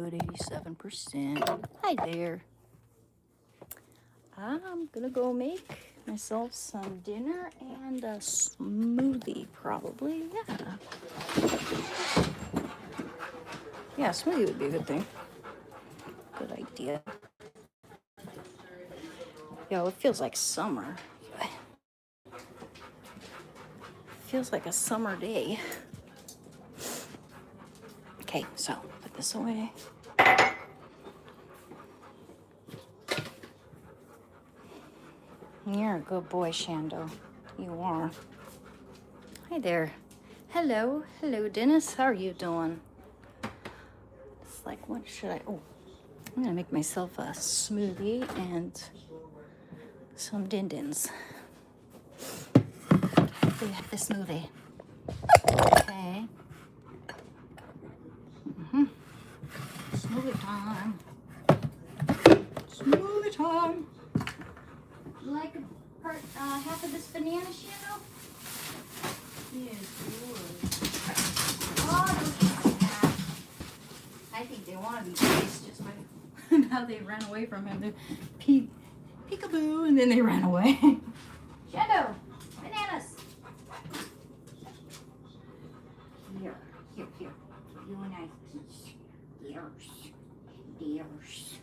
good, 87%. Hi there. I'm gonna go make myself some dinner and a smoothie, probably. Yeah, smoothie would be a good thing. Good idea. Yo, it feels like summer. It feels like a summer day. Okay, so put this away. You're a good boy, Shando. You are. Hi there. Hello. Hello, Dennis. How are you doing? It's like, what should I... Oh, I'm going to make myself a smoothie and some din-dins. The smoothie. Okay. Smoothie time. Smoothie time. You like half of this banana, Shando? Yes, good. Oh, look at that. I think they want to be chased just by how they ran away from him. They peekaboo, and then they ran away. Shadow, bananas. Here. You and I kiss. Dears.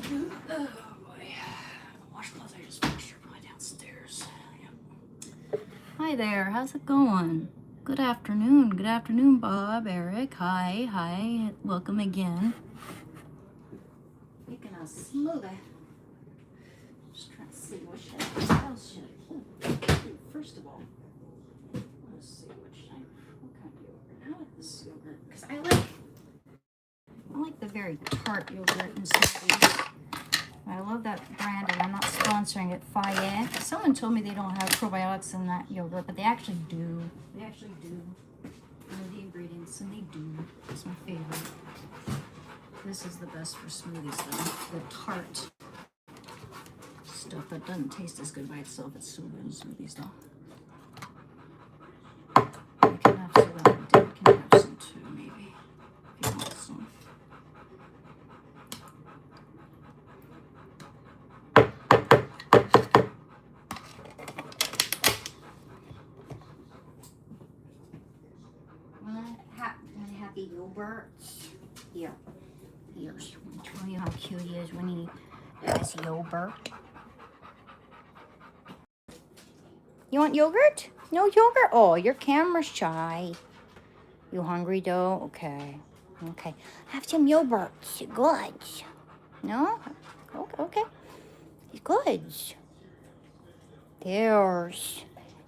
Oh boy. Washcloths I just washed are probably downstairs. Yep. Hi there, how's it going? Good afternoon. Good afternoon, Bob, Eric. Hi. Welcome again. Making a smoothie. Just trying to see what else should I. First of all, let's see what kind of yogurt. I like this yogurt because I like the very tart yogurt in smoothies. I love that brand, and I'm not sponsoring it. Faye. Someone told me they don't have probiotics in that yogurt, but they actually do. They actually do. I know the ingredients, and they do. It's my favorite. This is the best for smoothies, though. The tart stuff that doesn't taste as good by itself. It's so good in smoothies, though. You can have some. You can have some too, maybe. If you want some. Happy yogurts. Here's. I'll show you how cute he is when he has yogurt. You want yogurt? No yogurt? Oh, your camera's shy. You hungry, though? Okay. Have some yogurt. Good. No? Okay. Good.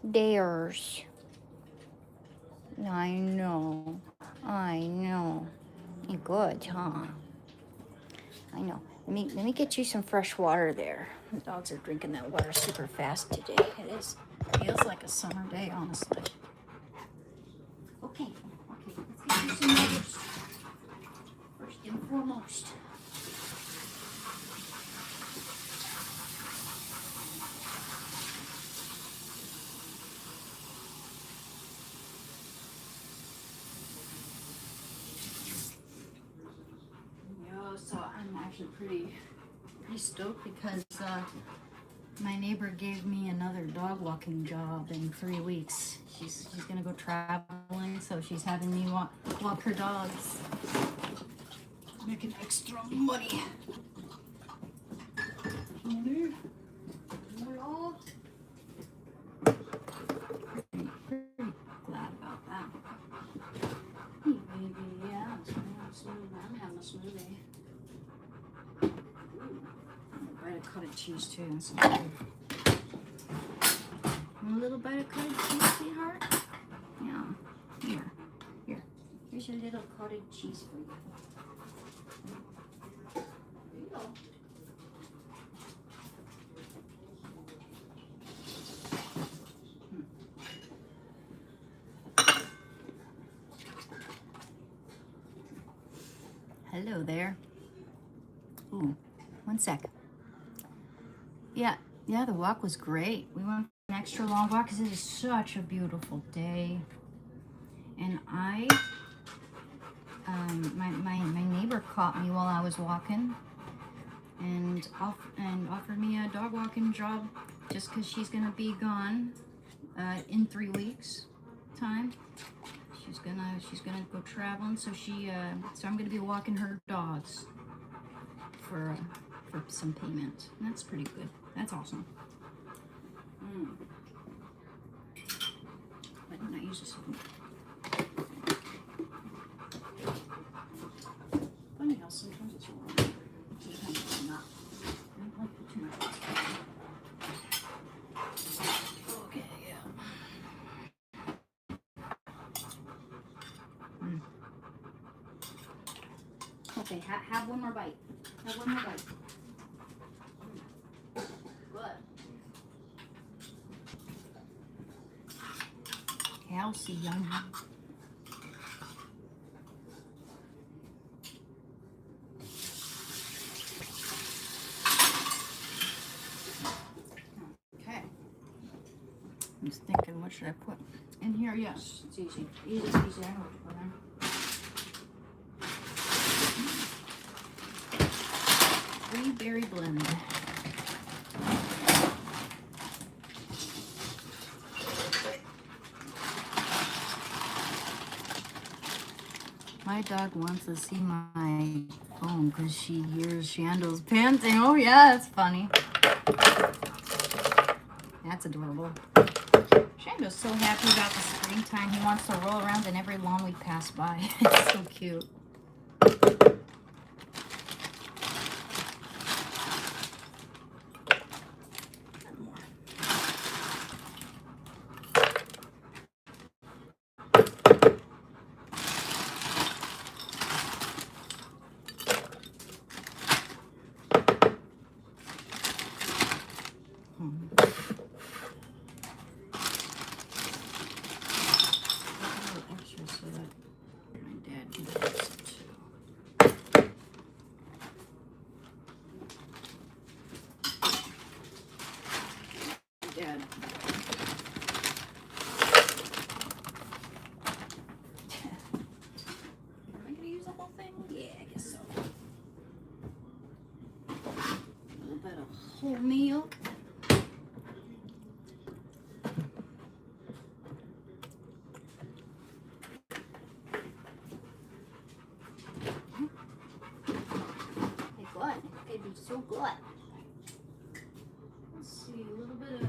There's. I know. You're good, huh? I know. Let me get you some fresh water there. The dogs are drinking that water super fast today. It feels like a summer day, honestly. Okay. Let's get you some yogurt. First and foremost. So I'm actually pretty stoked because my neighbor gave me another dog walking job in 3 weeks. She's gonna go traveling, so she's having me walk her dogs, making extra money. Pretty glad about that. Hey, baby, yeah, I'm having a smoothie. A bite of cottage cheese too. That's good. Want a little bite of cottage cheese, sweetheart? Yeah. Here. Here's your little cottage cheese for you. There you go. Hello there. Ooh, one sec. Yeah, the walk was great. We went for extra long walk because it is such a beautiful day. And my neighbor caught me while I was walking and offered me a dog walking job just because she's gonna be gone in 3 weeks time. She's gonna go traveling, so I'm gonna be walking her dogs for some payment. And that's pretty good. That's awesome. Why didn't I use this one? Funny how sometimes it's wrong. Sometimes it's not. I don't like it too much. Okay, yeah. Okay, have one more bite. Have one more bite. Good. Healthy, yummy. Okay. I was thinking, what should I put in here? Yes, it's easy. Easy, easy. I know what to put in. Three berry blend. My dog wants to see my phone because she hears Shandle's panting. Oh yeah, that's funny. That's adorable. Shando's so happy about the springtime. He wants to roll around in every lawn we pass by. It's so cute. Dad. Am I gonna use the whole thing? Yeah, I guess so. A little bit of whole milk. Hey, good. It'd be so good. Let's see, a little bit of.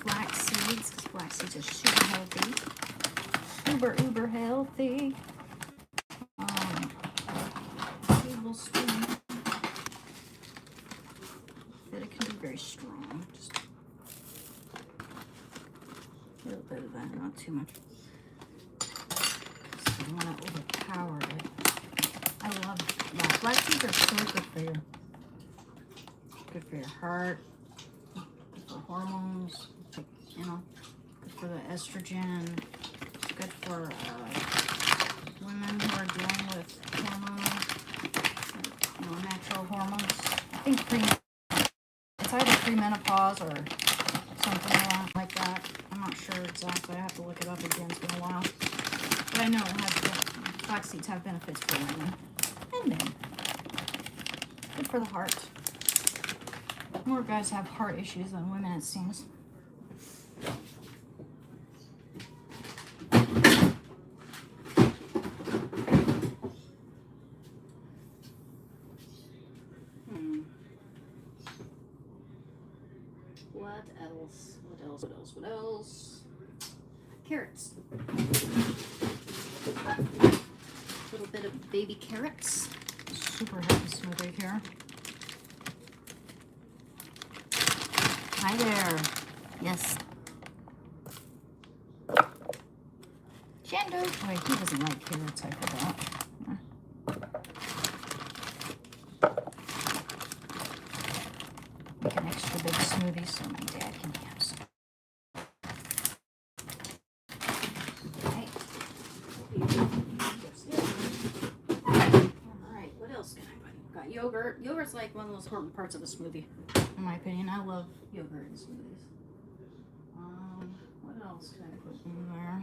Flax seeds, because flax seeds are super healthy. Uber healthy. Tablespoon. But it can be very strong. Just a little bit of that, not too much. So you want to overpower it. I love that. Flax seeds are so good for you. Good for your heart. Good for hormones. You know, good for the estrogen. It's good for women who are dealing with natural hormones. I think it's either premenopause or something like that. I'm not sure exactly. I have to look it up again. It's been a while. But I know it has flax seeds have benefits for women and men. Good for the heart. More guys have heart issues than women, it seems. What else? Carrots. A little bit of baby carrots. Super healthy smoothie here. Hi there. Yes. Shando. Oh, wait, he doesn't like carrots, I forgot. Make an extra big smoothie so my dad can have some. yogurt. Yogurt's like one of those important parts of a smoothie, in my opinion. I love yogurt in smoothies. What else can I put in there?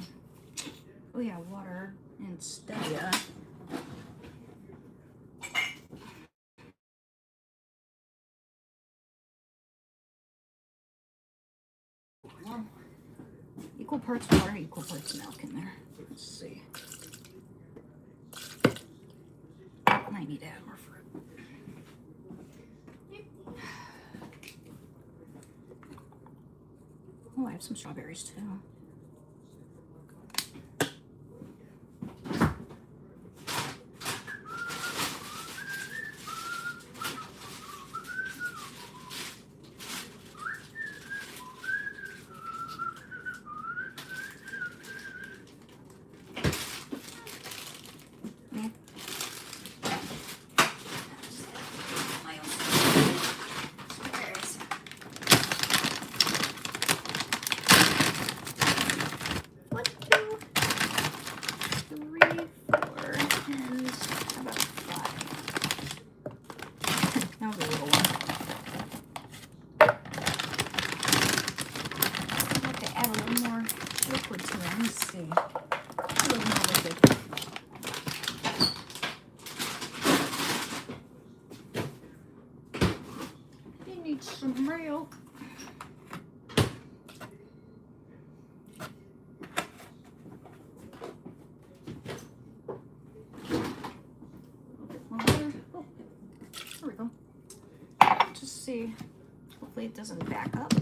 Oh yeah, water and stevia. Well, equal parts water, equal parts milk in there. Let's see. I need to add more fruit. Oh, I have some strawberries too. Some milk. Oh, there we go. Just see. Hopefully it doesn't back up.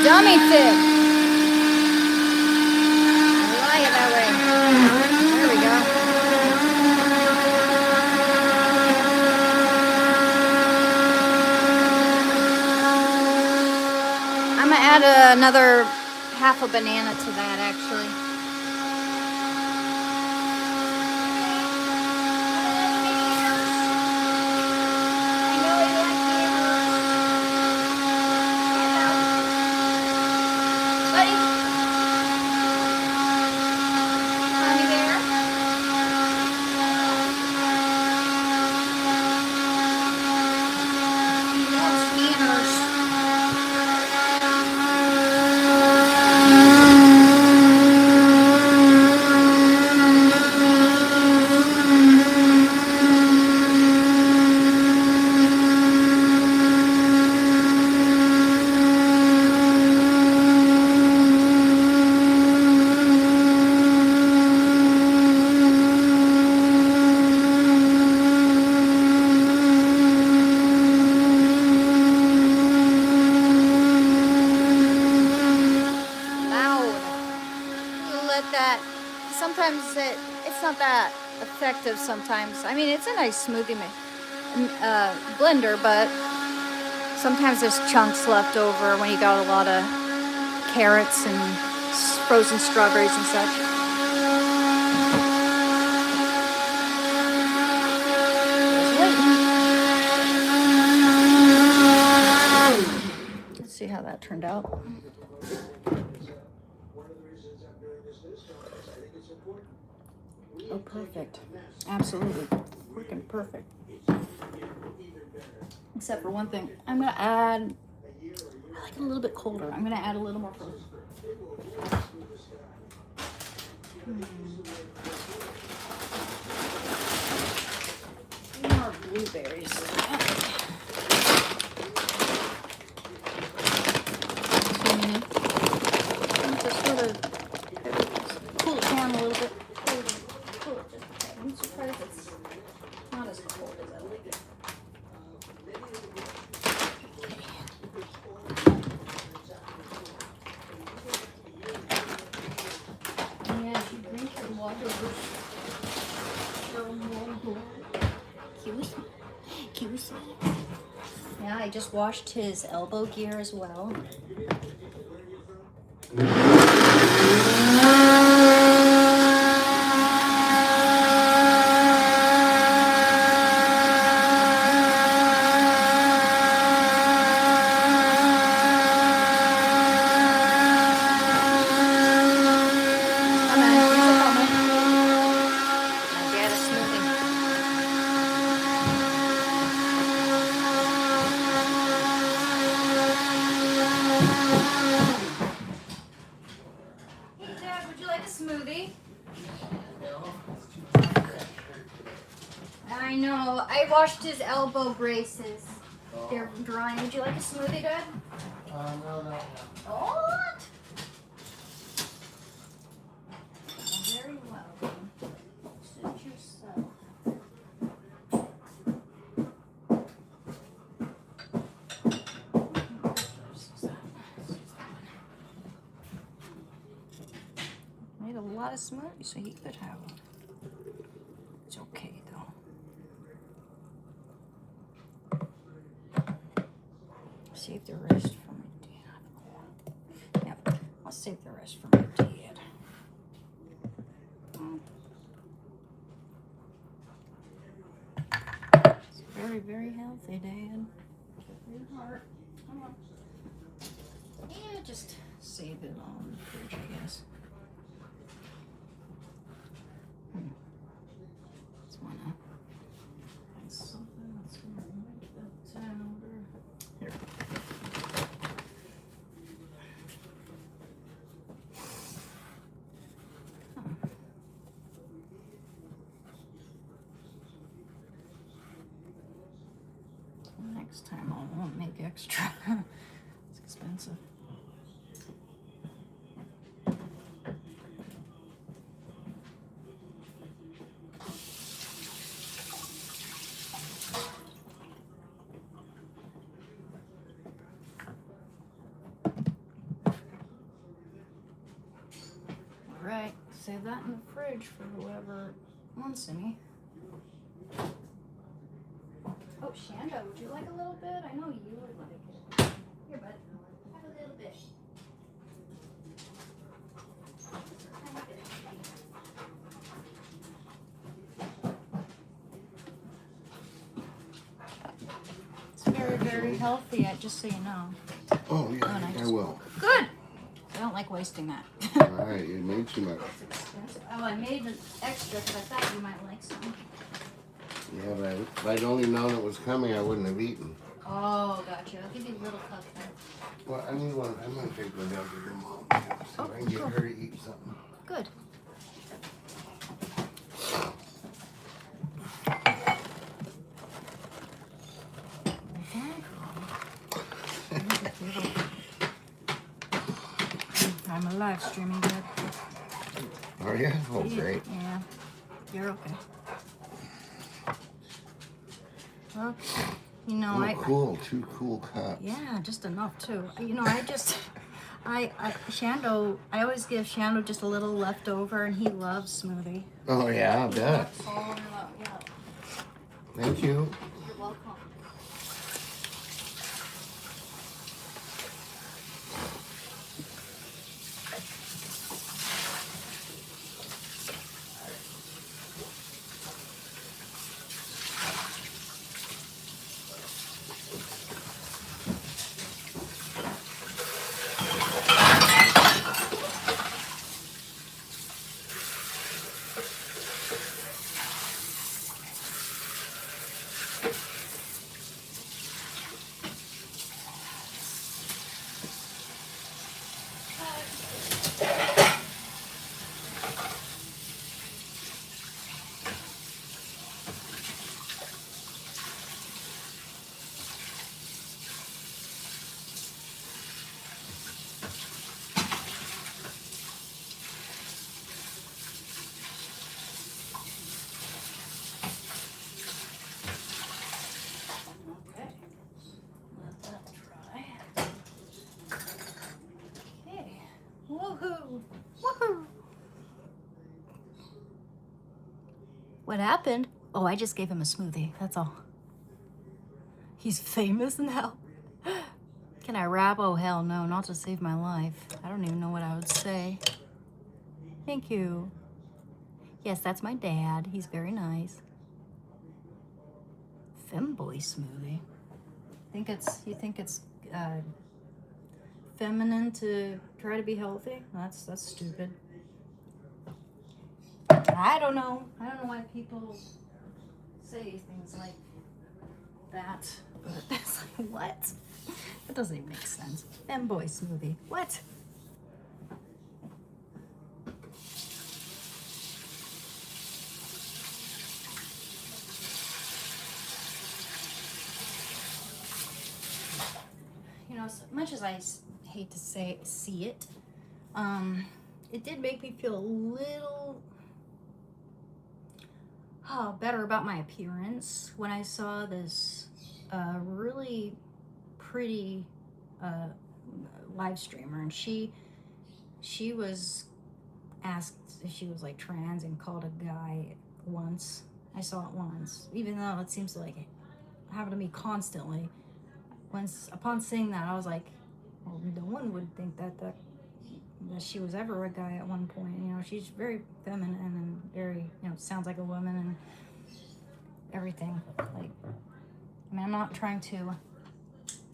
Dummy thick. I like it that way. There we go. I'm gonna add another half a banana to that actually. Sometimes it's not that effective sometimes. I mean, it's a nice smoothie blender, but sometimes there's chunks left over when you got a lot of carrots and frozen strawberries and such. Let's see how that turned out. Oh, perfect. Absolutely. Freaking perfect. Except for one thing. I'm going to add, I like it a little bit colder. I'm going to add a little more fruit. blueberries. Just sort of cool it down a little bit. Cool it just a bit. I'm surprised it's not as cold as I like it. Yeah, she drinks her water. Cute. Yeah, I just washed his elbow gear as well. Smoothie. I know. I washed his elbow braces. They're drying. Would you like a smoothie, Dad? No. What? Very well. Suit yourself. Made a lot of smoothies, so he could have one. It's okay though. Save the rest for my dad. Yep, I'll save the rest for my dad. It's very, very healthy, Dad. Your heart. Come on. Yeah, just save it all in the fridge, I guess. Just wanna find something that's gonna make that tender. Here. Next time I won't make extra. It's expensive. Alright, save that in the fridge for whoever wants any. Oh, Shanda, would you like a little bit? I know you would like it. Here, bud. Have a little bit. It's very, very healthy, just so you know. Oh, yeah, I will. Good! I don't like wasting that. All right, you made too much. It's expensive. Oh, I made an extra because I thought you might like some. Yeah, but if I'd only known it was coming, I wouldn't have eaten. Oh, gotcha. I'll give you a little cup then. Well, I need one. I'm going to take one down to your mom. So I can get her to eat something. Good. I'm a live streaming, Dad. Are you? Oh, great. Yeah, you're okay. Well, you know, Oh, cool. 2 cool cups. Yeah, just enough too. You know, Shando, I always give Shando just a little leftover, and he loves smoothie. Oh, yeah, I bet. Yeah. Thank you. You're welcome. What happened? Oh, I just gave him a smoothie. That's all. He's famous now. Can I rap? Oh, hell no, not to save my life. I don't even know what I would say. Thank you. Yes, that's my dad. He's very nice. Femboy smoothie. You think it's feminine to try to be healthy? That's stupid. I don't know why people say things like that. But it's like, what? That doesn't even make sense. Femboy smoothie. What? You know, as much as I hate to see it, it did make me feel a little better about my appearance when I saw this really pretty live streamer, and she was asked if she was like trans and called a guy once. I saw it once, even though it seems like it happened to me constantly. Upon seeing that, I was like, well, no one would think that she was ever a guy at one point. You know, she's very feminine and very, you know, sounds like a woman and everything. Like, I mean, I'm not trying to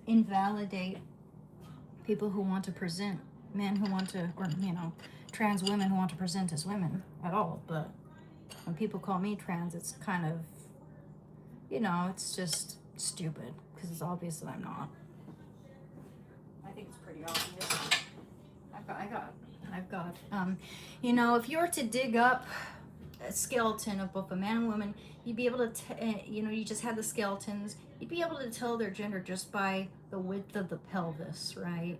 invalidate people who want to present, men who want to, or, you know, trans women who want to present as women at all. But when people call me trans, it's kind of, you know, it's just stupid because it's obvious that I'm not. I think it's pretty obvious. I've got, you know, if you were to dig up a skeleton of both a man and woman, you'd be able to, you know, you just had the skeletons, you'd be able to tell their gender just by the width of the pelvis, right?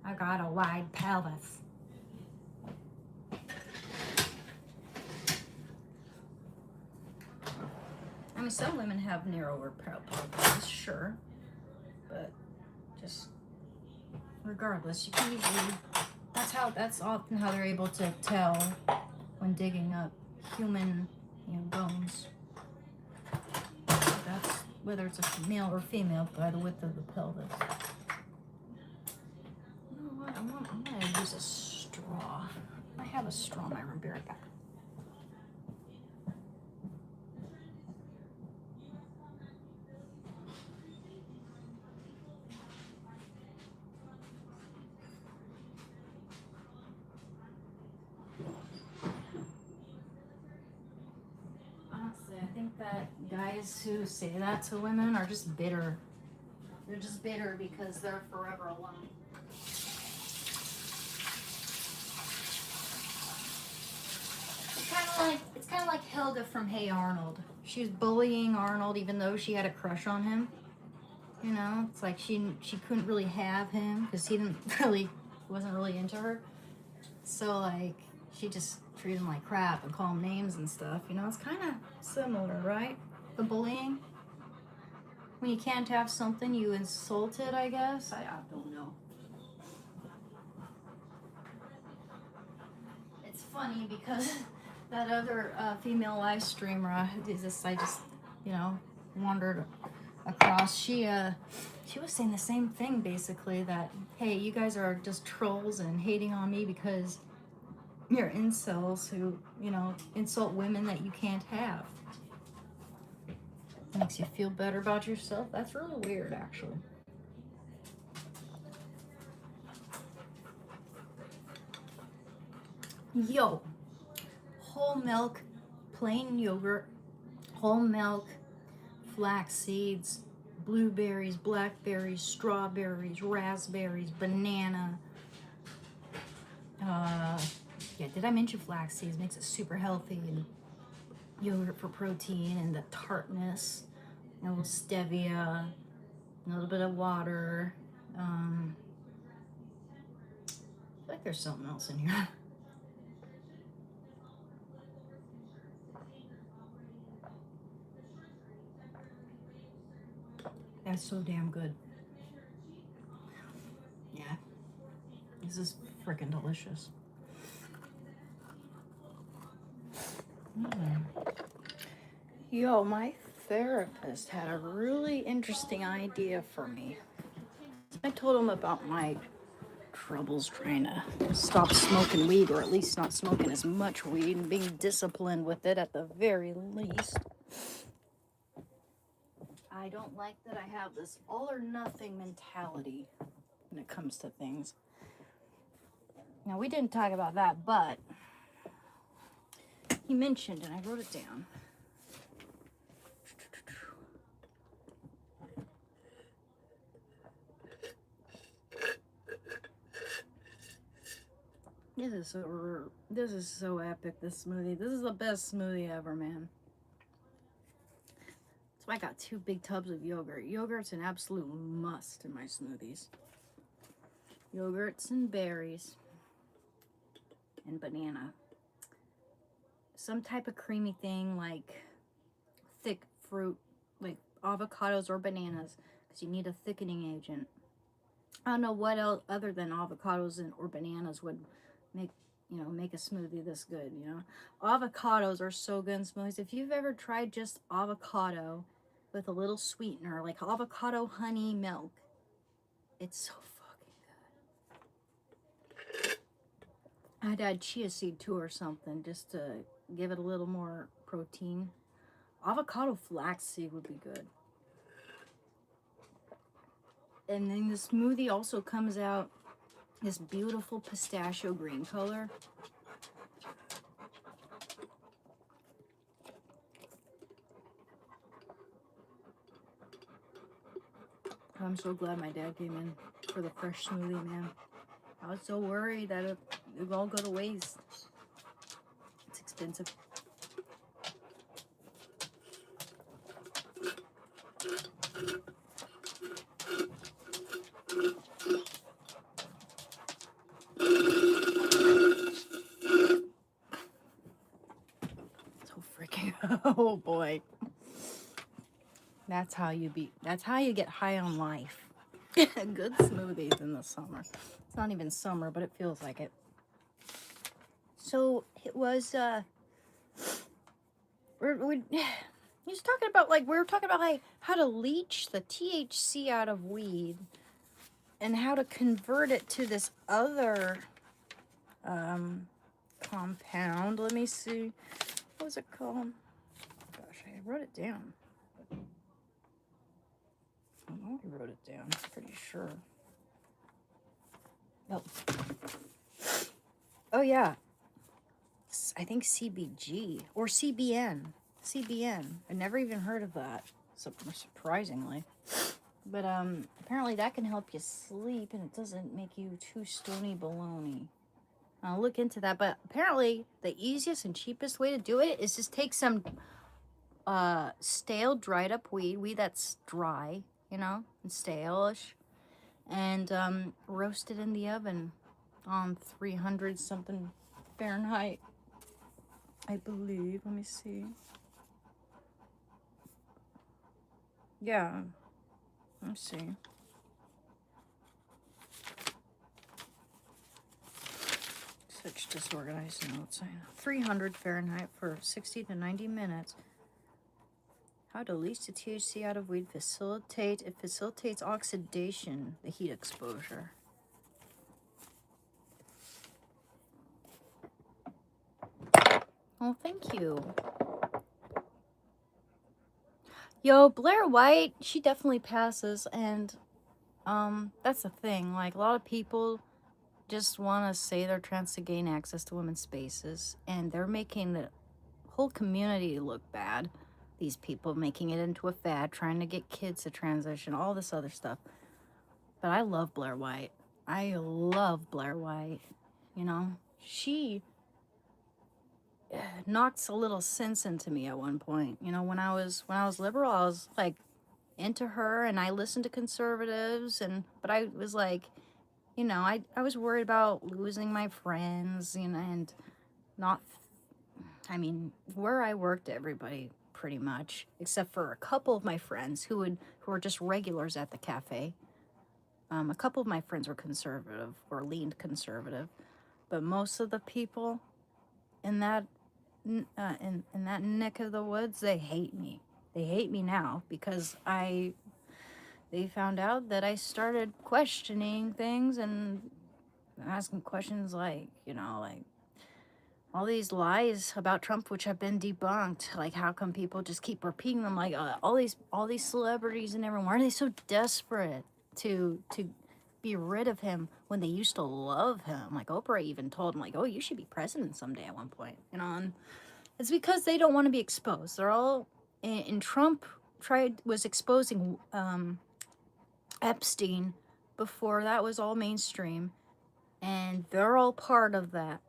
I got a wide pelvis. I mean, some women have narrower pelvises, sure, but just regardless, you can usually, that's often how they're able to tell when digging up human, you know, bones. That's whether it's a male or female by the width of the pelvis. You know what? I'm gonna use a straw. I have a straw in my room. Be right back. I think that guys who say that to women are just bitter. They're just bitter because they're forever alone. It's kind of like Helga from Hey Arnold. She was bullying Arnold even though she had a crush on him. You know, it's like she couldn't really have him because he wasn't really into her. So like she just treat him like crap and call him names and stuff. You know, it's kind of similar, right? The bullying. When you can't have something, you insult it, I guess. I don't know. It's funny because that other female live streamer, I just, you know, wandered across. She was saying the same thing, basically, that, hey, you guys are just trolls and hating on me because you're incels who, you know, insult women that you can't have. Makes you feel better about yourself. That's really weird, actually. Yo, whole milk, plain yogurt, whole milk, flax seeds, blueberries, blackberries, strawberries, raspberries, banana. Yeah, did I mention flax seeds? Makes it super healthy, and yogurt for protein and the tartness, a little stevia, a little bit of water. I feel like there's something else in here. That's so damn good. Yeah, this is freaking delicious. Yo, my therapist had a really interesting idea for me. I told him about my troubles trying to stop smoking weed, or at least not smoking as much weed, and being disciplined with it at the very least. I don't like that I have this all or nothing mentality when it comes to things. Now, we didn't talk about that, but he mentioned, and I wrote it down. This is so epic, this smoothie. This is the best smoothie ever, man. So I got 2 big tubs of yogurt. Yogurt's an absolute must in my smoothies. Yogurts and berries and banana. Some type of creamy thing like thick fruit, like avocados or bananas, because you need a thickening agent. I don't know what else other than avocados or bananas would make a smoothie this good, Avocados are so good in smoothies. If you've ever tried just avocado with a little sweetener, like avocado honey milk, it's so fucking good. I'd add chia seed too or something just to give it a little more protein. Avocado flaxseed would be good. And then the smoothie also comes out this beautiful pistachio green color. I'm so glad my dad came in for the fresh smoothie, man. I was so worried that it would all go to waste. It's expensive. Oh boy. That's how you get high on life. Good smoothies in the summer. It's not even summer, but it feels like it. So it was we were talking about how to leach the THC out of weed and how to convert it to this other compound. Let me see. What was it called? Gosh, I wrote it down. I know I wrote it down. I'm pretty sure. Oh yeah. I think CBG or CBN. CBN. I never even heard of that. Surprisingly. But apparently that can help you sleep and it doesn't make you too stony baloney. I'll look into that, but apparently the easiest and cheapest way to do it is just take some stale, dried up weed that's dry, and stale-ish, and roast it in the oven on 300 something Fahrenheit, I believe. Let me see. Yeah, let's see. Such disorganized notes. 300 Fahrenheit for 60 to 90 minutes. How to leach the THC out of weed. It facilitates oxidation, the heat exposure. Oh, thank you. Yo, Blair White, she definitely passes, and that's the thing. Like, a lot of people just want to say they're trans to gain access to women's spaces, and they're making the whole community look bad. These people making it into a fad, trying to get kids to transition, all this other stuff. But I love Blair White. I love Blair White. She knocked a little sense into me at one point. When I was liberal, I was like into her, and I listened to conservatives, but I was like, I was worried about losing my friends, and not. I mean, where I worked, everybody pretty much, except for a couple of my friends who were just regulars at the cafe. A couple of my friends were conservative or leaned conservative, but most of the people in that in that neck of the woods, they hate me. They hate me now because they found out that I started questioning things and asking questions like, like all these lies about Trump, which have been debunked. Like, how come people just keep repeating them? Like, all these celebrities and everyone, why are they so desperate to be rid of him when they used to love him? Like, Oprah even told him, like, oh, you should be president someday at one point. And it's because they don't want to be exposed. They're all, and Trump was exposing Epstein before that was all mainstream, and they're all part of that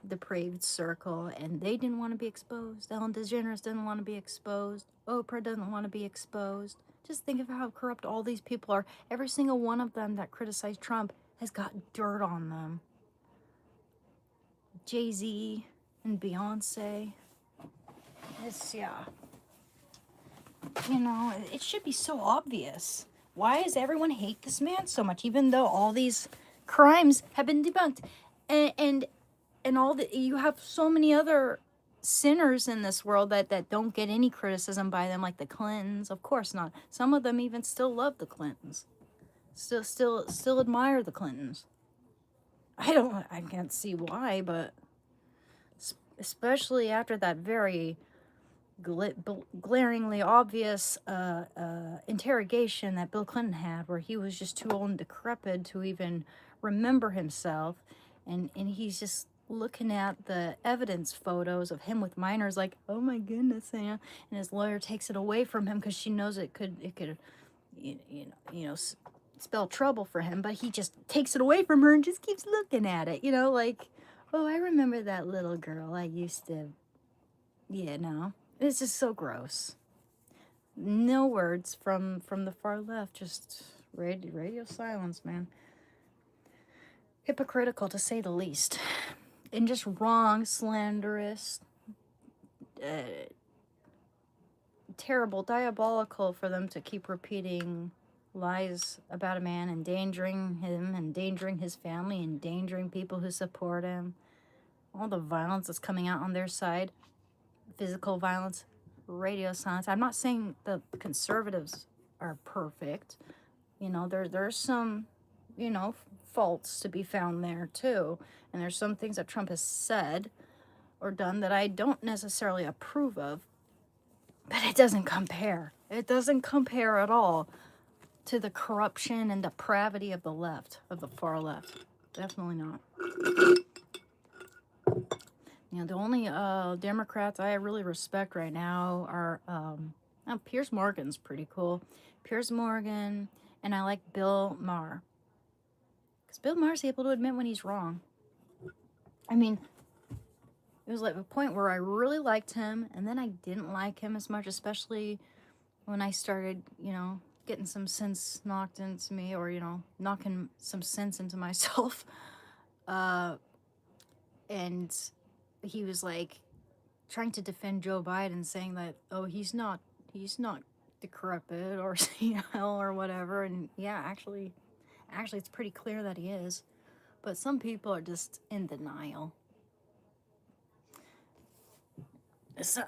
depraved circle, and they didn't want to be exposed. Ellen DeGeneres didn't want to be exposed. Oprah doesn't want to be exposed. Just think of how corrupt all these people are. Every single one of them that criticized Trump has got dirt on them. Jay-Z and Beyonce. It's, yeah. It should be so obvious. Why does everyone hate this man so much, even though all these crimes have been debunked? And you have so many other sinners in this world that don't get any criticism by them, like the Clintons. Of course not. Some of them even still love the Clintons. Still admire the Clintons. I can't see why, but especially after that very glaringly obvious interrogation that Bill Clinton had, where he was just too old and decrepit to even remember himself, and he's just looking at the evidence photos of him with minors, like, oh my goodness, and his lawyer takes it away from him because she knows it could spell trouble for him, but he just takes it away from her and just keeps looking at it, like, oh, I remember that little girl I used to, it's just so gross. No words from the far left, just radio silence, man. Hypocritical, to say the least. And just wrong, slanderous, terrible, diabolical for them to keep repeating lies about a man, endangering him, endangering his family, endangering people who support him. All the violence that's coming out on their side. Physical violence, radio silence. I'm not saying the conservatives are perfect. There's some, faults to be found there too. And there's some things that Trump has said or done that I don't necessarily approve of. But it doesn't compare. It doesn't compare at all to the corruption and depravity of the left, of the far left. Definitely not. The only Democrats I really respect right now are Piers Morgan's pretty cool. Piers Morgan, and I like Bill Maher. Because Bill Maher's able to admit when he's wrong. I mean, it was like a point where I really liked him, and then I didn't like him as much, especially when I started, getting some sense knocked into me, or, knocking some sense into myself. And he was like trying to defend Joe Biden, saying that, oh, he's not decrepit or senile or whatever. And yeah, actually it's pretty clear that he is, but some people are just in denial. So,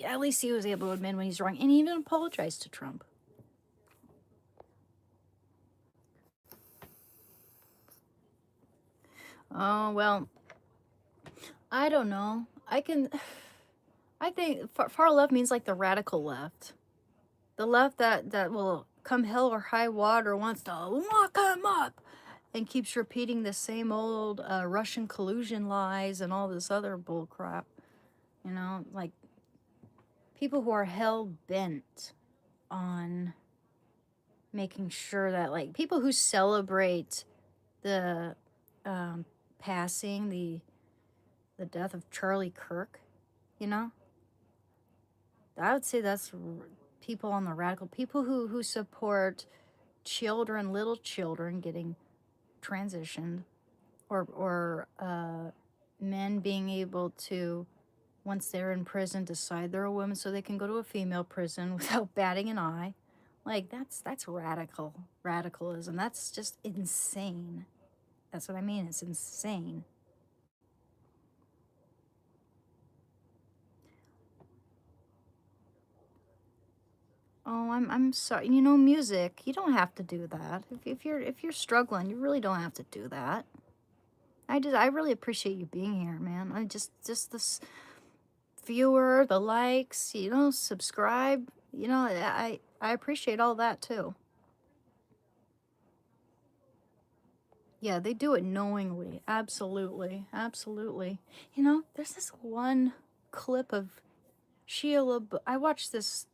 at least he was able to admit when he's wrong, and he even apologized to Trump. Oh, well, I don't know. I think far left means like the radical left. The left that will come hell or high water wants to lock him up and keeps repeating the same old Russian collusion lies and all this other bull crap. Like people who are hell-bent on making sure that, like, people who celebrate the passing, the death of Charlie Kirk, I would say that's people on the radical, people who support children, little children getting transitioned, or men being able to, once they're in prison, decide they're a woman so they can go to a female prison without batting an eye. Like, that's radicalism. That's just insane. That's what I mean. It's insane. Oh, I'm sorry. You know, music. You don't have to do that. If you're struggling, you really don't have to do that. I really appreciate you being here, man. I just this viewer, the likes, you know, subscribe. You know, I appreciate all that too. Yeah, they do it knowingly. Absolutely, absolutely. You know, there's this one clip of Sheila. I watched this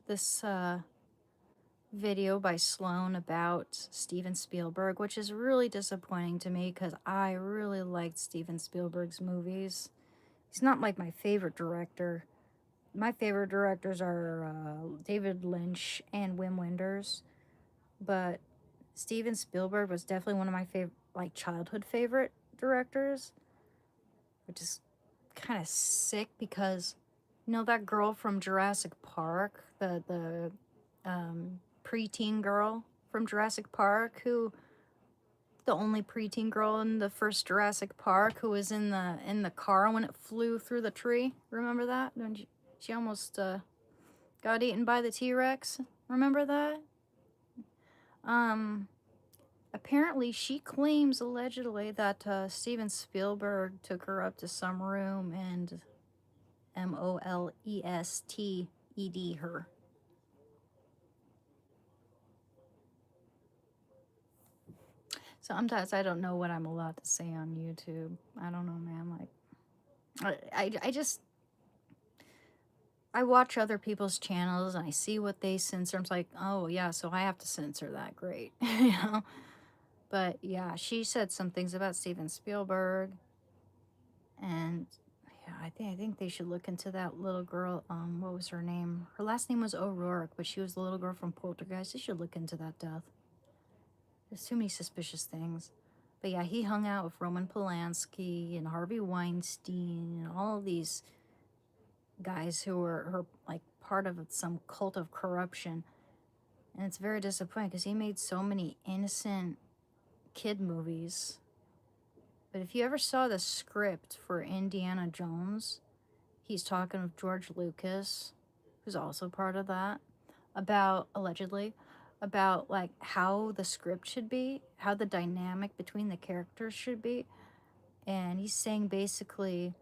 video by Sloan about Steven Spielberg, which is really disappointing to me because I really liked Steven Spielberg's movies. He's not like my favorite director. My favorite directors are David Lynch and Wim Wenders, but Steven Spielberg was definitely one of my favorite, like childhood favorite directors, which is kind of sick because, you know, that girl from Jurassic Park, the preteen girl from Jurassic Park, who the only preteen girl in the first Jurassic Park who was in the car when it flew through the tree. Remember that? She almost got eaten by the T-Rex. Remember that? Apparently she claims allegedly that Steven Spielberg took her up to some room and molested her. Sometimes I don't know what I'm allowed to say on YouTube. I don't know, man. Like, I just I watch other people's channels and I see what they censor. I'm like, oh yeah, so I have to censor that. Great, you know. But yeah, she said some things about Steven Spielberg, and yeah, I think they should look into that little girl. What was her name? Her last name was O'Rourke, but she was the little girl from Poltergeist. They should look into that death. There's too many suspicious things. But yeah, he hung out with Roman Polanski and Harvey Weinstein and all of these guys who were her like part of some cult of corruption. And it's very disappointing because he made so many innocent kid movies. But if you ever saw the script for Indiana Jones, he's talking with George Lucas, who's also part of that, about allegedly about like how the script should be, how the dynamic between the characters should be. And he's saying basically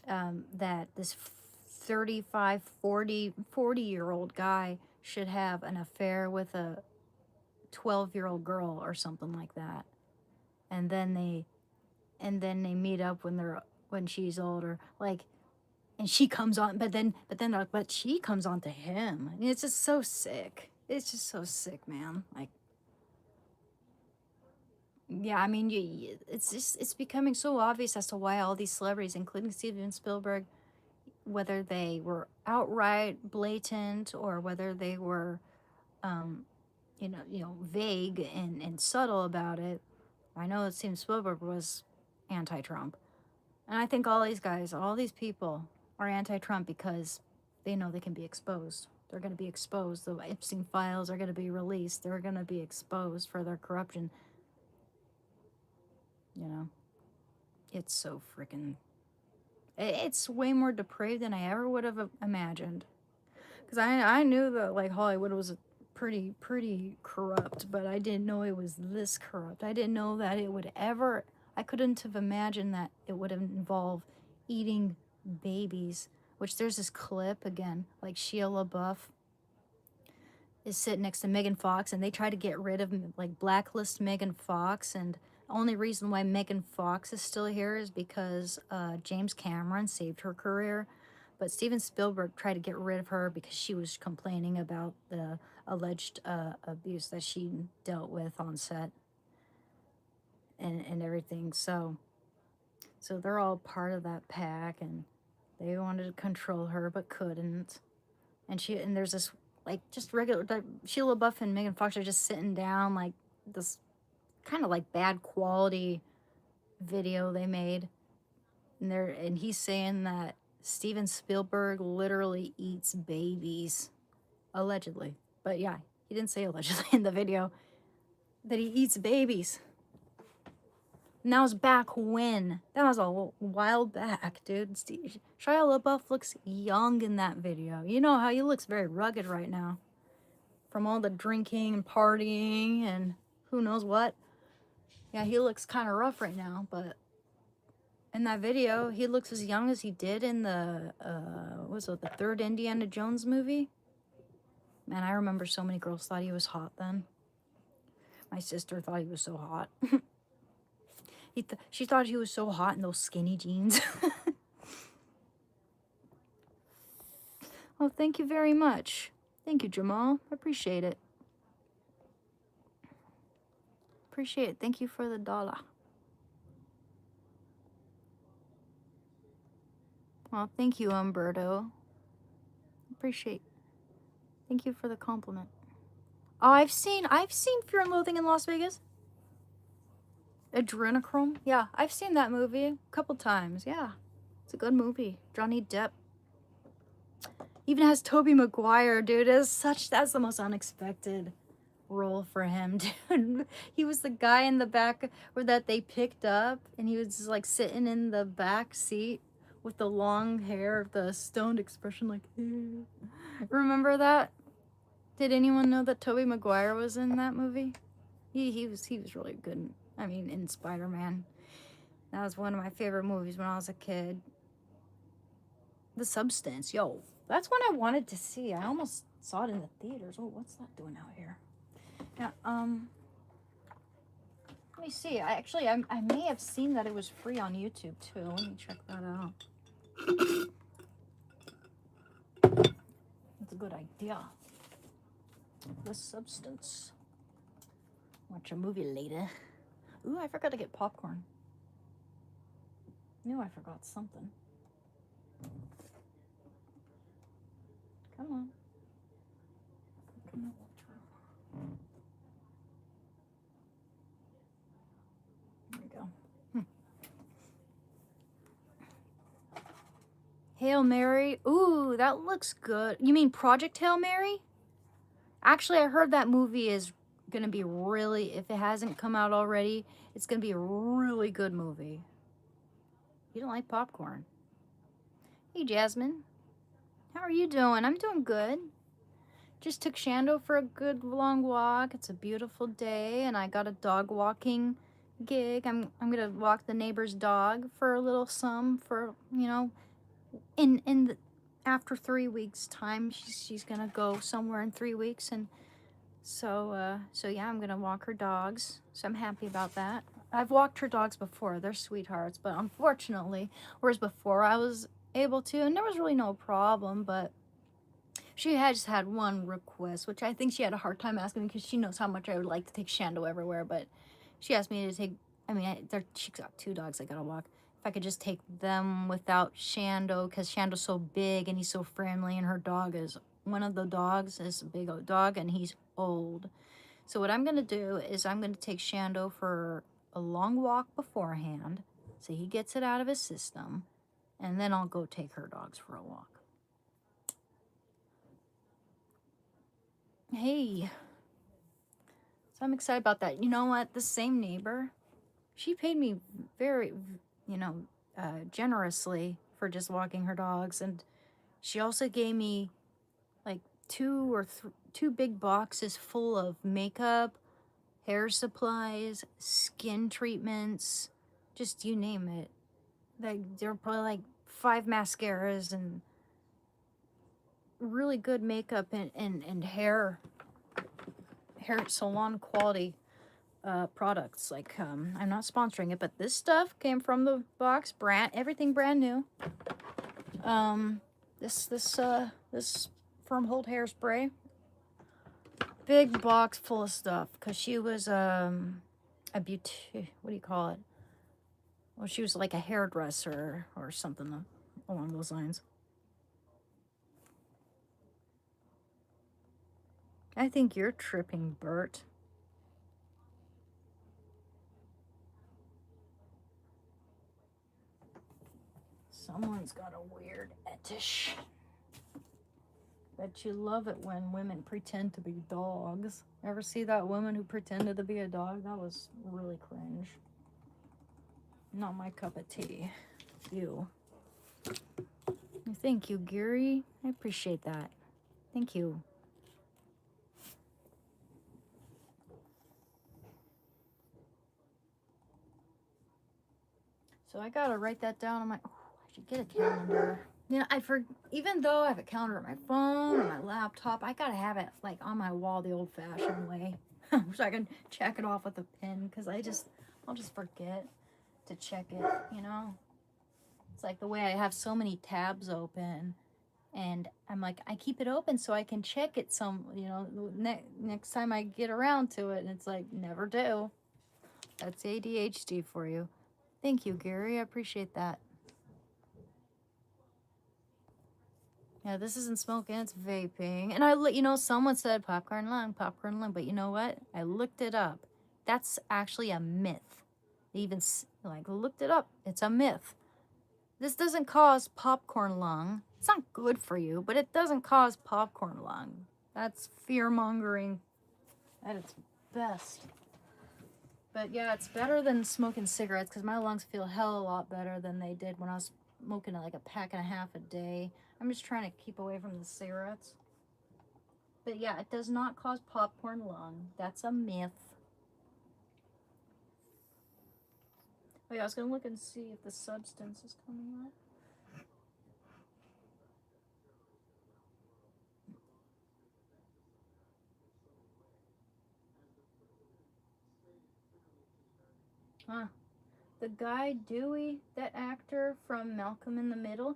that this 35, 40-year-old guy should have an affair with a 12-year-old girl or something like that. And then they meet up when she's older. Like, and she comes on, but she comes on to him. I mean, it's just so sick. It's just so sick, man. Like, yeah, I mean, it's becoming so obvious as to why all these celebrities, including Steven Spielberg, whether they were outright blatant or whether they were, vague and subtle about it. I know that Steven Spielberg was anti-Trump, and I think all these guys, all these people, are anti-Trump because they know they can be exposed. They're going to be exposed. The Epstein files are going to be released. They're going to be exposed for their corruption. You know, it's so freaking. It's way more depraved than I ever would have imagined. Because I knew that like Hollywood was pretty corrupt, but I didn't know it was this corrupt. I didn't know that it would ever. I couldn't have imagined that it would involve eating babies. Which there's this clip again, like Shia LaBeouf is sitting next to Megan Fox, and they try to get rid of, like, blacklist Megan Fox, and the only reason why Megan Fox is still here is because James Cameron saved her career. But Steven Spielberg tried to get rid of her because she was complaining about the alleged abuse that she dealt with on set and everything. So they're all part of that pack, and they wanted to control her but couldn't. And there's this like just regular like, Sheila LaBeouf and Megan Fox are just sitting down, like this kind of like bad quality video they made. And he's saying that Steven Spielberg literally eats babies. Allegedly. But yeah, he didn't say allegedly in the video that he eats babies. And that was back when. That was a while back, dude. Shia LaBeouf looks young in that video. You know how he looks very rugged right now. from all the drinking and partying and who knows what. Yeah, he looks kind of rough right now, but in that video, he looks as young as he did in the, what was it, the third Indiana Jones movie? Man, I remember so many girls thought he was hot then. My sister thought he was so hot. She thought he was so hot in those skinny jeans. Oh, thank you very much. Thank you, Jamal. I appreciate it. Appreciate it. Thank you for the $1. Well, thank you, Umberto. Appreciate. Thank you for the compliment. Oh, I've seen Fear and Loathing in Las Vegas. Adrenochrome. Yeah, I've seen that movie a couple times. Yeah, it's a good movie. Johnny Depp. Even has Tobey Maguire, dude. That's the most unexpected role for him, dude. He was the guy in the back where that they picked up, and he was just like sitting in the back seat with the long hair, the stoned expression, like. Remember that? Did anyone know that Tobey Maguire was in that movie? He was really good. I mean, in Spider-Man. That was one of my favorite movies when I was a kid. The Substance, yo. That's one I wanted to see. I almost saw it in the theaters. Oh, what's that doing out here? Yeah, let me see. I may have seen that it was free on YouTube too. Let me check that out. That's a good idea. The Substance. Watch a movie later. Ooh, I forgot to get popcorn. Knew I forgot something. Come on. Come on, Walter. There we go. Hail Mary. Ooh, that looks good. You mean Project Hail Mary? Actually, I heard that movie is going to be really, if it hasn't come out already, it's going to be a really good movie. You don't like popcorn. Hey, Jasmine. How are you doing? I'm doing good. Just took Shando for a good long walk. It's a beautiful day, and I got a dog walking gig. I'm gonna walk the neighbor's dog for a little sum for, you know, after 3 weeks time. She's gonna go somewhere in 3 weeks, and so yeah, I'm gonna walk her dogs. So I'm happy about that. I've walked her dogs before. They're sweethearts, but unfortunately, whereas before I was able to, and there was really no problem, but she had just had one request, which I think she had a hard time asking me because she knows how much I would like to take Shando everywhere, but she asked me to take, she's got 2 dogs I gotta walk. If I could just take them without Shando, because Shando's so big and he's so friendly, and her dog is, one of the dogs is a big old dog, and he's old. So what I'm gonna do is I'm gonna take Shando for a long walk beforehand, so he gets it out of his system, and then I'll go take her dogs for a walk. Hey. So I'm excited about that. You know what? The same neighbor, she paid me very, generously for just walking her dogs. And she also gave me like 2 big boxes full of makeup, hair supplies, skin treatments, just you name it. Like, there were probably like 5 mascaras and really good makeup and hair salon quality products. Like, I'm not sponsoring it, but this stuff came from the box, everything brand new. This Firm Hold hairspray, big box full of stuff, because she was a beauty, what do you call it? Well, she was like a hairdresser or something along those lines. I think you're tripping, Bert. Someone's got a weird fetish. Bet you love it when women pretend to be dogs. Ever see that woman who pretended to be a dog? That was really cringe. Not my cup of tea. Ew. Thank you, Gary. I appreciate that. Thank you. So I gotta write that down on my. Oh, I should get a calendar. You know, even though I have a calendar on my phone or my laptop, I gotta have it like on my wall the old-fashioned way, so I can check it off with a pen. Cause I'll just forget to check it. You know, it's like the way I have so many tabs open, and I'm like I keep it open so I can check it next time I get around to it, and it's like never do. That's ADHD for you. Thank you, Gary. I appreciate that. Yeah, this isn't smoking, it's vaping. And someone said popcorn lung, but you know what? I looked it up. That's actually a myth. They even looked it up. It's a myth. This doesn't cause popcorn lung. It's not good for you, but it doesn't cause popcorn lung. That's fear mongering at its best. But yeah, it's better than smoking cigarettes because my lungs feel hell a lot better than they did when I was smoking like a pack and a half a day. I'm just trying to keep away from the cigarettes. But yeah, it does not cause popcorn lung. That's a myth. Oh yeah, I was gonna look and see if the substance is coming up. Huh. The guy Dewey, that actor from Malcolm in the Middle,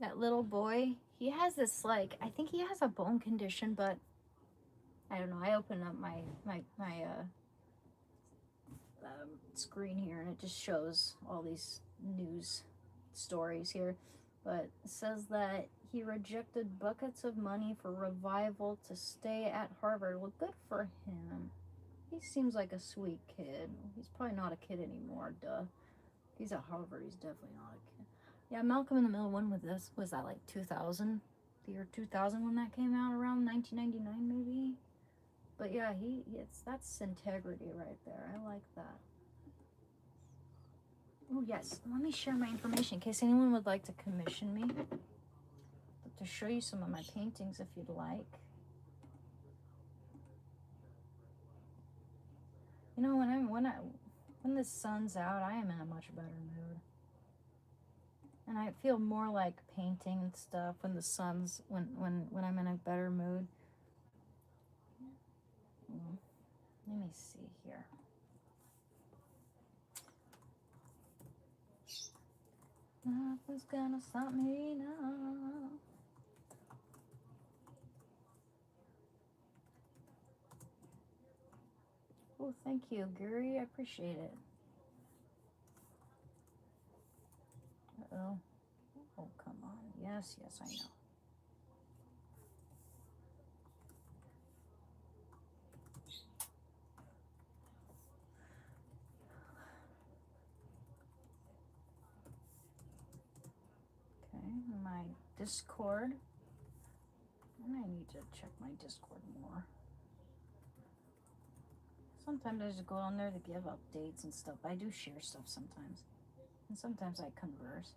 that little boy, he has this I think he has a bone condition, but I don't know. I opened up my screen here and it just shows all these news stories here. But it says that he rejected buckets of money for revival to stay at Harvard. Well, good for him. He seems like a sweet kid. He's probably not a kid anymore, duh. He's at Harvard, he's definitely not a kid. Yeah, Malcolm in the Middle, when was that like 2000? The year 2000 when that came out, around 1999 maybe? But yeah, that's integrity right there. I like that. Oh yes, let me share my information in case anyone would like to commission me. To show you some of my paintings if you'd like. You know, when the sun's out, I am in a much better mood. And I feel more like painting and stuff when the sun's when I'm in a better mood. Let me see here. Nothing's gonna stop me now. Oh, thank you, Gary. I appreciate it. Uh-oh. Oh, come on. Yes, I know. Okay, my Discord. I need to check my Discord more. Sometimes I just go on there to give updates and stuff. I do share stuff sometimes. And sometimes I converse.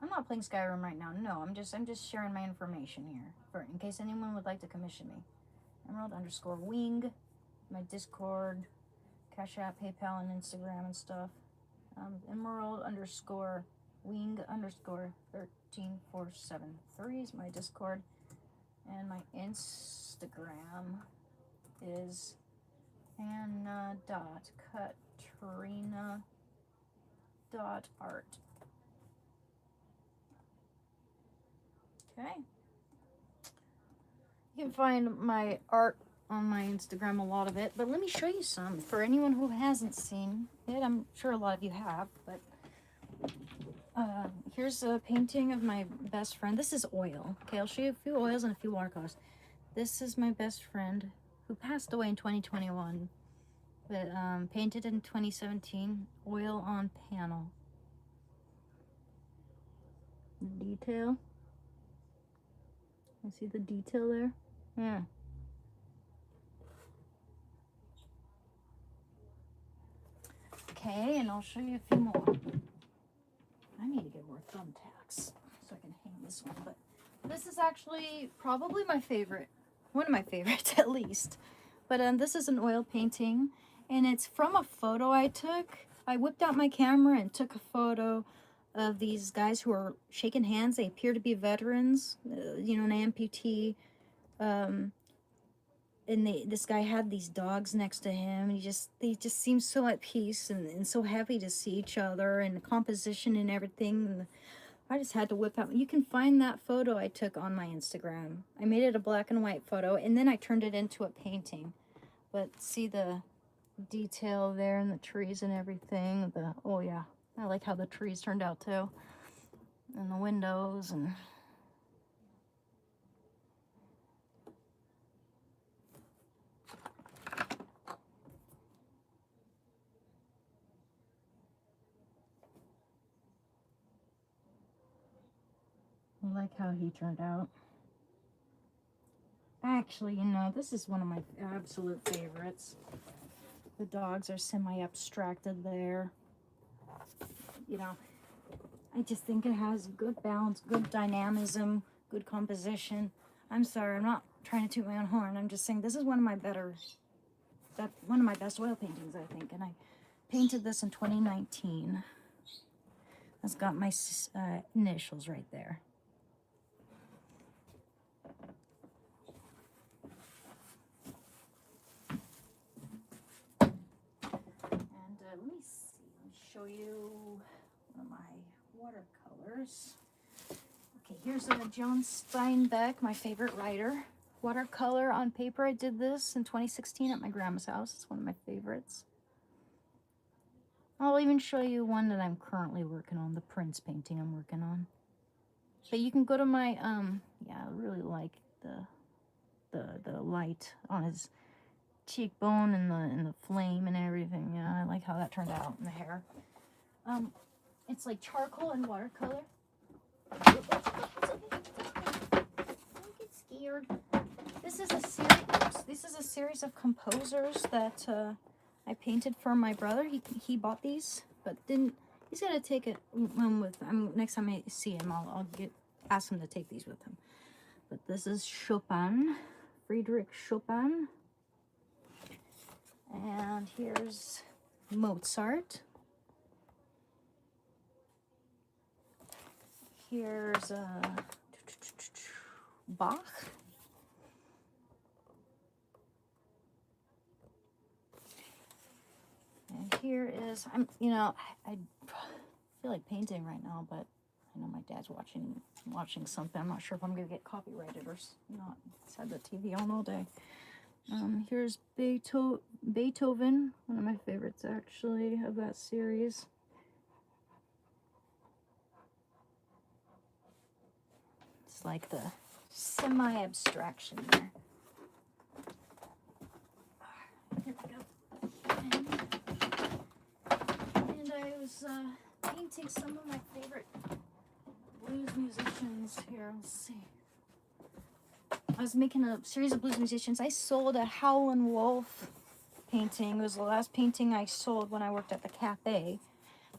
I'm not playing Skyrim right now. No, I'm just sharing my information here in case anyone would like to commission me. Emerald_wing, my Discord, Cash App, PayPal, and Instagram and stuff. Emerald_wing_13473 is my Discord, and my Instagram is Anna.Katrina.art. Okay. You can find my art on my Instagram, a lot of it, but let me show you some for anyone who hasn't seen it. I'm sure a lot of you have, but here's a painting of my best friend. This is oil. Okay, I'll show you a few oils and a few watercolors. This is my best friend who passed away in 2021, but painted in 2017. Oil on panel. Detail. You see the detail there? Yeah. Okay, and I'll show you a few more. I need to get more thumbtacks so I can hang this one. But this is actually probably my favorite. One of my favorites, at least. But this is an oil painting, and it's from a photo I took I whipped out my camera and took a photo of these guys who are shaking hands. They appear to be veterans, you know, an amputee. Um, and this guy had these dogs next to him. And they just seemed so at peace and so happy to see each other, and the composition and everything. And I just had to whip out. You can find that photo I took on my Instagram. I made it a black and white photo, and then I turned it into a painting. But see the detail there in the trees and everything. Oh yeah, I like how the trees turned out too, and the windows. And I like how he turned out. Actually, you know, this is one of my absolute favorites. The dogs are semi-abstracted there. You know, I just think it has good balance, good dynamism, good composition. I'm sorry, I'm not trying to toot my own horn. I'm just saying this is one of my best oil paintings, I think. And I painted this in 2019. It's got my initials right there. Let me see. Let me show you one of my watercolors. Okay, here's a Joan Steinbeck, my favorite writer. Watercolor on paper. I did this in 2016 at my grandma's house. It's one of my favorites. I'll even show you one that I'm currently working on, the Prince painting I'm working on. But you can go to my, yeah, I really like the light on his cheekbone and the flame and everything. Yeah, I like how that turned out in the hair. It's like charcoal and watercolor. Don't get scared. This is a series of composers that I painted for my brother. He bought these, but didn't. He's gonna take it with. Next time I see him, I'll ask him to take these with him. But this is Chopin, Friedrich Chopin. And here's Mozart. Here's Bach. And here is, you know, I feel like painting right now, but I know my dad's watching something. I'm not sure if I'm gonna get copyrighted or not. He's had the TV on all day. Here's Beethoven, one of my favorites actually of that series. It's like the semi-abstraction there. Here we go. And I was painting some of my favorite blues musicians here. Let's see. I was making a series of blues musicians. I sold a Howlin' Wolf painting. It was the last painting I sold when I worked at the cafe.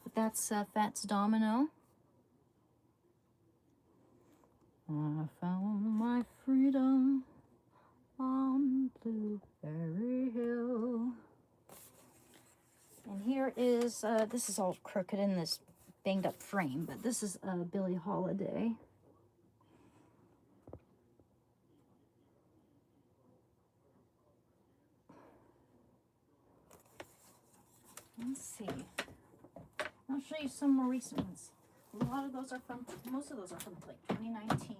But that's Fats Domino. I found my freedom on Blueberry Hill. And here is, this is all crooked in this banged up frame, but this is Billie Holiday. Let's see. I'll show you some more recent ones. Most of those are from like 2019.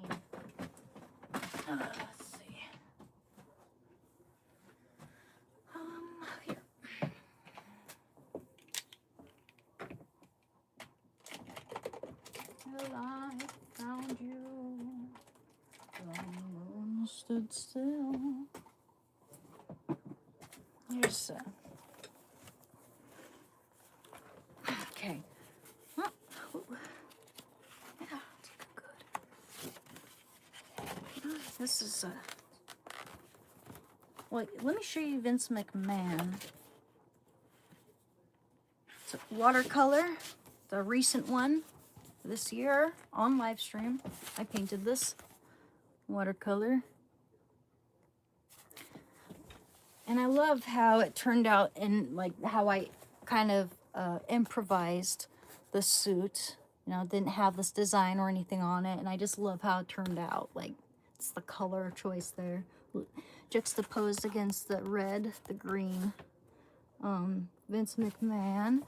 Let's see. Here. Till I found you, the moon stood still. Here's okay. Oh, yeah, good. This is well, let me show you Vince McMahon. It's a watercolor, the recent one this year on live stream. I painted this watercolor. And I love how it turned out and like how I kind of improvised the suit. You know, it didn't have this design or anything on it, and I just love how it turned out. Like, it's the color choice there, juxtaposed against the red, the green. Vince McMahon.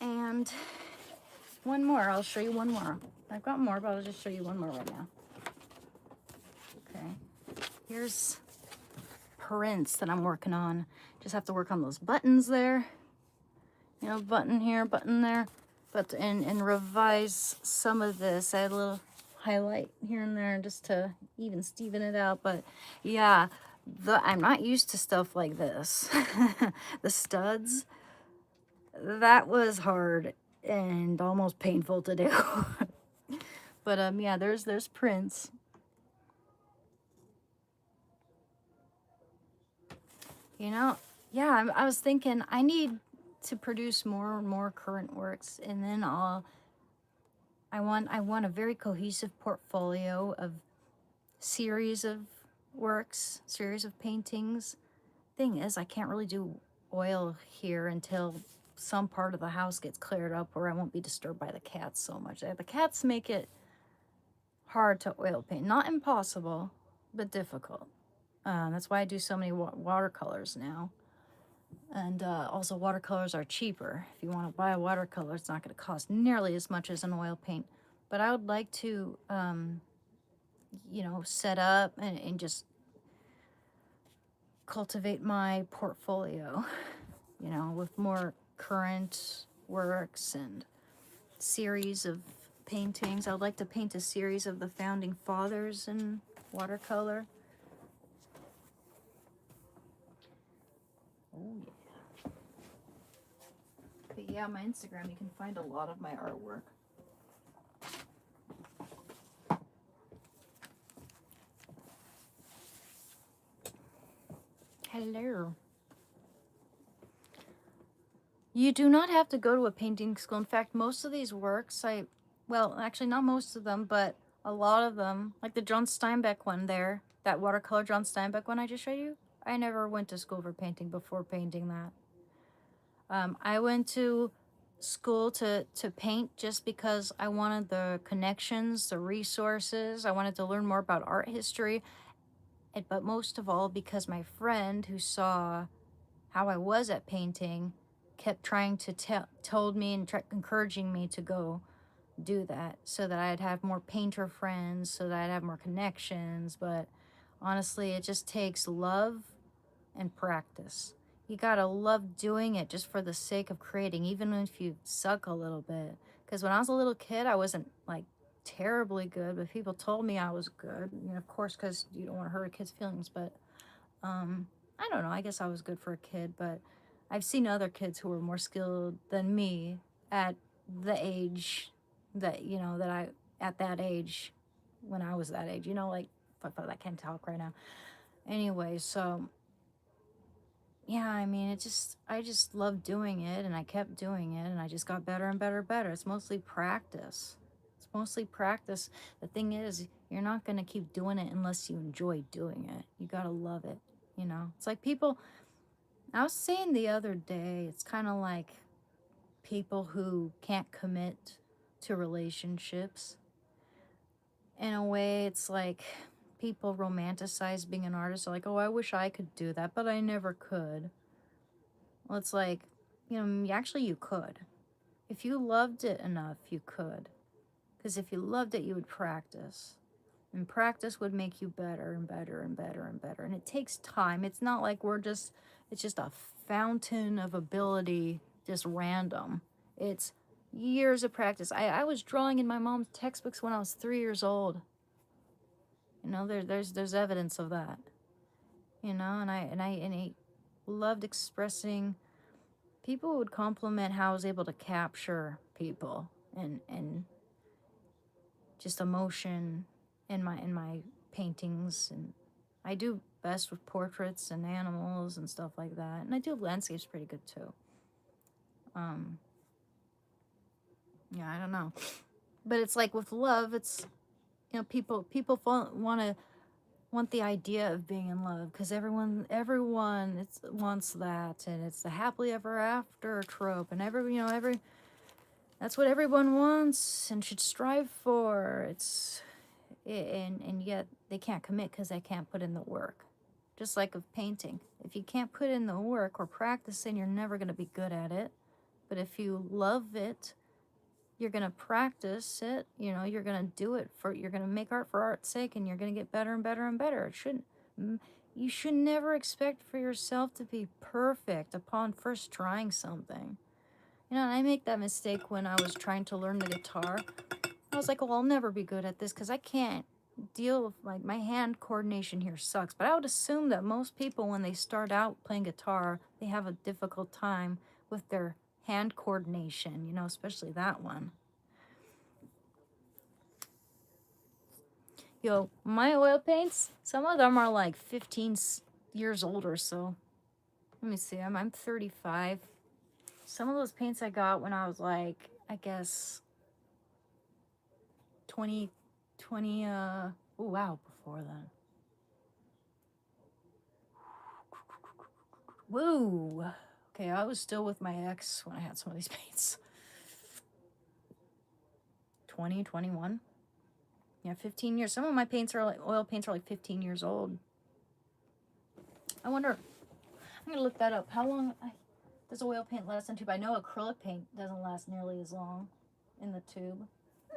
And one more. I'll show you one more. I've got more, but I'll just show you one more right now. Okay. Here's Prince that I'm working on. Just have to work on those buttons there. You know, button here, button there. But and revise some of this. I had a little highlight here and there just to steven it out. But yeah, I'm not used to stuff like this. The studs, that was hard and almost painful to do. But yeah, there's Prince. You know, yeah, I was thinking I need to produce more and more current works, and then I want a very cohesive portfolio of series of works, series of paintings. Thing is, I can't really do oil here until some part of the house gets cleared up where I won't be disturbed by the cats so much. The cats make it hard to oil paint. Not impossible, but difficult. That's why I do so many watercolors now. And also watercolors are cheaper. If you want to buy a watercolor, it's not going to cost nearly as much as an oil paint. But I would like to, you know, set up and just cultivate my portfolio, you know, with more current works and series of paintings. I would like to paint a series of the Founding Fathers in watercolor. Oh, yeah. But yeah, my Instagram, you can find a lot of my artwork. Hello. You do not have to go to a painting school. In fact, most of these works, well, actually not most of them, but a lot of them, like the John Steinbeck one there, that watercolor John Steinbeck one I just showed you, I never went to school for painting before painting that. I went to school to paint just because I wanted the connections, the resources. I wanted to learn more about art history. But most of all, because my friend who saw how I was at painting kept trying to told me and encouraging me to go do that so that I'd have more painter friends, so that I'd have more connections. But honestly, it just takes love and practice. You gotta love doing it just for the sake of creating, even if you suck a little bit. Because when I was a little kid, I wasn't like terribly good, but people told me I was good. You know, of course, because you don't want to hurt a kid's feelings. But I don't know. I guess I was good for a kid, but I've seen other kids who were more skilled than me at the age that, you know, at that age, when I was that age, you know, like, fuck, I can't talk right now. Anyway, so yeah, I mean, I just loved doing it, and I kept doing it, and I just got better and better and better. It's mostly practice. It's mostly practice. The thing is, you're not going to keep doing it unless you enjoy doing it. You got to love it, you know? It's like people, I was saying the other day, it's kind of like people who can't commit to relationships. In a way, it's like people romanticize being an artist. They're like, oh, I wish I could do that, but I never could. Well, it's like, you know, actually you could. If you loved it enough, you could. Because if you loved it, you would practice. And practice would make you better and better and better and better. And it takes time. It's not like it's just a fountain of ability, just random. It's years of practice. I was drawing in my mom's textbooks when I was 3 years old. You know, there's evidence of that. You know, and I loved expressing. People would compliment how I was able to capture people and just emotion in my paintings. And I do best with portraits and animals and stuff like that. And I do landscapes pretty good too. Yeah, I don't know. But it's like with love, it's, you know, people want to want the idea of being in love, because everyone wants that, and it's the happily ever after trope, and that's what everyone wants and should strive for. And yet they can't commit because they can't put in the work. Just like of painting, if you can't put in the work or practicing, you're never going to be good at it. But if you love it, you're going to practice it, you're going to do it you're going to make art for art's sake, and you're going to get better and better and better. You should never expect for yourself to be perfect upon first trying something. And I make that mistake when I was trying to learn the guitar. I was like, well, I'll never be good at this because I can't deal with, like, my hand coordination here sucks. But I would assume that most people, when they start out playing guitar, they have a difficult time with their hand coordination, especially that one. My oil paints, some of them are like 15 years old or so. Let me see, I'm 35. Some of those paints I got when I was like, I guess 20, oh wow, before then. Whoa. Okay, I was still with my ex when I had some of these paints. 20, 21. Yeah, 15 years. Some of my paints are like, oil paints are like 15 years old. I wonder, I'm gonna look that up. How long does oil paint last in tube? I know acrylic paint doesn't last nearly as long in the tube.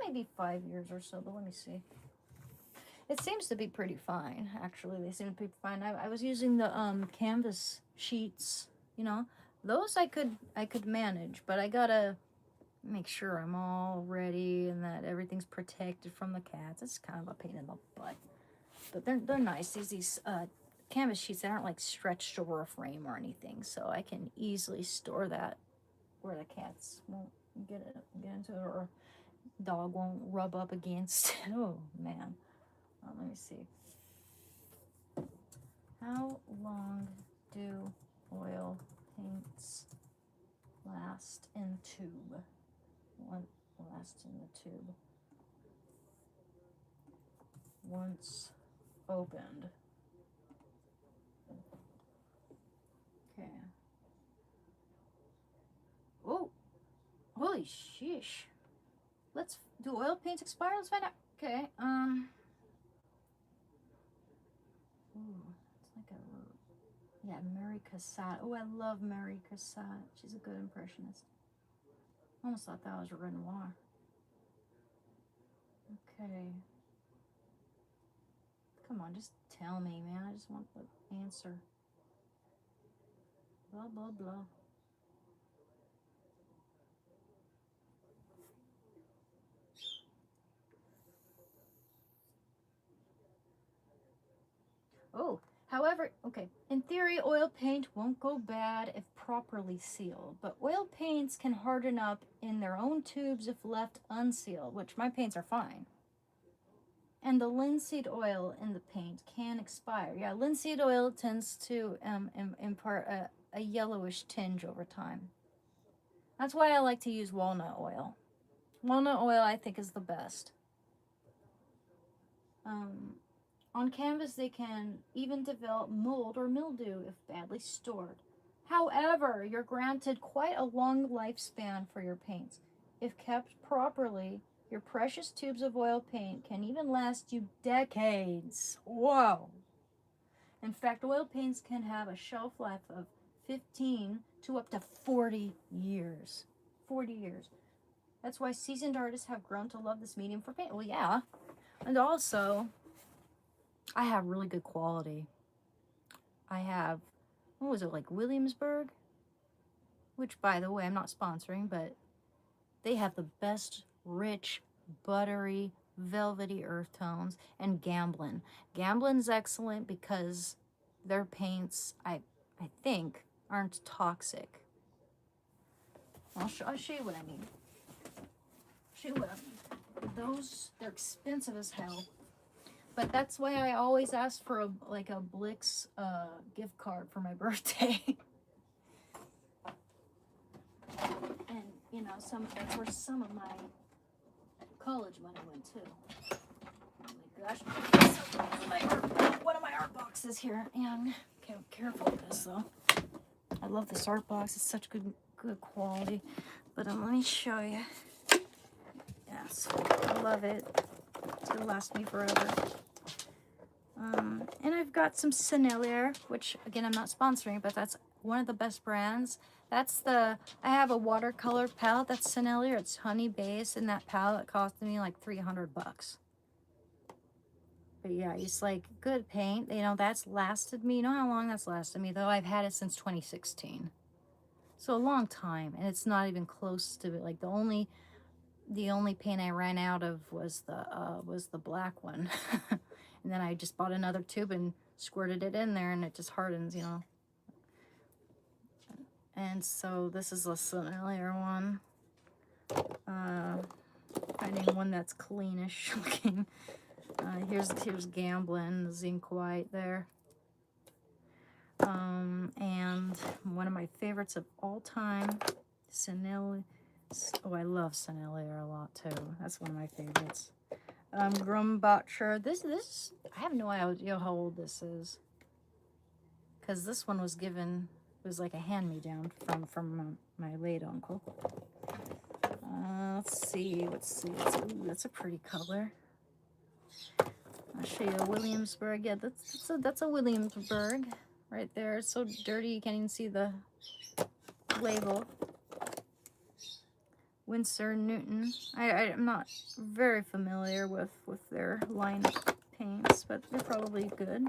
Maybe 5 years or so, but let me see. It seems to be pretty fine, actually. They seem to be fine. I was using the canvas sheets, those I could manage, but I gotta make sure I'm all ready and that everything's protected from the cats. It's kind of a pain in the butt, but they're nice. These canvas sheets that aren't like stretched over a frame or anything, so I can easily store that where the cats won't get into it, or dog won't rub up against it. Oh man. Let me see. How long do oil paints last in tube? Last in the tube. Once opened. Okay. Oh, holy sheesh. Do oil paints expire? Let's find out. Okay, ooh, it's like Mary Cassatt. Oh, I love Mary Cassatt. She's a good impressionist. I almost thought that was Renoir. Okay. Come on, just tell me, man. I just want the answer. Blah, blah, blah. Oh, however, okay, in theory, oil paint won't go bad if properly sealed, but oil paints can harden up in their own tubes if left unsealed, which my paints are fine. And the linseed oil in the paint can expire. Yeah, linseed oil tends to impart a yellowish tinge over time. That's why I like to use walnut oil. Walnut oil, I think, is the best. On canvas, they can even develop mold or mildew if badly stored. However, you're granted quite a long lifespan for your paints. If kept properly, your precious tubes of oil paint can even last you decades. Whoa! In fact, oil paints can have a shelf life of 15 to up to 40 years. 40 years. That's why seasoned artists have grown to love this medium for paint. Well, yeah. And also, I have really good quality. I have, what was it, like Williamsburg? Which, by the way, I'm not sponsoring, but they have the best rich, buttery, velvety earth tones. And Gamblin. Gamblin's excellent because their paints, I think, aren't toxic. I'll show you what I mean. Those, they're expensive as hell. But that's why I always ask for a Blix gift card for my birthday. And that's where some of my college money went too. Oh my gosh! What art boxes here, and okay, careful with this though. I love this art box. It's such good quality. But let me show you. Yes, I love it. It's gonna last me forever. And I've got some Sennelier, which again I'm not sponsoring, but that's one of the best brands. That's I have a watercolor palette that's Sennelier. It's honey base, and that palette cost me like $300. But yeah, it's like good paint. You know, that's lasted me. You know how long that's lasted me, though? I've had it since 2016. So a long time, and it's not even close to it. Like the only paint I ran out of was the black one. And then I just bought another tube and squirted it in there, and it just hardens, you know. And so this is a Sennelier one. Finding one that's cleanish looking. Here's Gamblin, the zinc white there. And one of my favorites of all time, Sennelier. Oh, I love Sennelier a lot too. That's one of my favorites. Grumbacher. This I have no idea how old this is, because this one was given. It was like a hand-me-down from my late uncle. Let's see. Ooh, that's a pretty color. I'll show you a Williamsburg. Yeah, that's a Williamsburg right there. It's so dirty you can't even see the label. Winsor Newton. I'm not very familiar with their line of paints, but they're probably good.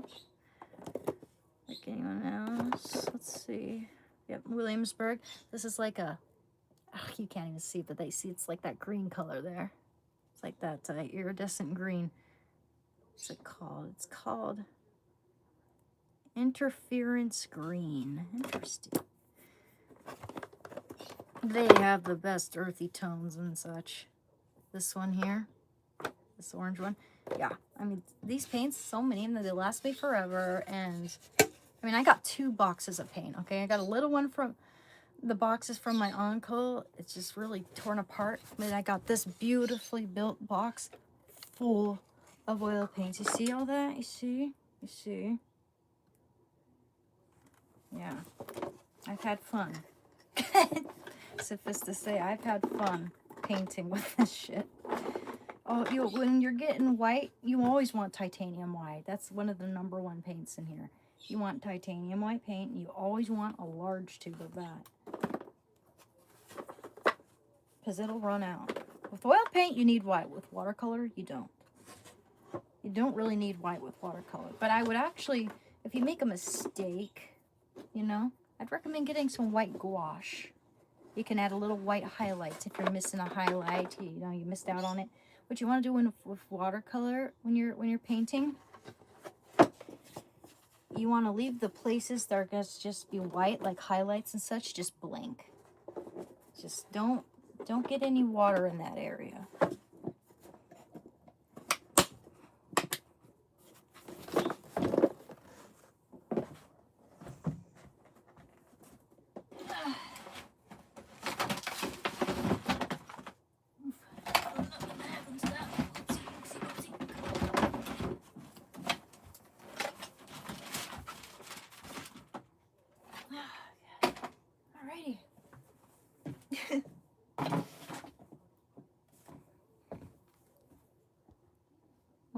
Like anyone else. Let's see. Yep, Williamsburg. This is like a, oh, you can't even see, but it's like that green color there. It's like that iridescent green. What's it called? It's called Interference Green. Interesting. They have the best earthy tones and such. This one here, this orange one. Yeah, I mean, these paints, so many of them, they last me forever. And I mean, I got 2 boxes of paint, okay? I got a little one from the boxes from my uncle. It's just really torn apart. But I got this beautifully built box full of oil paints. You see all that? You see? You see? Yeah. I've had fun. Suffice to say, I've had fun painting with this shit. Oh, when you're getting white, you always want titanium white. That's one of the #1 paints in here. You want titanium white paint, and you always want a large tube of that, because it'll run out. With oil paint, you need white. With watercolor, you don't. You don't really need white with watercolor. But I would actually, if you make a mistake, you know, I'd recommend getting some white gouache. You can add a little white highlights if you're missing a highlight. You know, you missed out on it. What you want to do with watercolor when you're painting, you want to leave the places that are going to just be white, like highlights and such, just blank. Just don't get any water in that area.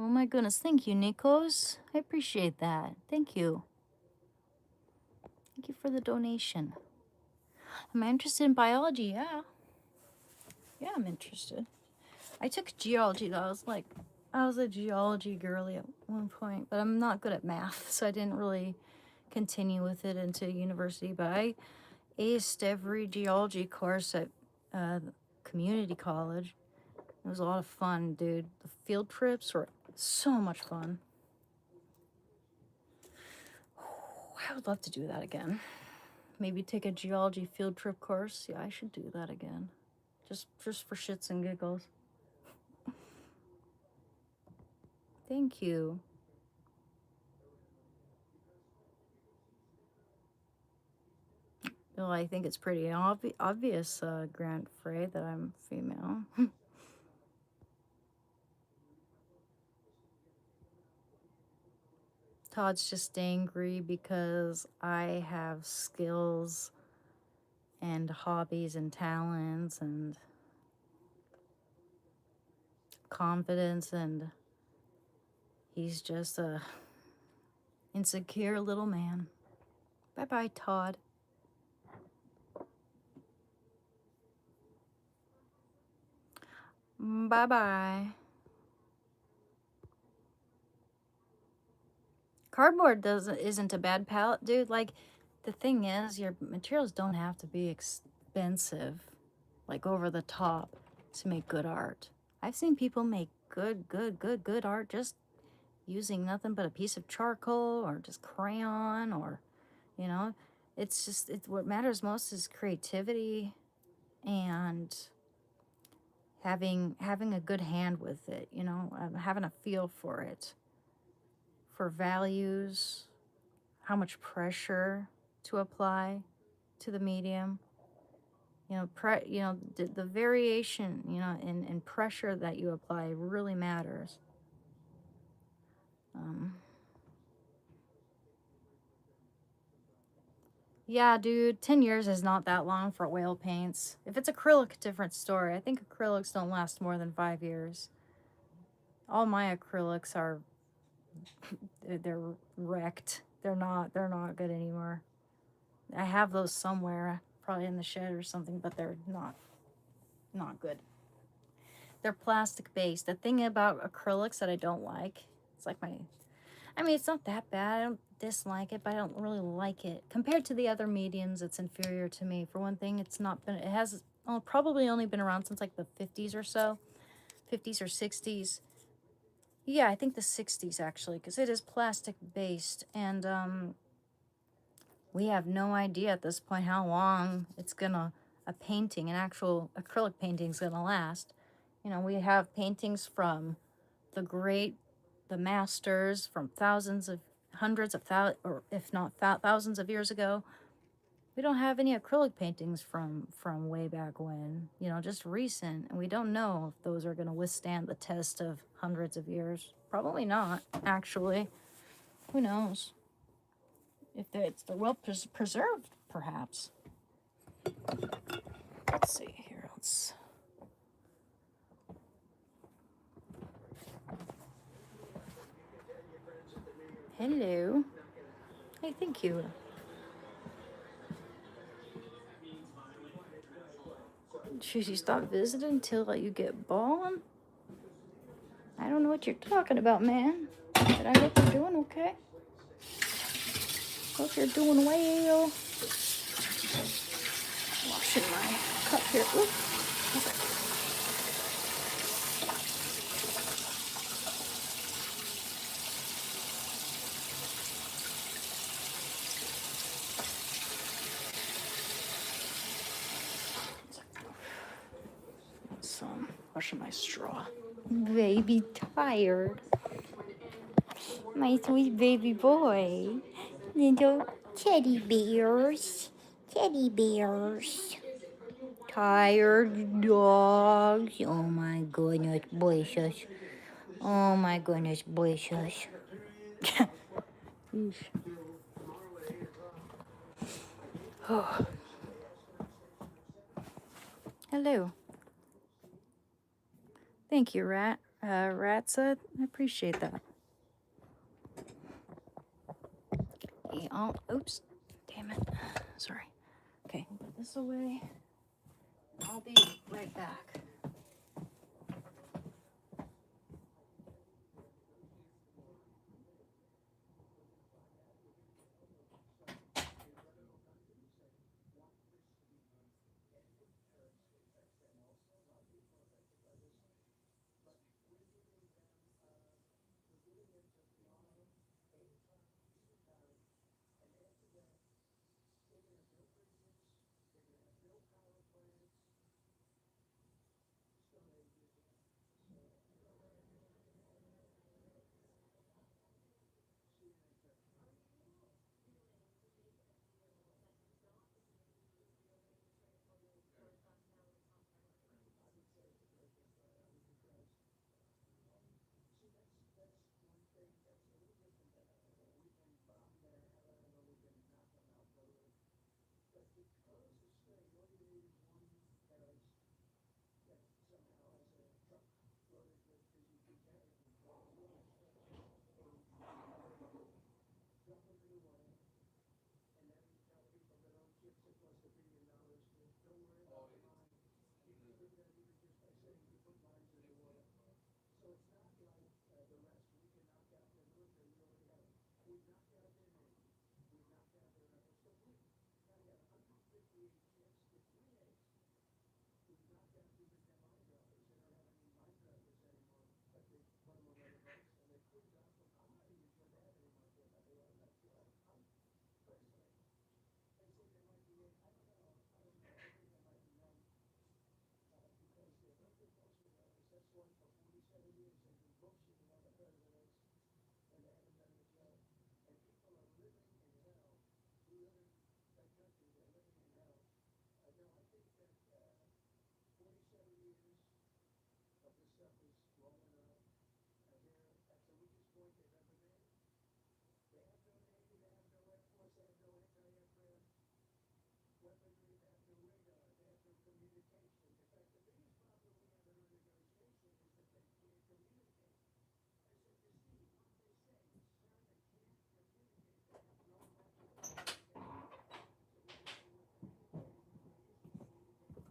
Oh my goodness, thank you, Nikos. I appreciate that. Thank you. Thank you for the donation. Am I interested in biology? Yeah. Yeah, I'm interested. I took geology though. I was a geology girly at one point, but I'm not good at math, so I didn't really continue with it into university. But I aced every geology course at community college. It was a lot of fun, dude. The field trips were so much fun. I would love to do that again. Maybe take a geology field trip course. Yeah, I should do that again. Just for shits and giggles. Thank you. Well, I think it's pretty obvious, Grant Frey, that I'm female. Todd's just angry because I have skills and hobbies and talents and confidence, and he's just a insecure little man. Bye-bye, Todd. Bye-bye. Cardboard isn't a bad palette, dude. Like, the thing is, your materials don't have to be expensive, like over the top, to make good art. I've seen people make good art just using nothing but a piece of charcoal or just crayon, or, you know, it's just, what matters most is creativity and having a good hand with it, you know, having a feel for it, for values, how much pressure to apply to the medium. You know, the variation, you know, in pressure that you apply really matters. Yeah, dude, 10 years is not that long for oil paints. If it's acrylic, different story. I think acrylics don't last more than 5 years. All my acrylics are, they're wrecked. They're not good anymore. I have those somewhere, probably in the shed or something, but they're not good. They're plastic based. The thing about acrylics that I don't like, it's like I mean, it's not that bad. I don't dislike it, but I don't really like it. Compared to the other mediums, it's inferior to me. For one thing, it has probably only been around since like the 50s or so. 50s or 60s. Yeah, I think the 60s actually, because it is plastic based. And we have no idea at this point how long an actual acrylic painting is gonna last. You know, we have paintings from the masters from hundreds of thousands, or if not thousands of years ago. We don't have any acrylic paintings from way back when, you know, just recent, and we don't know if those are going to withstand the test of hundreds of years. Probably not, actually. Who knows? If they're well preserved, perhaps. Let's see here. Hello. Hey, thank you. Should you stop visiting until you get balling? I don't know what you're talking about, man. But I hope you're doing okay. Hope you're doing well. Washing my cup here. Oop. Okay. Washing my straw. Baby tired. My sweet baby boy. Little teddy bears. Teddy bears. Tired dogs. Oh my goodness gracious. Oh my goodness gracious. Oh. Hello. Thank you, Ratsa. I appreciate that. Yeah, oops. Damn it. Sorry. Okay, put this away. I'll be right back.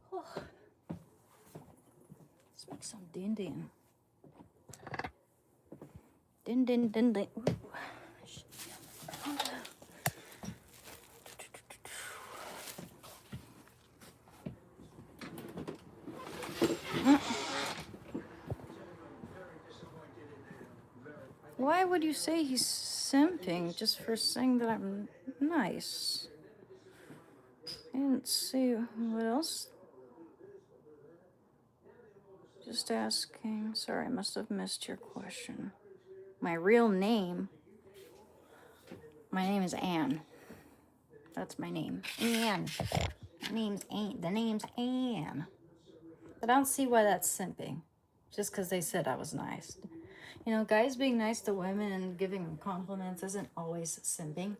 Oh. Let's make some din din. Din din din din. Ooh. Why would you say he's simping just for saying that I'm nice? I didn't see what else. Just asking. Sorry, I must have missed your question. My real name. My name is Anne. That's my name. Anne. My name's Anne. The name's Anne. But I don't see why that's simping. Just because they said I was nice. You know, guys being nice to women and giving them compliments isn't always simping.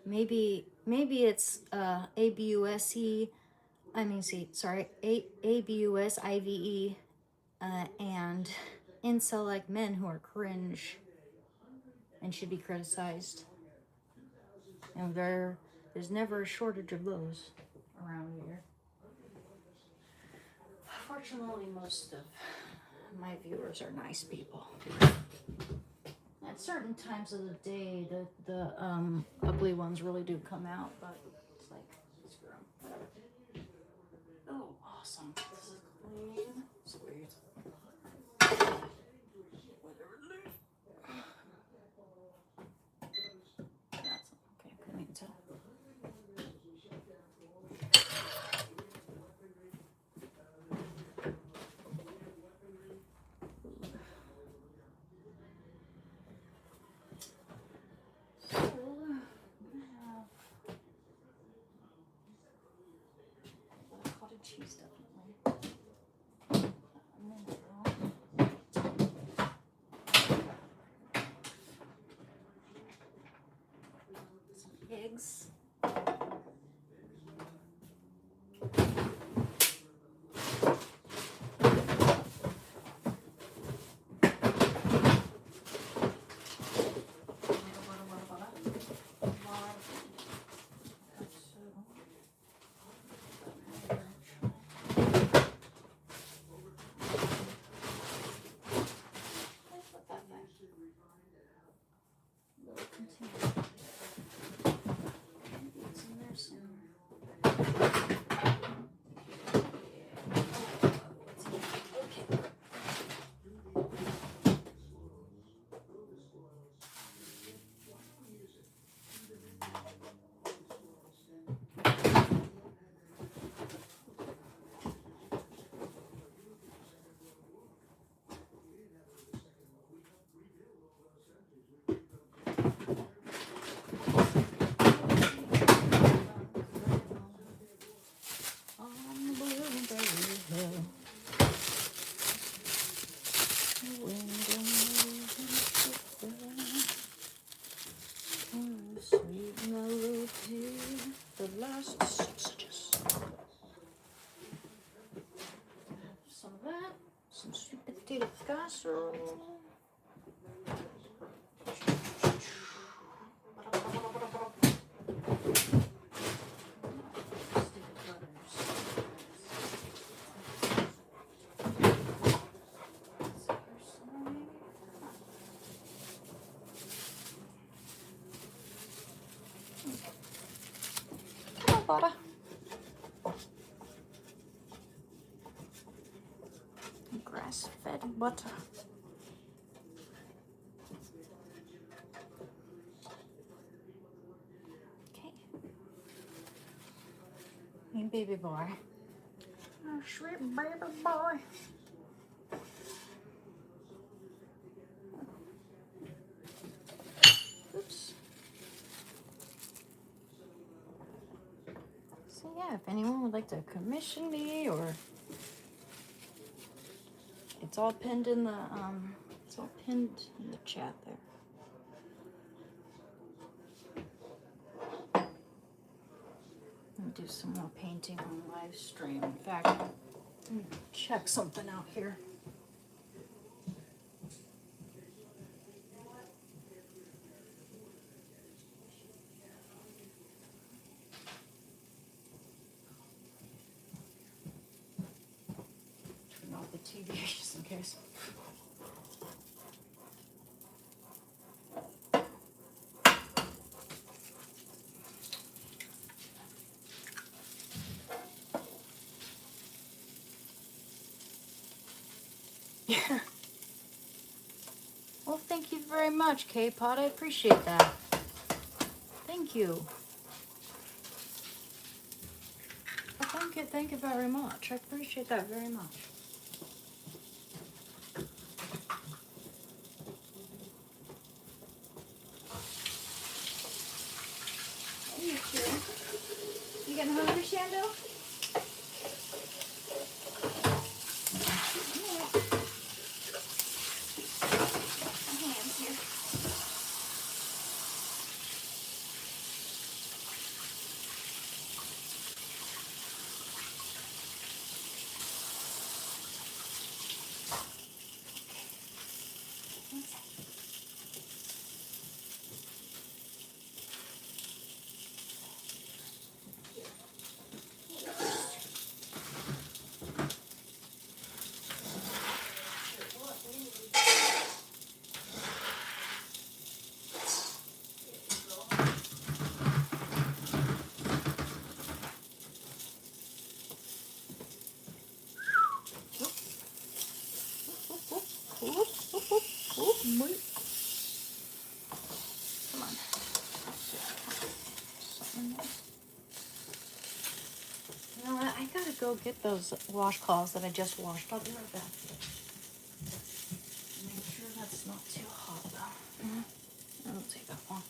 Maybe it's A-B-U-S-E. I mean, sorry, A-B-U-S-I-V-E. And incel-like men who are cringe and should be criticized. And there's never a shortage of those around here. Fortunately, most of my viewers are nice people. At certain times of the day, the ugly ones really do come out, but it's like, screw 'em, whatever. Oh, awesome. This is clean. Sweet. Whatever. That's okay, I couldn't even tell. Cottage cheese, definitely. Some eggs. Sweet melody, the last sausages. Some of that, some sweet potato casserole. grass-fed butter. Okay. Hey, baby boy. Oh, sweet baby boy. Oops. So yeah, if anyone would like to commission me, or it's all pinned in the chat there. I'm gonna do some more painting on live stream. In fact, let me check something out here. Turn off the TV just in case. Yeah. Well, thank you very much, K-Pod. I appreciate that. Thank you. Well, thank you very much. I appreciate that very much. Hey, you two. You getting hungry, Shando? My hands here. Come on. You know what? I gotta go get those washcloths that I just washed. I'll be right back. Make sure that's not too hot though. That'll take that long.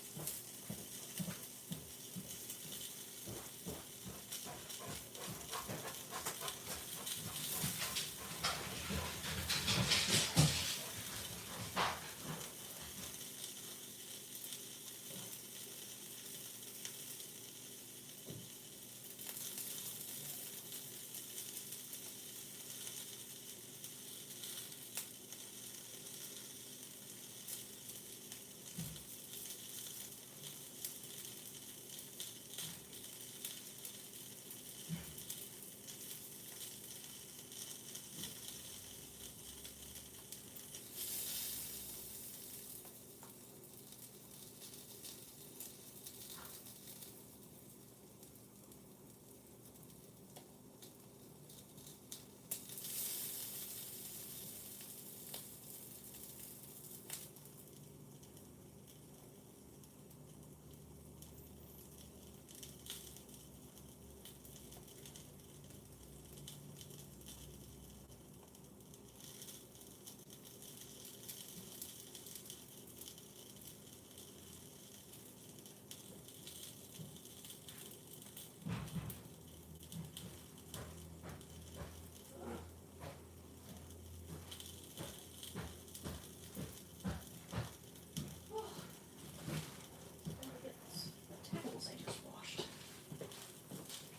Towels I just washed.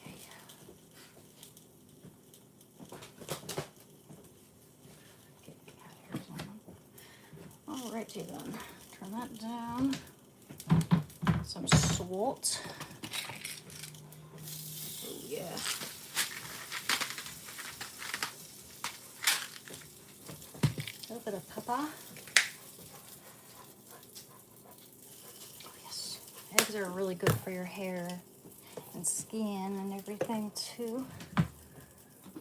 Okay. Get cat hairs on them. Alrighty then. Turn that down. Some salt. Oh yeah. A little bit of pepper. Oh yes. Eggs are really good for your hair and skin and everything too. A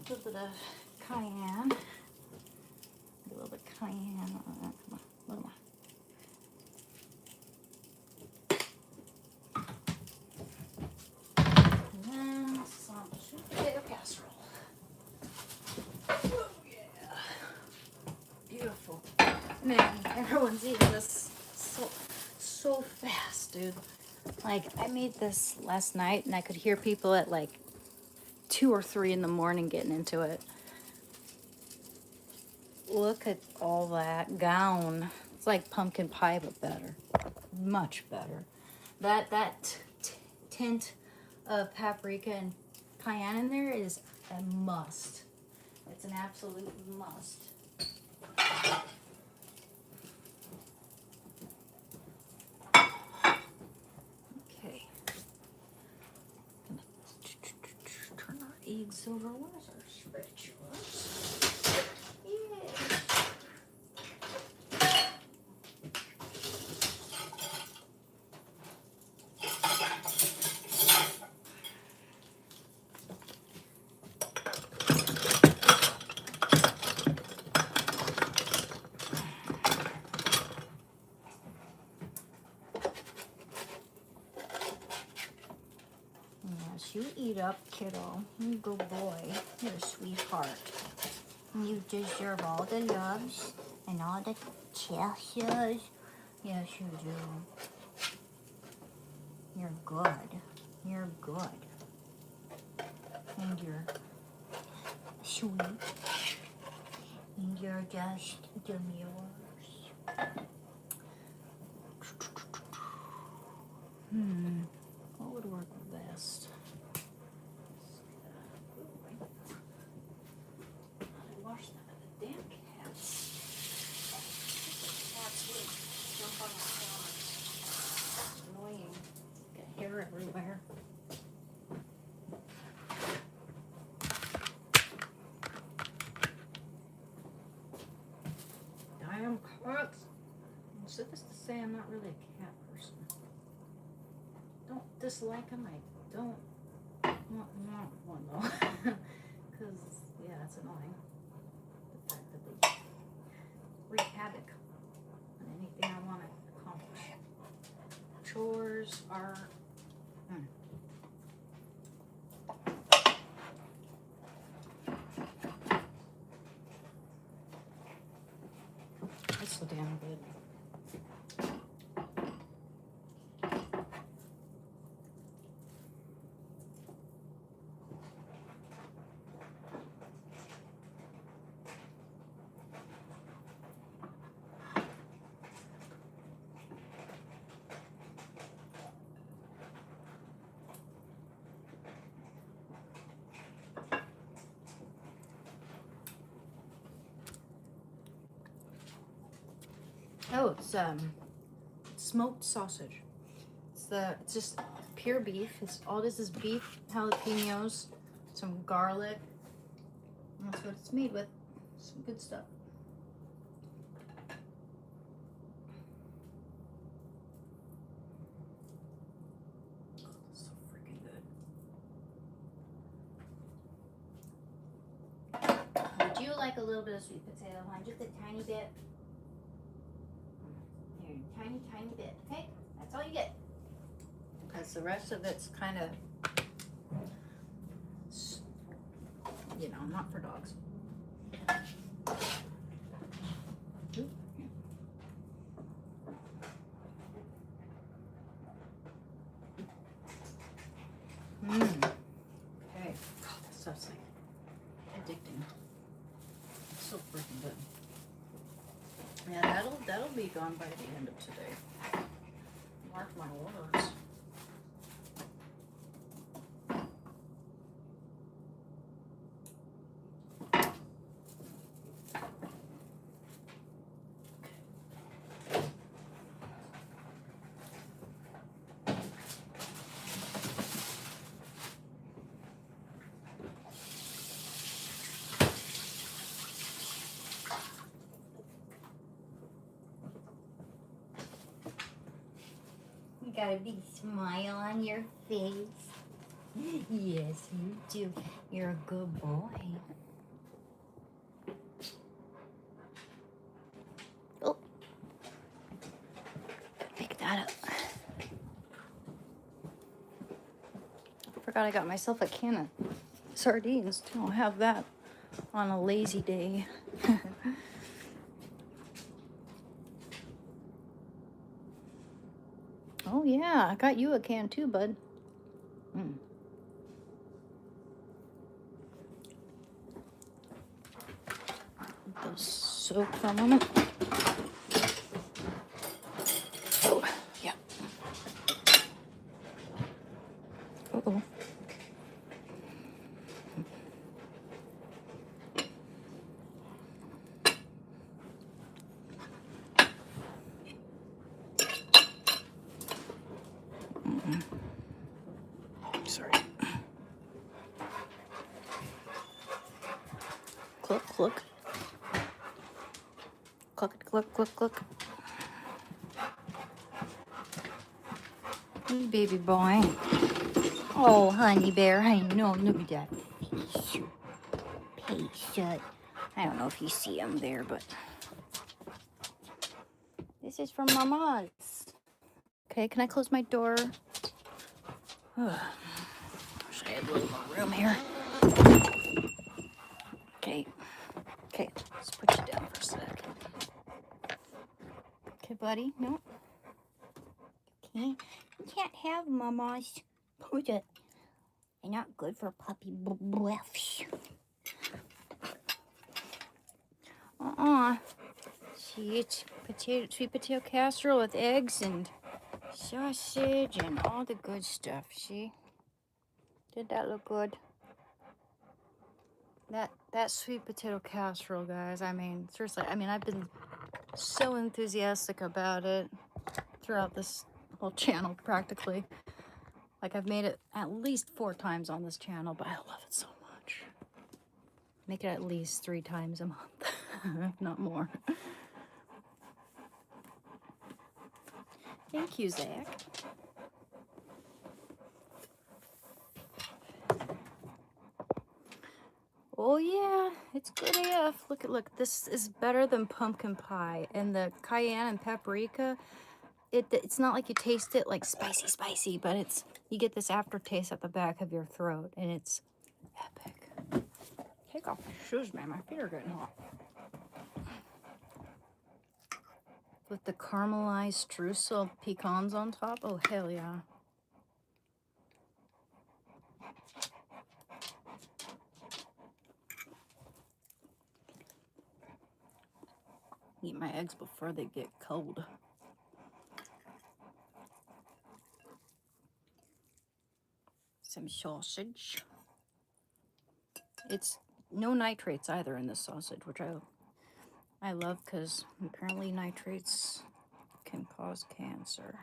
little bit of cayenne. cayenne. Come on, a little more. And then some sweet potato casserole. Oh yeah, beautiful. Man, everyone's eating this so fast, dude. Like, I made this last night, and I could hear people at like 2 or 3 in the morning getting into it. Look at all that gown. It's like pumpkin pie, but better. Much better. That tint of paprika and cayenne in there is a must. It's an absolute must. Okay. Turn our eggs over. Where's our spatula? Yeah. Yes, you eat up, kiddo. You good boy. You're a sweetheart. You deserve all the loves and all the kisses. Yes, you do. You're good. You're good. And you're sweet. And you're just demure. What would work best? I washed the damn cats. Cats would jump on my counters. That's annoying. Got hair everywhere. Damn cats. I'm supposed to say I'm not really a cat person. Don't dislike them. I don't want one though. Because, yeah, it's annoying. The fact that they wreak havoc on anything I want to accomplish. Chores are... That's so damn good. Oh, it's smoked sausage. It's just pure beef. It's all this is beef, jalapenos, some garlic. And that's what it's made with. Some good stuff. So freaking good. Would you like a little bit of sweet potato, hon? Just a tiny bit. Here, tiny bit. Okay, that's all you get. Because the rest of it's kind of, you know, not for dogs. Okay. God, that stuff's like addicting. It's so freaking good. Yeah, that'll be gone by the end of today. Mark my words. You got a big smile on your face. Yes, you do. You're a good boy. forgot I got myself a can of sardines. I'll have that on a lazy day. Oh yeah, I got you a can too, bud. Mm. Let those soak for a moment. Oh, yeah. Uh-oh. Sorry. Cluck, cluck. Cluck, cluck, cluck, cluck. Hey, baby boy. Oh, honey bear. I know. Look at that face. Patient. I don't know if you see him there, but this is from Mama's. Okay, can I close my door? Wish I had a little more room here. Okay. Okay, let's put you down for a sec. Okay, buddy. No. Okay. You can't have Mama's. Put it. They're not good for puppy breaths. See, it's sweet potato casserole with eggs and sausage and all the good stuff. See? Did that look good? That sweet potato casserole, guys. I mean, seriously. I mean, I've been so enthusiastic about it throughout this whole channel, practically. Like, I've made it at least 4 times on this channel, but I love it so much. Make it at least 3 times a month, if not more. Thank you, Zach. Oh yeah, it's good AF. Look, this is better than pumpkin pie. And the cayenne and paprika, it's not like you taste it like spicy, but you get this aftertaste at the back of your throat, and it's epic. Take off your shoes, man. My feet are getting hot. With the caramelized streusel pecans on top. Oh, hell yeah. Eat my eggs before they get cold. Some sausage. It's no nitrates either in this sausage, which I love, because apparently nitrates can cause cancer.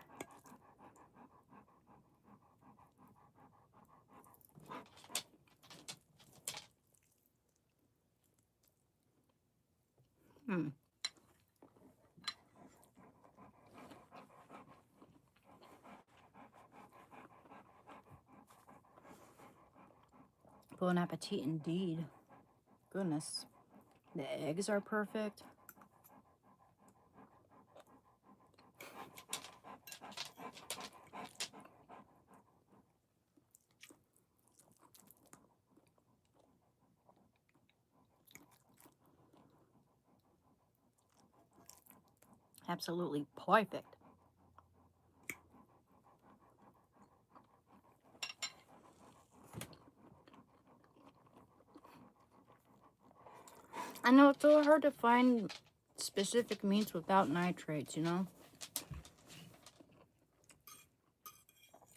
Bon appetit indeed. Goodness. The eggs are perfect. Absolutely perfect. I know it's so hard to find specific meats without nitrates, you know?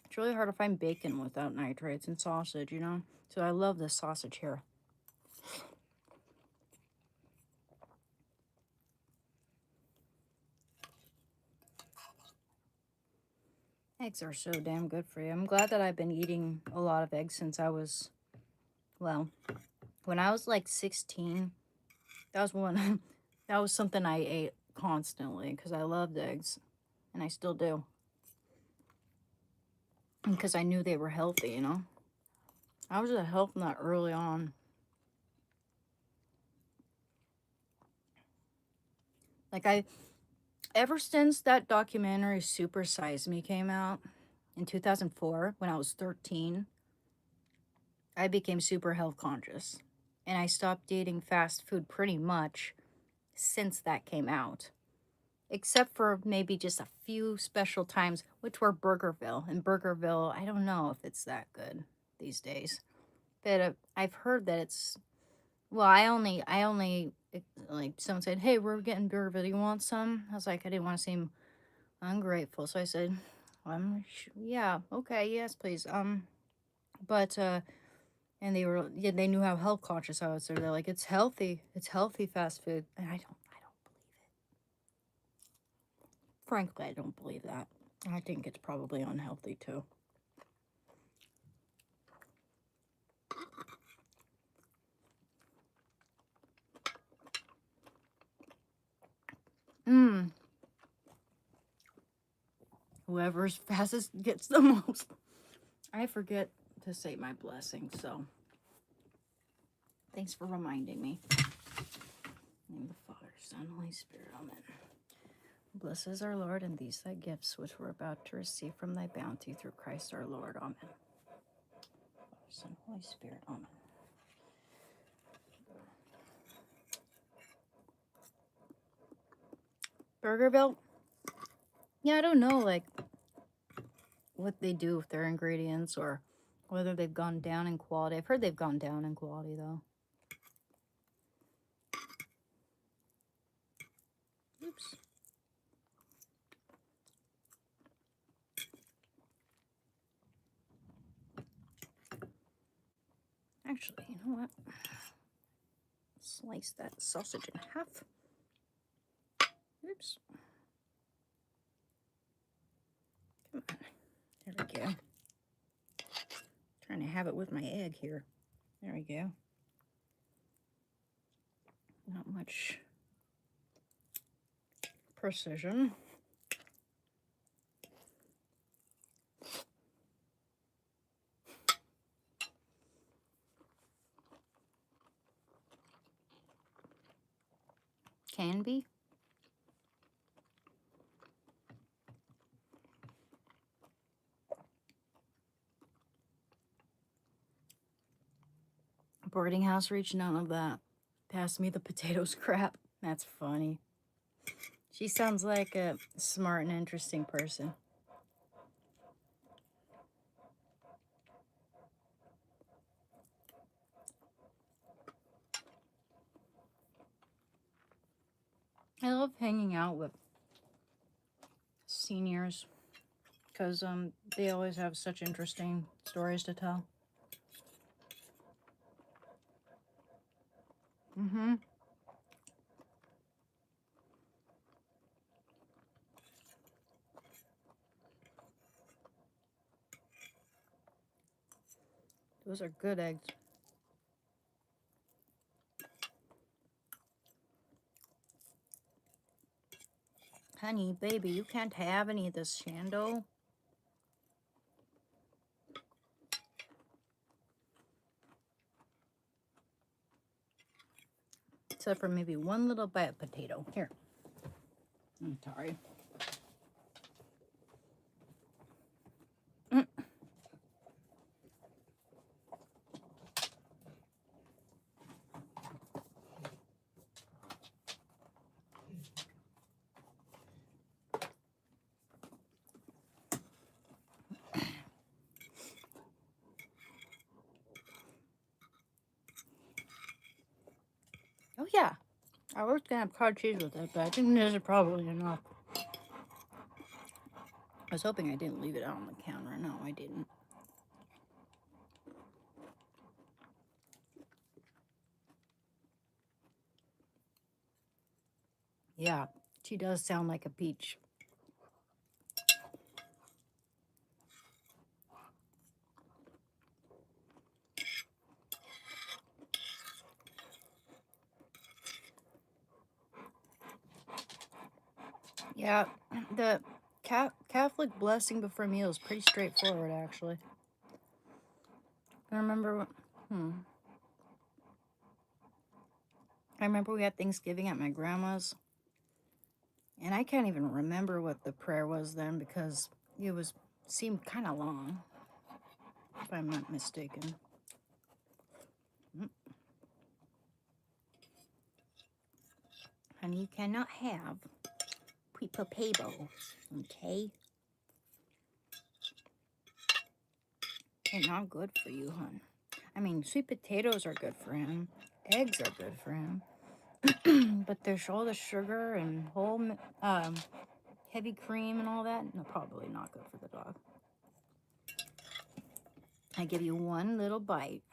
It's really hard to find bacon without nitrates and sausage, you know? So I love this sausage here. Eggs are so damn good for you. I'm glad that I've been eating a lot of eggs since I was, well, when I was like 16, that was something I ate constantly because I loved eggs, and I still do. Because I knew they were healthy, you know? I was a health nut early on. Like, ever since that documentary Super Size Me came out in 2004, when I was 13, I became super health conscious. And I stopped eating fast food pretty much since that came out. Except for maybe just a few special times, which were Burgerville. And Burgerville, I don't know if it's that good these days. But I've heard that it's, well, like, someone said, hey, we're getting Burgerville. Do you want some? I was like, I didn't want to seem ungrateful. So I said, yeah, okay, yes, please. But, and they were, yeah, they knew how health conscious I was. So they're like, it's healthy fast food. And I don't believe it. Frankly, I don't believe that. I think it's probably unhealthy too. Mmm. Whoever's fastest gets the most. I forget to say my blessing, so thanks for reminding me. In the name of the Father, Son, Holy Spirit, amen. Blessed is our Lord, and these thy gifts which we're about to receive from thy bounty through Christ our Lord, amen. Father, Son, Holy Spirit, amen. Burgerville? Yeah, I don't know, like, what they do with their ingredients or whether they've gone down in quality. I've heard they've gone down in quality, though. Oops. Actually, you know what? Slice that sausage in half. Oops. Come on. There we go. Trying to have it with my egg here. There we go. Not much precision. Can be. Boarding house reach, none of that. Pass me the potatoes crap. That's funny. She sounds like a smart and interesting person. I love hanging out with seniors because they always have such interesting stories to tell. Mm-hmm. Those are good eggs. Honey, baby, you can't have any of this shando. Except for maybe one little bite of potato. Here. I'm sorry. Oh, yeah. I was going to have cottage cheese with it, but I think this is probably enough. I was hoping I didn't leave it out on the counter. No, I didn't. Yeah, she does sound like a peach. Yeah, the Catholic blessing before meal is pretty straightforward, actually. I remember, I remember we had Thanksgiving at my grandma's, and I can't even remember what the prayer was then because it seemed kind of long, if I'm not mistaken. You cannot have Pepebo, okay? They're not good for you, hon. I mean, sweet potatoes are good for him. Eggs are good for him. But there's all the sugar and heavy cream and all that. No, probably not good for the dog. I give you one little bite.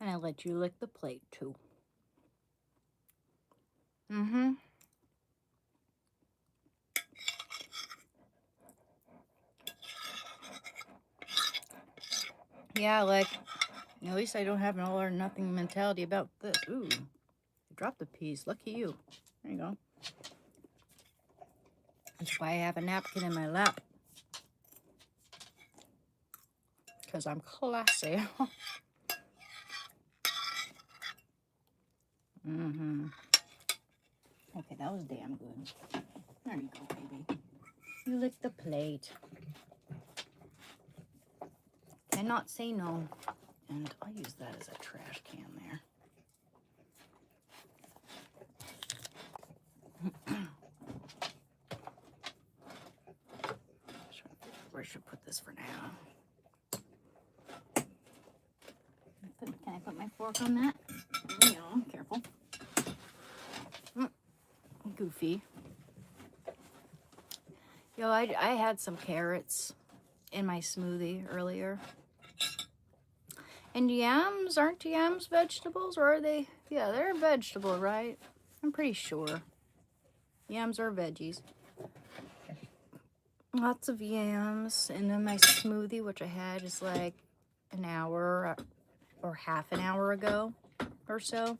And I let you lick the plate, too. Mm-hmm. Yeah, like, at least I don't have an all or nothing mentality about this. Ooh, I dropped the piece. Lucky you. There you go. That's why I have a napkin in my lap. Because I'm classy. Mm-hmm. Okay, that was damn good. There you go, baby. You lick the plate. Cannot say no. And I'll use that as a trash can there. Where I should put this for now. Can I put my fork on that? No, careful. Goofy. Yo, I had some carrots in my smoothie earlier. And yams, aren't yams vegetables, or are they? Yeah, they're a vegetable, right? I'm pretty sure. Yams are veggies. Lots of yams. And then my smoothie, which I had just like an hour or half an hour ago or so.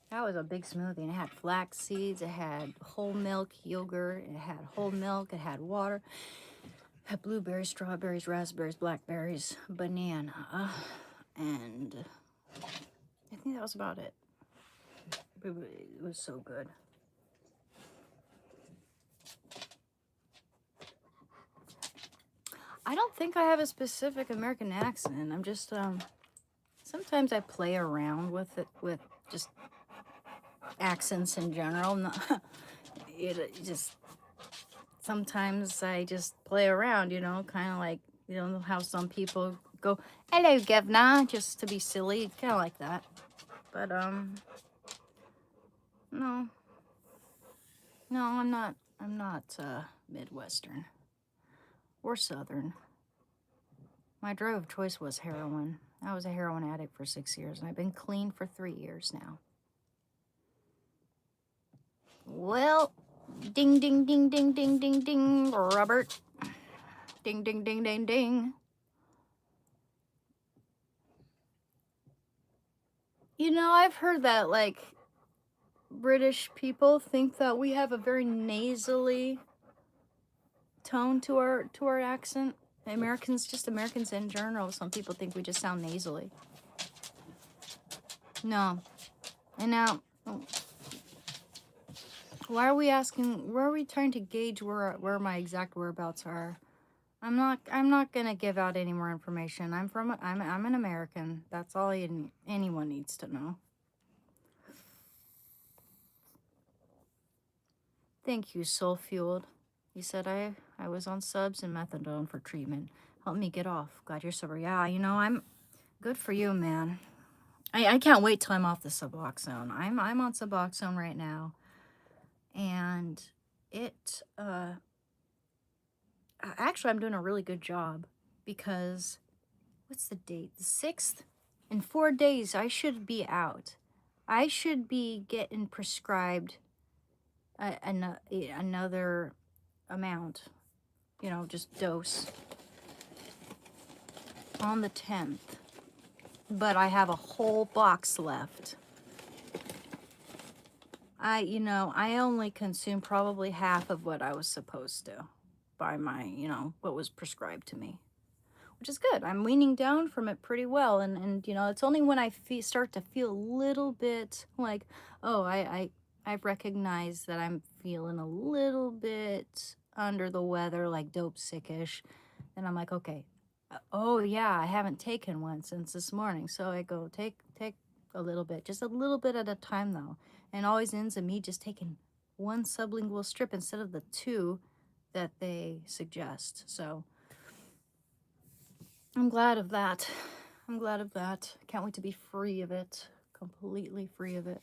That was a big smoothie. And it had flax seeds, it had whole milk yogurt, it had whole milk, it had water, it had blueberries, strawberries, raspberries, blackberries, banana, and I think that was about it. It was so good. I don't think I have a specific American accent. I'm just, sometimes I play around with it, with just accents in general. It just, sometimes I just play around, you know, kind of like, you know, how some people go, hello, governor, just to be silly, kind of like that. But, no, I'm not Midwestern or Southern. My drug of choice was heroin. I was a heroin addict for 6 years, and I've been clean for 3 years now. Well, ding, ding, ding, ding, ding, ding, ding, Robert. Ding, ding, ding, ding, ding. You know, I've heard that, like, British people think that we have a very nasally tone to our accent. Americans in general, some people think we just sound nasally. No. And now, why are we asking, where are we trying to gauge where my exact whereabouts are? I'm not gonna give out any more information. I'm an American. That's all anyone needs to know. Thank you, Soul Fueled. He said I was on subs and methadone for treatment. Help me get off. Glad you're sober. Yeah, you know, I'm good for you, man. I can't wait till I'm off the Suboxone. I'm on Suboxone right now. And it actually I'm doing a really good job, because what's the date? The 6th? In 4 days I should be out. I should be getting prescribed another amount, you know, just dose on the 10th. But I have a whole box left. I only consumed probably half of what I was supposed to by my, you know, what was prescribed to me, which is good. I'm weaning down from it pretty well. And you know, it's only when I start to feel a little bit like, oh, I've recognized that I'm feeling a little bit under the weather, like dope sickish. Then I'm like, okay, oh yeah, I haven't taken one since this morning. So I go take a little bit, just a little bit at a time though. And always ends in me just taking one sublingual strip instead of the 2 that they suggest. So I'm glad of that. I'm glad of that. Can't wait to be free of it, completely free of it.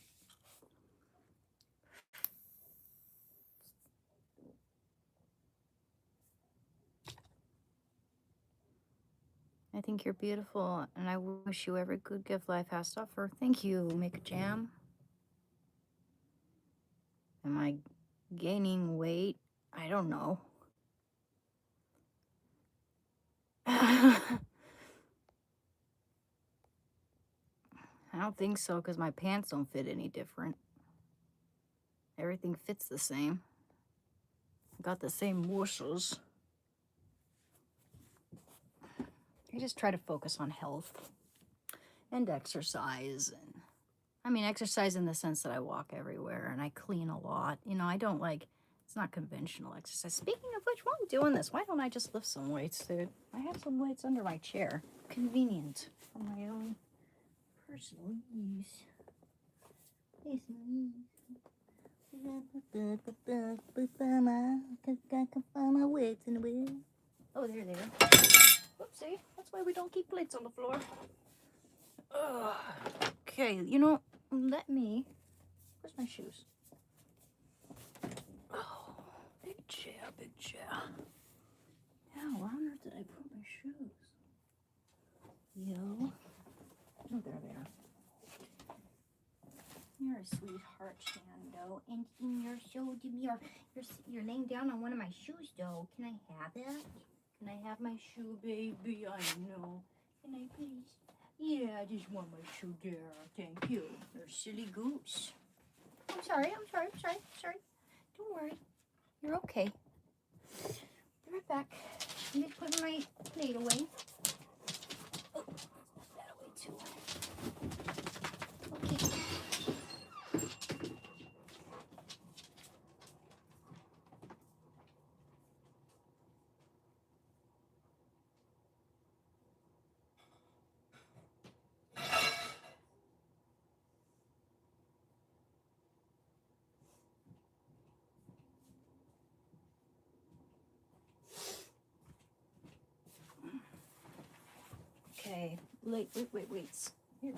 I think you're beautiful, and I wish you every good gift life has to offer. Thank you, Make Jam. Am I gaining weight? I don't know. I don't think so, because my pants don't fit any different. Everything fits the same. I got the same muscles. I just try to focus on health and exercise. And I mean, exercise in the sense that I walk everywhere and I clean a lot. You know, I don't like, it's not conventional exercise. Speaking of which, while I'm doing this, why don't I just lift some weights, dude? I have some weights under my chair. Convenient for my own personal use. Oh, there they are. Whoopsie. That's why we don't keep plates on the floor. Ugh. Okay, you know, let me. Where's my shoes? Oh, big chair, big chair. Yeah, where on earth did I put my shoes? Yo. Oh, there they are. You're a sweetheart, Shando. And you're laying down on one of my shoes, though. Can I have it? Can I have my shoe, baby? I know. Can I please? Yeah, I just want my shoe there. Thank you. You're a silly goose. I'm sorry. Don't worry. You're okay. Be right back. Let me put my plate away. Oh, that away too. Okay. Okay, wait. Here we go.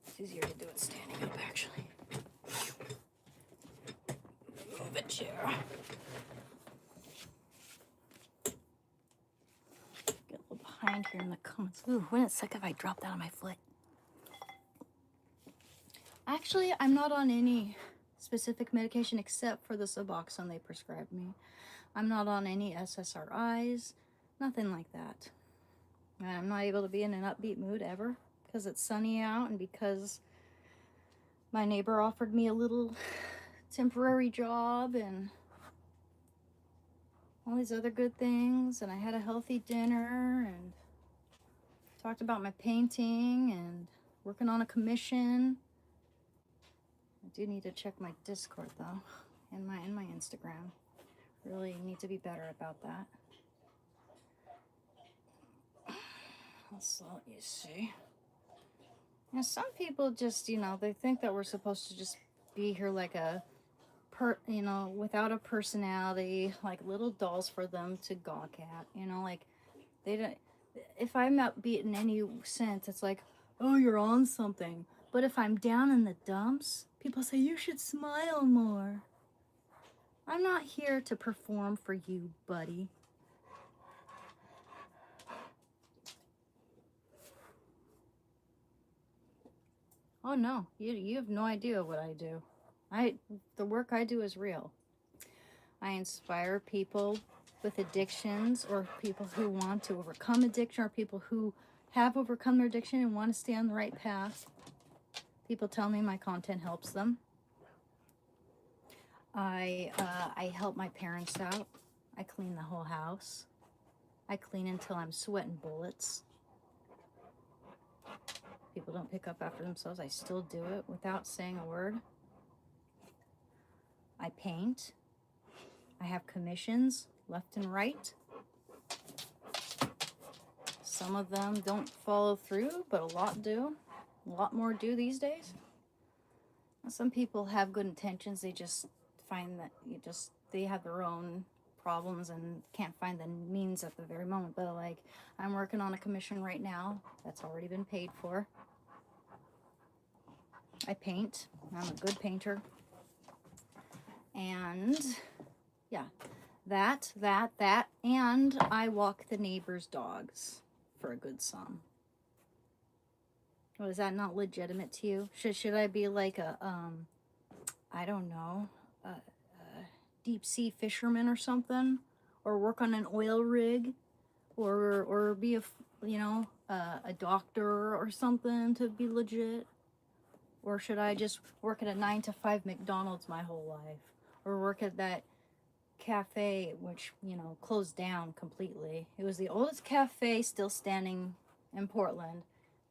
It's easier to do it standing up, actually. Move a chair. Get a little behind here in the comments. Ooh, wouldn't it suck if I dropped that on my foot? Actually, I'm not on any specific medication except for the Suboxone they prescribed me. I'm not on any SSRIs, nothing like that. And I'm not able to be in an upbeat mood ever because it's sunny out and because my neighbor offered me a little temporary job and all these other good things, and I had a healthy dinner and talked about my painting and working on a commission. I do need to check my Discord though, and my Instagram. Really need to be better about that. So let you see. Now some people just, you know, they think that we're supposed to just be here like without a personality, like little dolls for them to gawk at. You know, like they don't. If I'm upbeat in any sense, it's like, oh, you're on something. But if I'm down in the dumps, people say you should smile more. I'm not here to perform for you, buddy. Oh no, you have no idea what I do. The work I do is real. I inspire people with addictions, or people who want to overcome addiction, or people who have overcome their addiction and want to stay on the right path. People tell me my content helps them. I help my parents out. I clean the whole house. I clean until I'm sweating bullets. People don't pick up after themselves. I still do it without saying a word. I paint. I have commissions left and right. Some of them don't follow through, but a lot do. A lot more do these days. Some people have good intentions. They just find that they have their own problems and can't find the means at the very moment. But like, I'm working on a commission right now that's already been paid for. I paint. I'm a good painter. And yeah, that, and I walk the neighbors' dogs for a good sum. Oh, is that not legitimate to you? Should I be like a, I don't know, a deep sea fisherman or something? Or work on an oil rig? Or be a doctor or something to be legit? Or should I just work at a 9-to-5 McDonald's my whole life? Or work at that cafe, which, closed down completely. It was the oldest cafe still standing in Portland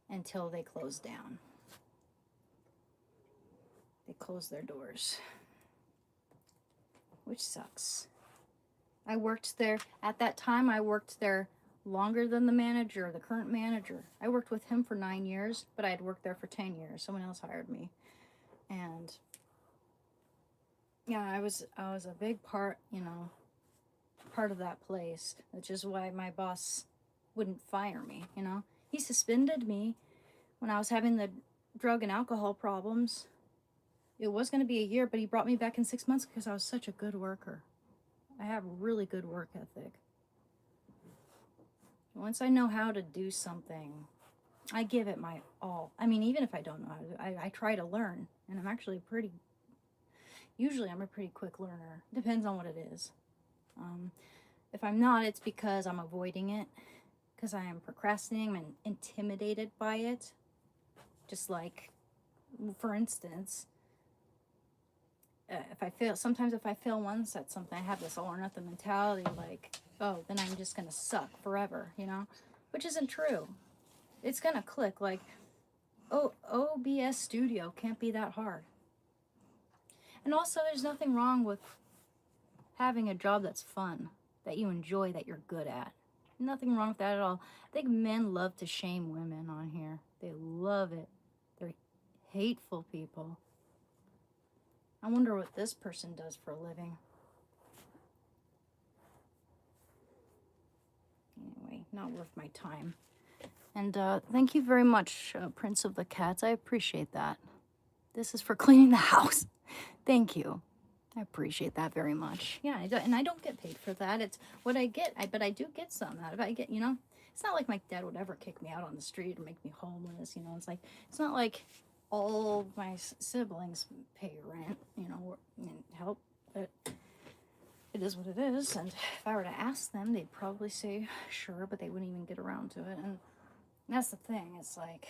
until they closed down. They closed their doors, which sucks. I worked there, at that time I worked there longer than the current manager. I worked with him for 9 years, but I had worked there for 10 years. Someone else hired me. And yeah, I was a big part of that place, which is why my boss wouldn't fire me, He suspended me when I was having the drug and alcohol problems. It was going to be a year, but he brought me back in 6 months because I was such a good worker. I have really good work ethic. Once I know how to do something, I give it my all. I mean, even if I don't know how to, I try to learn. And I'm actually usually I'm a pretty quick learner. Depends on what it is. If I'm not, it's because I'm avoiding it. Because I am procrastinating and intimidated by it. Just like, for instance, sometimes if I fail once at something, I have this all or nothing mentality, like, oh, then I'm just gonna suck forever, which isn't true. It's gonna click, like, oh, OBS Studio can't be that hard. And also, there's nothing wrong with having a job that's fun, that you enjoy, that you're good at. Nothing wrong with that at all. I think men love to shame women on here. They love it. They're hateful people. I wonder what this person does for a living. Anyway, not worth my time. And thank you very much, Prince of the Cats. I appreciate that. This is for cleaning the house. Thank you. I appreciate that very much. Yeah, and I don't get paid for that. It's what I get, but I do get some out of it. I get, it's not like my dad would ever kick me out on the street or make me homeless, It's like, it's not like all my siblings pay rent, and help. But it is what it is. And if I were to ask them, they'd probably say sure, but they wouldn't even get around to it. And that's the thing. It's like,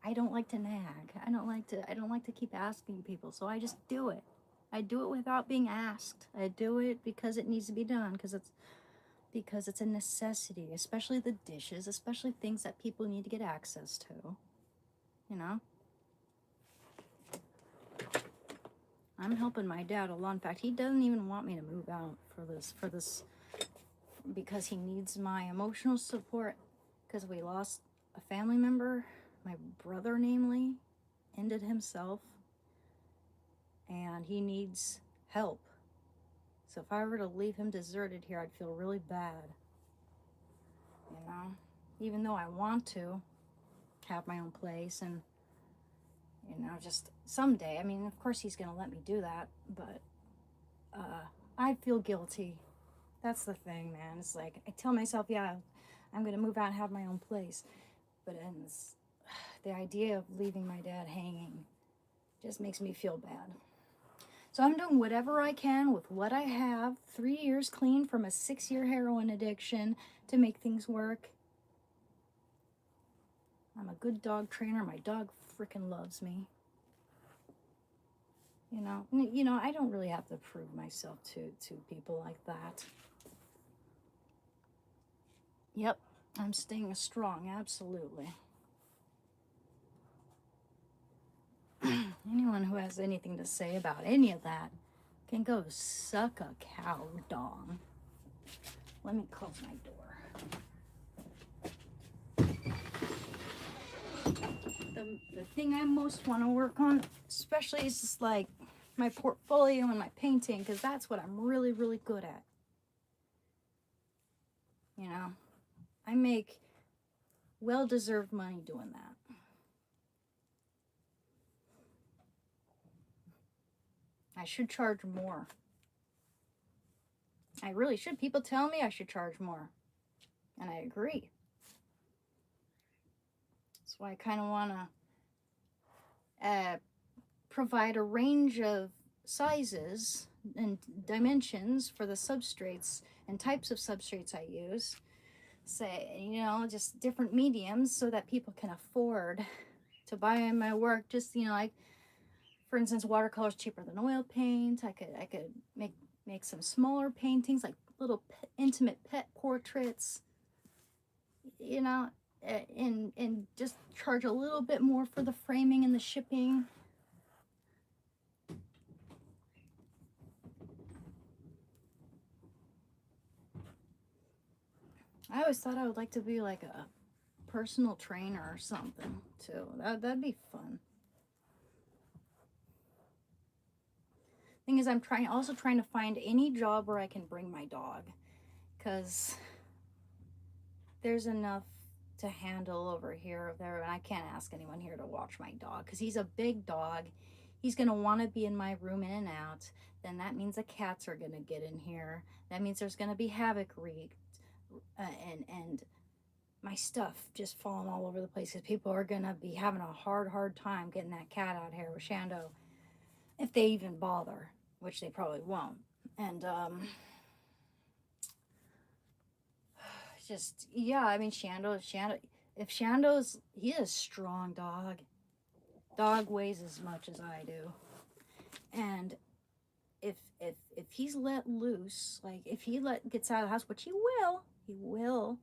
I don't like to nag. I don't like to keep asking people. So I just do it. I do it without being asked. I do it because it needs to be done, because it's a necessity, especially the dishes, especially things that people need to get access to. I'm helping my dad a lot. In fact, he doesn't even want me to move out for this because he needs my emotional support, because we lost a family member. My brother, namely, ended himself, and he needs help. So if I were to leave him deserted here, I'd feel really bad. Even though I want to have my own place and, just someday. I mean, of course he's going to let me do that, but I feel guilty. That's the thing, man. It's like, I tell myself, yeah, I'm going to move out and have my own place. But the idea of leaving my dad hanging just makes me feel bad. So I'm doing whatever I can with what I have. 3 years clean from a 6-year heroin addiction to make things work. I'm a good dog trainer. My dog freaking loves me. I don't really have to prove myself to people like that. Yep, I'm staying strong, absolutely. Anyone who has anything to say about any of that can go suck a cow dong. Let me close my door. The thing I most want to work on, especially, is just like my portfolio and my painting, because that's what I'm really, really good at. You know, I make well-deserved money doing that. I should charge more. I really should. People tell me I should charge more. And I agree. That's why I kind of want to provide a range of sizes and dimensions for the substrates and types of substrates I use. Say, you know, just different mediums so that people can afford to buy my work. Just, you know, like, for instance, watercolor is cheaper than oil paint. I could make some smaller paintings, like little intimate pet portraits, you know, and just charge a little bit more for the framing and the shipping. I always thought I would like to be like a personal trainer or something too. That'd be fun. Thing is, I'm also trying to find any job where I can bring my dog, because there's enough to handle over here or there, and I can't ask anyone here to watch my dog because he's a big dog. He's gonna want to be in my room in and out. Then that means the cats are gonna get in here. That means there's gonna be havoc wreaked, and my stuff just falling all over the place because people are gonna be having a hard time getting that cat out here with Shando, if they even bother, which they probably won't. And just, yeah, I mean, Shando, if Shando's, he's a strong dog. Dog weighs as much as I do. And if he's let loose, like if he gets out of the house, which he will,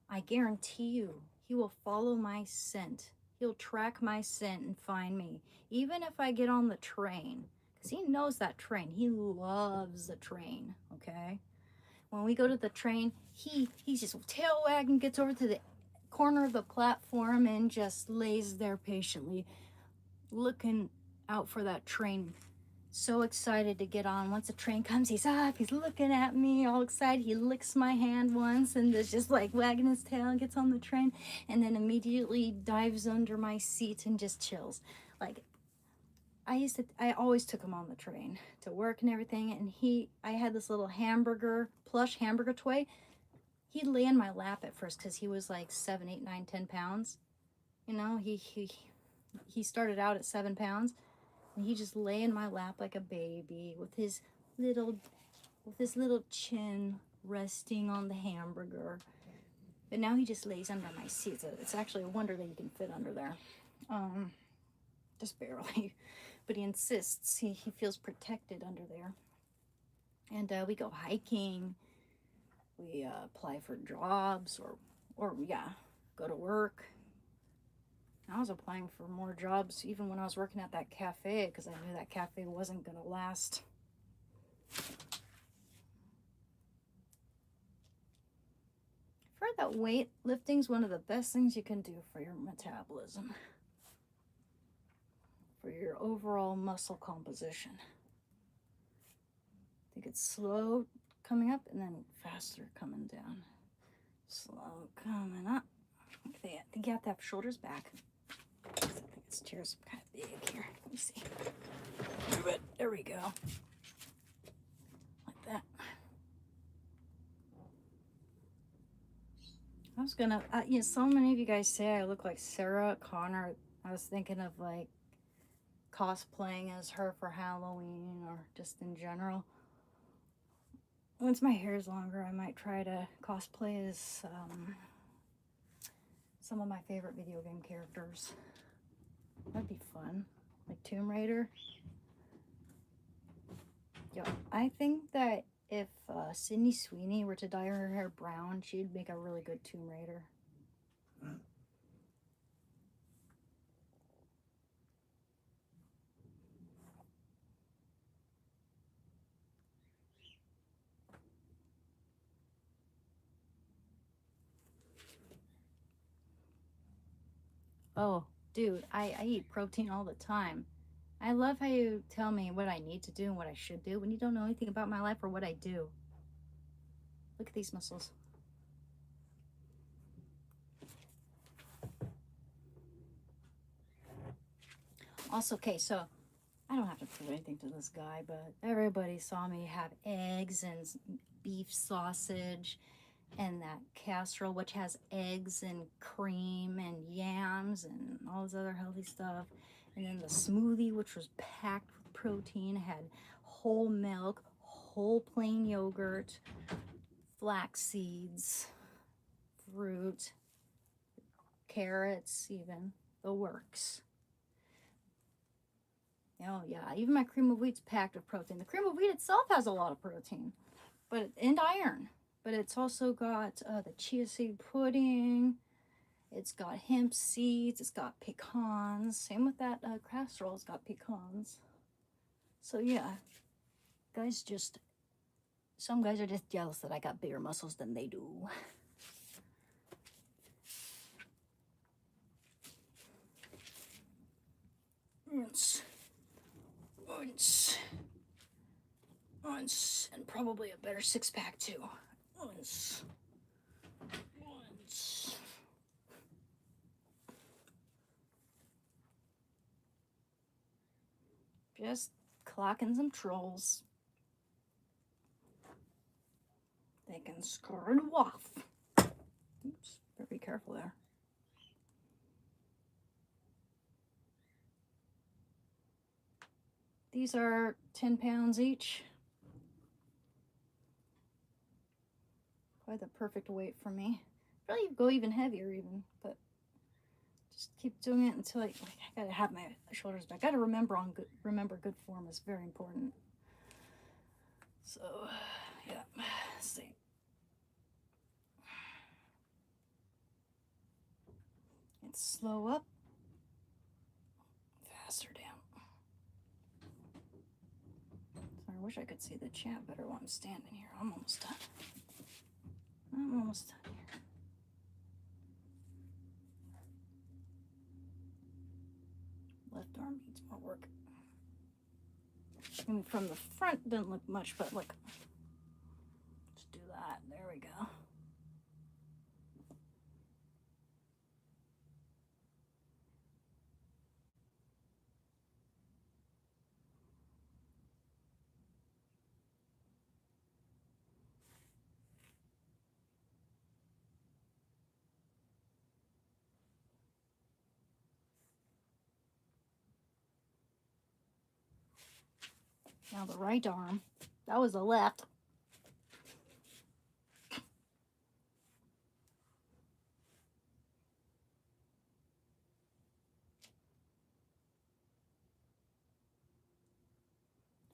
I guarantee you, he will follow my scent. He'll track my scent and find me. Even if I get on the train, because he knows that train. He loves the train, okay? When we go to the train, he's just tail wagging, gets over to the corner of the platform and just lays there patiently, looking out for that train. So excited to get on. Once the train comes, he's up, he's looking at me, all excited. He licks my hand once and is just like wagging his tail and gets on the train, and then immediately dives under my seat and just chills. Like, I always took him on the train to work and everything, and I had this little plush hamburger toy. He'd lay in my lap at first because he was like 7, 8, 9, 10 pounds. You know, he started out at 7 pounds, and he just lay in my lap like a baby with his little chin resting on the hamburger. But now he just lays under my seat. So it's actually a wonder that he can fit under there. Just barely. But he insists. He feels protected under there. And we go hiking. We apply for jobs or go to work. I was applying for more jobs even when I was working at that cafe because I knew that cafe wasn't going to last. I've heard that weightlifting is one of the best things you can do for your metabolism, for your overall muscle composition. I think it's slow coming up and then faster coming down. Slow coming up. I think you have to have shoulders back. I think this chair's kind of big here. Let me see. Move it. There we go. Like that. I was gonna, so many of you guys say I look like Sarah Connor. I was thinking of like cosplaying as her for Halloween or just in general. Once my hair is longer, I might try to cosplay as some of my favorite video game characters. That'd be fun. Like Tomb Raider. Yo, I think that if Sydney Sweeney were to dye her hair brown, she'd make a really good Tomb Raider. Oh, dude, I eat protein all the time. I love how you tell me what I need to do and what I should do when you don't know anything about my life or what I do. Look at these muscles. Also, okay, so I don't have to prove anything to this guy, but everybody saw me have eggs and beef sausage and that casserole, which has eggs and cream and yams and all this other healthy stuff. And then the smoothie, which was packed with protein, had whole milk, whole plain yogurt, flax seeds, fruit, carrots, even the works. Oh yeah, even my cream of wheat's packed with protein. The cream of wheat itself has a lot of protein, and iron. But it's also got the chia seed pudding. It's got hemp seeds. It's got pecans. Same with that casserole. It's got pecans. So yeah, some guys are just jealous that I got bigger muscles than they do. Once, and probably a better six-pack too. Once. Just clocking some trolls. They can skirt off. Oops, better be careful there. These are 10 pounds each. Probably the perfect weight for me. Really go even heavier even, but just keep doing it until I gotta have my shoulders back. I gotta remember good form is very important. So yeah, let's see. It's slow up, faster down. Sorry, I wish I could see the chat better while I'm standing here. I'm almost done. Here. Left arm needs more work. I mean, from the front didn't look much, but look. Let's do that. There we go. Now the right arm. That was the left.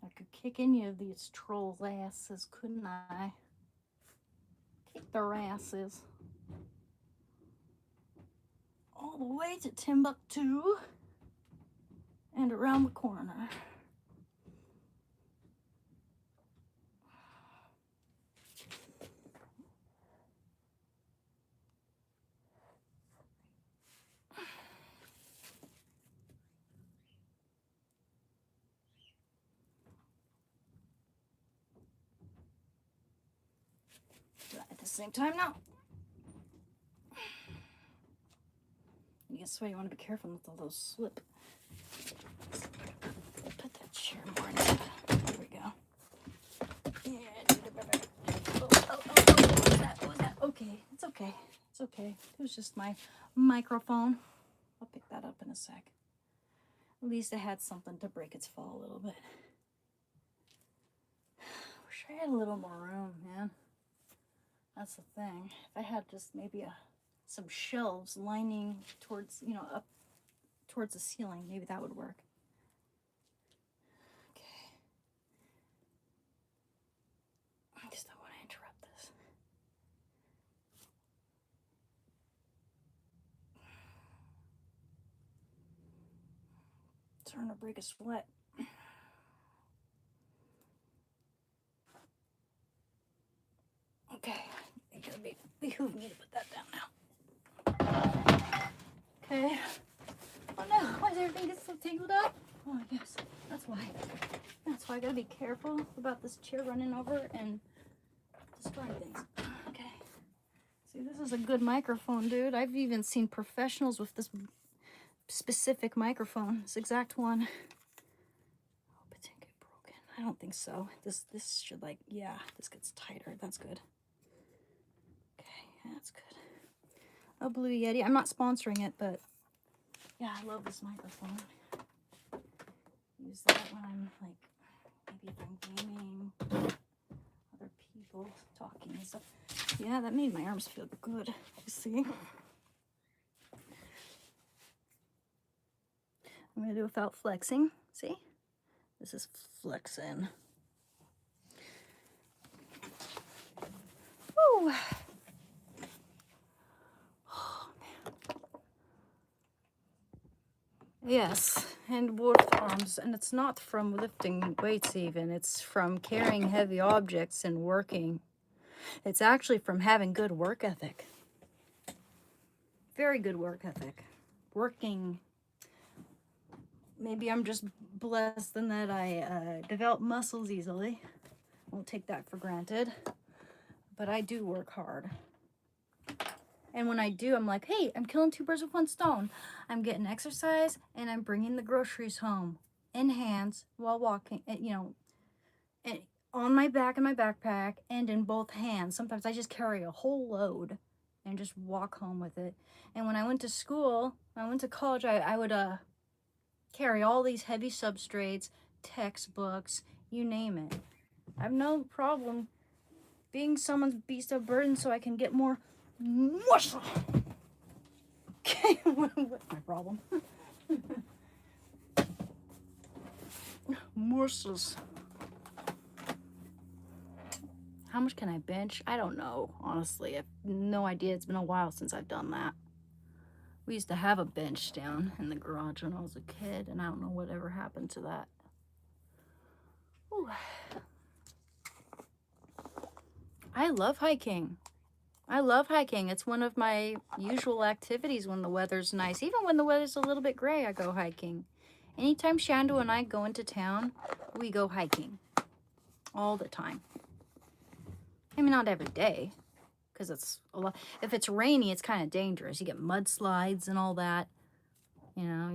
I could kick any of these trolls' asses, couldn't I? Kick their asses. All the way to Timbuktu and around the corner. At the same time now. And guess what? You want to be careful with all those slip. Put that chair more in. There we go. Yeah. What was that? Okay, it's okay. It's okay. It was just my microphone. I'll pick that up in a sec. At least I had something to break its fall a little bit. Wish I had a little more room, man. That's the thing. If I had just maybe some shelves lining towards, up towards the ceiling, maybe that would work. Okay. I just don't want to interrupt this. Starting to break a sweat. Okay, it's gonna behoove me to put that down now. Okay, everything gets so tangled up. Oh, yes. That's why. That's why I gotta be careful about this chair running over and destroying things. Okay. See, this is a good microphone, dude. I've even seen professionals with this specific microphone. This exact one. Hope it didn't get broken. I don't think so. This should, like, yeah, this gets tighter. That's good. Okay, that's good. A Blue Yeti. I'm not sponsoring it, but yeah, I love this microphone. Use that when I'm like, maybe if I'm gaming, other people talking and stuff. Yeah, that made my arms feel good. You see? I'm gonna do it without flexing. See? This is flexing. Woo! Yes, and wolf arms, and it's not from lifting weights even, it's from carrying heavy objects and working. It's actually from having good work ethic. Very good work ethic. Working. Maybe I'm just blessed in that I develop muscles easily. Won't take that for granted. But I do work hard. And when I do, I'm like, hey, I'm killing 2 birds with 1 stone. I'm getting exercise and I'm bringing the groceries home in hands while walking, you know, and on my back in my backpack and in both hands. Sometimes I just carry a whole load and just walk home with it. And when I went to school, when I went to college, I would carry all these heavy substrates, textbooks, you name it. I have no problem being someone's beast of burden so I can get more muscle. Okay, what's my problem? Muscles. How much can I bench? I don't know, honestly. I have no idea. It's been a while since I've done that. We used to have a bench down in the garage when I was a kid, and I don't know whatever happened to that. Ooh. I love hiking. I love hiking. It's one of my usual activities when the weather's nice. Even when the weather's a little bit gray, I go hiking. Anytime Shando and I go into town, we go hiking. All the time. I mean, not every day, because it's a lot. If it's rainy, it's kind of dangerous. You get mudslides and all that. You know,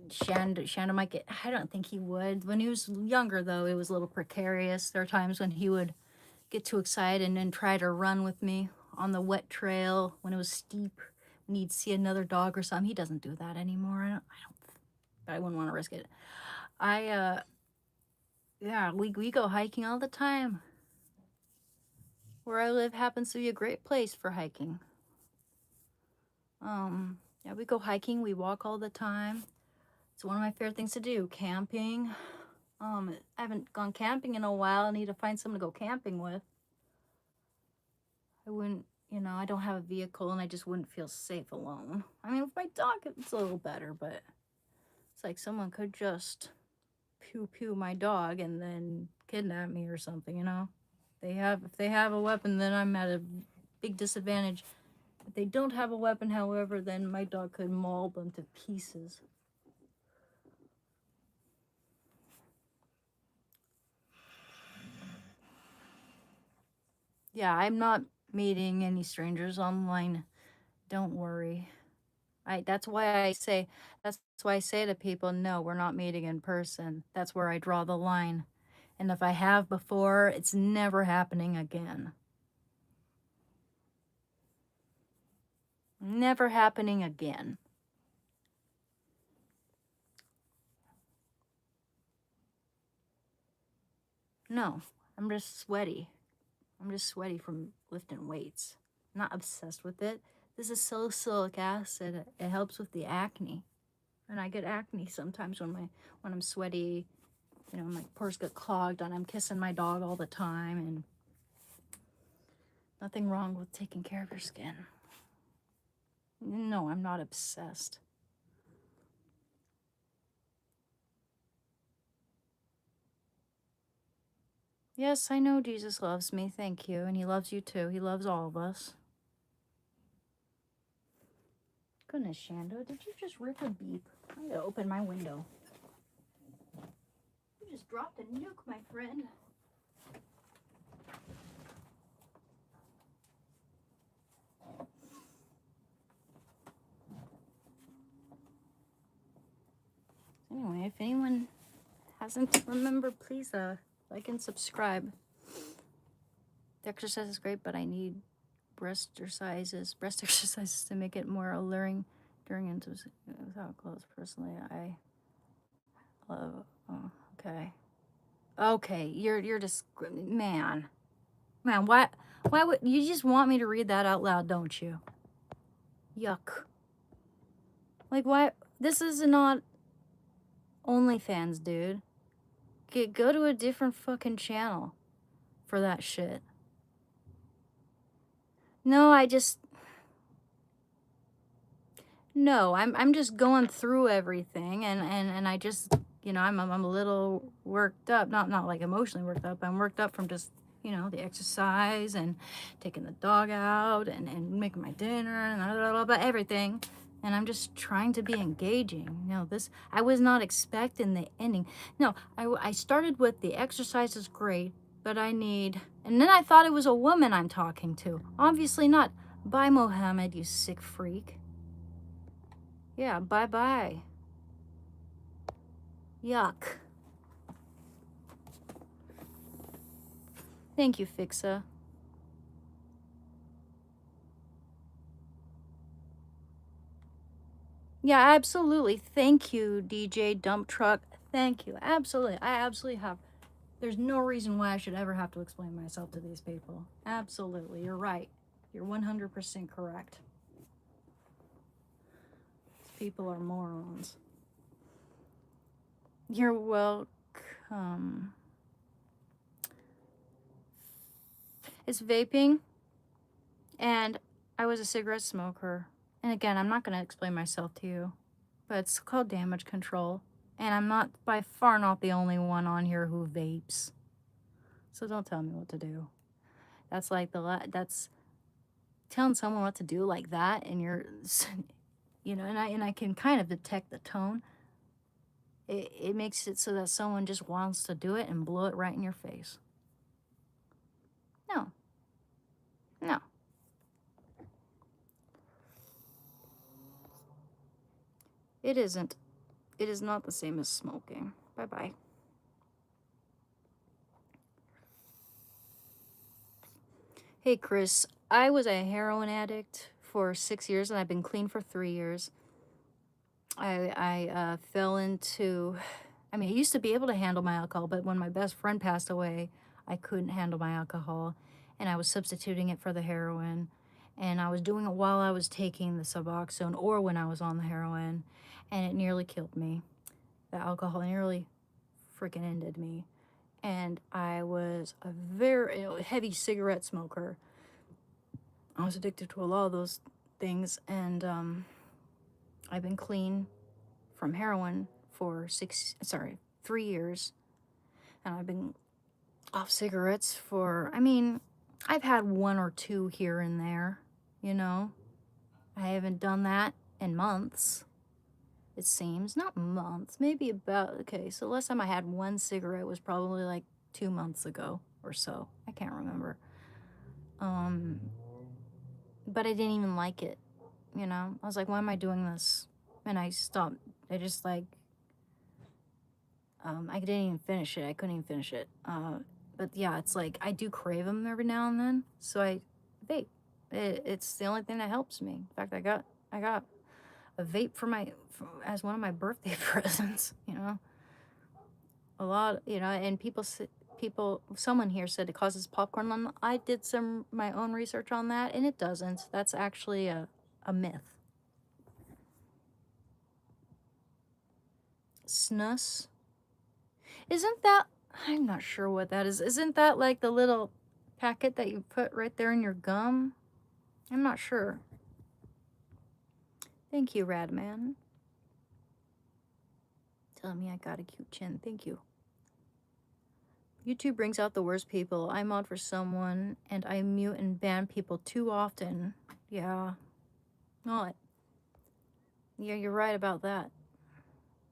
Shando might get, I don't think he would. When he was younger, though, it was a little precarious. There are times when he would get too excited and then try to run with me on the wet trail when it was steep, when he'd see another dog or something. He doesn't do that anymore. But I wouldn't want to risk it. Yeah, we go hiking all the time. Where I live happens to be a great place for hiking. Yeah, we go hiking, we walk all the time. It's one of my favorite things to do, camping. I haven't gone camping in a while. I need to find someone to go camping with. I wouldn't, you know, I don't have a vehicle and I just wouldn't feel safe alone. I mean, with my dog, it's a little better, but it's like someone could just pew my dog and then kidnap me or something, you know? If they have a weapon, then I'm at a big disadvantage. If they don't have a weapon, however, then my dog could maul them to pieces. Yeah, I'm not meeting any strangers online. Don't worry. That's why I say to people, no, we're not meeting in person. That's where I draw the line. And if I have before, it's never happening again. Never happening again. No, I'm just sweaty. I'm just sweaty from lifting weights. I'm not obsessed with it. This is salicylic acid. It helps with the acne. And I get acne sometimes when I'm sweaty. You know, my pores get clogged and I'm kissing my dog all the time, and nothing wrong with taking care of your skin. No, I'm not obsessed. Yes, I know Jesus loves me, thank you, and he loves you too. He loves all of us. Goodness, Shando, did you just rip a beep? I'm gonna open my window. You just dropped a nuke, my friend. Anyway, if anyone hasn't remembered, please like and subscribe. The exercise is great, but I need breast exercises to make it more alluring during intimacy without clothes. Personally, I love. Oh, okay. You're just man. Why would you just want me to read that out loud? Don't you? Yuck. Like why? This is not OnlyFans, dude. Go to a different fucking channel for that shit. No, no, I'm just going through everything and I just, I'm a little worked up, not like emotionally worked up. I'm worked up from just, the exercise and taking the dog out and making my dinner and blah, blah, blah, everything. And I'm just trying to be engaging. I was not expecting the ending. No, I started with the exercise is great, but and then I thought it was a woman I'm talking to. Obviously not. Bye, Mohammed, you sick freak. Yeah, bye-bye. Yuck. Thank you, Fixa. Yeah, absolutely. Thank you, DJ Dump Truck. Thank you. Absolutely. I absolutely have. There's no reason why I should ever have to explain myself to these people. Absolutely. You're right. You're 100% correct. These people are morons. You're welcome. It's vaping, and I was a cigarette smoker. And again, I'm not going to explain myself to you, but it's called damage control. And I'm not, by far not the only one on here who vapes. So don't tell me what to do. That's like that's telling someone what to do like that, and you're, and I can kind of detect the tone. It makes it so that someone just wants to do it and blow it right in your face. No. It isn't. It is not the same as smoking. Bye-bye. Hey, Chris. I was a heroin addict for 6 years, and I've been clean for 3 years. I fell into... I used to be able to handle my alcohol, but when my best friend passed away, I couldn't handle my alcohol, and I was substituting it for the heroin, and I was doing it while I was taking the Suboxone or when I was on the heroin, and it nearly killed me. The alcohol nearly freaking ended me, and I was a very heavy cigarette smoker. I was addicted to a lot of those things, and I've been clean from heroin for 3 years, and I've been off cigarettes for, I've had 1 or 2 here and there, I haven't done that in months, it seems. Not months, maybe about, so the last time I had 1 cigarette was probably like 2 months ago or so. I can't remember. But I didn't even like it, I was like, why am I doing this? And I stopped. I just I didn't even finish it. I couldn't even finish it. But yeah, it's like I do crave them every now and then, so I vape. It's the only thing that helps me. In fact, I got a vape as one of my birthday presents. A lot. And someone here said it causes popcorn lung. I did my own research on that, and it doesn't. That's actually a myth. Snus. Isn't that, I'm not sure what that is. Isn't that like the little packet that you put right there in your gum? I'm not sure. Thank you, Radman. Telling me I got a cute chin. Thank you. YouTube brings out the worst people. I mod for someone, and I mute and ban people too often. Yeah. Well, yeah, you're right about that.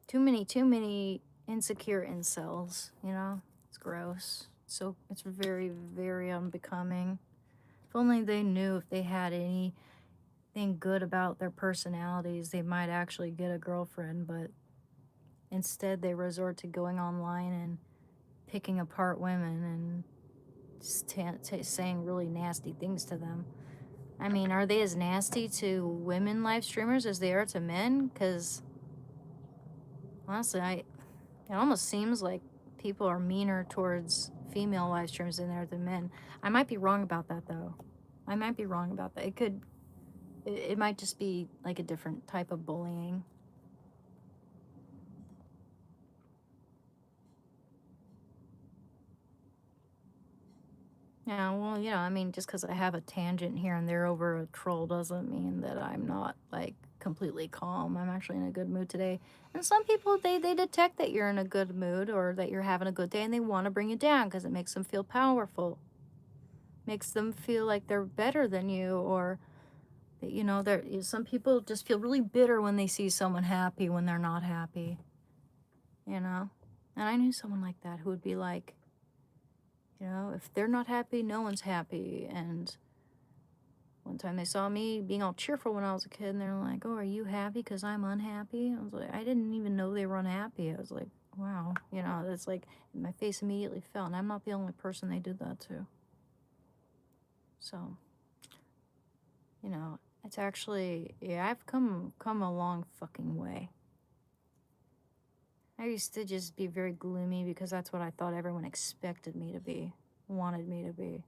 Too many insecure incels, you know? It's gross. So it's very, very unbecoming. If only they knew if they had anything good about their personalities, they might actually get a girlfriend, but instead they resort to going online and picking apart women and just saying really nasty things to them. I mean, are they as nasty to women live streamers as they are to men? Because honestly, it almost seems like people are meaner towards female live streamers than they are to men. I might be wrong about that, though. I might be wrong about that. It might just be like a different type of bullying. Yeah, well, you know, I mean, just because I have a tangent here and there over a troll doesn't mean that I'm not, like, completely calm. I'm actually in a good mood today. And some people, they detect that you're in a good mood or that you're having a good day and they want to bring you down because it makes them feel powerful. Makes them feel like they're better than you, or, that, you know, some people just feel really bitter when they see someone happy when they're not happy, you know? And I knew someone like that who would be like, you know, if they're not happy, no one's happy. And one time they saw me being all cheerful when I was a kid, and they're like, oh, are you happy because I'm unhappy? I was like, I didn't even know they were unhappy. I was like, wow, you know, it's like my face immediately fell, and I'm not the only person they did that to. So, you know, it's actually, yeah, I've come a long fucking way. I used to just be very gloomy because that's what I thought everyone expected me to be, wanted me to be.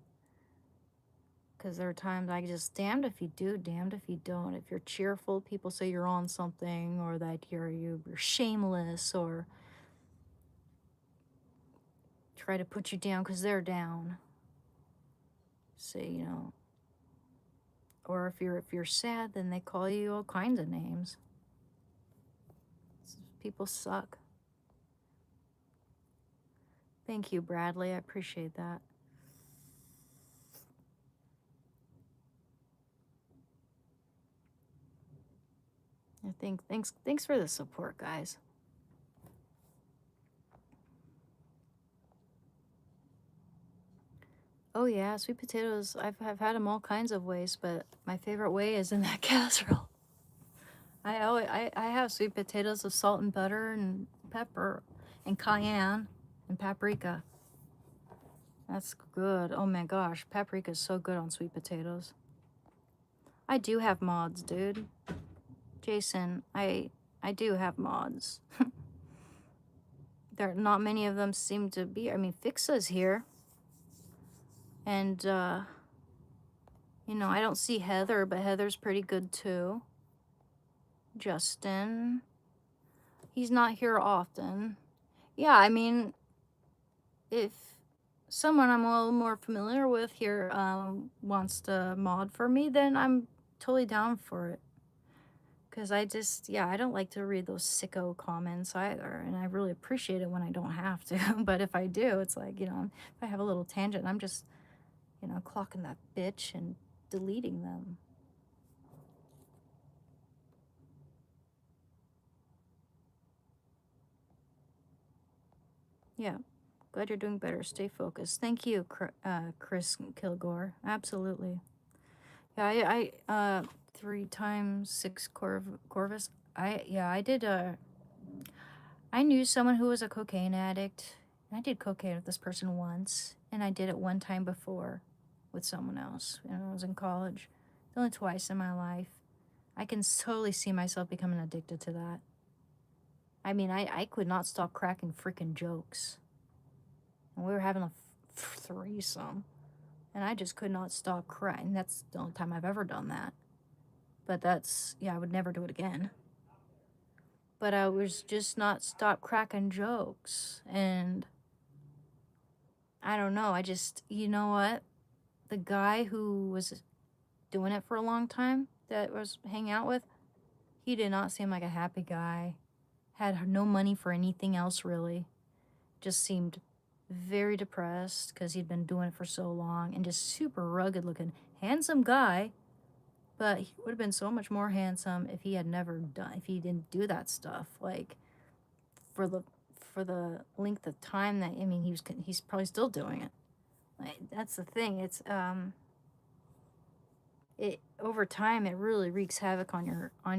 Because there are times I just, damned if you do, damned if you don't. If you're cheerful, people say you're on something, or that you're shameless, or try to put you down because they're down. Say, you know, or if you're sad, then they call you all kinds of names. People suck. Thank you, Bradley. I appreciate that. I think thanks for the support, guys. Oh yeah, sweet potatoes. I've had them all kinds of ways, but my favorite way is in that casserole. I have sweet potatoes with salt and butter and pepper and cayenne and paprika. That's good. Oh my gosh, paprika is so good on sweet potatoes. I do have mods, dude. Jason, I do have mods. There, not many of them seem to be. I mean, Fixa's here. And, you know, I don't see Heather, but Heather's pretty good too. Justin. He's not here often. Yeah, I mean, if someone I'm a little more familiar with here wants to mod for me, then I'm totally down for it. Because I just, yeah, I don't like to read those sicko comments either. And I really appreciate it when I don't have to. But if I do, it's like, you know, if I have a little tangent, I'm just, you know, clocking that bitch and deleting them. Yeah. Glad you're doing better. Stay focused. Thank you, Chris Kilgore. Absolutely. Yeah, I 3 times 6 Corvus. I did I knew someone who was a cocaine addict. I did cocaine with this person once, and I did it one time before with someone else when I was in college. Only twice in my life. I can totally see myself becoming addicted to that. I mean, I could not stop cracking freaking jokes. And we were having a threesome, and I just could not stop crying. That's the only time I've ever done that. But that's, yeah, I would never do it again. But I was just not stop cracking jokes. And I don't know, I just, you know what? The guy who was doing it for a long time that was hanging out with, he did not seem like a happy guy. Had no money for anything else, really. Just seemed very depressed because he'd been doing it for so long, and just super rugged looking. Handsome guy, but he would have been so much more handsome if he had never done, if he didn't do that stuff. Like, for the length of time that, I mean, he's probably still doing it. Like, that's the thing. It's it over time it really wreaks havoc on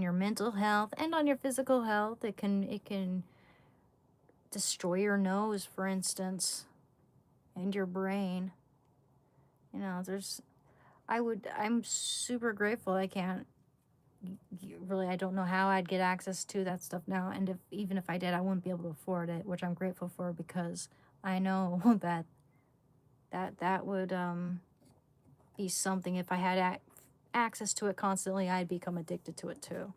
your mental health and on your physical health. It can destroy your nose, for instance, and your brain. You know, I'm super grateful I can't really, I don't know how I'd get access to that stuff now, and even if I did, I wouldn't be able to afford it, which I'm grateful for, because I know that would be something. If I had access to it constantly, I'd become addicted to it too.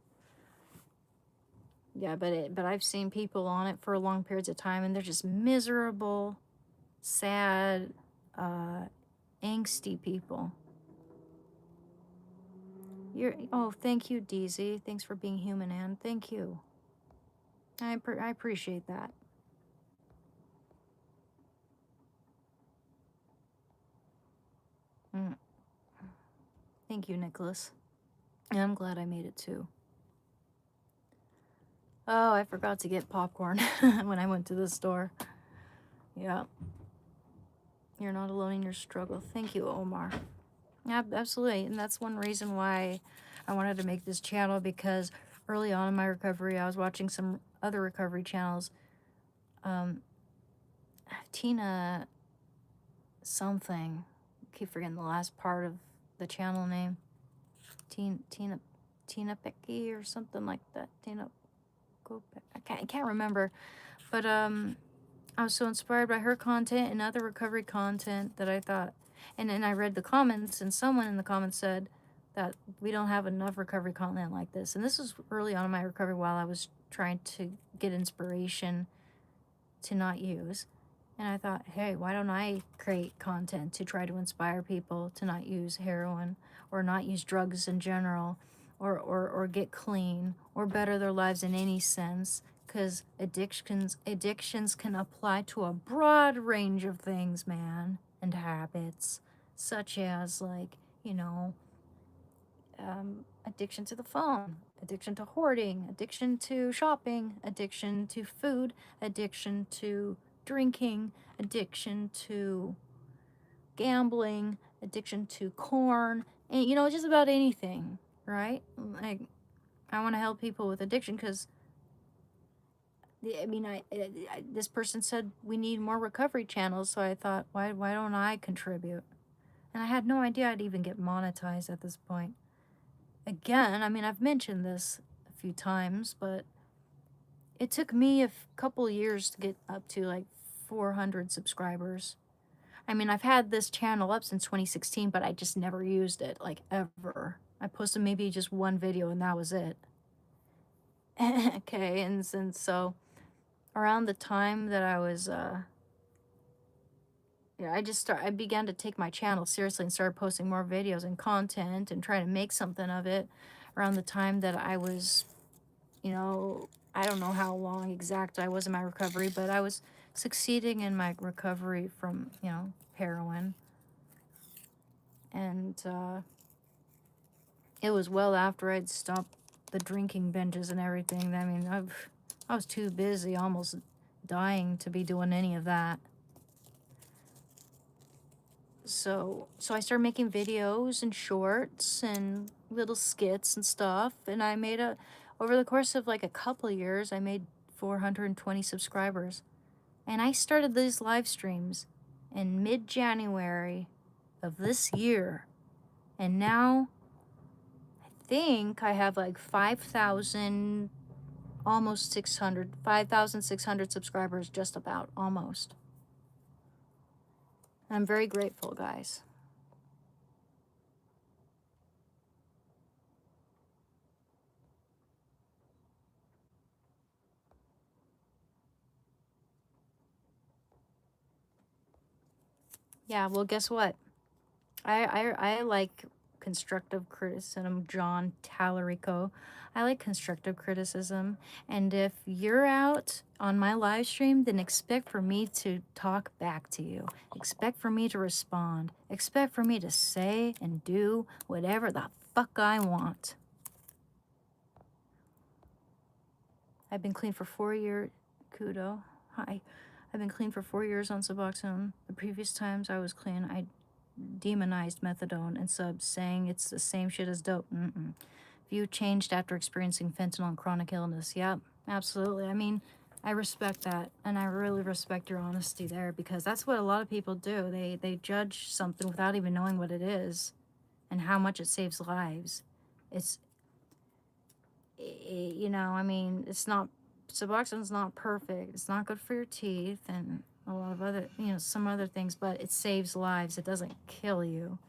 Yeah, but I've seen people on it for long periods of time, and they're just miserable, sad, angsty people. Oh, thank you, DZ. Thanks for being human, Ann. Thank you. I appreciate that. Thank you, Nicholas. And I'm glad I made it too. Oh, I forgot to get popcorn when I went to the store. Yeah. You're not alone in your struggle. Thank you, Omar. Yeah, absolutely. And that's one reason why I wanted to make this channel, because early on in my recovery, I was watching some other recovery channels. Tina something. I keep forgetting the last part of the channel name. Tina Pecky or something like that. Tina Kopek. I can't remember. But I was so inspired by her content and other recovery content that I thought, and then I read the comments, and someone in the comments said that we don't have enough recovery content like this. And this was early on in my recovery, while I was trying to get inspiration to not use. And I thought, hey, why don't I create content to try to inspire people to not use heroin or not use drugs in general, or get clean or better their lives in any sense? Because addictions can apply to a broad range of things, man, and habits, such as, like, you know, addiction to the phone, addiction to hoarding, addiction to shopping, addiction to food, addiction to drinking, addiction to gambling, addiction to corn, and, you know, just about anything, right? Like, I want to help people with addiction, because I mean, this person said we need more recovery channels, so I thought, why don't I contribute? And I had no idea I'd even get monetized at this point. Again, I mean, I've mentioned this a few times, but it took me a couple years to get up to like 400 subscribers. I mean, I've had this channel up since 2016, but I just never used it, like, ever. I posted maybe just one video, and that was it. Okay, and so around the time that I was, I began to take my channel seriously and started posting more videos and content and trying to make something of it around the time that I was, you know, I don't know how long exact I was in my recovery, but I was succeeding in my recovery from, you know, heroin. And it was well after I'd stopped the drinking binges and everything. I mean, I was too busy, almost dying, to be doing any of that. So I started making videos and shorts and little skits and stuff, and I made over the course of like a couple of years, I made 420 subscribers. And I started these live streams in mid-January of this year. And now I think I have like 5,000, almost 600, 5,600 subscribers, just about, almost. I'm very grateful, guys. Yeah, well, guess what? I like constructive criticism, John Tallarico. I like constructive criticism. And if you're out on my live stream, then expect for me to talk back to you. Expect for me to respond. Expect for me to say and do whatever the fuck I want. I've been clean for 4 years. Kudo. Hi. I've been clean for 4 years on Suboxone. The previous times I was clean, I demonized methadone and subs, saying it's the same shit as dope. View changed after experiencing fentanyl and chronic illness. Yep, absolutely. I mean, I respect that, and I really respect your honesty there, because that's what a lot of people do. They judge something without even knowing what it is and how much it saves lives. You know, I mean, it's not, Suboxone's not perfect. It's not good for your teeth and a lot of other, you know, some other things, but it saves lives. It doesn't kill you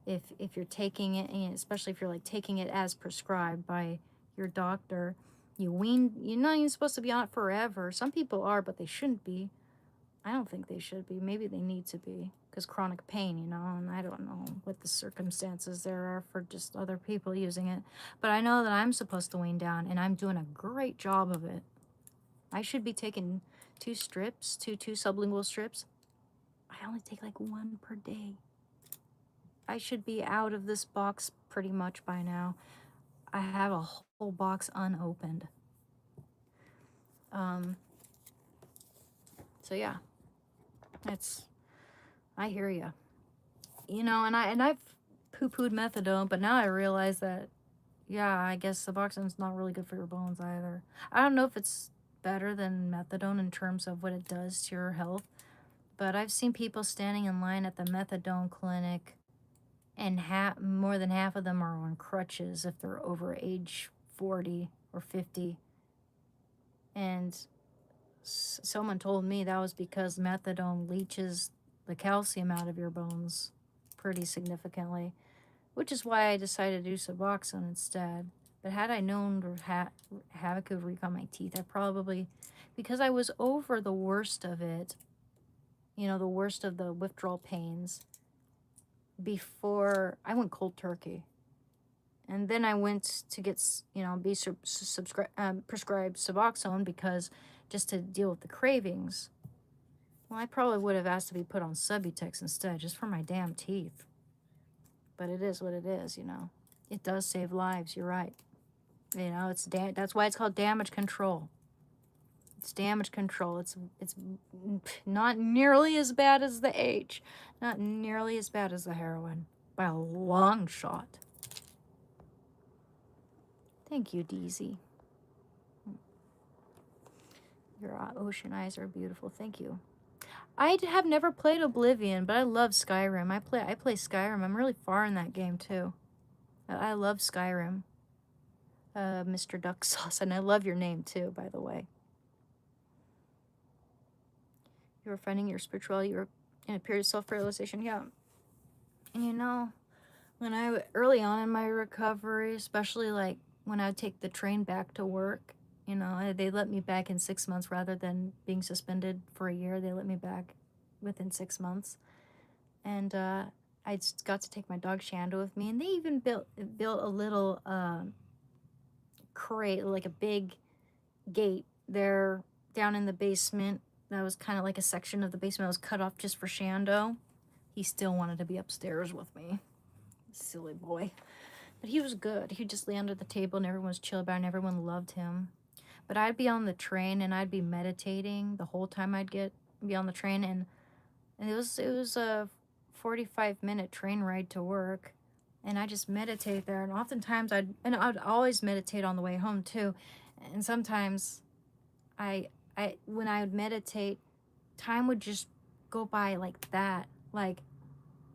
if you're taking it, and especially if you're like taking it as prescribed by your doctor. You're not even supposed to be on it forever. Some people are, but they shouldn't be. I don't think they should be. Maybe they need to be, because chronic pain, you know, and I don't know what the circumstances there are for just other people using it. But I know that I'm supposed to wean down, and I'm doing a great job of it. I should be taking 2 sublingual strips. I only take like 1 per day. I should be out of this box pretty much by now. I have a whole box unopened. So yeah, I hear you. You know, and I've poo-pooed methadone, but now I realize that, yeah, I guess Suboxone's not really good for your bones either. I don't know if it's better than methadone in terms of what it does to your health, but I've seen people standing in line at the methadone clinic, and more than half of them are on crutches if they're over age 40 or 50. And someone told me that was because methadone leaches the calcium out of your bones pretty significantly, which is why I decided to do Suboxone instead. But had I known Havoc would wreak on my teeth, I probably, because I was over the worst of it, you know, the worst of the withdrawal pains, before I went cold turkey. And then I went to get, you know, be prescribed Suboxone, because just to deal with the cravings. Well, I probably would have asked to be put on Subutex instead, just for my damn teeth. But it is what it is, you know. It does save lives, you're right. You know, that's why it's called damage control. It's damage control. It's not nearly as bad as the H. Not nearly as bad as the heroin. By a long shot. Thank you, Deezy. Your ocean eyes are beautiful. Thank you. I have never played Oblivion, but I love Skyrim. I play Skyrim. I'm really far in that game too. I love Skyrim. Mr. Duck Sauce, and I love your name too, by the way. You were finding your spirituality. You were in a period of self-realization. Yeah. And you know, early on in my recovery, especially like when I would take the train back to work, you know, they let me back in 6 months rather than being suspended for a year. They let me back within 6 months. And I just got to take my dog Shanda with me, and they even built a little crate, like a big gate there down in the basement. That was kind of like a section of the basement that was cut off just for Shando. He still wanted to be upstairs with me. Silly boy. But he was good. He'd just lay under the table and everyone was chill about it and everyone loved him. But I'd be on the train and I'd be meditating the whole time I'd be on the train, and it was a 45-minute train ride to work, and I just meditate there. And oftentimes I'd always meditate on the way home too. And sometimes when I would meditate, time would just go by like that. Like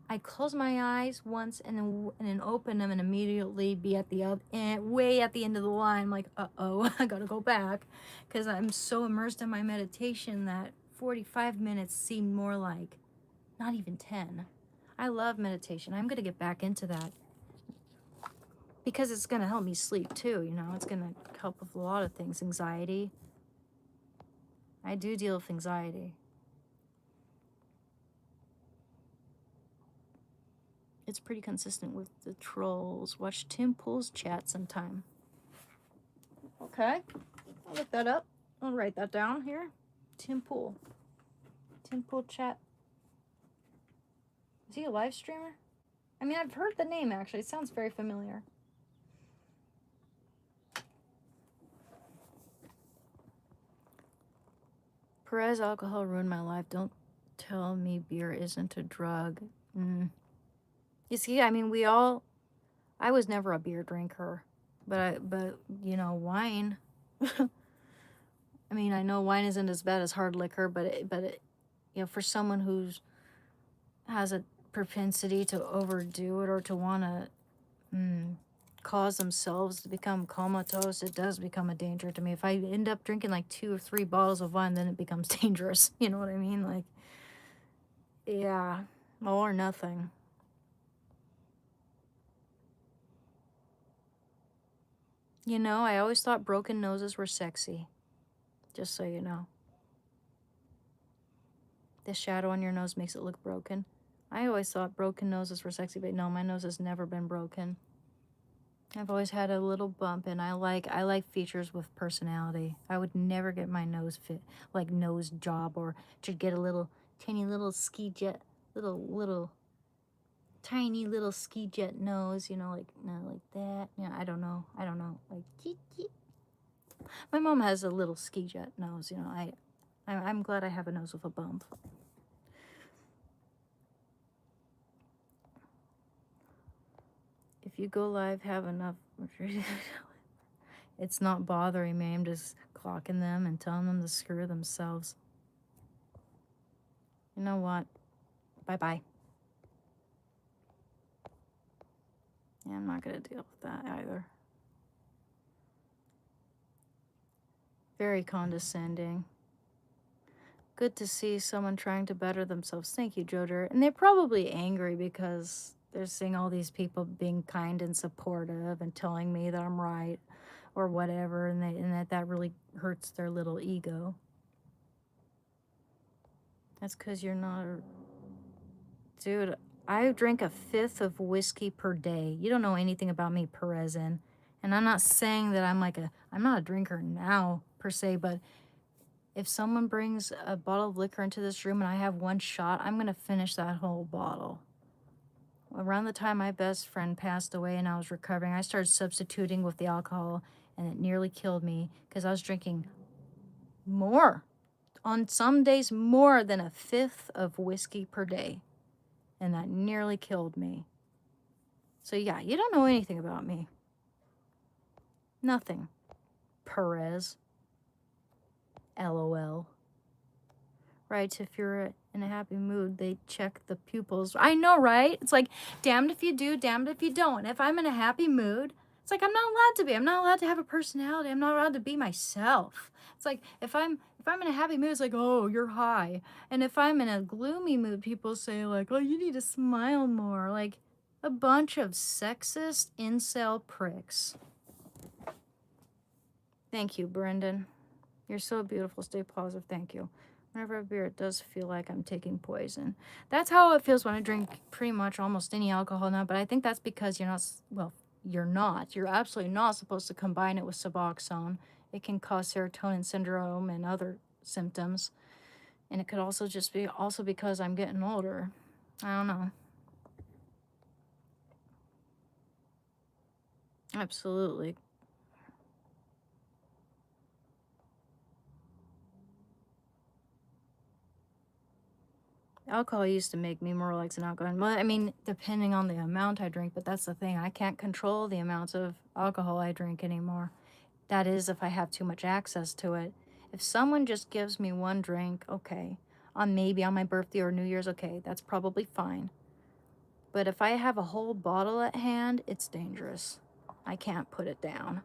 I'd close my eyes once and then open them and immediately be at way at the end of the line. I'm like, uh-oh, I gotta go back, because I'm so immersed in my meditation that 45 minutes seem more like not even 10. I love meditation. I'm gonna get back into that, because it's gonna help me sleep too, you know. It's gonna help with a lot of things. Anxiety. I do deal with anxiety. It's pretty consistent with the trolls. Watch Tim Pool's chat sometime. Okay, I'll look that up. I'll write that down here. Tim Pool. Tim Pool chat. Is he a live streamer? I mean, I've heard the name actually. It sounds very familiar. Perez, alcohol ruined my life. Don't tell me beer isn't a drug. You see, I mean, I was never a beer drinker, but you know, wine. I mean, I know wine isn't as bad as hard liquor, but you know, for someone who's has a propensity to overdo it or to want to cause themselves to become comatose, it does become a danger to me. If I end up drinking like 2 or 3 bottles of wine, then it becomes dangerous. You know what I mean? Like, yeah, all or nothing. You know, I always thought broken noses were sexy. Just so you know. The shadow on your nose makes it look broken. I always thought broken noses were sexy, but no, my nose has never been broken. I've always had a little bump, and I like features with personality. I would never get my nose fit, like nose job, or to get a little tiny little ski jet, little tiny little ski jet nose, you know, like that. Yeah, I don't know, like my mom has a little ski jet nose, you know. I'm glad I have a nose with a bump. If you go live, have enough. It's not bothering me. I'm just clocking them and telling them to screw themselves. You know what? Bye-bye. Yeah, I'm not going to deal with that either. Very condescending. Good to see someone trying to better themselves. Thank you, Joder. And they're probably angry because they're seeing all these people being kind and supportive and telling me that I'm right or whatever, and that really hurts their little ego. That's because you're not a... Dude, I drink 1/5 of whiskey per day. You don't know anything about me, Perezin. And I'm not saying that I'm not a drinker now, per se, but if someone brings a bottle of liquor into this room and I have one shot, I'm going to finish that whole bottle. Around the time my best friend passed away and I was recovering, I started substituting with the alcohol, and it nearly killed me because I was drinking more. On some days, more than 1/5 of whiskey per day. And that nearly killed me. So yeah, you don't know anything about me. Nothing. Perez. LOL. Right, if you're in a happy mood, they check the pupils. I know, right? It's like, damned if you do, damned if you don't. If I'm in a happy mood, it's like I'm not allowed to be. I'm not allowed to have a personality. I'm not allowed to be myself. It's like if I'm in a happy mood, it's like, oh, you're high. And if I'm in a gloomy mood, people say like, oh, you need to smile more. Like a bunch of sexist incel pricks. Thank you, Brendan. You're so beautiful. Stay positive. Thank you. Whenever I have beer, it does feel like I'm taking poison. That's how it feels when I drink pretty much almost any alcohol now, but I think that's because you're not, well, you're not. You're absolutely not supposed to combine it with Suboxone. It can cause serotonin syndrome and other symptoms. And it could also just be because I'm getting older. I don't know. Absolutely. Alcohol used to make me more relaxed than alcohol. Well, I mean, depending on the amount I drink, but that's the thing. I can't control the amounts of alcohol I drink anymore. That is if I have too much access to it. If someone just gives me one drink, okay. Maybe on my birthday or New Year's, okay, that's probably fine. But if I have a whole bottle at hand, it's dangerous. I can't put it down.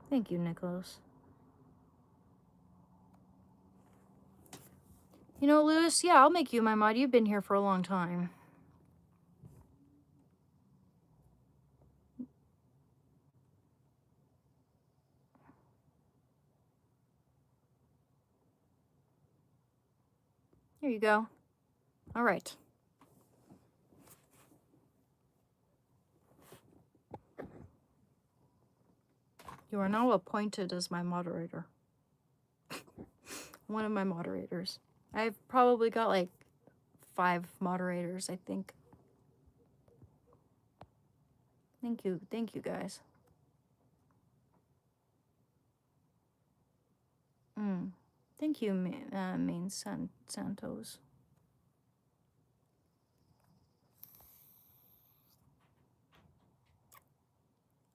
Thank you, Nicholas. You know, Lewis, yeah, I'll make you my mod. You've been here for a long time. Here you go. All right. You are now appointed as my moderator. One of my moderators. I've probably got like 5 moderators, I think. Thank you guys. Thank you, Main Santos.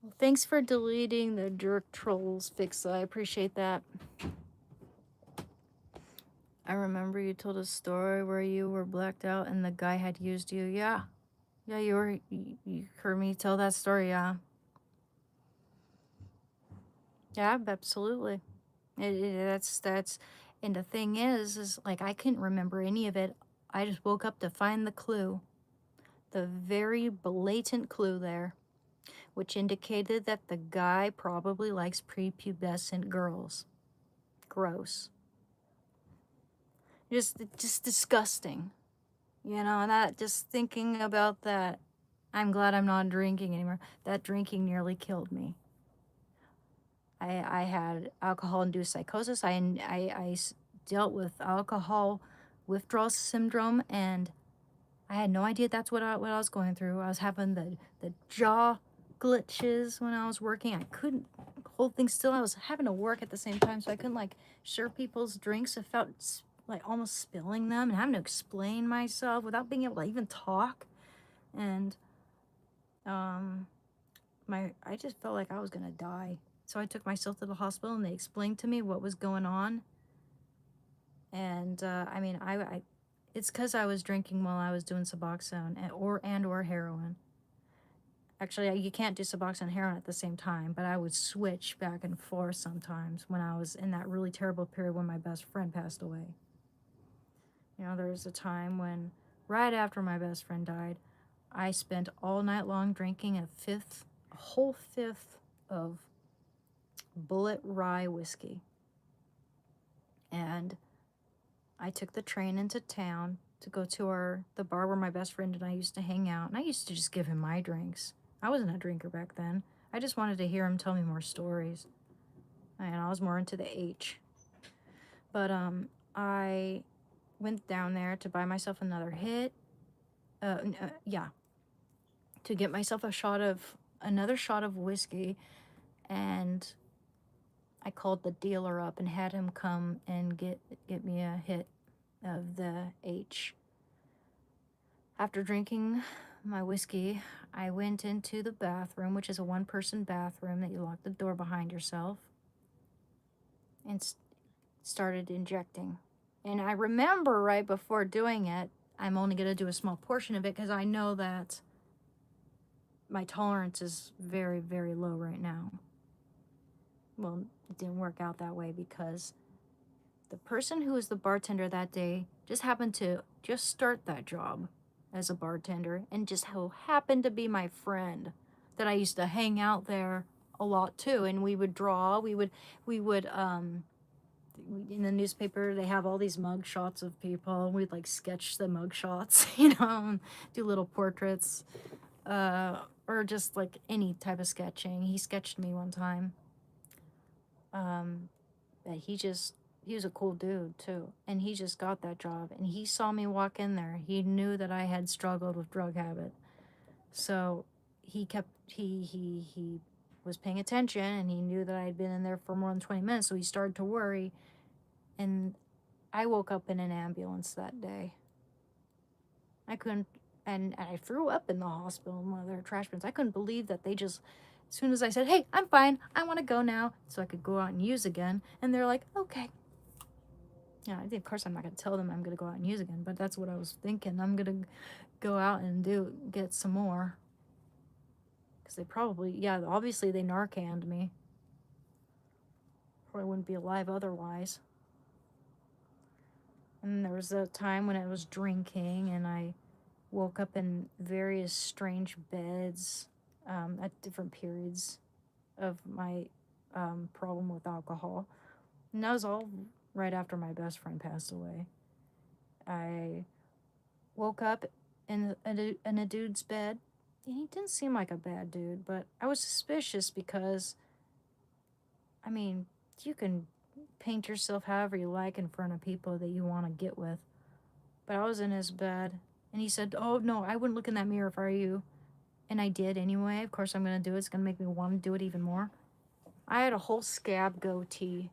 Well, thanks for deleting the jerk trolls, Fixa. I appreciate that. I remember you told a story where you were blacked out and the guy had used you. Yeah. Yeah, you heard me tell that story, yeah. Yeah, absolutely. That's, and the thing is like I couldn't remember any of it. I just woke up to find the clue, the very blatant clue there, which indicated that the guy probably likes prepubescent girls. Gross. Just disgusting. You know, and that, just thinking about that, I'm glad I'm not drinking anymore. That drinking nearly killed me. I had alcohol-induced psychosis. I dealt with alcohol withdrawal syndrome, and I had no idea that's what I was going through. I was having the jaw glitches when I was working. I couldn't hold things still. I was having to work at the same time, so I couldn't like share people's drinks. I felt like almost spilling them and having to explain myself without being able to even talk. And I just felt like I was gonna die. So I took myself to the hospital, and they explained to me what was going on. And I mean, it's because I was drinking while I was doing Suboxone or heroin. Actually, you can't do Suboxone and heroin at the same time, but I would switch back and forth sometimes when I was in that really terrible period when my best friend passed away. You know, there was a time when, right after my best friend died, I spent all night long drinking a whole fifth of Bullet Rye whiskey. And I took the train into town to go to the bar where my best friend and I used to hang out. And I used to just give him my drinks. I wasn't a drinker back then. I just wanted to hear him tell me more stories. And I was more into the H. But I went down there to buy myself another hit. To get myself another shot of whiskey. And I called the dealer up and had him come and get me a hit of the H. After drinking my whiskey, I went into the bathroom, which is a one-person bathroom that you lock the door behind yourself, and started injecting. And I remember right before doing it, I'm only going to do a small portion of it because I know that my tolerance is very, very low right now. Well, it didn't work out that way because the person who was the bartender that day just happened to just start that job as a bartender, and just happened to be my friend that I used to hang out there a lot too. And we would draw, we would in the newspaper they have all these mug shots of people, and we'd like sketch the mug shots, you know, and do little portraits, or just like any type of sketching. He sketched me one time. But he was a cool dude too, and he just got that job, and he saw me walk in there. He knew that I had struggled with drug habit, so he was paying attention, and he knew that I had been in there for more than 20 minutes, so he started to worry. And I woke up in an ambulance that day. I couldn't, and I threw up in the hospital in one of their trash bins. I couldn't believe that they just, as soon as I said, hey, I'm fine, I want to go now, so I could go out and use again, and they're like, okay. Yeah, I think, of course, I'm not going to tell them I'm going to go out and use again, but that's what I was thinking. I'm going to go out and get some more. Because they probably, yeah, obviously they Narcaned me. Or I wouldn't be alive otherwise. And there was a time when I was drinking, and I woke up in various strange beds at different periods of my problem with alcohol. And that was all right after my best friend passed away. I woke up in a dude's bed. He didn't seem like a bad dude, but I was suspicious because, I mean, you can paint yourself however you like in front of people that you want to get with. But I was in his bed, and he said, oh, no, I wouldn't look in that mirror if I were you. And I did anyway. Of course, I'm going to do it. It's going to make me want to do it even more. I had a whole scab goatee.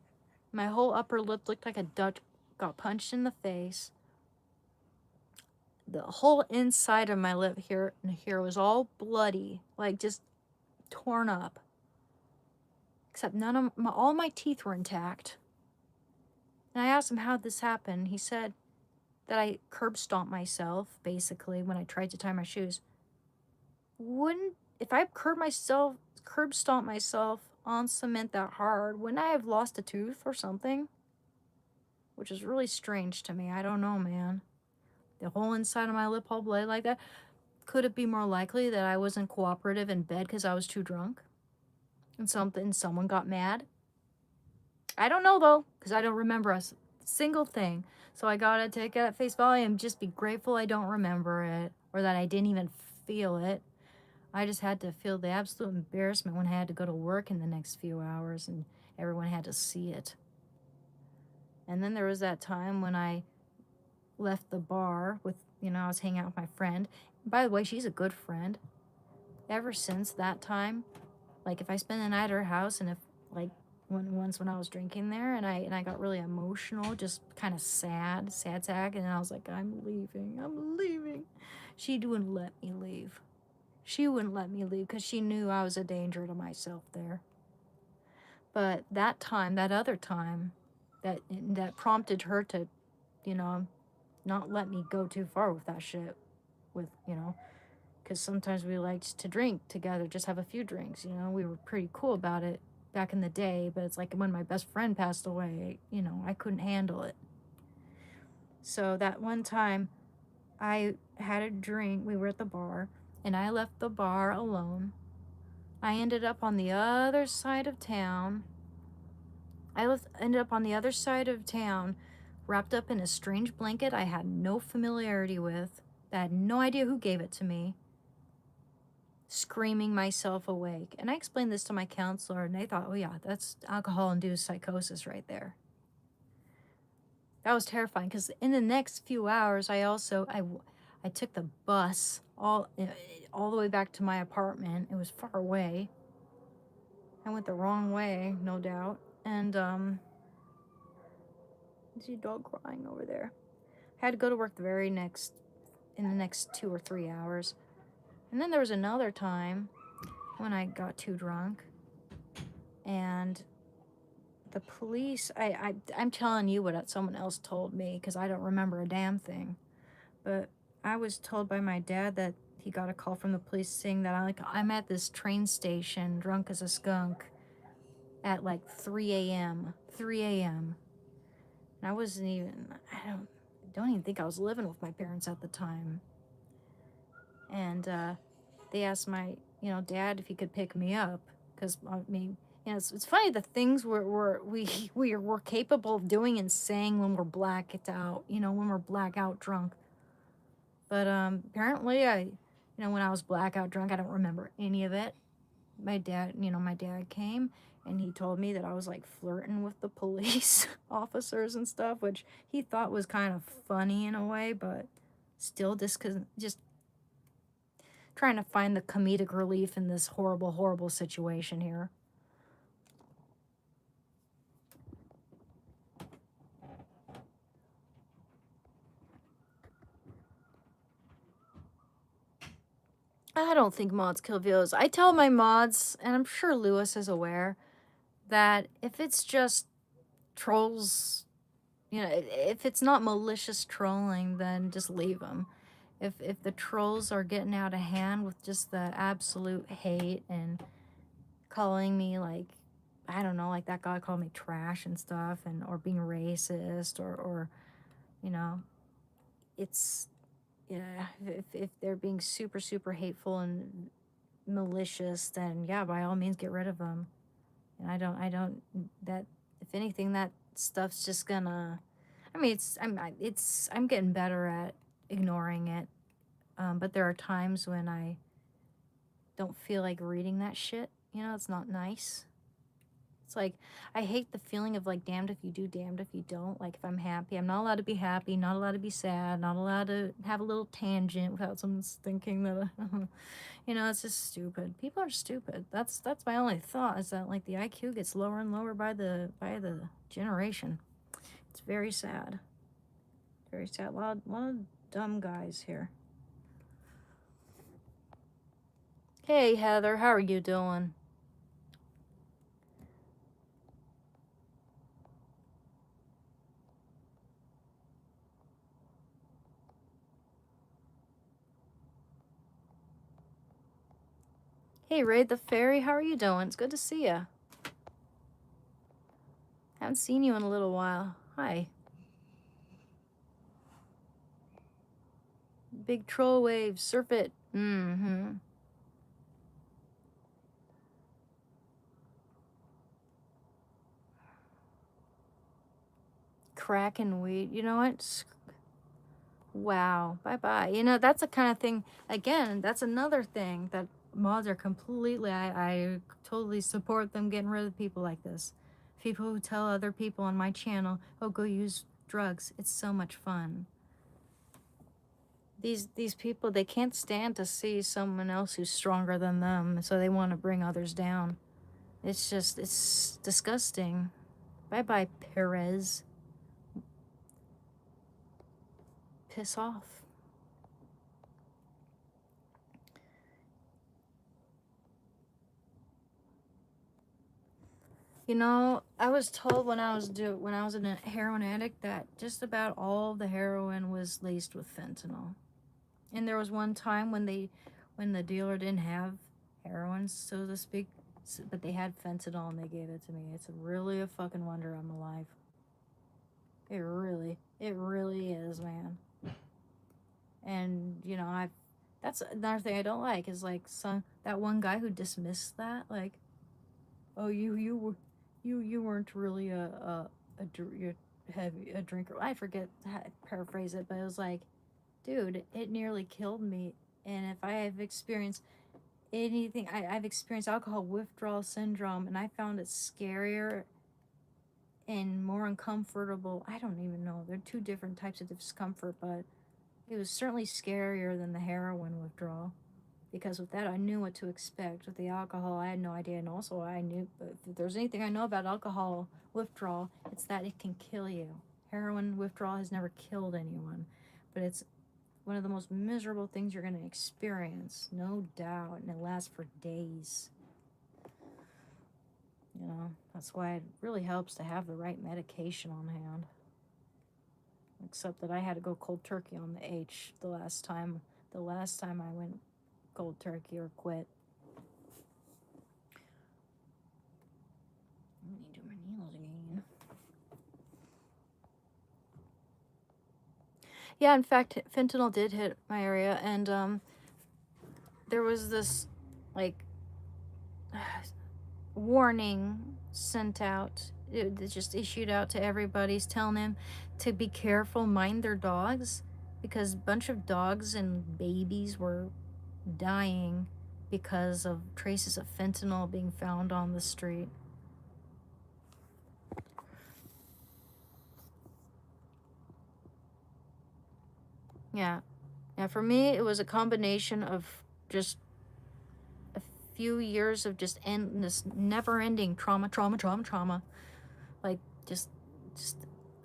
My whole upper lip looked like a duck got punched in the face. The whole inside of my lip here and here was all bloody, like just torn up. Except all my teeth were intact. And I asked him how this happened. He said that I curb stomped myself, basically, when I tried to tie my shoes. If I curb stomped myself on cement that hard, wouldn't I have lost a tooth or something? Which is really strange to me. I don't know, man. The whole inside of my lip all bloody like that. Could it be more likely that I wasn't cooperative in bed because I was too drunk? And someone got mad? I don't know, though, because I don't remember a single thing. So I gotta take it at face value and just be grateful I don't remember it, or that I didn't even feel it. I just had to feel the absolute embarrassment when I had to go to work in the next few hours and everyone had to see it. And then there was that time when I left the bar with, I was hanging out with my friend. By the way, she's a good friend. Ever since that time, like if I spend the night at her house, and if like once when I was drinking there and I got really emotional, just kind of sad sack, and I was like, I'm leaving. She wouldn't let me leave. She wouldn't let me leave because she knew I was a danger to myself there. But that other time, that prompted her to, not let me go too far with that shit. Because sometimes we liked to drink together, just have a few drinks, we were pretty cool about it back in the day. But it's like when my best friend passed away, I couldn't handle it. So that one time I had a drink, we were at the bar, and I left the bar alone. I ended up on the other side of town. Ended up on the other side of town, wrapped up in a strange blanket I had no familiarity with. I had no idea who gave it to me. Screaming myself awake. And I explained this to my counselor, and they thought, oh yeah, that's alcohol-induced psychosis right there. That was terrifying, because in the next few hours, I took the bus all the way back to my apartment. It was far away. I went the wrong way, no doubt. And I see a dog crying over there. I had to go to work in the next 2 or 3 hours. And then there was another time when I got too drunk, and the police, I'm telling you what someone else told me, because I don't remember a damn thing. But I was told by my dad that he got a call from the police saying that I'm at this train station drunk as a skunk at like 3 a.m. 3 a.m. And I don't even think I was living with my parents at the time. And they asked my, dad if he could pick me up, because it's funny the things we're capable of doing and saying when we're blacked out, when we're blackout drunk. But apparently when I was blackout drunk, I don't remember any of it. My dad came and he told me that I was like flirting with the police officers and stuff, which he thought was kind of funny in a way, but still just trying to find the comedic relief in this horrible, horrible situation here. I don't think mods kill views. I tell my mods, and I'm sure Lewis is aware, that if it's just trolls, if it's not malicious trolling, then just leave them. If the trolls are getting out of hand with just the absolute hate and calling me like, I don't know, like that guy called me trash and stuff, or being racist, or it's, if they're being super, super hateful and malicious, then yeah, by all means get rid of them. And if anything, that stuff's just gonna, I'm getting better at ignoring it. But there are times when I don't feel like reading that shit. It's not nice. It's like, I hate the feeling of like damned if you do, damned if you don't. Like if I'm happy, I'm not allowed to be happy, not allowed to be sad, not allowed to have a little tangent without someone's thinking that, you know, it's just stupid. People are stupid. That's my only thought, is that like the IQ gets lower and lower by the generation. It's very sad. Very sad. A lot of dumb guys here. Hey Heather, how are you doing? Hey Ray the Fairy, how are you doing? It's good to see ya. Haven't seen you in a little while. Hi. Big troll wave, surf it. Mm-hmm. Crack and weed. You know what? Wow. Bye-bye. You know, that's the kind of thing, again, that's another thing that mods are completely, I totally support them getting rid of people like this. People who tell other people on my channel, oh, go use drugs. It's so much fun. These people, they can't stand to see someone else who's stronger than them, so they want to bring others down. It's just, it's disgusting. Bye-bye, Perez. Piss off. You know, I was told when I was a heroin addict that just about all the heroin was laced with fentanyl. And there was one time when the dealer didn't have heroin, so to speak, but they had fentanyl and they gave it to me. It's really a fucking wonder I'm alive. It really is, man. And you know, that's another thing I don't like, is like that one guy who dismissed that, like, oh, you weren't really a drinker. I forget how to paraphrase it, but it was like, dude, it nearly killed me. And if I have experienced anything, I've experienced alcohol withdrawal syndrome, and I found it scarier and more uncomfortable. I don't even know. They're two different types of discomfort, but it was certainly scarier than the heroin withdrawal. Because with that, I knew what to expect. With the alcohol, I had no idea. And also, I knew, if there's anything I know about alcohol withdrawal, it's that it can kill you. Heroin withdrawal has never killed anyone, but it's one of the most miserable things you're going to experience, no doubt, and it lasts for days. You know, that's why it really helps to have the right medication on hand. Except that I had to go cold turkey on the H the last time I went cold turkey or quit. I need to do my nails again. Yeah, in fact, fentanyl did hit my area, and there was this, like, warning sent out. It just issued out to everybody, telling them to be careful, mind their dogs, because a bunch of dogs and babies were dying because of traces of fentanyl being found on the street. Yeah. Yeah, for me, it was a combination of just a few years of just this never-ending trauma. Like, just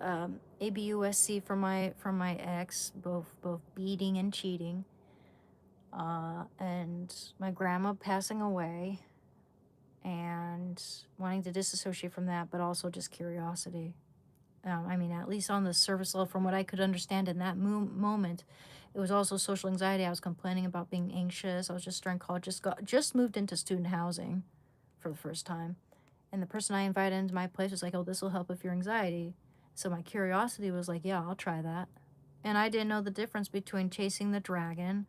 ABUSC from my ex, both beating and cheating. And my grandma passing away, and wanting to disassociate from that, but also just curiosity. I mean, at least on the surface level, from what I could understand in that moment, it was also social anxiety. I was complaining about being anxious. I was just starting college, just moved into student housing for the first time. And the person I invited into my place was like, oh, this will help with your anxiety. So my curiosity was like, yeah, I'll try that. And I didn't know the difference between chasing the dragon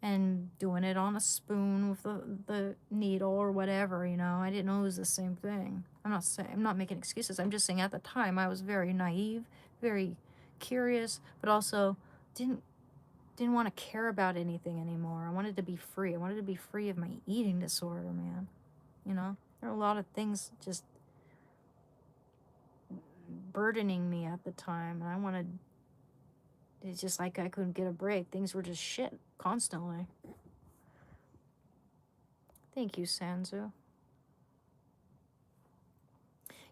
and doing it on a spoon with the needle or whatever, you know. I didn't know it was the same thing. I'm not making excuses. I'm just saying at the time I was very naive, very curious, but also didn't want to care about anything anymore. I wanted to be free. I wanted to be free of my eating disorder, man. You know, there are a lot of things just burdening me at the time, and I wanted. It's just like I couldn't get a break. Things were just shit constantly. Thank you, Sanzu.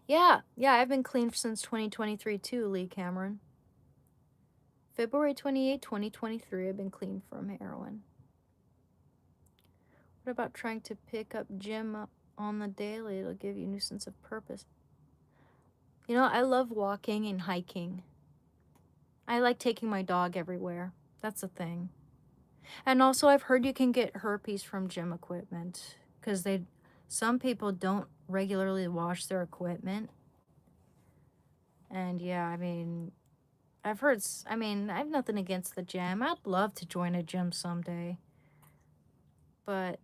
Yeah, I've been clean since 2023 too, Lee Cameron. February 28, 2023, I've been clean from heroin. What about trying to pick up gym on the daily? It'll give you a new sense of purpose. You know, I love walking and hiking. I like taking my dog everywhere. That's the thing. And also, I've heard you can get herpes from gym equipment because some people don't regularly wash their equipment. And yeah, I mean, I've heard, I have nothing against the gym. I'd love to join a gym someday. But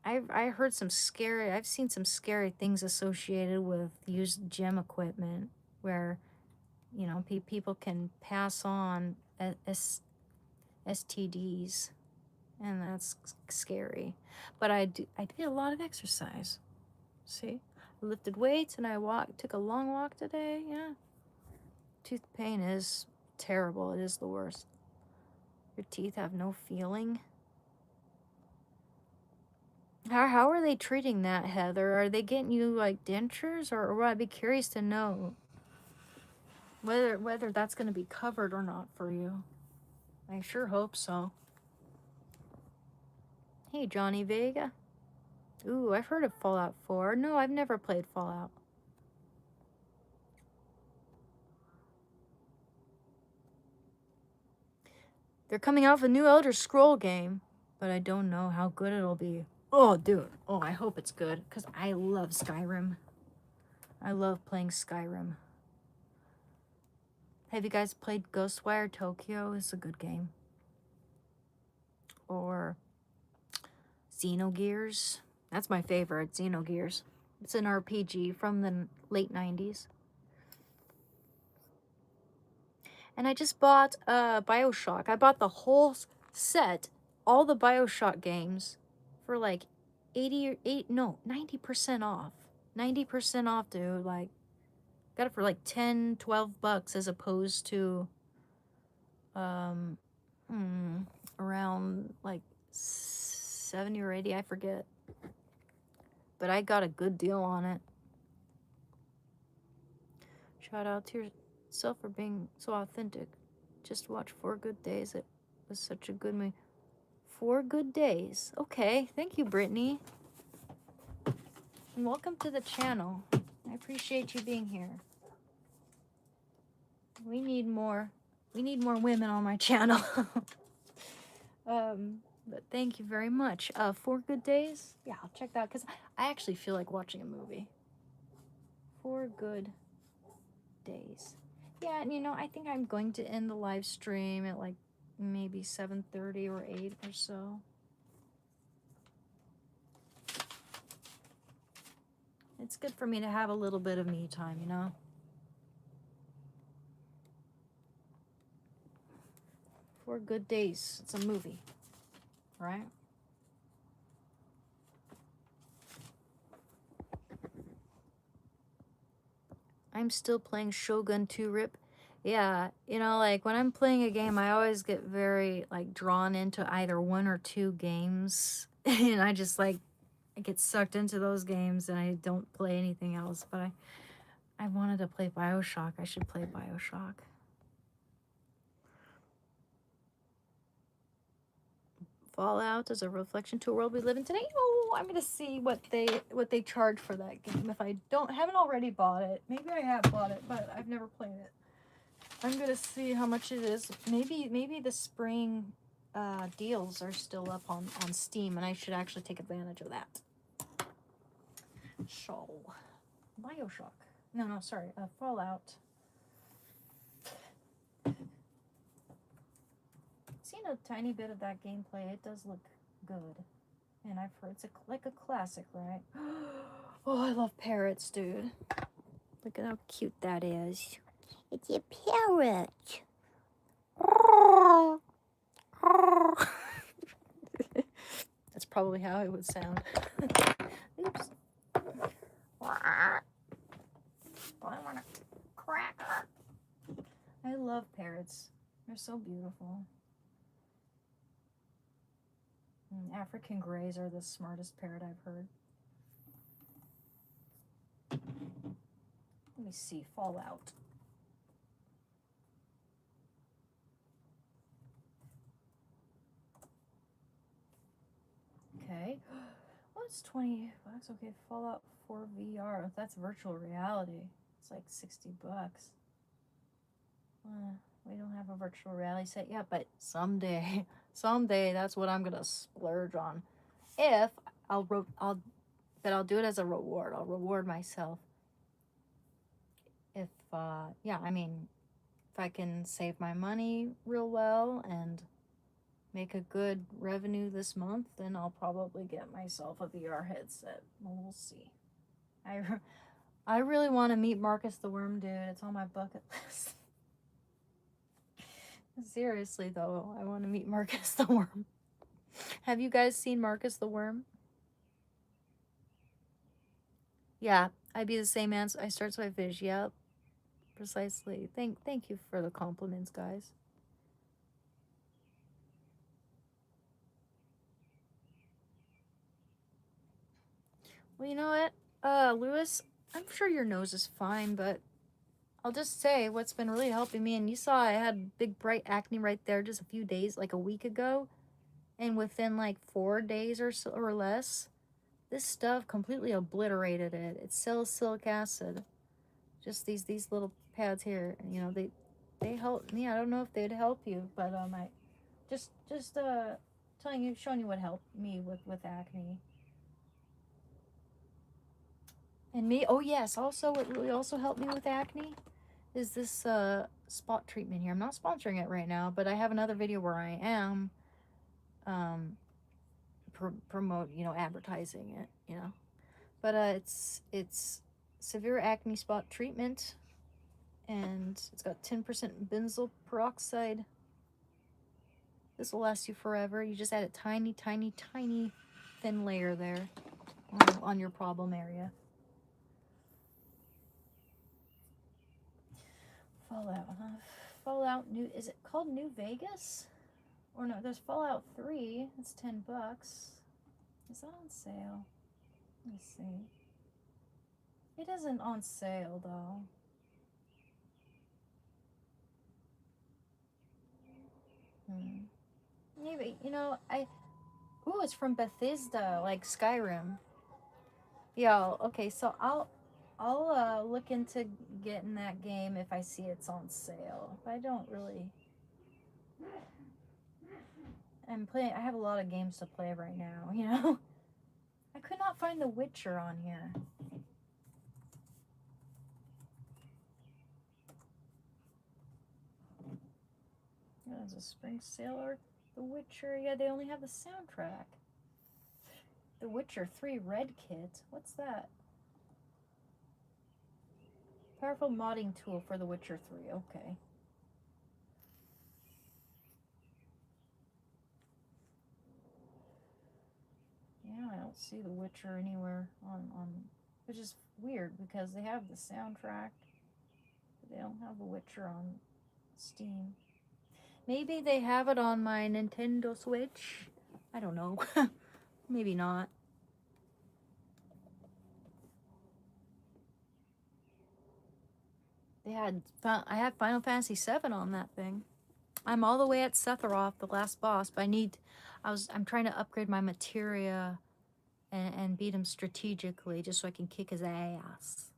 I've seen some scary things associated with used gym equipment where, you know, people can pass on STDs, and that's scary. But I did a lot of exercise. See, I lifted weights and I took a long walk today. Yeah, tooth pain is terrible. It is the worst. Your teeth have no feeling. How are they treating that, Heather? Are they getting you like dentures, or what? I'd be curious to know whether that's going to be covered or not for you. I sure hope so. Hey, Johnny Vega. Ooh, I've heard of Fallout 4. No, I've never played Fallout. They're coming out with a new Elder Scroll game, but I don't know how good it'll be. Oh, dude. Oh, I hope it's good, because I love Skyrim. I love playing Skyrim. Have you guys played Ghostwire Tokyo? It's a good game. Or Xenogears. That's my favorite, Xenogears. It's an RPG from the late 90s. And I just bought BioShock. I bought the whole set, all the BioShock games, for like 90% off. 90% off, dude. Like, got it for like 10, 12 bucks as opposed to around like 70 or 80, I forget. But I got a good deal on it. Shout out to yourself for being so authentic. Just watch 4 Good Days. It was such a good movie. 4 Good Days. Okay, thank you, Brittany. And welcome to the channel. I appreciate you being here. We need more women on my channel. But thank you very much. 4 Good Days? Yeah, I'll check that because I actually feel like watching a movie. 4 Good Days. Yeah, and you know, I think I'm going to end the live stream at like maybe 7:30 or 8 or so. It's good for me to have a little bit of me time, you know? 4 Good Days. It's a movie, right? I'm still playing Shogun 2 Rip. Yeah, you know, like when I'm playing a game, I always get very like drawn into either 1 or 2 games. And I just like, I get sucked into those games and I don't play anything else. But I wanted to play BioShock. I should play BioShock. Fallout is a reflection to a world we live in today. Oh, I'm gonna see what they charge for that game. If I haven't already bought it, maybe I have bought it, but I've never played it. I'm gonna see how much it is. Maybe the spring deals are still up on Steam, and I should actually take advantage of that. So, BioShock. No, sorry, Fallout. Seen a tiny bit of that gameplay. It does look good, and I've heard it's like a classic, right? Oh, I love parrots, dude. Look at how cute that is. It's a parrot. That's probably how it would sound. Oops. I want to cracker. I love parrots. They're so beautiful. African greys are the smartest parrot I've heard. Let me see, Fallout. Okay. Oh, it's 20 bucks. Okay, Fallout 4 VR. That's virtual reality. It's like 60 bucks. We don't have a virtual reality set yet, but someday, that's what I'm gonna splurge on. If I'll do it as a reward. I'll reward myself. If yeah, I mean, if I can save my money real well and make a good revenue this month, then I'll probably get myself a VR headset. We'll see. I really want to meet Marcus the Worm, dude. It's on my bucket list. Seriously, though, I want to meet Marcus the Worm. Have you guys seen Marcus the Worm? Yeah, I'd be the same answer. I start so I finish. Yep, precisely. Thank you for the compliments, guys. Well, you know what, Lewis, I'm sure your nose is fine, but I'll just say what's been really helping me, and you saw I had big bright acne right there just a few days, like a week ago, and within like 4 days or so or less, this stuff completely obliterated it. It's salicylic acid. Just these little pads here, you know, they help me. I don't know if they'd help you, but I just showing you what helped me with acne. And me, oh yes, also what really also helped me with acne is this spot treatment here. I'm not sponsoring it right now, but I have another video where I am promote, you know, advertising it, you know. But it's severe acne spot treatment, and it's got 10% benzoyl peroxide. This will last you forever. You just add a tiny thin layer there on your problem area. Fallout New, is it called New Vegas? Or no, there's Fallout 3. It's 10 bucks. Is that on sale? Let me see. It isn't on sale though. Maybe, you know, ooh, it's from Bethesda, like Skyrim. Yeah, okay, so I'll look into getting that game if I see it's on sale. But I don't really. I have a lot of games to play right now, you know? I could not find The Witcher on here. There's a Spring Sailor, The Witcher. Yeah, they only have the soundtrack. The Witcher 3 Red Kit. What's that? Powerful modding tool for The Witcher 3. Okay. Yeah, I don't see The Witcher anywhere on which is weird because they have the soundtrack, but they don't have The Witcher on Steam. Maybe they have it on my Nintendo Switch. I don't know. Maybe not. I had Final Fantasy VII on that thing. I'm all the way at Sephiroth, the last boss, but I'm trying to upgrade my materia and beat him strategically just so I can kick his ass.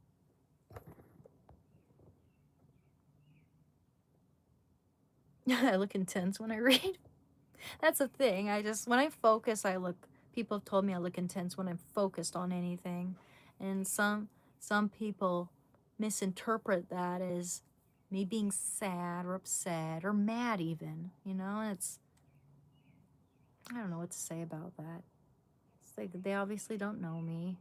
I look intense when I read. That's a thing. When I focus, people have told me I look intense when I'm focused on anything. And some people misinterpret that as me being sad or upset or mad even, you know? And I don't know what to say about that. It's like they obviously don't know me.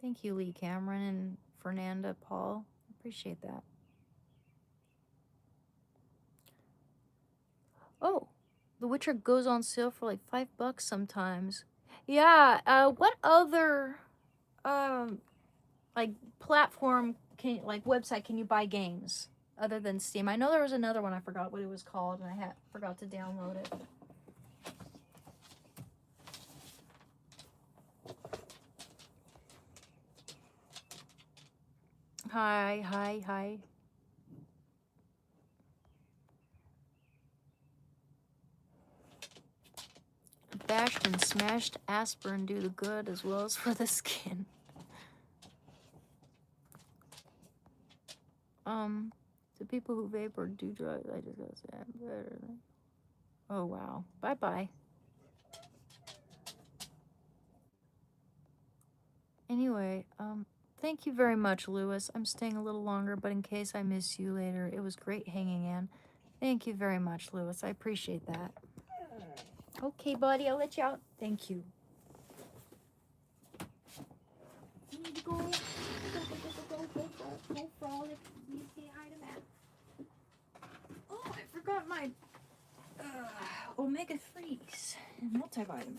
Thank you, Lee Cameron and Fernanda Paul. Appreciate that. Oh, The Witcher goes on sale for like $5 sometimes. Yeah, what other like platform like website can you buy games other than Steam? I know there was another one, I forgot what it was called, and I forgot to download it. Hi. Bashed and smashed aspirin do the good as well as for the skin. To people who vape or do drugs, I just gotta say I'm better than. Oh wow. Bye. Anyway, thank you very much, Lewis. I'm staying a little longer, but in case I miss you later, it was great hanging in. Thank you very much, Lewis. I appreciate that. Okay, buddy, I'll let you out. Thank you. You need to go frolic. You say hi to Matt. Oh, I forgot my omega-3s and multivitamin.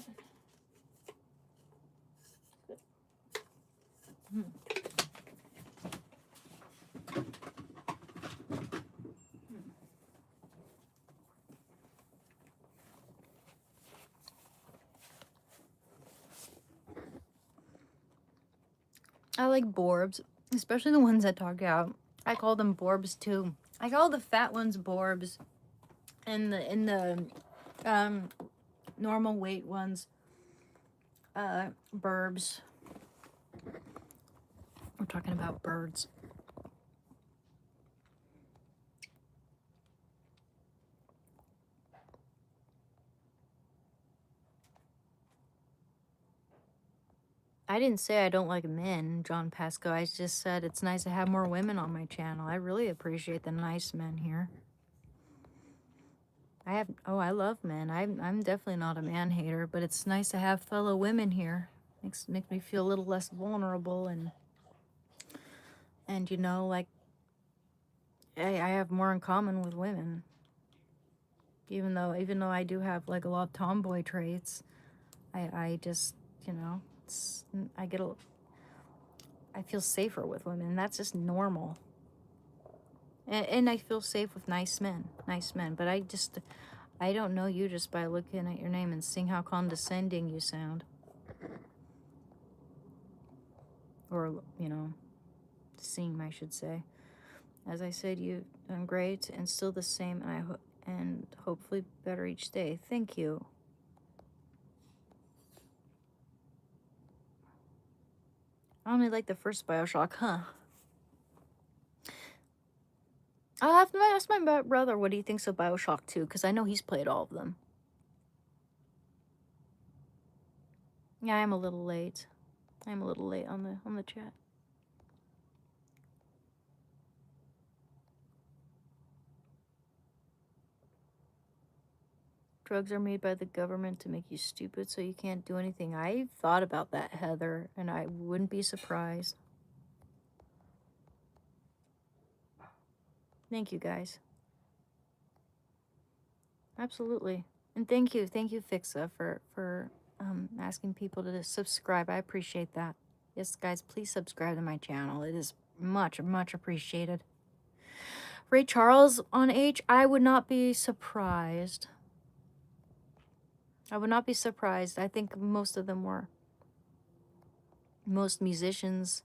I like Borbs, especially the ones that talk out. I call them Borbs too. I call the fat ones Borbs, and the normal weight ones Burbs. We're talking about birds. I didn't say I don't like men, John Pasco. I just said it's nice to have more women on my channel. I really appreciate the nice men here. I love men. I'm definitely not a man hater, but it's nice to have fellow women here. Makes me feel a little less vulnerable, and you know, like I have more in common with women. Even though I do have like a lot of tomboy traits, I just, you know, I feel safer with women, and that's just normal. And I feel safe with nice men, but I don't know you just by looking at your name and seeing how condescending you sound. Or, you know, seem, I should say. As I said, you've done great and still the same, and hopefully better each day. Thank you. I only like the first BioShock, huh? I'll have to ask my brother what he thinks of BioShock 2, because I know he's played all of them. Yeah, I'm a little late. I'm a little late on the chat. Drugs are made by the government to make you stupid so you can't do anything. I've thought about that, Heather, and I wouldn't be surprised. Thank you, guys. Absolutely. And thank you, Fixa, for asking people to subscribe. I appreciate that. Yes, guys, please subscribe to my channel. It is much, much appreciated. Ray Charles on H, I would not be surprised. I would not be surprised. I think most of them were. Most musicians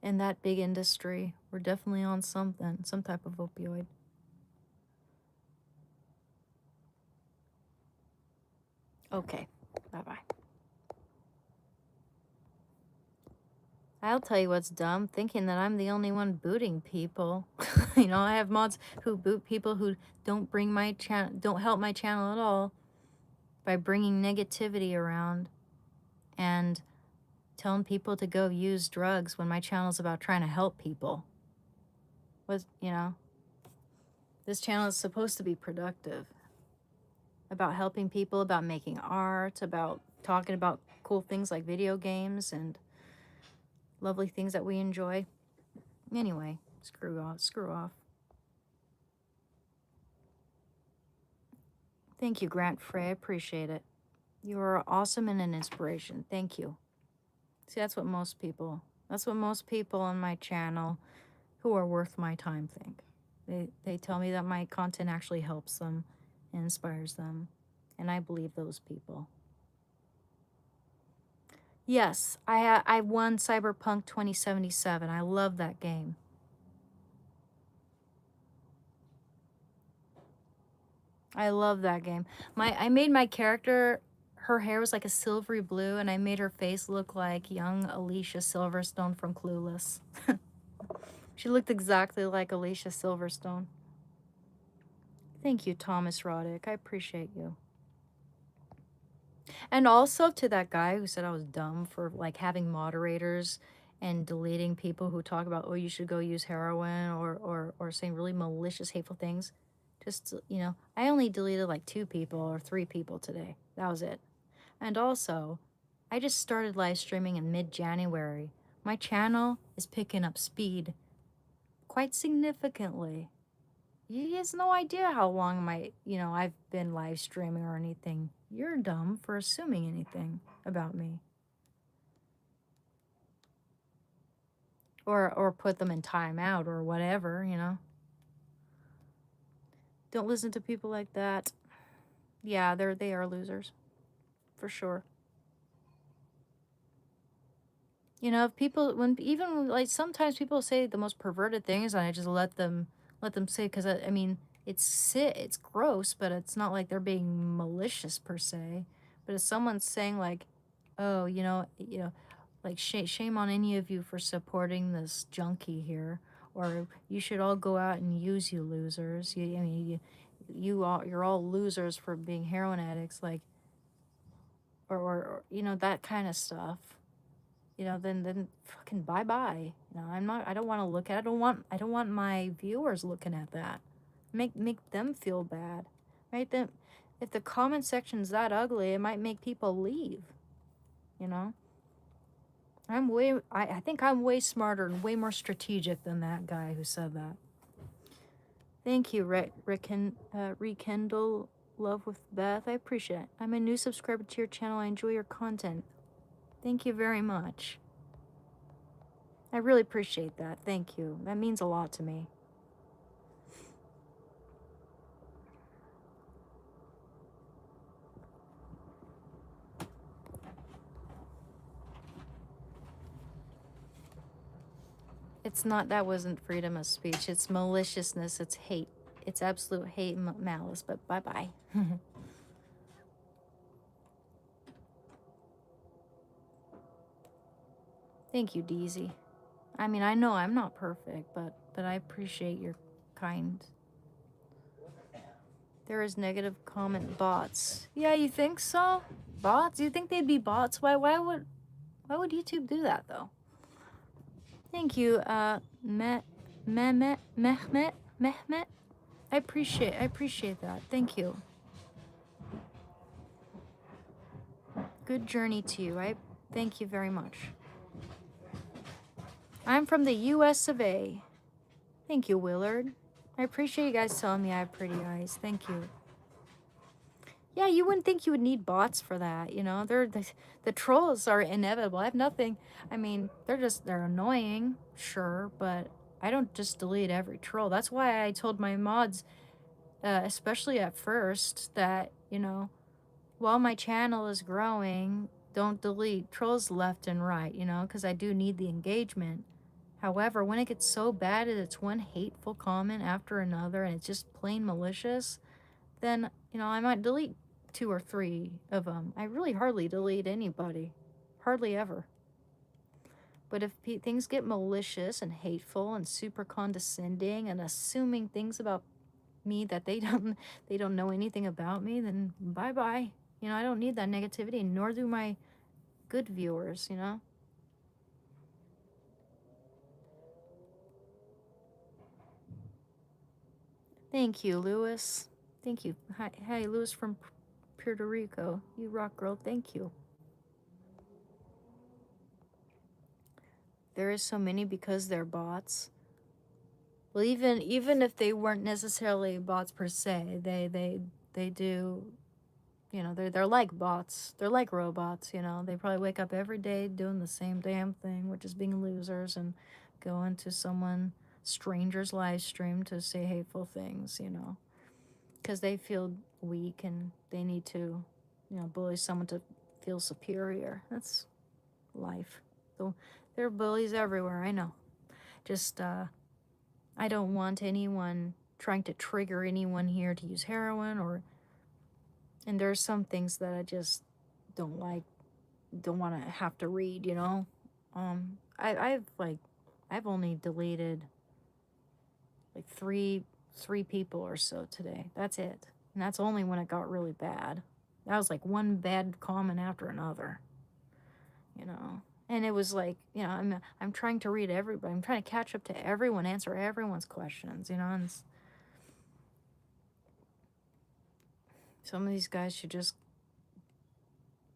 in that big industry were definitely on something, some type of opioid. Okay, bye-bye. I'll tell you what's dumb, thinking that I'm the only one booting people. You know, I have mods who boot people who don't bring my channel, don't help my channel at all by bringing negativity around and telling people to go use drugs when my channel's about trying to help people. You know, this channel is supposed to be productive, about helping people, about making art, about talking about cool things like video games and lovely things that we enjoy. Anyway, screw off. Thank you, Grant Frey. I appreciate it. You are awesome and an inspiration. Thank you. See, that's what most people on my channel who are worth my time think. They tell me that my content actually helps them and inspires them. And I believe those people. Yes, I won Cyberpunk 2077. I love that game. I love that game. I made my character, her hair was like a silvery blue, and I made her face look like young Alicia Silverstone from Clueless. She looked exactly like Alicia Silverstone. Thank you, Thomas Roddick. I appreciate you. And also to that guy who said I was dumb for like having moderators and deleting people who talk about, oh, you should go use heroin or saying really malicious, hateful things. Just, you know, I only deleted like 2 people or 3 people today. That was it. And also, I just started live streaming in mid-January. My channel is picking up speed quite significantly. He has no idea how long I've been live streaming or anything. You're dumb for assuming anything about me. Or put them in timeout or whatever, you know. Don't listen to people like that. Yeah, they are losers. For sure. You know, if people, like sometimes people say the most perverted things, and I just let them say, because I mean, it's gross, but it's not like they're being malicious per se. But if someone's saying like, oh, like shame on any of you for supporting this junkie here, or you should all go out and use, you losers. You're all losers for being heroin addicts, like, or that kind of stuff. Then fucking bye-bye. I don't want to look at it. I don't want my viewers looking at that. Make them feel bad. Right? Then if the comment section's that ugly, it might make people leave. I think I'm way smarter and way more strategic than that guy who said that. Thank you, Rekindle Love with Beth. I appreciate it. I'm a new subscriber to your channel. I enjoy your content. Thank you very much. I really appreciate that. Thank you. That means a lot to me. That wasn't freedom of speech. It's maliciousness. It's hate. It's absolute hate and malice. But bye-bye. Thank you, Deezy. I mean, I know I'm not perfect, but I appreciate your kind. There is negative comment bots. Yeah, you think so? Bots? You think they'd be bots? Why would YouTube do that though? Thank you, Mehmet. I appreciate that. Thank you. Good journey to you. I thank you very much. I'm from the US of A. Thank you, Willard. I appreciate you guys telling me I have pretty eyes. Thank you. Yeah, you wouldn't think you would need bots for that, the trolls are inevitable. I have nothing. I mean, they're annoying, sure, but I don't just delete every troll. That's why I told my mods, especially at first, that, while my channel is growing, don't delete trolls left and right, because I do need the engagement. However, when it gets so bad that it's one hateful comment after another and it's just plain malicious, then, I might delete 2 or 3 of them. I really hardly delete anybody. Hardly ever. But if things get malicious and hateful and super condescending and assuming things about me that they don't know anything about me, then bye-bye. I don't need that negativity, nor do my good viewers, Thank you, Lewis. Thank you. Hi, Lewis from Puerto Rico. You rock, girl. Thank you. There is so many because they're bots. Well, even if they weren't necessarily bots per se, they They do, they're like bots. They're like robots, They probably wake up every day doing the same damn thing, which is being losers and go into stranger's live stream to say hateful things, because they feel weak and they need to, bully someone to feel superior. That's life. So there are bullies everywhere, I know. Just, I don't want anyone trying to trigger anyone here to use heroin and there's some things that I just don't want to have to read, I've only deleted like three people or so today. That's it. And that's only when it got really bad. That was like one bad comment after another, And it was like, I'm trying to read everybody. I'm trying to catch up to everyone, answer everyone's questions, and some of these guys should just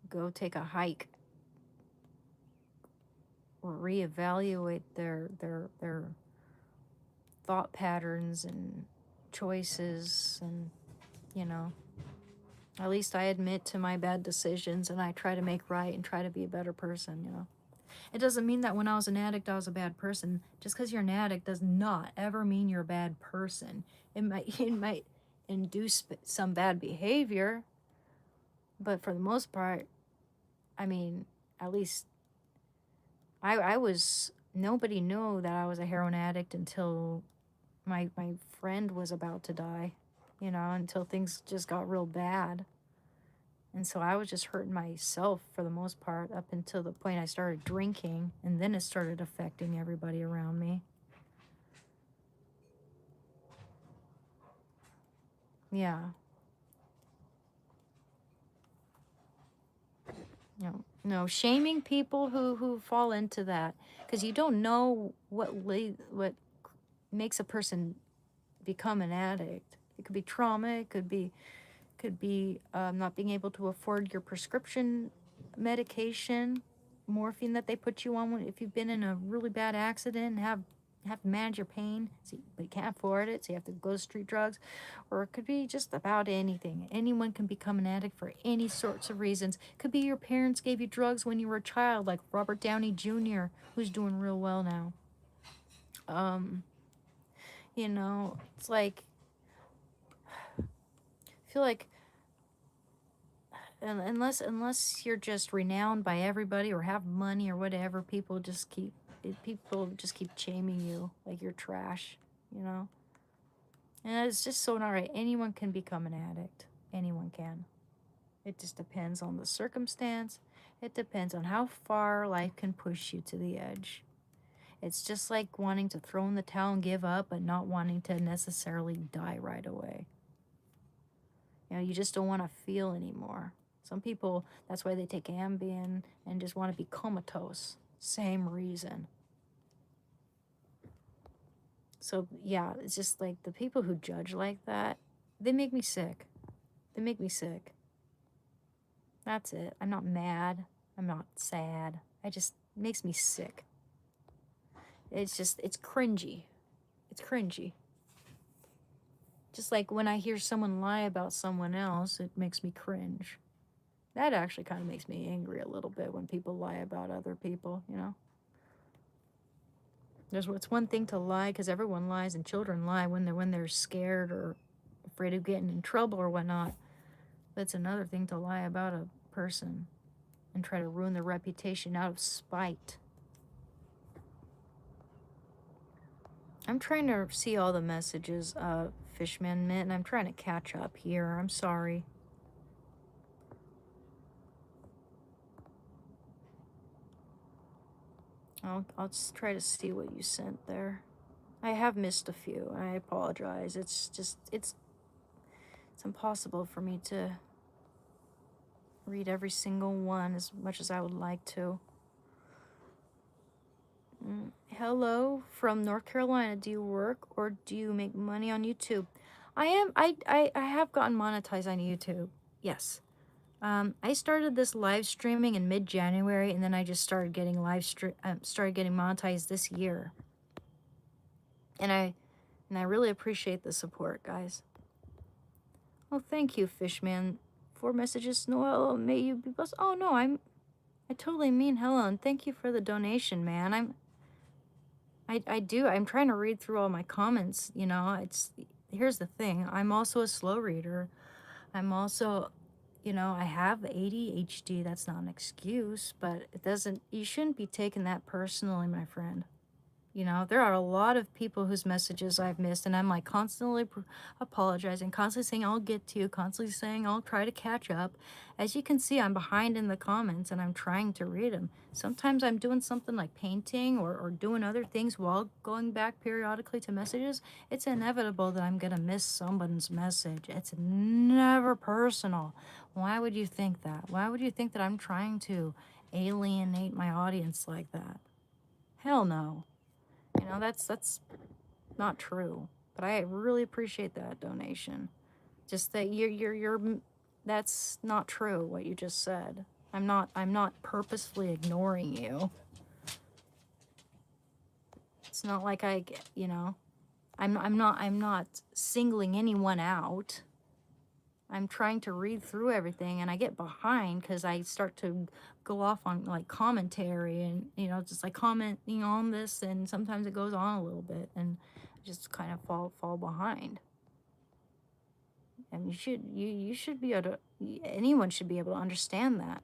go take a hike or reevaluate their thought patterns and choices and, at least I admit to my bad decisions and I try to make right and try to be a better person, It doesn't mean that when I was an addict, I was a bad person. Just because you're an addict does not ever mean you're a bad person. It might induce some bad behavior, but for the most part, I mean, at least nobody knew that I was a heroin addict until my friend was about to die, until things just got real bad. And so I was just hurting myself for the most part up until the point I started drinking, and then it started affecting everybody around me. Yeah. No, shaming people who fall into that, because you don't know what makes a person become an addict. It could be trauma. It could be not being able to afford your prescription medication, morphine that they put you on if you've been in a really bad accident and have to manage your pain, but you can't afford it, so you have to go to street drugs. Or it could be just about anything. Anyone can become an addict for any sorts of reasons. It could be your parents gave you drugs when you were a child, like Robert Downey Jr., who's doing real well now. It's like, I feel like unless you're just renowned by everybody or have money or whatever, people just keep shaming you like you're trash, And it's just so not right. Anyone can become an addict. Anyone can. It just depends on the circumstance. It depends on how far life can push you to the edge. It's just like wanting to throw in the towel and give up, but not wanting to necessarily die right away. You just don't want to feel anymore. Some people, that's why they take Ambien and just want to be comatose. Same reason. So, yeah, it's just like the people who judge like that, they make me sick. They make me sick. That's it. I'm not mad. I'm not sad. It makes me sick. It's cringy. It's cringy. Just like when I hear someone lie about someone else, it makes me cringe. That actually kind of makes me angry a little bit when people lie about other people, It's one thing to lie, because everyone lies and children lie when they're scared or afraid of getting in trouble or whatnot. But it's another thing to lie about a person and try to ruin their reputation out of spite. I'm trying to see all the messages, Fishman Mint, and I'm trying to catch up here. I'm sorry. I'll just try to see what you sent there. I have missed a few. I apologize. It's impossible for me to read every single one as much as I would like to. Hello from North Carolina. Do you work or do you make money on YouTube? I have gotten monetized on YouTube. Yes. I started this live streaming in mid-January, and then I just started getting monetized this year. And I really appreciate the support, guys. Oh, thank you, Fishman. 4 messages. Noel, may you be blessed. Oh no, I totally mean Helen. Thank you for the donation, man. I do. I'm trying to read through all my comments, you know. Here's the thing. I'm also a slow reader. I'm also, you know, I have ADHD. That's not an excuse, but you shouldn't be taking that personally, my friend. You know, there are a lot of people whose messages I've missed, and I'm like constantly apologizing, constantly saying I'll get to you, constantly saying I'll try to catch up. As you can see, I'm behind in the comments and I'm trying to read them. Sometimes I'm doing something like painting or doing other things while going back periodically to messages. It's inevitable that I'm going to miss someone's message. It's never personal. Why would you think that? Why would you think that I'm trying to alienate my audience like that? Hell no. You know, that's not true. But I really appreciate that donation. Just that that's not true what you just said. I'm not purposefully ignoring you. It's not like you know, I'm not singling anyone out. I'm trying to read through everything and I get behind because I start to go off on like commentary and, you know, just like commenting on this, and sometimes it goes on a little bit and just kind of fall behind. And you should be able to, anyone should be able to understand that.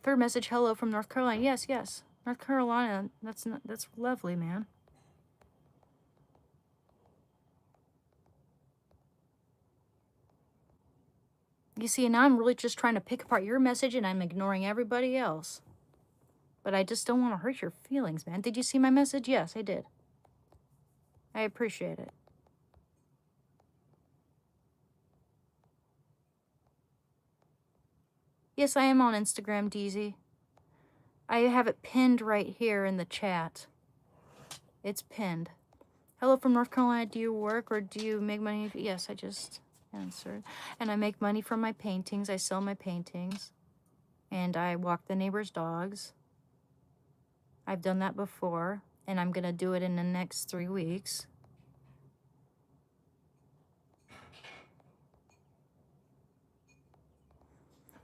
Third message, hello from North Carolina. Yes. North Carolina, that's lovely, man. You see, now I'm really just trying to pick apart your message and I'm ignoring everybody else. But I just don't want to hurt your feelings, man. Did you see my message? Yes, I did. I appreciate it. Yes, I am on Instagram, DZ. I have it pinned right here in the chat. It's pinned. Hello from North Carolina. Do you work or do you make money? Yes, I just answered. And I make money from my paintings. I sell my paintings. And I walk the neighbor's dogs. I've done that before. And I'm going to do it in the next 3 weeks.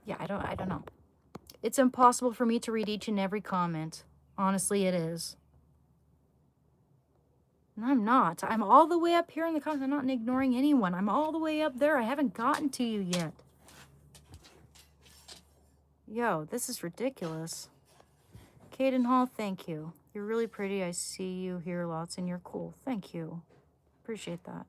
Yeah, I don't know. It's impossible for me to read each and every comment. Honestly, it is. And I'm not. I'm all the way up here in the comments. I'm not ignoring anyone. I'm all the way up there. I haven't gotten to you yet. Yo, this is ridiculous. Caden Hall, thank you. You're really pretty. I see you here lots and you're cool. Thank you. Appreciate that.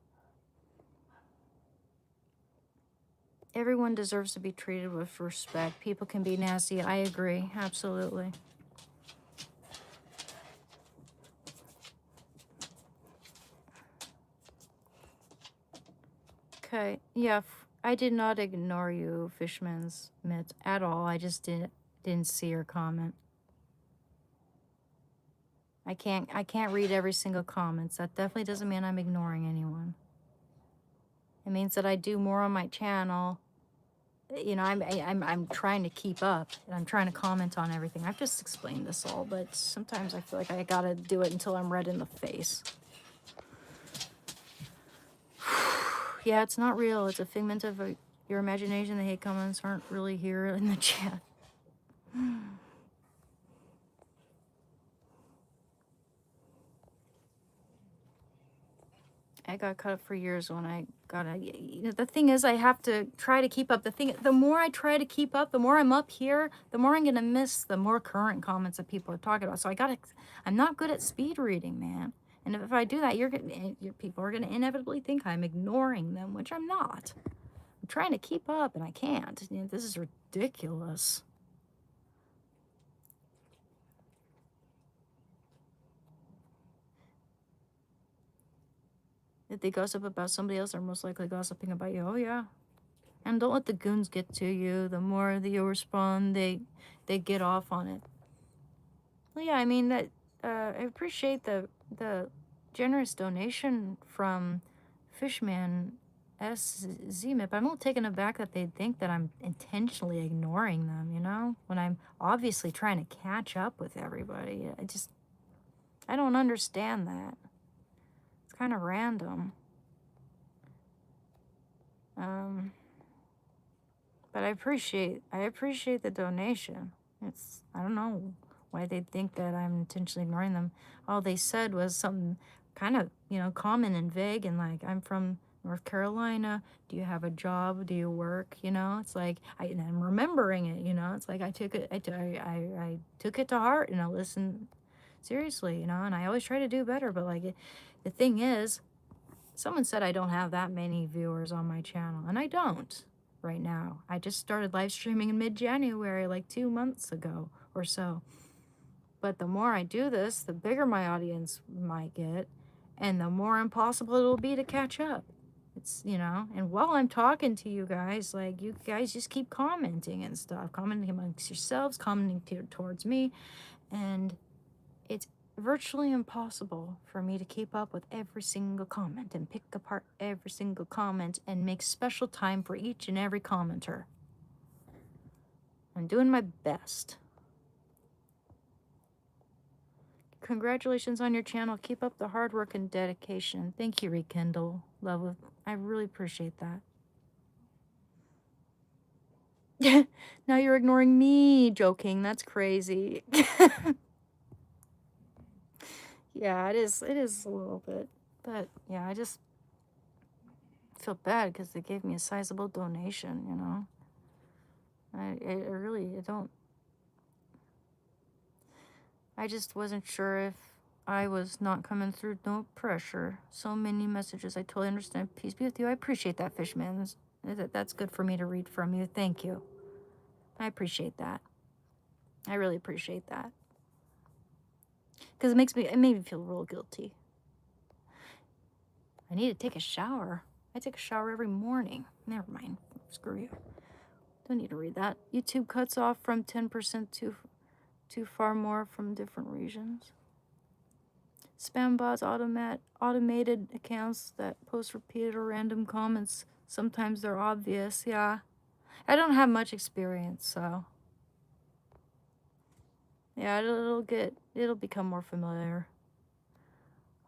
Everyone deserves to be treated with respect. People can be nasty. I agree. Absolutely. Okay. Yeah, I did not ignore you, Fishman's Mitts, at all. I just didn't see your comment. I can't read every single comment. That definitely doesn't mean I'm ignoring anyone. It means that I do more on my channel. You know, I'm trying to keep up and I'm trying to comment on everything. I've just explained this all, but sometimes I feel like I gotta do it until I'm red in the face. Yeah, it's not real. It's a figment of your imagination. The hate comments aren't really here in the chat. I got cut up for years when I got a, you know, the thing is I have to try to keep up. The more I try to keep up, the more I'm up here, the more I'm going to miss the more current comments that people are talking about. So I'm not good at speed reading, man. And if I do that, people are going to inevitably think I'm ignoring them, which I'm not. I'm trying to keep up and I can't. You know, this is ridiculous. If they gossip about somebody else, they're most likely gossiping about you. Oh, yeah. And don't let the goons get to you. The more that you respond, they get off on it. Well, yeah, I mean, that I appreciate the generous donation from Fishman SZMIP. I'm a little taken aback that they'd think that I'm intentionally ignoring them, you know? When I'm obviously trying to catch up with everybody. I don't understand that. It's kind of random. But I appreciate the donation. I don't know why they think that I'm intentionally ignoring them. All they said was something kind of, common and vague, and like, I'm from North Carolina. Do you have a job? Do you work? It's like, and I'm remembering it, it's like I took it to heart, and I listened seriously, and I always try to do better. But like, the thing is, someone said I don't have that many viewers on my channel, and I don't right now. I just started live streaming in mid-January, like 2 months ago or so. But the more I do this, the bigger my audience might get, and the more impossible it'll be to catch up. It's, and while I'm talking to you guys, like, you guys just keep commenting and stuff, commenting amongst yourselves, commenting towards me, and it's virtually impossible for me to keep up with every single comment and pick apart every single comment and make special time for each and every commenter. I'm doing my best. Congratulations on your channel. Keep up the hard work and dedication. Thank you, Rekindle. Love, I really appreciate that. Now you're ignoring me. Joking. That's crazy. Yeah, it is a little bit. But yeah, I just feel bad because they gave me a sizable donation, I just wasn't sure if I was not coming through. No pressure. So many messages. I totally understand. Peace be with you. I appreciate that, Fishman. That's good for me to read from you. Thank you. I appreciate that. I really appreciate that. Because it made me feel real guilty. I need to take a shower. I take a shower every morning. Never mind. Screw you. Don't need to read that. YouTube cuts off from 10% too far more from different regions. Spam bots, automated accounts that post repeated or random comments. Sometimes they're obvious. Yeah. I don't have much experience, so. Yeah, it'll become more familiar.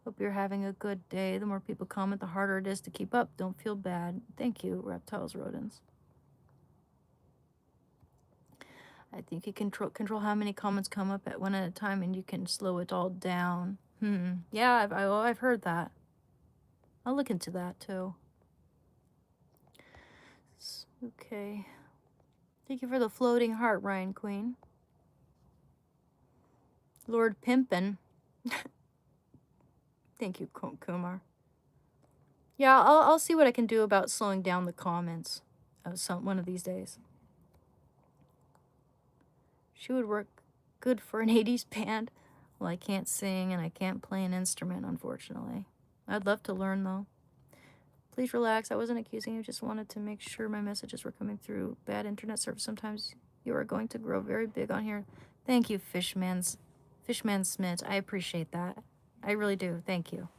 Hope you're having a good day. The more people comment, the harder it is to keep up. Don't feel bad. Thank you, Reptiles Rodents. I think you control how many comments come up at one at a time, and you can slow it all down. Yeah, I've heard that. I'll look into that too. Okay. Thank you for the floating heart, Ryan Queen. Lord Pimpin. Thank you, Kumar. Yeah, I'll see what I can do about slowing down the comments one of these days. She would work good for an 80s band. Well, I can't sing and I can't play an instrument, unfortunately. I'd love to learn, though. Please relax. I wasn't accusing you. Just wanted to make sure my messages were coming through. Bad internet service. Sometimes you are going to grow very big on here. Thank you, Fishman Smith. I appreciate that. I really do. Thank you.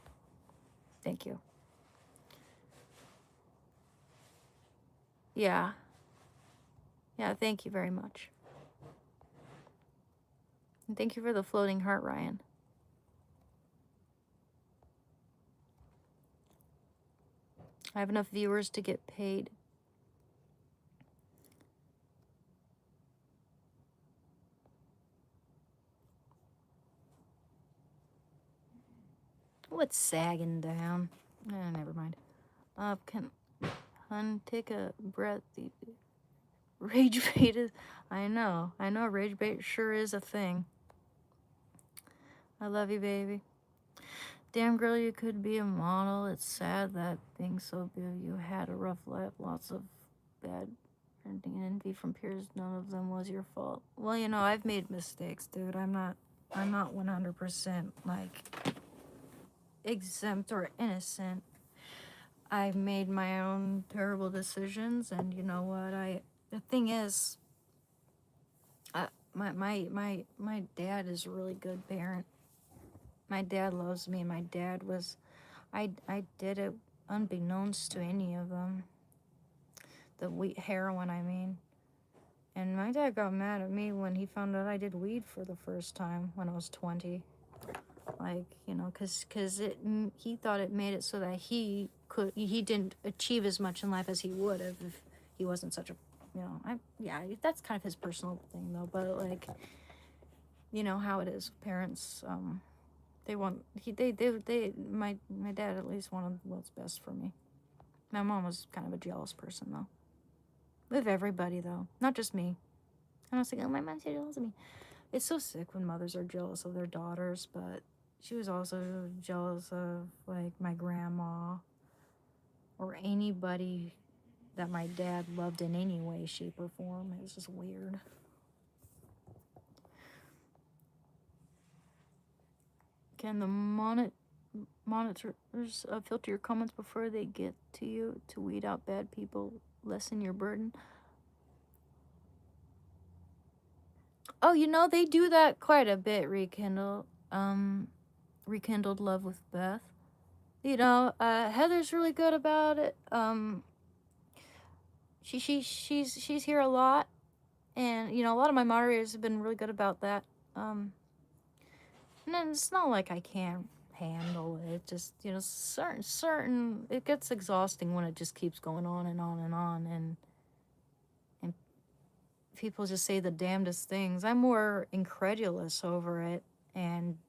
Thank you. Yeah. Yeah, thank you very much. And thank you for the floating heart, Ryan. I have enough viewers to get paid. What's sagging down? Never mind. Can Hun take a breath? The rage bait is... I know. Rage bait sure is a thing. I love you, baby. Damn, girl, you could be a model. It's sad that being so big, you had a rough life. Lots of bad parenting and envy from peers. None of them was your fault. Well, I've made mistakes, dude. I'm not 100% like exempt or innocent. I've made my own terrible decisions, and you know what? The thing is, my dad is a really good parent. My dad loves me. My dad was, I did it unbeknownst to any of them. The heroin, I mean. And my dad got mad at me when he found out I did weed for the first time when I was 20. like, you know, because he thought it made it so that he didn't achieve as much in life as he would have if he wasn't such a, you know, that's kind of his personal thing though, but like, you know how it is, parents, they want, my dad at least wanted what's best for me. My mom was kind of a jealous person though, with everybody though, not just me. And I was like, oh, my mom's so jealous of me. It's so sick when mothers are jealous of their daughters, but she was also jealous of like my grandma or anybody that my dad loved in any way, shape, or form. It was just weird. Can the monitors filter your comments before they get to you to weed out bad people, lessen your burden? Oh, you know, they do that quite a bit, Rekindled Love with Beth. You know, Heather's really good about it. She's here a lot, and you know, a lot of my moderators have been really good about that. And then it's not like I can't handle it. Just, you know, certain it gets exhausting when it just keeps going on and on and on, and people just say the damnedest things. I'm more incredulous over it and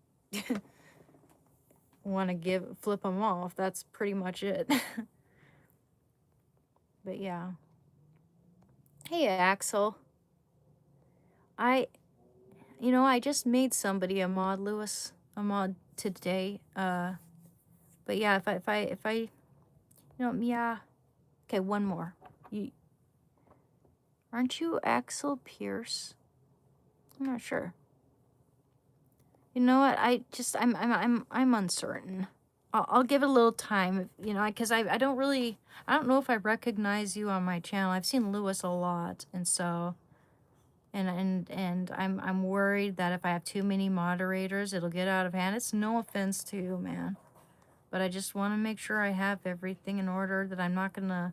want to flip them off. That's pretty much it. But yeah. Hey, Axel. I just made somebody a mod, Lewis, a mod today. But yeah, if I, you know, yeah. Okay, one more. Aren't you Axel Pierce? I'm not sure. You know what? I'm uncertain. I'll give it a little time, you know, because I don't know if I recognize you on my channel. I've seen Lewis a lot, and so, and I'm worried that if I have too many moderators, it'll get out of hand. It's no offense to you, man, but I just want to make sure I have everything in order, that I'm not gonna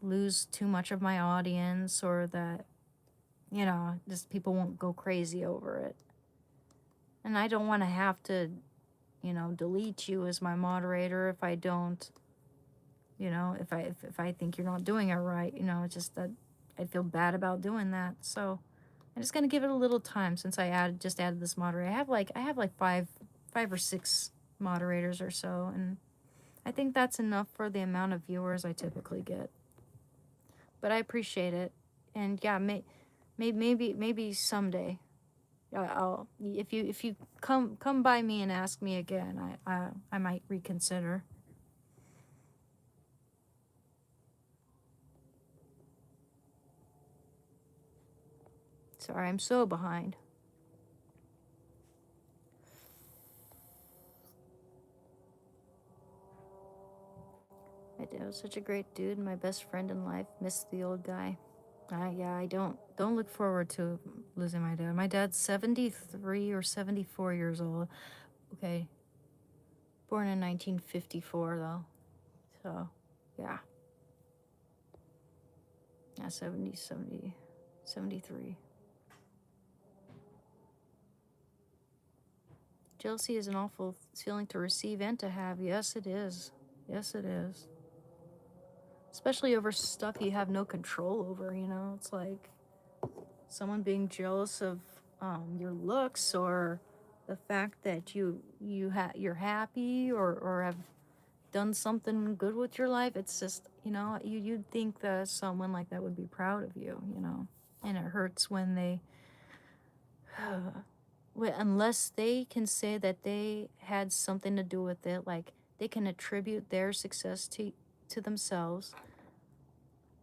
lose too much of my audience, or that, you know, just people won't go crazy over it. And I don't want to have to, you know, delete you as my moderator if I don't, you know, if I think you're not doing it right, you know. It's just that I feel bad about doing that. So I'm just gonna give it a little time, since I just added this moderator. I have like five or six moderators or so, and I think that's enough for the amount of viewers I typically get. But I appreciate it, and yeah, maybe someday. I'll, if you come by me and ask me again, I might reconsider. Sorry, I'm so behind. My dad was such a great dude, my best friend in life. Missed the old guy. Yeah, I don't look forward to losing my dad. My dad's 73 or 74 years old. Okay. Born in 1954, though. So, yeah. Yeah, 73. Jealousy is an awful feeling to receive and to have. Yes, it is. Yes, it is. Especially over stuff you have no control over, you know? It's like someone being jealous of your looks, or the fact that you're happy, or have done something good with your life. It's just, you know, you'd think that someone like that would be proud of you, you know? And it hurts when they, unless they can say that they had something to do with it, like they can attribute their success to themselves,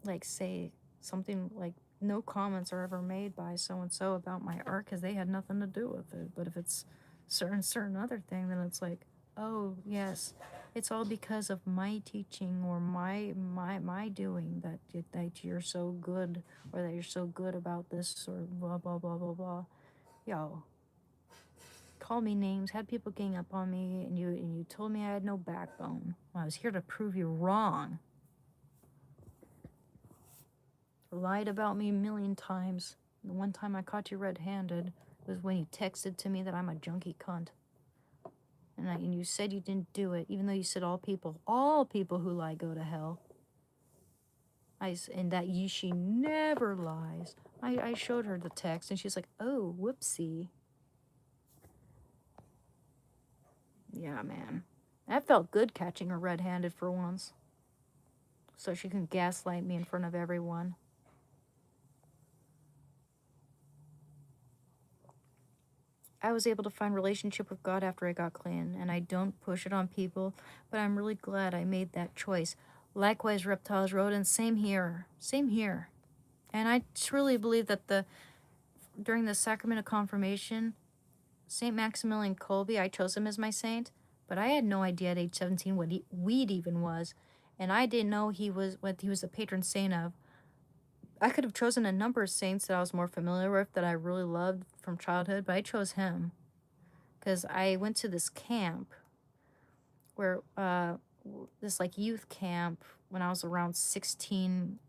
like say something like, no comments are ever made by so-and-so about my art because they had nothing to do with it. But if it's certain other thing, then it's like, oh yes, it's all because of my teaching or my doing that you're so good, or that you're so good about this, or blah blah blah blah blah. Yo, called me names, had people gang up on me, and you told me I had no backbone. Well, I was here to prove you wrong. Lied about me a million times. The one time I caught you red-handed was when you texted to me that I'm a junkie cunt. and you said you didn't do it, even though you said all people who lie go to hell. And that she never lies. I showed her the text, and she's like, oh, whoopsie. Yeah, man. That felt good catching her red-handed for once. So she can gaslight me in front of everyone. I was able to find relationship with God after I got clean, and I don't push it on people, but I'm really glad I made that choice. Likewise, reptiles, rodents, same here. Same here. And I truly believe that during the sacrament of confirmation, St. Maximilian Kolbe, I chose him as my saint, but I had no idea at age 17 what weed even was, and I didn't know what he was the patron saint of. I could have chosen a number of saints that I was more familiar with, that I really loved from childhood, but I chose him because I went to this camp where, this like youth camp when I was around 15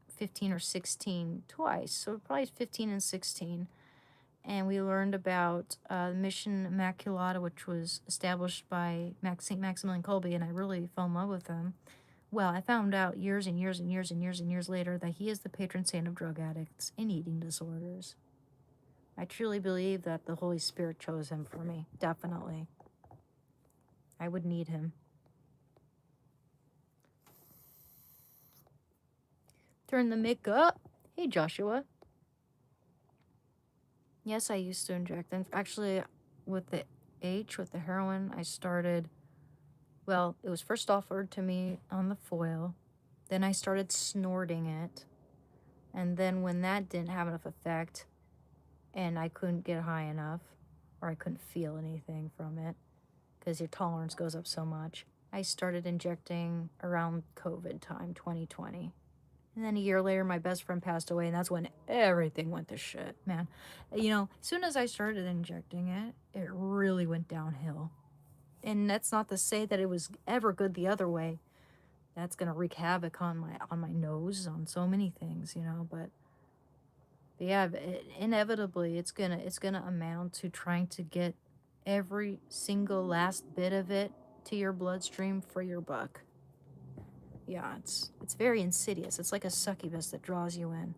or 16, twice, so probably 15 and 16. And we learned about Mission Immaculata, which was established by St. Maximilian Kolbe, and I really fell in love with him. Well, I found out years and years and years and years and years later that he is the patron saint of drug addicts and eating disorders. I truly believe that the Holy Spirit chose him for me, definitely. I would need him. Turn the mic up. Hey, Joshua. Yes, I used to inject. And actually, with the heroin, I started, well, it was first offered to me on the foil. Then I started snorting it. And then when that didn't have enough effect, and I couldn't get high enough, or I couldn't feel anything from it, because your tolerance goes up so much, I started injecting around COVID time, 2020. And then a year later, my best friend passed away, and that's when everything went to shit, man. You know, as soon as I started injecting it, it really went downhill. And that's not to say that it was ever good the other way. That's gonna wreak havoc on my nose, on so many things, you know. But yeah, inevitably, it's gonna amount to trying to get every single last bit of it to your bloodstream for your buck. Yeah, it's very insidious. It's like a succubus that draws you in.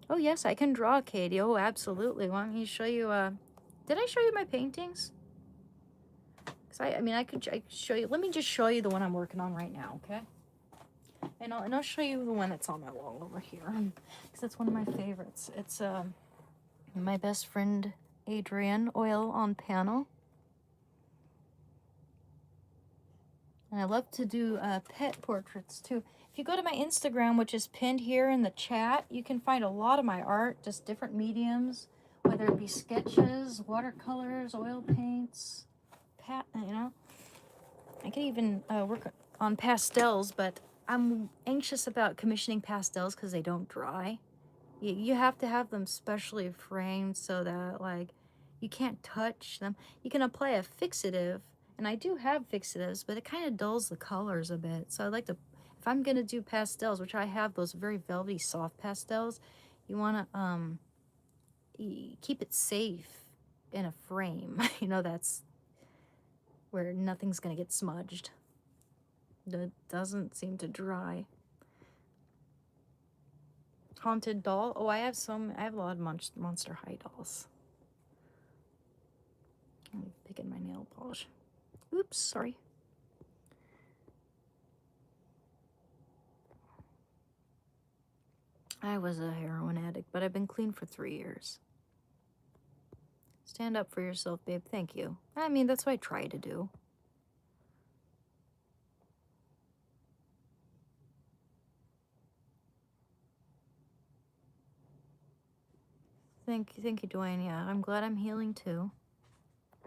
Oh, yes, I can draw, Katie. Oh, absolutely. Why don't you show you, did I show you my paintings? Because I could show you. Let me just show you the one I'm working on right now, okay? And I'll show you the one that's on my wall over here. Because that's one of my favorites. It's, my best friend, Adrian, oil on panel. And I love to do pet portraits too. If you go to my Instagram, which is pinned here in the chat, you can find a lot of my art, just different mediums, whether it be sketches, watercolors, oil paints, you know. I can even work on pastels, but I'm anxious about commissioning pastels because they don't dry. You have to have them specially framed so that, like, you can't touch them. You can apply a fixative, and I do have fixatives, but it kind of dulls the colors a bit. So I like to, if I'm going to do pastels, which I have those very velvety soft pastels, you want to keep it safe in a frame. You know, that's where nothing's going to get smudged. It doesn't seem to dry. Haunted doll. Oh, I have a lot of Monster High dolls. I'm picking my nail polish. Oops, sorry. I was a heroin addict, but I've been clean for 3 years. Stand up for yourself, babe. Thank you. I mean, that's what I try to do. Thank you, Dwayne. Yeah, I'm glad I'm healing too.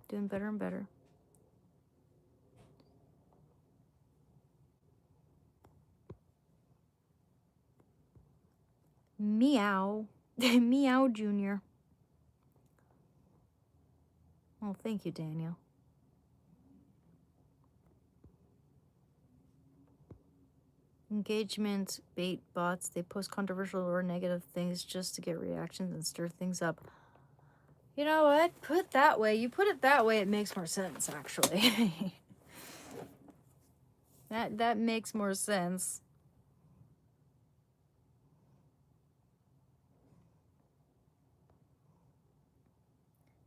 Doing better and better. Meow. Meow Junior. Oh, thank you, Daniel. Engagement, bait bots, they post controversial or negative things just to get reactions and stir things up. You know what? Put that way. You put it that way, it makes more sense, actually. That makes more sense.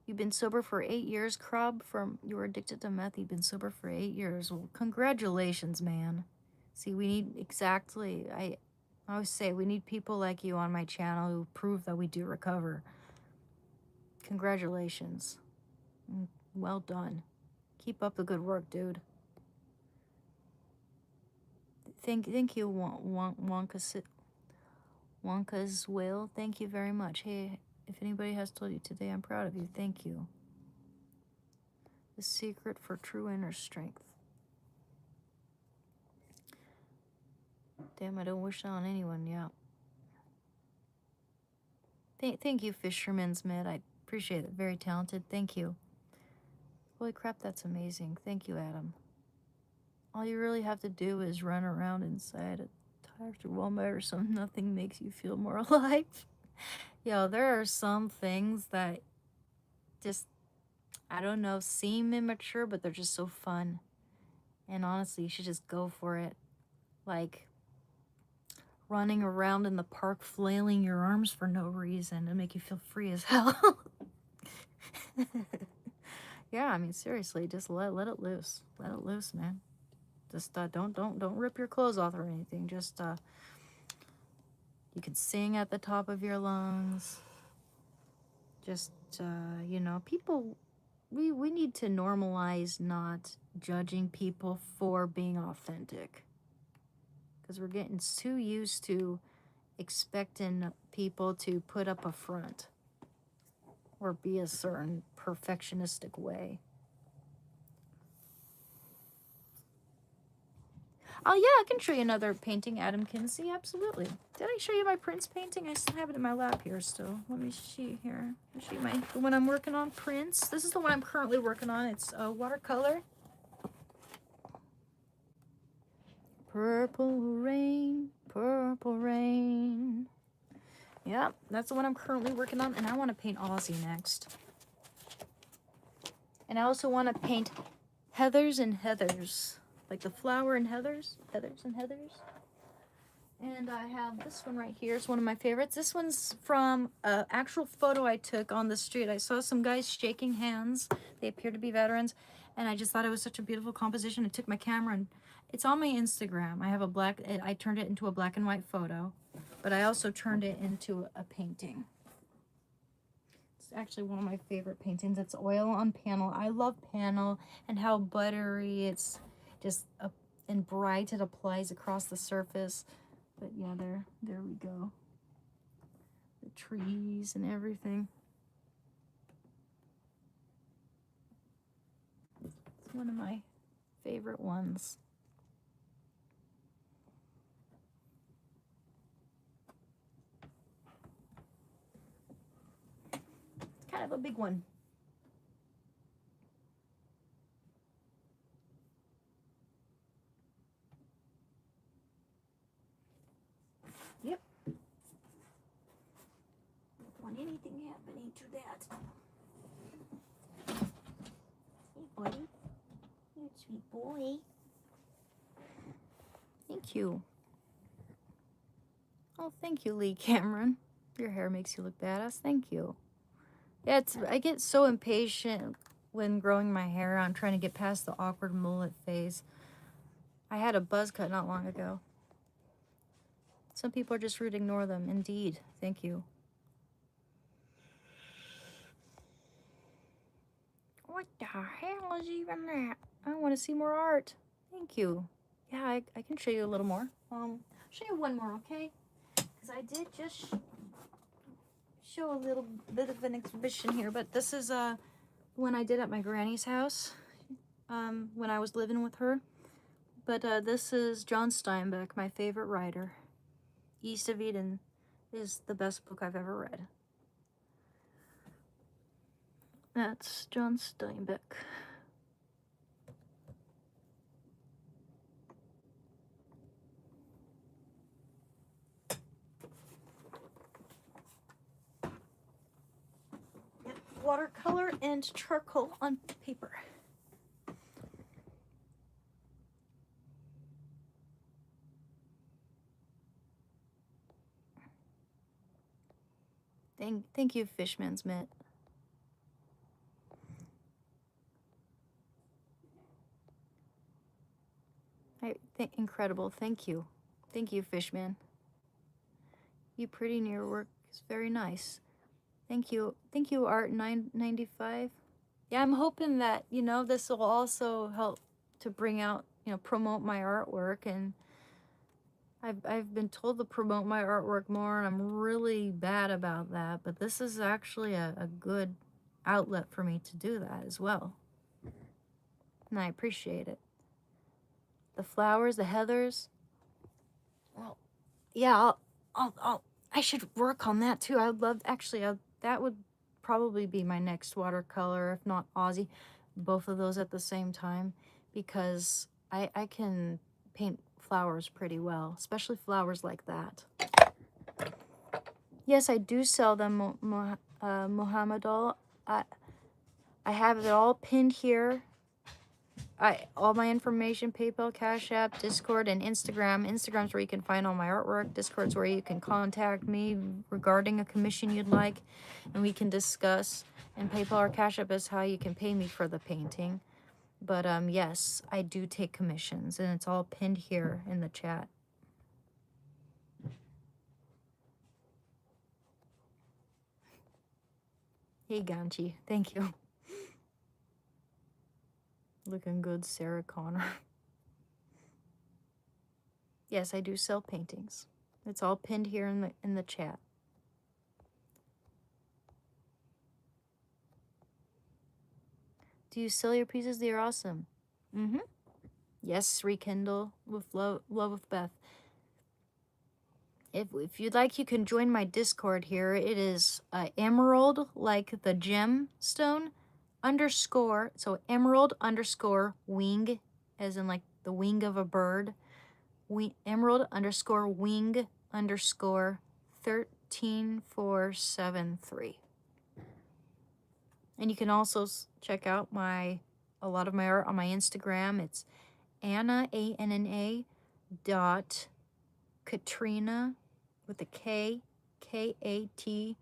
You've been sober for 8 years, Crab. From you were addicted to meth. You've been sober for 8 years. Well, congratulations, man. See, we need exactly. I always say we need people like you on my channel who prove that we do recover. Congratulations. Well done. Keep up the good work, dude. Thank you, Wonka's Will. Thank you very much. Hey, if anybody has told you today, I'm proud of you. Thank you. The secret for true inner strength. Damn, I don't wish that on anyone. Yeah. Thank you, Fisherman's Mid. I appreciate it. Very talented. Thank you. Holy crap, that's amazing. Thank you, Adam. All you really have to do is run around inside a tire through Walmart or something. Nothing makes you feel more alive. Yo, there are some things that just, I don't know, seem immature, but they're just so fun. And honestly, you should just go for it. Like running around in the park, flailing your arms for no reason to make you feel free as hell. Yeah, I mean, seriously, just let it loose. Let it loose, man. Just don't rip your clothes off or anything. Just you can sing at the top of your lungs. Just you know, people, we need to normalize not judging people for being authentic, because we're getting too used to expecting people to put up a front or be a certain perfectionistic way. Oh yeah, I can show you another painting Adam can see. Absolutely. Did I show you my Prince painting? I still have it in my lap here still. Let me see here. Let me show you the one I'm working on, Prince. This is the one I'm currently working on. It's watercolor. Purple rain, purple rain. Yep, that's the one I'm currently working on, and I want to paint Ozzy next. And I also want to paint Heathers and Heathers. Like the flower and Heathers. Heathers and Heathers. And I have this one right here. It's one of my favorites. This one's from an actual photo I took on the street. I saw some guys shaking hands. They appear to be veterans. And I just thought it was such a beautiful composition. I took my camera and it's on my Instagram. I have I turned it into a black and white photo. But I also turned it into a painting. It's actually one of my favorite paintings. It's oil on panel. I love panel and how buttery it's just and bright it applies across the surface. But yeah, there we go. The trees and everything. It's one of my favorite ones. It's kind of a big one. Yep. Don't want anything happening to that. Hey, buddy. You're a sweet boy. Thank you. Oh, thank you, Lee Cameron. Your hair makes you look badass. Thank you. Yeah, I get so impatient when growing my hair out. I'm trying to get past the awkward mullet phase. I had a buzz cut not long ago. Some people are just rude, ignore them. Indeed. Thank you. What the hell is even that? I want to see more art. Thank you. Yeah, I can show you a little more. I'll show you one more, okay? Because I did just show a little bit of an exhibition here, but this is one I did at my granny's house when I was living with her. But this is John Steinbeck, my favorite writer. East of Eden is the best book I've ever read. That's John Steinbeck. Yep. watercolor and charcoal on paper. Thank you, Fishman's Mitt. Incredible. Thank you. Thank you, Fishman. You pretty near work is very nice. Thank you. Thank you, Art995. Yeah, I'm hoping that, you know, this will also help to bring out, you know, promote my artwork. And I've been told to promote my artwork more, and I'm really bad about that. But this is actually a good outlet for me to do that as well. And I appreciate it. The flowers, the heathers. Well, yeah, I should work on that too. I would love, actually, that would probably be my next watercolor, if not Aussie, both of those at the same time, because I can paint flowers pretty well, especially flowers like that. Yes, I do sell them, Mohammed. I have it all pinned here. All my information, PayPal, Cash App, Discord, and Instagram. Instagram's where you can find all my artwork. Discord's where you can contact me regarding a commission you'd like, and we can discuss. And PayPal or Cash App is how you can pay me for the painting. But yes, I do take commissions, and it's all pinned here in the chat. Hey, Ganchi. Thank you. Looking good, Sarah Connor. Yes, I do sell paintings. It's all pinned here in the chat. Do you sell your pieces? They're awesome. Yes, Rekindle with love with Beth. If you'd like, you can join my Discord here. It is emerald, like the gemstone, _ so emerald _ wing, as in like the wing of a bird. Emerald _ wing _ 13473. And you can also check out a lot of my art on my Instagram. It's Anna, ANNA, Katrina with a K, KATRINA,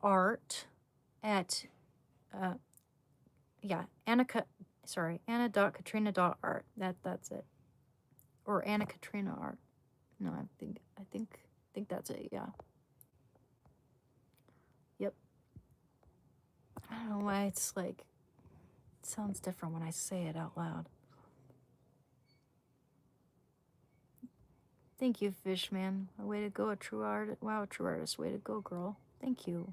.art at Anna.Katrina.art. That's it. Or Anna Katrina art. No, I think that's it, yeah. Yep. I don't know why it's like, it sounds different when I say it out loud. Thank you, Fishman. A way to go, a true artist. Wow, a true artist. Way to go, girl. Thank you.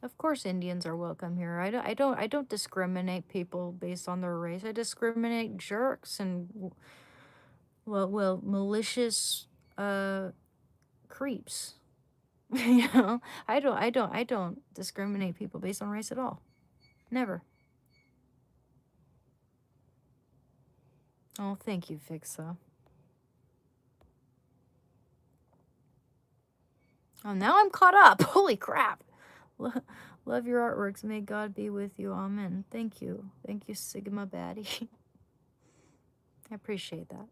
Of course, Indians are welcome here. I don't discriminate people based on their race. I discriminate jerks and well malicious creeps. You know, I don't discriminate people based on race at all. Never. Oh, thank you, Fixa. Oh, now I'm caught up. Holy crap. Love your artworks. May God be with you. Amen. Thank you. Thank you, Sigma Baddie. I appreciate that.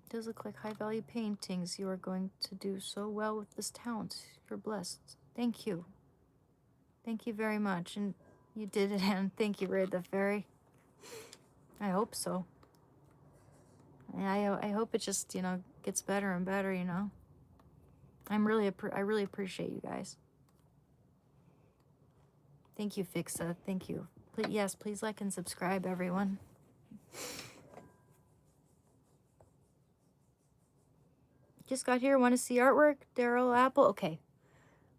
Does look like high value paintings. You are going to do so well with this talent. You're blessed. Thank you. Thank you very much. And you did it, and thank you, Raid the Fairy. I hope so. And I hope it just, you know, gets better and better, you know. I really appreciate you guys. Thank you, Fixa. Thank you. Yes, please like and subscribe, everyone. Just got here. Want to see artwork? Daryl Apple? Okay.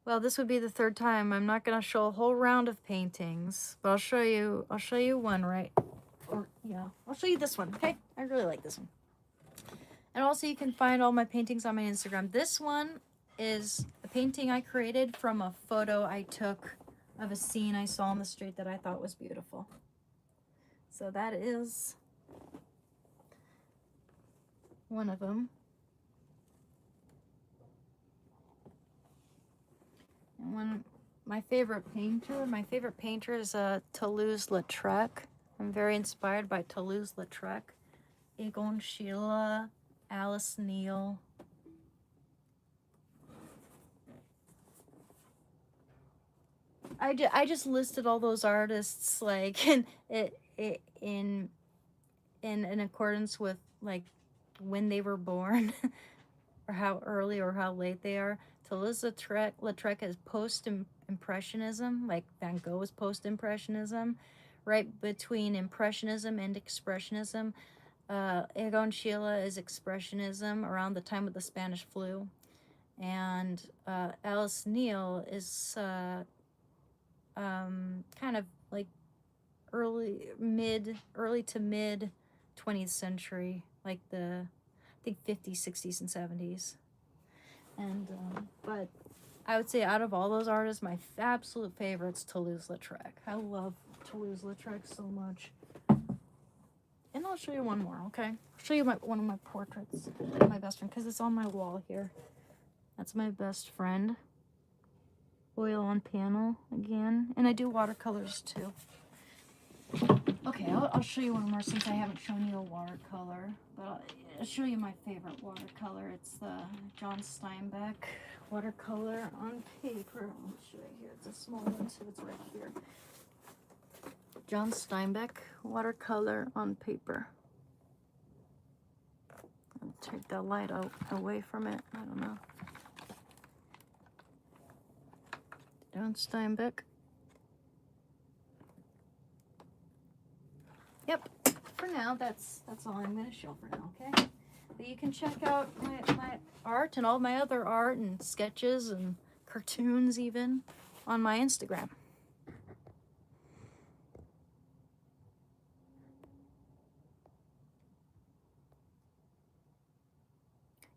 Well, this would be the third time. I'm not going to show a whole round of paintings, but I'll show you one, right? Or, yeah, I'll show you this one, okay? I really like this one. And also, you can find all my paintings on my Instagram. This one is a painting I created from a photo I took of a scene I saw on the street that I thought was beautiful. So that is one of them. And my favorite painter is Toulouse-Lautrec. I'm very inspired by Toulouse-Lautrec, Egon Schiele, Alice Neal. I just listed all those artists like in accordance with like when they were born or how early or how late they are. Toulouse-Lautrec is post-impressionism, like Van Gogh is post-impressionism, right between impressionism and expressionism. Egon Schiele is expressionism around the time of the Spanish flu, and Alice Neal is kind of like early to mid 20th century, like the I think 50s, 60s, and 70s. And but I would say out of all those artists, my absolute favorite's Toulouse-Lautrec. I love Toulouse-Lautrec so much. And I'll show you one more, okay? I'll show you one of my portraits of my best friend, because it's on my wall here. That's my best friend. Oil on panel again. And I do watercolors too. Okay, I'll show you one more since I haven't shown you a watercolor. But I'll show you my favorite watercolor. It's the John Steinbeck watercolor on paper. I'll show you here. It's a small one too. It's right here. John Steinbeck watercolor on paper. I'll take the light out away from it. I don't know. John Steinbeck. Yep. For now, that's all I'm going to show for now, okay? But you can check out my art and all my other art and sketches and cartoons even on my Instagram.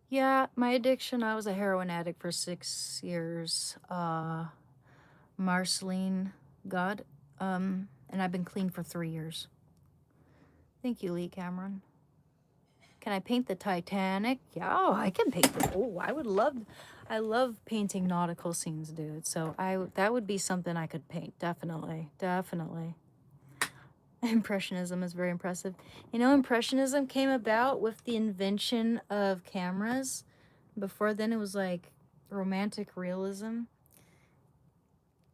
Yeah, my addiction, I was a heroin addict for 6 years. Marceline God. And I've been clean for 3 years. Thank you, Lee Cameron. Can I paint the Titanic? Yeah, I can paint it. Oh, I love painting nautical scenes, dude. So that would be something I could paint. Definitely. Impressionism is very impressive. You know, Impressionism came about with the invention of cameras. Before then, it was like romantic realism.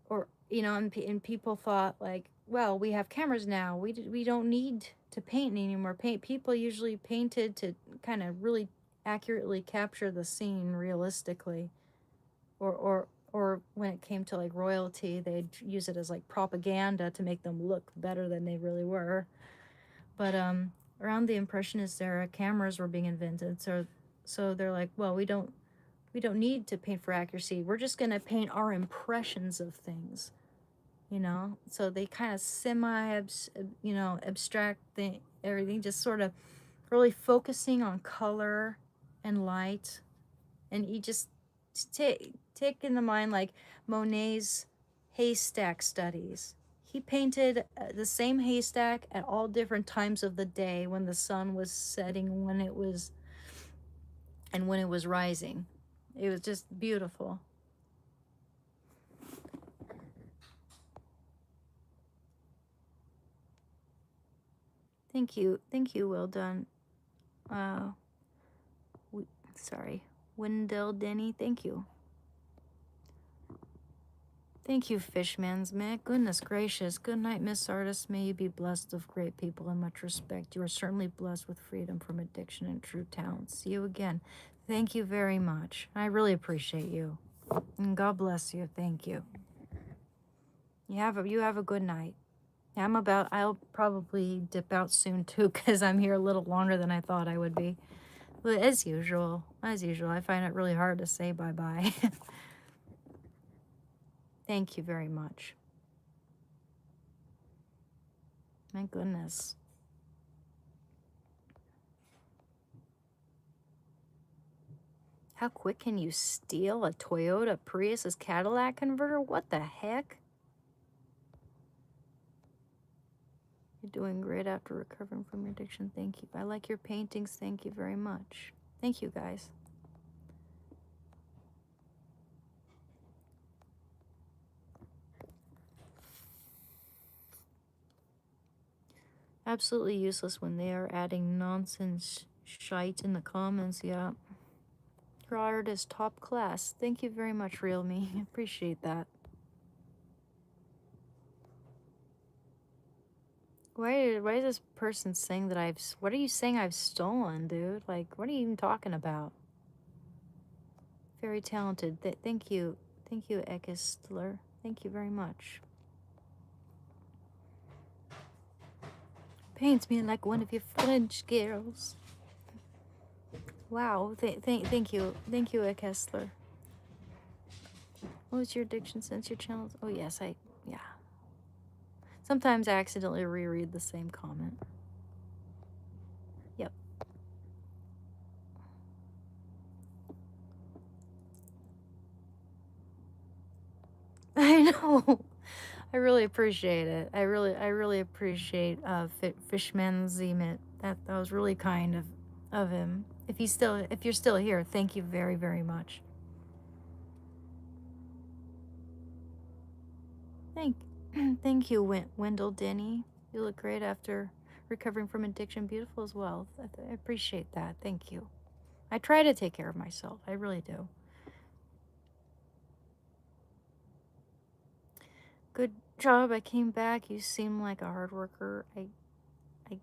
Or, you know, and people thought like, well, we have cameras now. We don't need to paint anymore. People usually painted to kind of really accurately capture the scene realistically. Or when it came to like royalty, they'd use it as like propaganda to make them look better than they really were. But around the Impressionist era, cameras were being invented. So they're like, well, we don't need to paint for accuracy. We're just gonna paint our impressions of things. You know, so they kind of abstract everything, just sort of really focusing on color and light. And you just take into mind like Monet's haystack studies. He painted the same haystack at all different times of the day, when the sun was setting, when it was rising. It was just beautiful. Thank you, well done. Wendell Denny, thank you. Thank you, Fishman's Mick. Goodness gracious. Good night, Miss Artist. May you be blessed of great people and much respect. You are certainly blessed with freedom from addiction and true talent. See you again. Thank you very much. I really appreciate you. And God bless you. Thank you. You have a good night. I'll probably dip out soon too, because I'm here a little longer than I thought I would be. But as usual, I find it really hard to say bye-bye. Thank you very much. My goodness. How quick can you steal a Toyota Prius's Cadillac converter? What the heck? You're doing great after recovering from your addiction. Thank you. I like your paintings. Thank you very much. Thank you, guys. Absolutely useless when they are adding nonsense shite in the comments. Yeah. Your art is top class. Thank you very much, Real Me. Appreciate that. Why is this person saying that what are you saying I've stolen, dude? Like, what are you even talking about? Very talented. Thank you. Thank you, Ekistler. Thank you very much. Paints me like one of your French girls. Wow. Thank you. Thank you, Ekistler. What was your addiction since your channel? Oh, yes, yeah. Sometimes I accidentally reread the same comment. Yep. I know. I really appreciate it. I really appreciate Fishman Zemet. That was really kind of him. If you're still here, thank you very, very much. Thank you, Wendell Denny. You look great after recovering from addiction. Beautiful as well. I appreciate that. Thank you. I try to take care of myself. I really do. Good job. I came back. You seem like a hard worker. I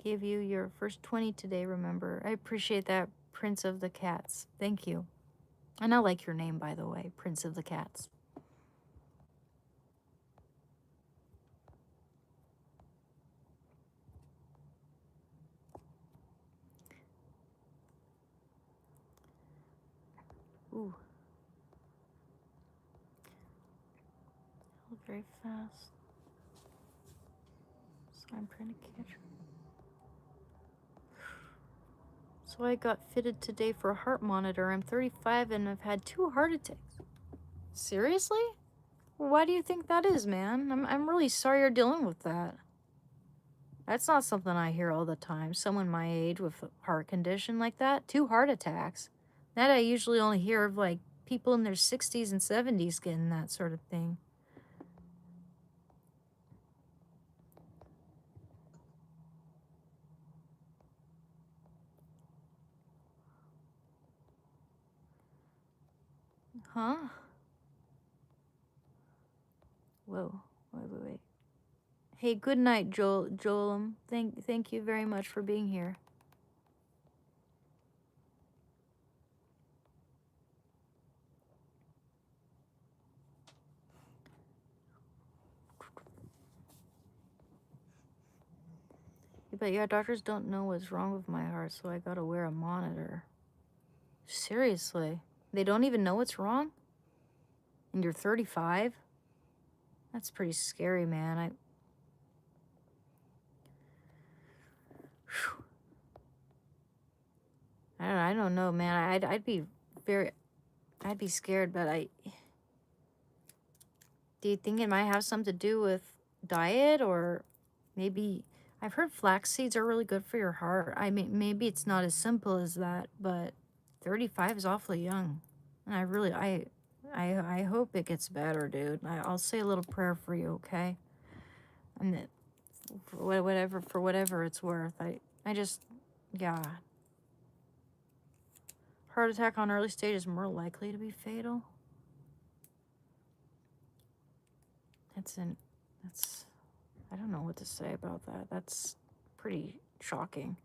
gave you your first 20 today, remember. I appreciate that, Prince of the Cats. Thank you. And I like your name, by the way, Prince of the Cats. Ooh. Very fast. So I'm trying to catch. So I got fitted today for a heart monitor. I'm 35 and I've had 2 heart attacks. Seriously? Why do you think that is, man? I'm really sorry you're dealing with that. That's not something I hear all the time. Someone my age with a heart condition like that. 2 heart attacks. That I usually only hear of like people in their 60s and 70s getting that sort of thing. Huh? Whoa. Wait. Hey, good night, Joelum. Thank you very much for being here. But yeah, doctors don't know what's wrong with my heart, so I gotta wear a monitor. Seriously? They don't even know what's wrong? And you're 35? That's pretty scary, man. I don't know, man. I'd be scared, but do you think it might have something to do with diet, or maybe I've heard flax seeds are really good for your heart. I mean, maybe it's not as simple as that, but 35 is awfully young. And I hope it gets better, dude. I'll say a little prayer for you, okay? And that for whatever it's worth. I just, yeah. Heart attack on early stage is more likely to be fatal. I don't know what to say about that. That's pretty shocking.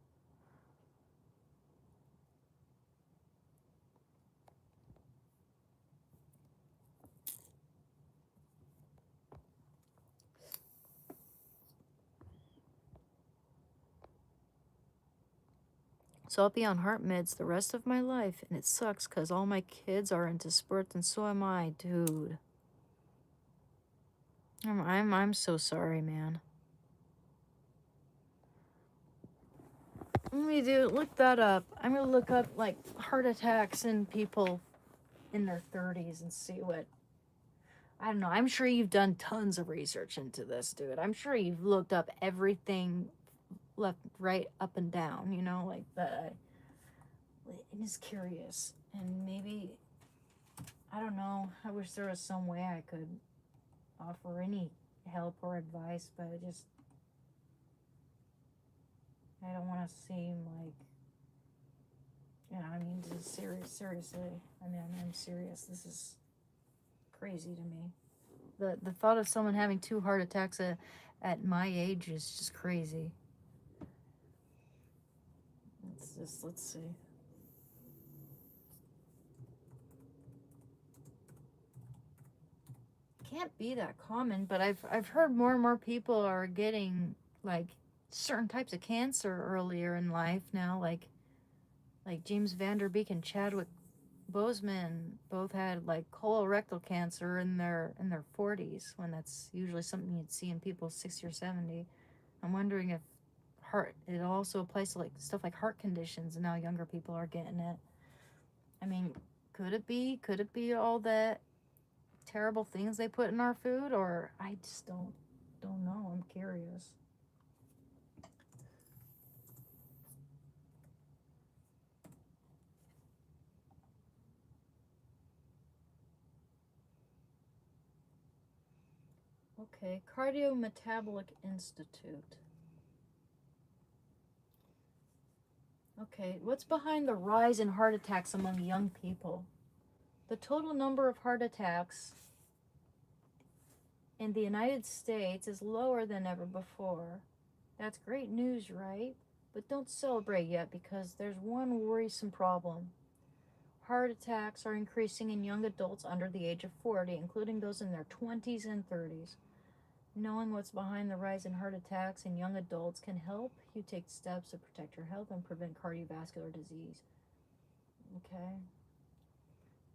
So I'll be on heart meds the rest of my life, and it sucks because all my kids are into sports and so am I, dude. I'm so sorry, man. Let me look that up. I'm gonna look up like heart attacks in people in their 30s and see what, I don't know. I'm sure you've done tons of research into this, dude. I'm sure you've looked up everything left, right, up and down, you know, like the, I'm just curious. And maybe, I don't know, I wish there was some way I could offer any help or advice, but I don't want to seem like, you know, I mean, just seriously. I mean, I'm serious. This is crazy to me. The thought of someone having 2 heart attacks at my age is just crazy. Let's see. Can't be that common, but I've heard more and more people are getting like certain types of cancer earlier in life now, like James Vanderbeek and Chadwick Boseman both had like colorectal cancer in their 40s, when that's usually something you'd see in people 60 or 70. I'm wondering if it also applies to like stuff like heart conditions, and now younger people are getting it. I mean, could it be all the terrible things they put in our food, or I just don't know. I'm curious. Okay, Cardiometabolic Institute. Okay, what's behind the rise in heart attacks among young people? The total number of heart attacks in the United States is lower than ever before. That's great news, right? But don't celebrate yet, because there's one worrisome problem. Heart attacks are increasing in young adults under the age of 40, including those in their 20s and 30s. Knowing what's behind the rise in heart attacks in young adults can help you take steps to protect your health and prevent cardiovascular disease. Okay.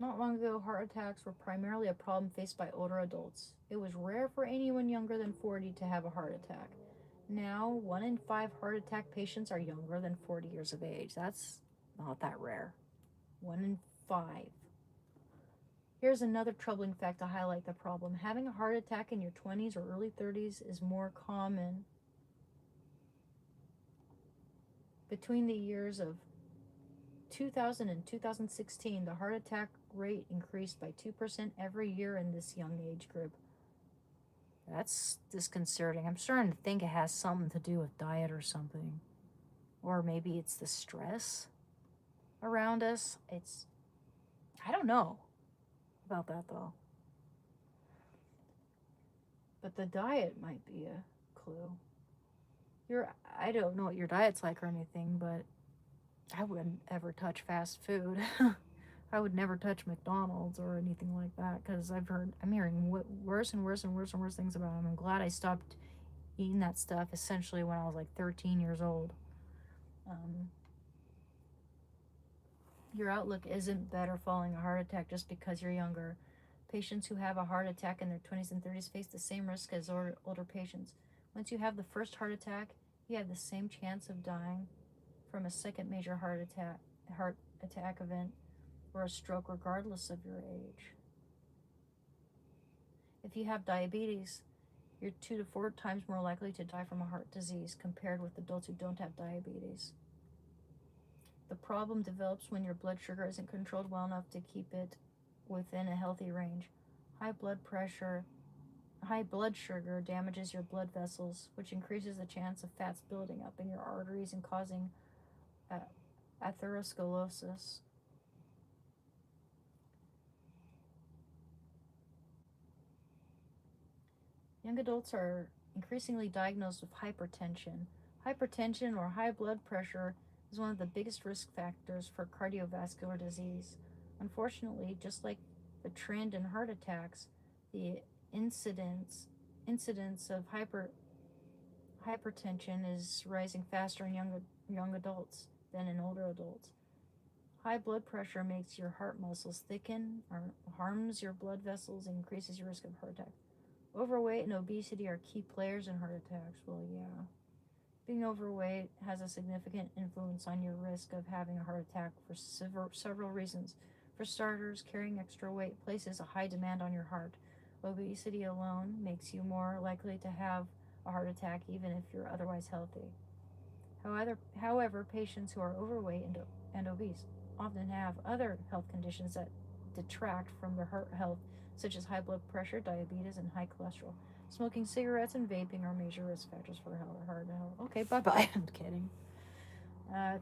Not long ago, heart attacks were primarily a problem faced by older adults. It was rare for anyone younger than 40 to have a heart attack. Now, 1 in 5 heart attack patients are younger than 40 years of age. That's not that rare. 1 in 5. Here's another troubling fact to highlight the problem. Having a heart attack in your 20s or early 30s is more common. Between the years of 2000 and 2016, the heart attack rate increased by 2% every year in this young age group. That's disconcerting. I'm starting to think it has something to do with diet or something. Or maybe it's the stress around us. I don't know about that though. But the diet might be a clue. I don't know what your diet's like or anything, but I wouldn't ever touch fast food. I would never touch McDonald's or anything like that, because I'm hearing worse and worse and worse and worse things about them. I'm glad I stopped eating that stuff essentially when I was like 13 years old. Your outlook isn't better following a heart attack just because you're younger. Patients who have a heart attack in their 20s and 30s face the same risk as older patients. Once you have the first heart attack, you have the same chance of dying from a second major heart attack event, or a stroke, regardless of your age. If you have diabetes, you're 2 to 4 times more likely to die from a heart disease compared with adults who don't have diabetes. The problem develops when your blood sugar isn't controlled well enough to keep it within a healthy range. High blood sugar damages your blood vessels, which increases the chance of fats building up in your arteries and causing atherosclerosis. Young adults are increasingly diagnosed with hypertension. Hypertension, or high blood pressure, is one of the biggest risk factors for cardiovascular disease. Unfortunately, just like the trend in heart attacks, the incidence of hypertension is rising faster in young adults than in older adults. High blood pressure makes your heart muscles thicken, or harms your blood vessels, and increases your risk of heart attack. Overweight and obesity are key players in heart attacks. Well, yeah. Being overweight has a significant influence on your risk of having a heart attack for several reasons. For starters, carrying extra weight places a high demand on your heart. Obesity alone makes you more likely to have a heart attack even if you're otherwise healthy. However, patients who are overweight and obese often have other health conditions that detract from their heart health, such as high blood pressure, diabetes, and high cholesterol. Smoking cigarettes and vaping are major risk factors for heart health. Okay, bye-bye. I'm kidding. Yeah.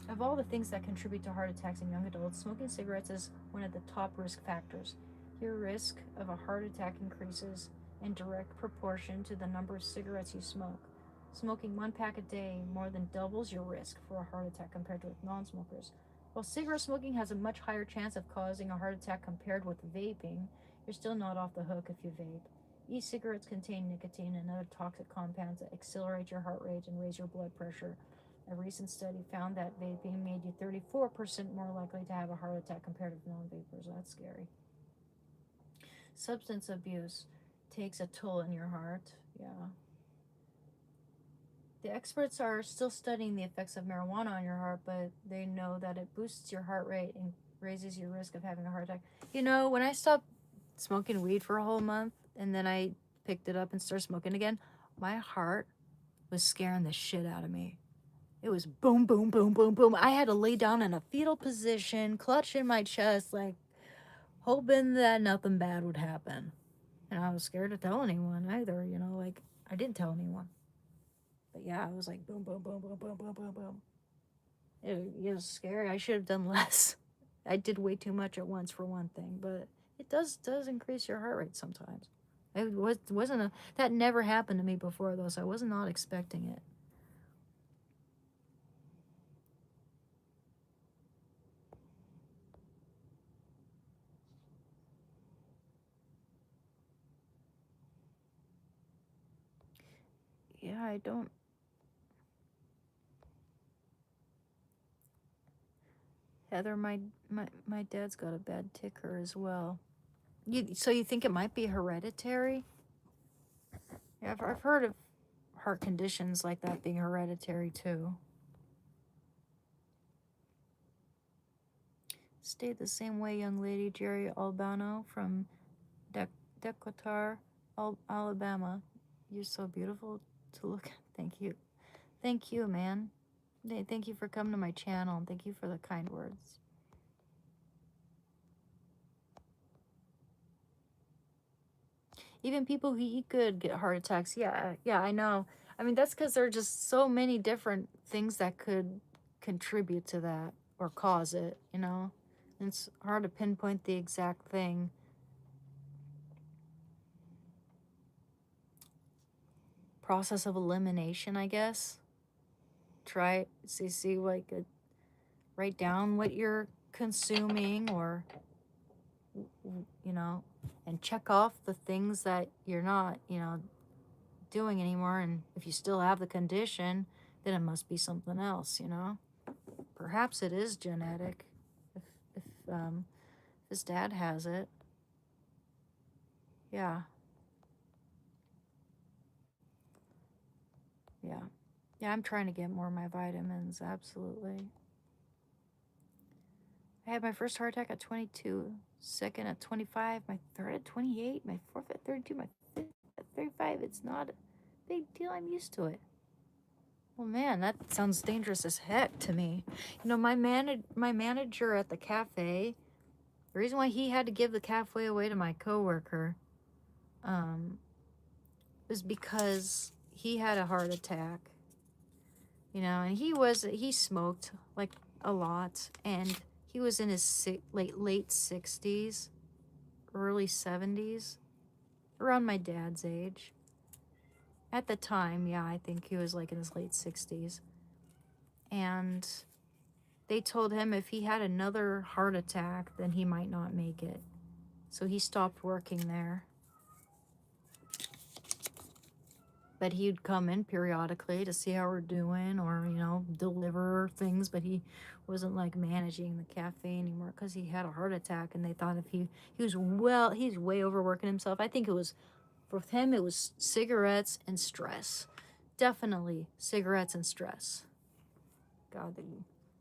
Of all the things that contribute to heart attacks in young adults, smoking cigarettes is one of the top risk factors. Your risk of a heart attack increases in direct proportion to the number of cigarettes you smoke. Smoking 1 pack a day more than doubles your risk for a heart attack compared with non-smokers. While cigarette smoking has a much higher chance of causing a heart attack compared with vaping, you're still not off the hook if you vape. E-cigarettes contain nicotine and other toxic compounds that accelerate your heart rate and raise your blood pressure. A recent study found that vaping made you 34% more likely to have a heart attack compared with non-vapers. That's scary. Substance abuse takes a toll on your heart. Yeah. The experts are still studying the effects of marijuana on your heart, but they know that it boosts your heart rate and raises your risk of having a heart attack. You know, when I stopped smoking weed for a whole month and then I picked it up and started smoking again, my heart was scaring the shit out of me. It was boom, boom, boom, boom, boom. I had to lay down in a fetal position, clutching my chest, like hoping that nothing bad would happen. And I was scared to tell anyone either, you know, like I didn't tell anyone. But yeah, it was like boom, boom, boom, boom, boom, boom, boom, boom. It was scary. I should have done less. I did way too much at once for one thing, but it does increase your heart rate sometimes. That never happened to me before though, so I was not expecting it. Yeah, I don't. Heather, my dad's got a bad ticker as well. So you think it might be hereditary? Yeah, I've heard of heart conditions like that being hereditary too. Stayed the same way, young lady. Jerry Albano from Decatur, Alabama. You're so beautiful to look at. Thank you, man. Thank you for coming to my channel, and thank you for the kind words. Even people who eat good get heart attacks. Yeah, I know. I mean, that's because there are just so many different things that could contribute to that or cause it, you know? And it's hard to pinpoint the exact thing. Process of elimination, I guess. See like write down what you're consuming, or you know, and check off the things that you're not, you know, doing anymore. And if you still have the condition, then it must be something else, you know. Perhaps it is genetic if his dad has it. Yeah, I'm trying to get more of my vitamins. Absolutely. I had my first heart attack at 22, second at 25, my third at 28, my fourth at 32, my fifth at 35. It's not a big deal. I'm used to it. Well, man, that sounds dangerous as heck to me. You know, my manager at the cafe, the reason why he had to give the cafe away to my coworker was because he had a heart attack. You know, and he smoked like a lot, and he was in his late 60s, early 70s, around my dad's age. At the time, yeah, I think he was like in his late 60s. And they told him if he had another heart attack, then he might not make it. So he stopped working there. But he'd come in periodically to see how we're doing, or, you know, deliver things, but he wasn't like managing the cafe anymore because he had a heart attack, and they thought if he's way overworking himself. I think it was, for him, it was cigarettes and stress. Definitely cigarettes and stress. God, the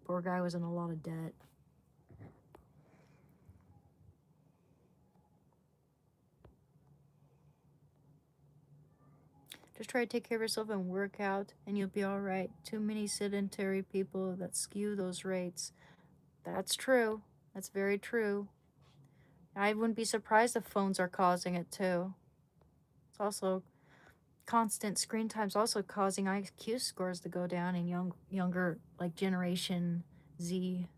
poor guy was in a lot of debt. Just try to take care of yourself and work out, and you'll be all right. Too many sedentary people that skew those rates. That's true. That's very true. I wouldn't be surprised if phones are causing it too. It's also constant screen time's also causing IQ scores to go down in younger like Generation Z.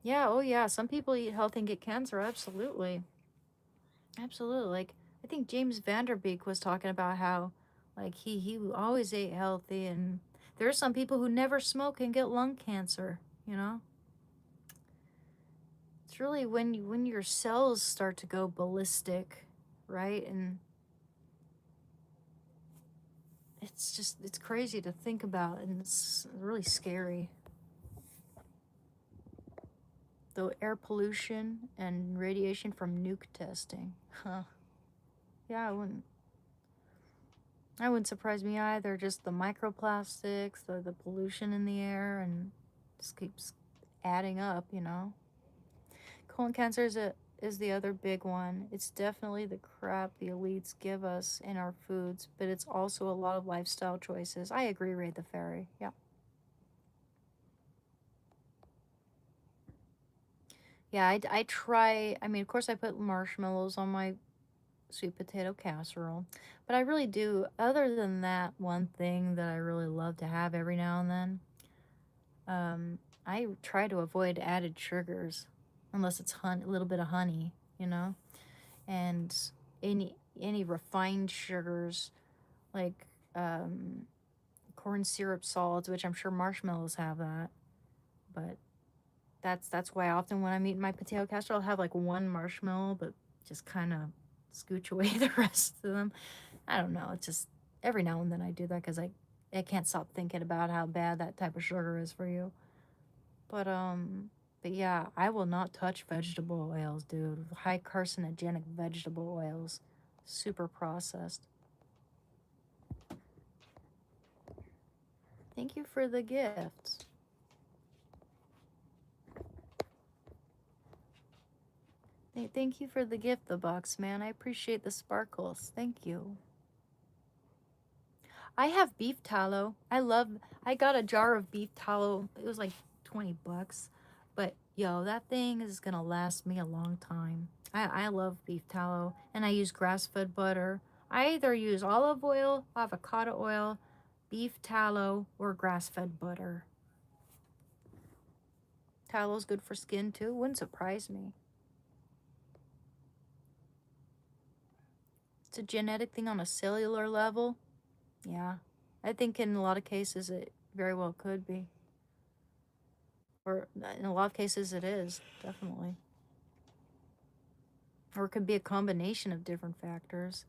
Yeah, oh yeah, some people eat healthy and get cancer, absolutely. Absolutely. Like I think James Vanderbeek was talking about how like he always ate healthy, and there are some people who never smoke and get lung cancer, you know? It's really when your cells start to go ballistic, right? And it's crazy to think about, and it's really scary. The air pollution and radiation from nuke testing. Huh. Yeah, I wouldn't surprise me either. Just the microplastics, the pollution in the air, and just keeps adding up, you know. Colon cancer is the other big one. It's definitely the crap the elites give us in our foods, but it's also a lot of lifestyle choices. I agree, Ray the Fairy. Yeah. Yeah, I try. I mean, of course, I put marshmallows on my sweet potato casserole, but I really do. Other than that, one thing that I really love to have every now and then, I try to avoid added sugars, unless it's a little bit of honey, you know, and any refined sugars like corn syrup solids, which I'm sure marshmallows have that, but that's why often when I'm eating my potato casserole, I'll have like one marshmallow, but just kind of scooch away the rest of them. I don't know. It's just every now and then I do that because I can't stop thinking about how bad that type of sugar is for you. But yeah, I will not touch vegetable oils, dude. High carcinogenic vegetable oils, super processed. Thank you for the gift. Thank you for the gift, the box man. I appreciate the sparkles. Thank you. I have beef tallow. I got a jar of beef tallow. It was like $20. But yo, that thing is gonna last me a long time. I love beef tallow, and I use grass-fed butter. I either use olive oil, avocado oil, beef tallow, or grass-fed butter. Tallow's good for skin too. Wouldn't surprise me. It's a genetic thing on a cellular level. Yeah. I think in a lot of cases it very well could be. Or in a lot of cases it is, definitely. Or it could be a combination of different factors.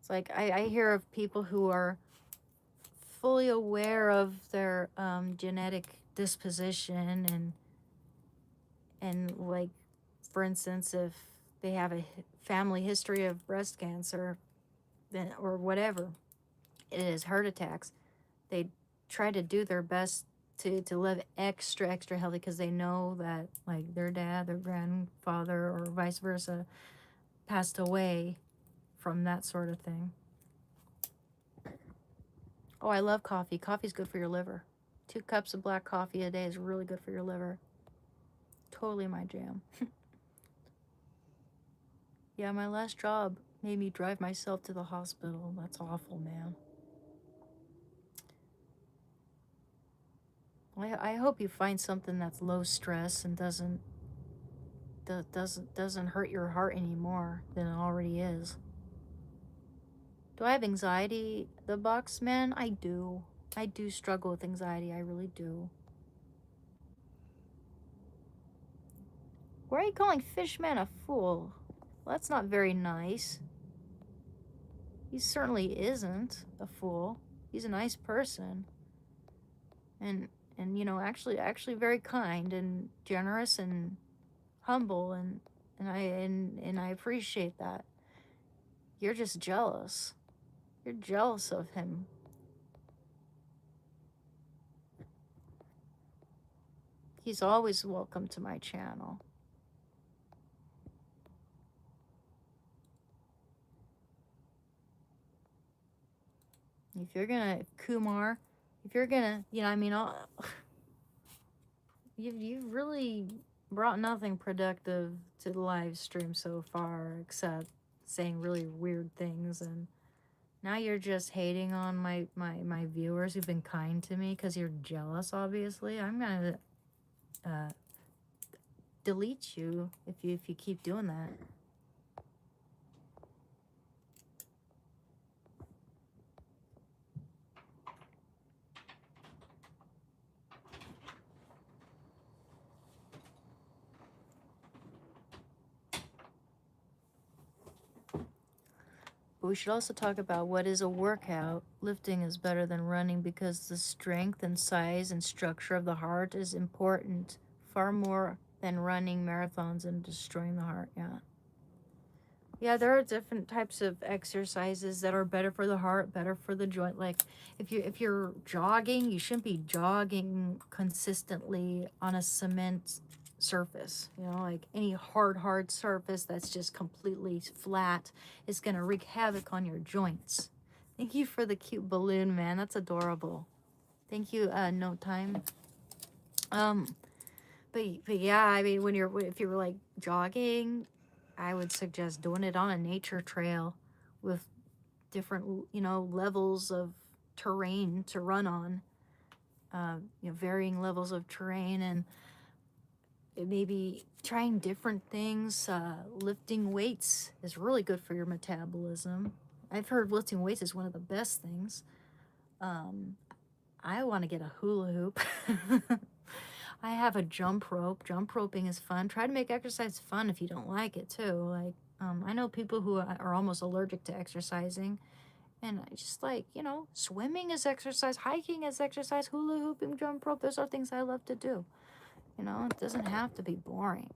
It's like I hear of people who are fully aware of their genetic disposition, and like, for instance, if they have a family history of breast cancer, then or whatever it is, heart attacks, they try to do their best to live extra healthy because they know that like their dad, their grandfather, or vice versa passed away from that sort of thing. Oh, I love coffee. Coffee's good for your liver. 2 cups of black coffee a day is really good for your liver. Totally my jam. Yeah, my last job made me drive myself to the hospital. That's awful, man. I hope you find something that's low stress and doesn't hurt your heart any more than it already is. Do I have anxiety, the box man? I do. I do struggle with anxiety. I really do. Why are you calling Fishman a fool? Well, that's not very nice. He certainly isn't a fool. He's a nice person. And you know, actually very kind and generous and humble, and I appreciate that. You're just jealous. You're jealous of him. He's always welcome to my channel. If you're gonna, Kumar, if you're gonna, you know, I mean, you've really brought nothing productive to the live stream so far, except saying really weird things, and now you're just hating on my viewers who've been kind to me because you're jealous. Obviously, I'm gonna delete you if you keep doing that. But we should also talk about what is a workout. Lifting is better than running because the strength and size and structure of the heart is important, far more than running marathons and destroying the heart. Yeah, there are different types of exercises that are better for the heart, better for the joint. Like if you're jogging, you shouldn't be jogging consistently on a cement surface. You know, like any hard surface that's just completely flat is gonna wreak havoc on your joints. Thank you for the cute balloon, man. That's adorable. Thank you, No Time. But yeah, I mean, if you're like jogging, I would suggest doing it on a nature trail with different, you know, levels of terrain to run on, you know, varying levels of terrain, and maybe trying different things. Lifting weights is really good for your metabolism. I've heard lifting weights is one of the best things. I want to get a hula hoop. I have a jump rope. Jump roping is fun. Try to make exercise fun if you don't like it too. Like, I know people who are almost allergic to exercising, and I just like, you know, swimming is exercise, hiking is exercise, hula hooping, jump rope. Those are things I love to do. You know, it doesn't have to be boring.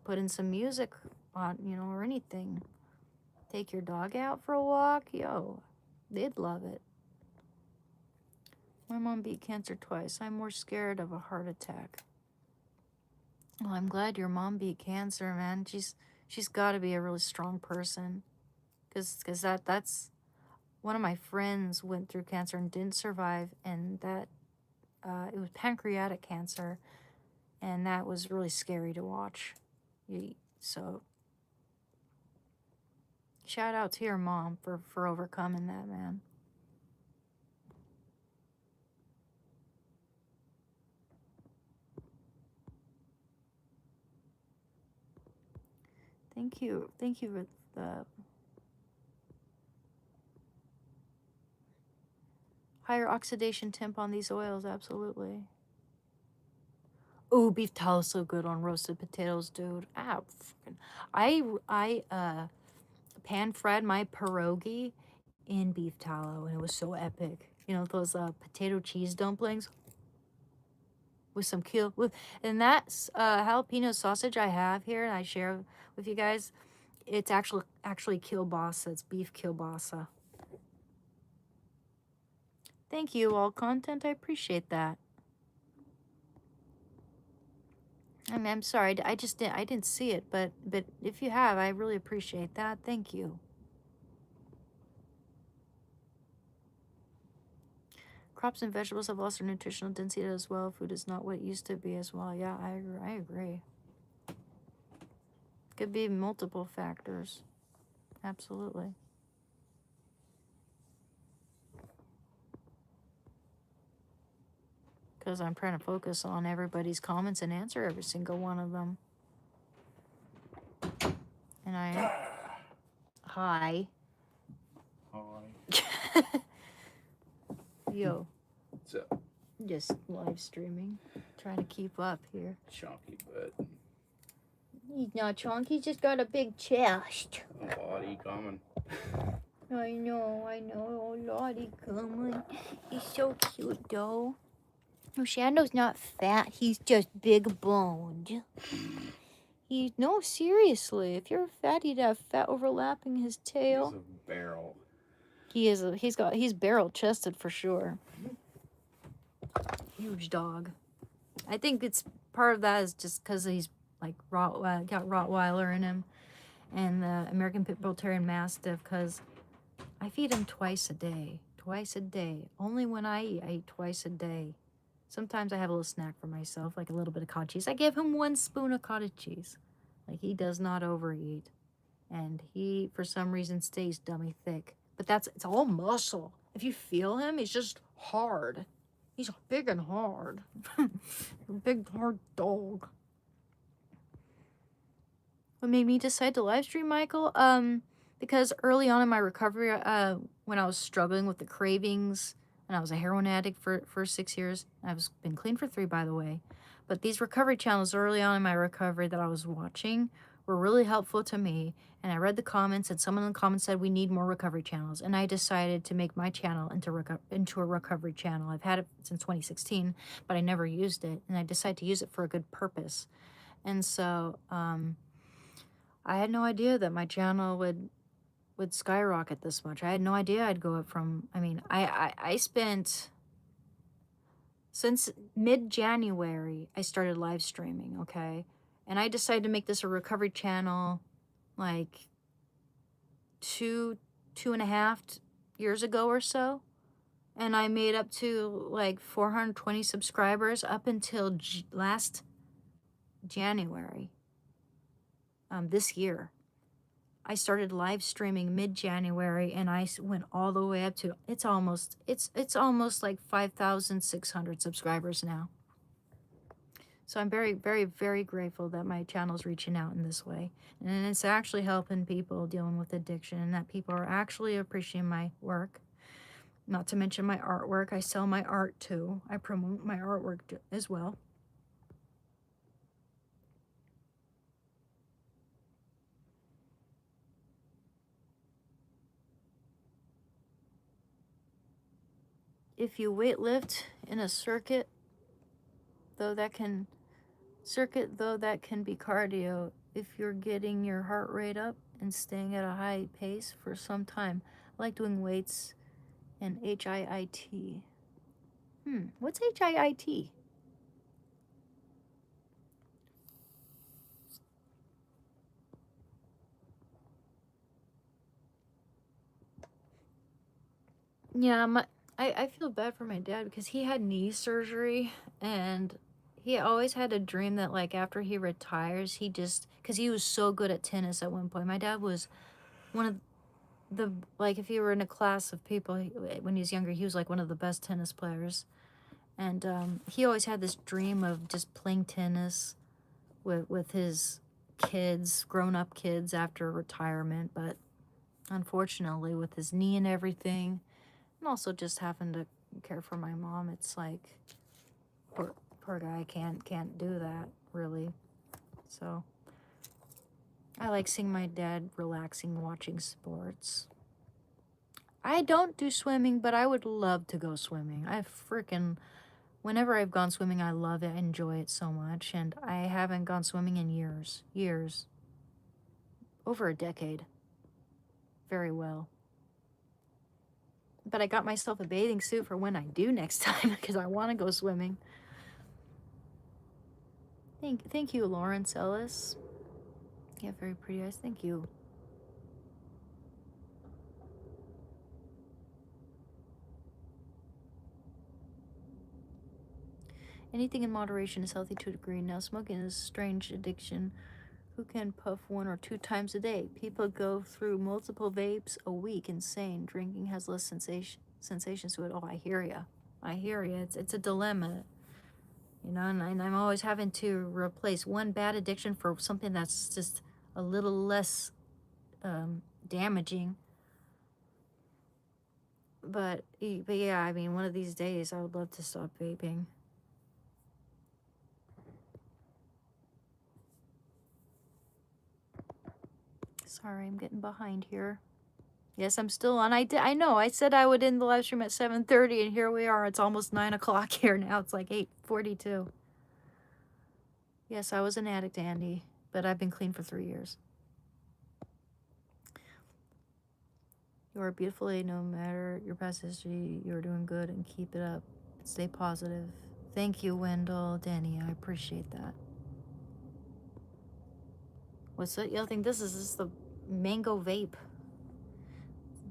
Put in some music on, you know, or anything. Take your dog out for a walk. Yo, they'd love it. My mom beat cancer twice. I'm more scared of a heart attack. Well, I'm glad your mom beat cancer, man. She's got to be a really strong person, because that's one of my friends went through cancer and didn't survive, and that it was pancreatic cancer, and that was really scary to watch. So shout out to your mom for overcoming that, man. Thank you for the higher oxidation temp on these oils, absolutely. Ooh, beef tallow is so good on roasted potatoes, dude. I pan-fried my pierogi in beef tallow, and it was so epic. You know, those potato cheese dumplings with some and that's jalapeno sausage I have here, and I share with you guys. It's actually kielbasa. It's beef kielbasa. Thank you, all content. I appreciate that. I mean, I'm sorry. I didn't see it, but if you have, I really appreciate that. Thank you. Crops and vegetables have lost their nutritional density as well. Food is not what it used to be as well. Yeah, I agree. Could be multiple factors. Absolutely. Because I'm trying to focus on everybody's comments and answer every single one of them. And Hi. Yo. What's up? Just live streaming. Trying to keep up here. Chunky butt. He's not chunky, he's just got a big chest. A Lottie coming. I know. Oh, Lottie coming. He's so cute, though. Oh, Shando's not fat. He's just big boned. No, seriously. If you're fat, he'd have fat overlapping his tail. He's a barrel. He's barrel chested for sure. Huge dog. I think it's part of that is just because he's like got Rottweiler in him, and the American Pit Bull Terrier and Mastiff, because I feed him twice a day. Twice a day. Only when I eat twice a day. Sometimes I have a little snack for myself, like a little bit of cottage cheese. I give him 1 spoon of cottage cheese. Like, he does not overeat. And he, for some reason, stays dummy thick. But it's all muscle. If you feel him, he's just hard. He's big and hard. A big, hard dog. What made me decide to live stream, Michael? Because early on in my recovery, when I was struggling with the cravings, and I was a heroin addict for 6 years. I've been clean for 3, by the way. But these recovery channels early on in my recovery that I was watching were really helpful to me. And I read the comments, and someone in the comments said we need more recovery channels. And I decided to make my channel into a recovery channel. I've had it since 2016, but I never used it. And I decided to use it for a good purpose. And so I had no idea that my channel would skyrocket this much. I had no idea I'd go up from, I mean, I spent, since mid-January, I started live streaming, okay? And I decided to make this a recovery channel like 2.5 years ago or so. And I made up to like 420 subscribers up until last January, this year. I started live streaming mid-January, and I went all the way up to, it's almost like 5,600 subscribers now. So I'm very, very, very grateful that my channel's reaching out in this way. And it's actually helping people dealing with addiction, and that people are actually appreciating my work. Not to mention my artwork. I sell my art too. I promote my artwork as well. If you weightlift in a circuit, though that can be cardio, if you're getting your heart rate up and staying at a high pace for some time. I like doing weights and HIIT. What's HIIT? Yeah, I feel bad for my dad because he had knee surgery, and he always had a dream that, like, after he retires, because he was so good at tennis at one point. My dad was one of like, if you were in a class of people, when he was younger, he was like one of the best tennis players. And he always had this dream of just playing tennis with his kids, grown-up kids after retirement. But unfortunately, with his knee and everything, and also just having to care for my mom, it's like, poor guy can't do that, really. So I like seeing my dad relaxing, watching sports. I don't do swimming, but I would love to go swimming. Whenever I've gone swimming, I love it, I enjoy it so much, and I haven't gone swimming in years. Over a decade. Very well. But I got myself a bathing suit for when I do next time, because I want to go swimming. Thank you, Lawrence Ellis. You have very pretty eyes. Thank you. Anything in moderation is healthy to a degree. Now, smoking is a strange addiction. Who can puff 1 or 2 times a day? People go through multiple vapes a week. Insane. Drinking has less sensations to it. Oh, I hear ya. It's a dilemma. You know, and I'm always having to replace one bad addiction for something that's just a little less damaging. But yeah, I mean, one of these days I would love to stop vaping. Sorry, I'm getting behind here. Yes, I'm still on. I know. I said I would end the live stream at 7:30, and here we are. It's almost 9 o'clock here now. It's like 8:42. Yes, I was an addict, Andy, but I've been clean for 3 years. You are a beautiful lady, no matter your past history. You are doing good, and keep it up. Stay positive. Thank you, Wendell, Danny. I appreciate that. What's that? I think this is just the mango vape.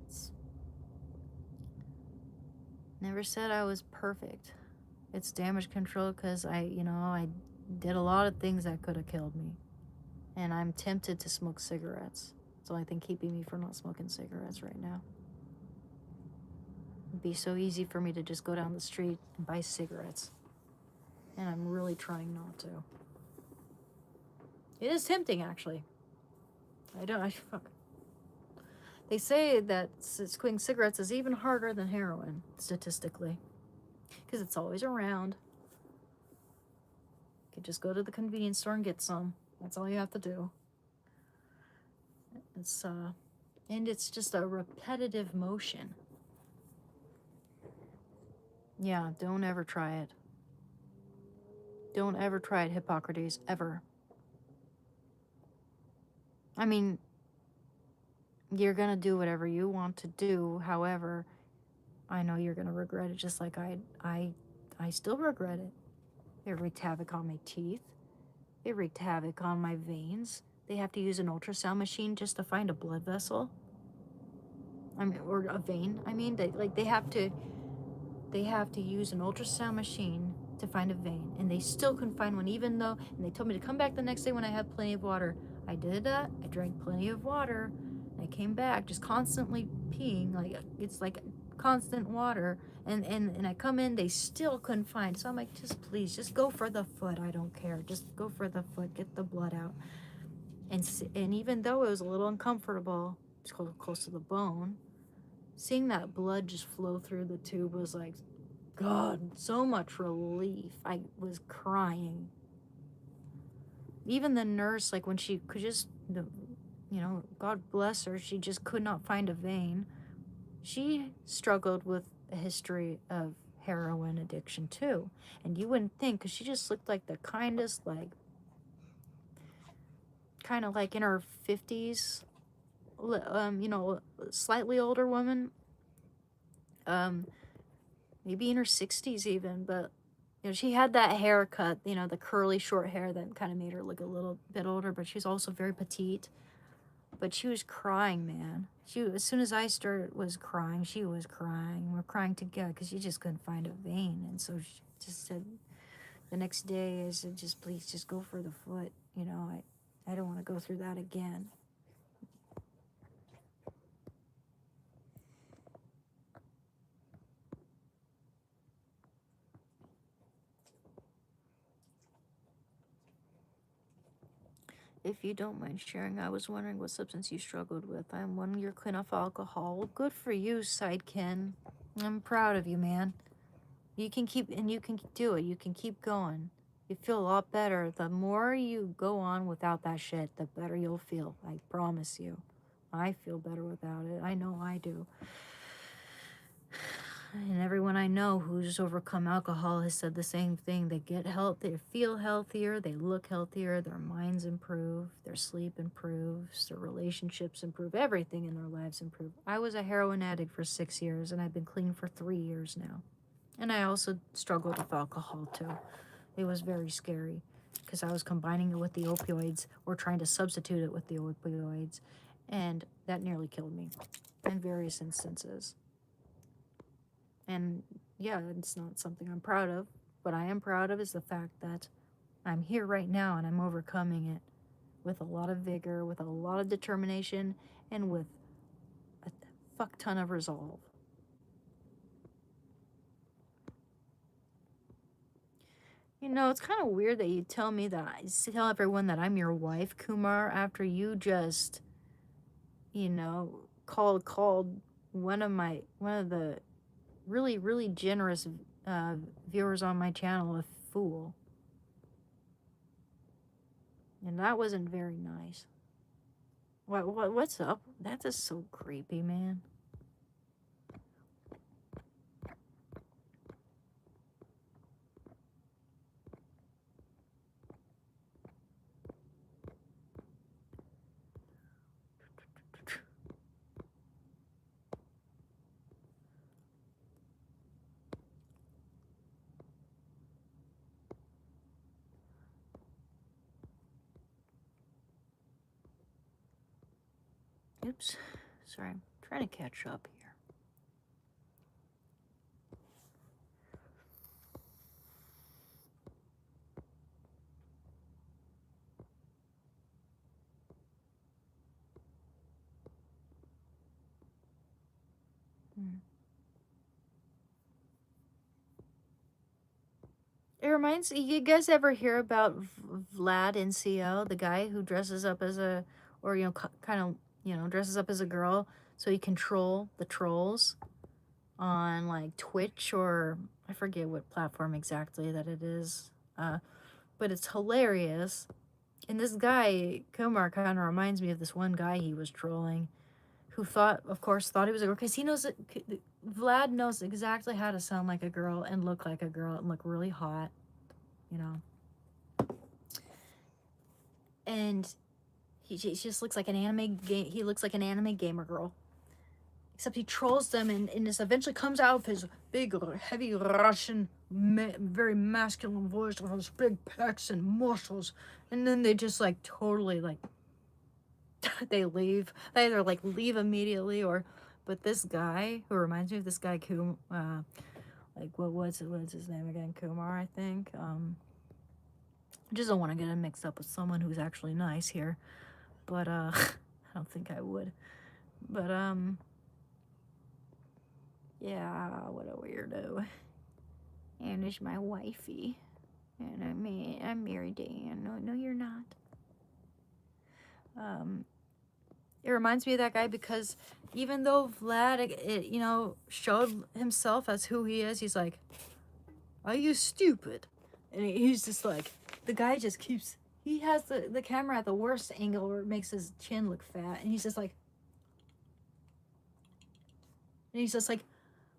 It's never said I was perfect. It's damage control because I did a lot of things that could have killed me. And I'm tempted to smoke cigarettes. It's the only thing keeping me from not smoking cigarettes right now. It'd be so easy for me to just go down the street and buy cigarettes. And I'm really trying not to. It is tempting, actually. Fuck. They say that quitting cigarettes is even harder than heroin, statistically. Because it's always around. You can just go to the convenience store and get some. That's all you have to do. And it's just a repetitive motion. Yeah, don't ever try it. Don't ever try it, Hippocrates, ever. I mean, you're gonna do whatever you want to do. However, I know you're gonna regret it, just like I still regret it. It wreaked havoc on my teeth. It wreaked havoc on my veins. They have to use an ultrasound machine just to find a blood vessel. Or a vein. They have to use an ultrasound machine to find a vein, and they still couldn't find one, even though. And they told me to come back the next day when I had plenty of water. I did that. I drank plenty of water. And I came back just constantly peeing, like it's like constant water. And I come in, they still couldn't find. So I'm like, please, just go for the foot. I don't care. Just go for the foot. Get the blood out. And even though it was a little uncomfortable, it's close to the bone, seeing that blood just flow through the tube was like, God, so much relief. I was crying. Even the nurse, like when she could just, God bless her, she just could not find a vein. She struggled with a history of heroin addiction too. And you wouldn't think, because she just looked like the kindest, like, kind of like in her 50s, slightly older woman. Maybe in her 60s even, but she had that haircut, the curly short hair that kind of made her look a little bit older, but she was also very petite. But she was crying, man. As soon as I was crying, she was crying. We're crying together because she just couldn't find a vein. And so she just said, the next day, I said, please, just go for the foot. I don't want to go through that again. If you don't mind sharing, I was wondering what substance you struggled with. I'm 1 year clean off alcohol. Well, good for you, Sidekin. I'm proud of you, man. You can do it. You can keep going. You feel a lot better. The more you go on without that shit, the better you'll feel. I promise you. I feel better without it. I know I do. And everyone I know who's overcome alcohol has said the same thing. They get healthy, they feel healthier, they look healthier, their minds improve, their sleep improves, their relationships improve, everything in their lives improve. I was a heroin addict for 6 years, and I've been clean for 3 years now. And I also struggled with alcohol too. It was very scary because I was combining it with the opioids or trying to substitute it with the opioids, and that nearly killed me in various instances. And yeah, it's not something I'm proud of. What I am proud of is the fact that I'm here right now and I'm overcoming it with a lot of vigor, with a lot of determination, and with a fuck ton of resolve. It's kind of weird that you tell everyone that I'm your wife, Kumar, after you just, called one of the really, really generous viewers on my channel a fool. And that wasn't very nice. What's up? That is so creepy, man. Oops. Sorry, I'm trying to catch up here. It reminds you guys ever hear about Vlad NCO, the guy who dresses up as a, or kind of dresses up as a girl so he control the trolls on like Twitch, or I forget what platform exactly that it is, but it's hilarious. And this guy Kumar kind of reminds me of this one guy he was trolling, who thought he was a girl, because he knows that Vlad knows exactly how to sound like a girl and look like a girl and look really hot, and he just looks like an anime he looks like an anime gamer girl, except he trolls them, and this eventually comes out of his big heavy Russian very masculine voice with his big pecs and muscles, and then they just like totally like they leave. They either like leave immediately, but this guy who reminds me of this guy like what's his name again? Kumar, I think. I just don't want to get him mixed up with someone who's actually nice here, but I don't think I would. But yeah, what a weirdo. And it's my wifey, and I'm married to Anne. No, you're not. It reminds me of that guy because even though Vlad, showed himself as who he is, he's like, "Are you stupid?" And he's just like, the guy just keeps. He has the camera at the worst angle where it makes his chin look fat, and he's just like,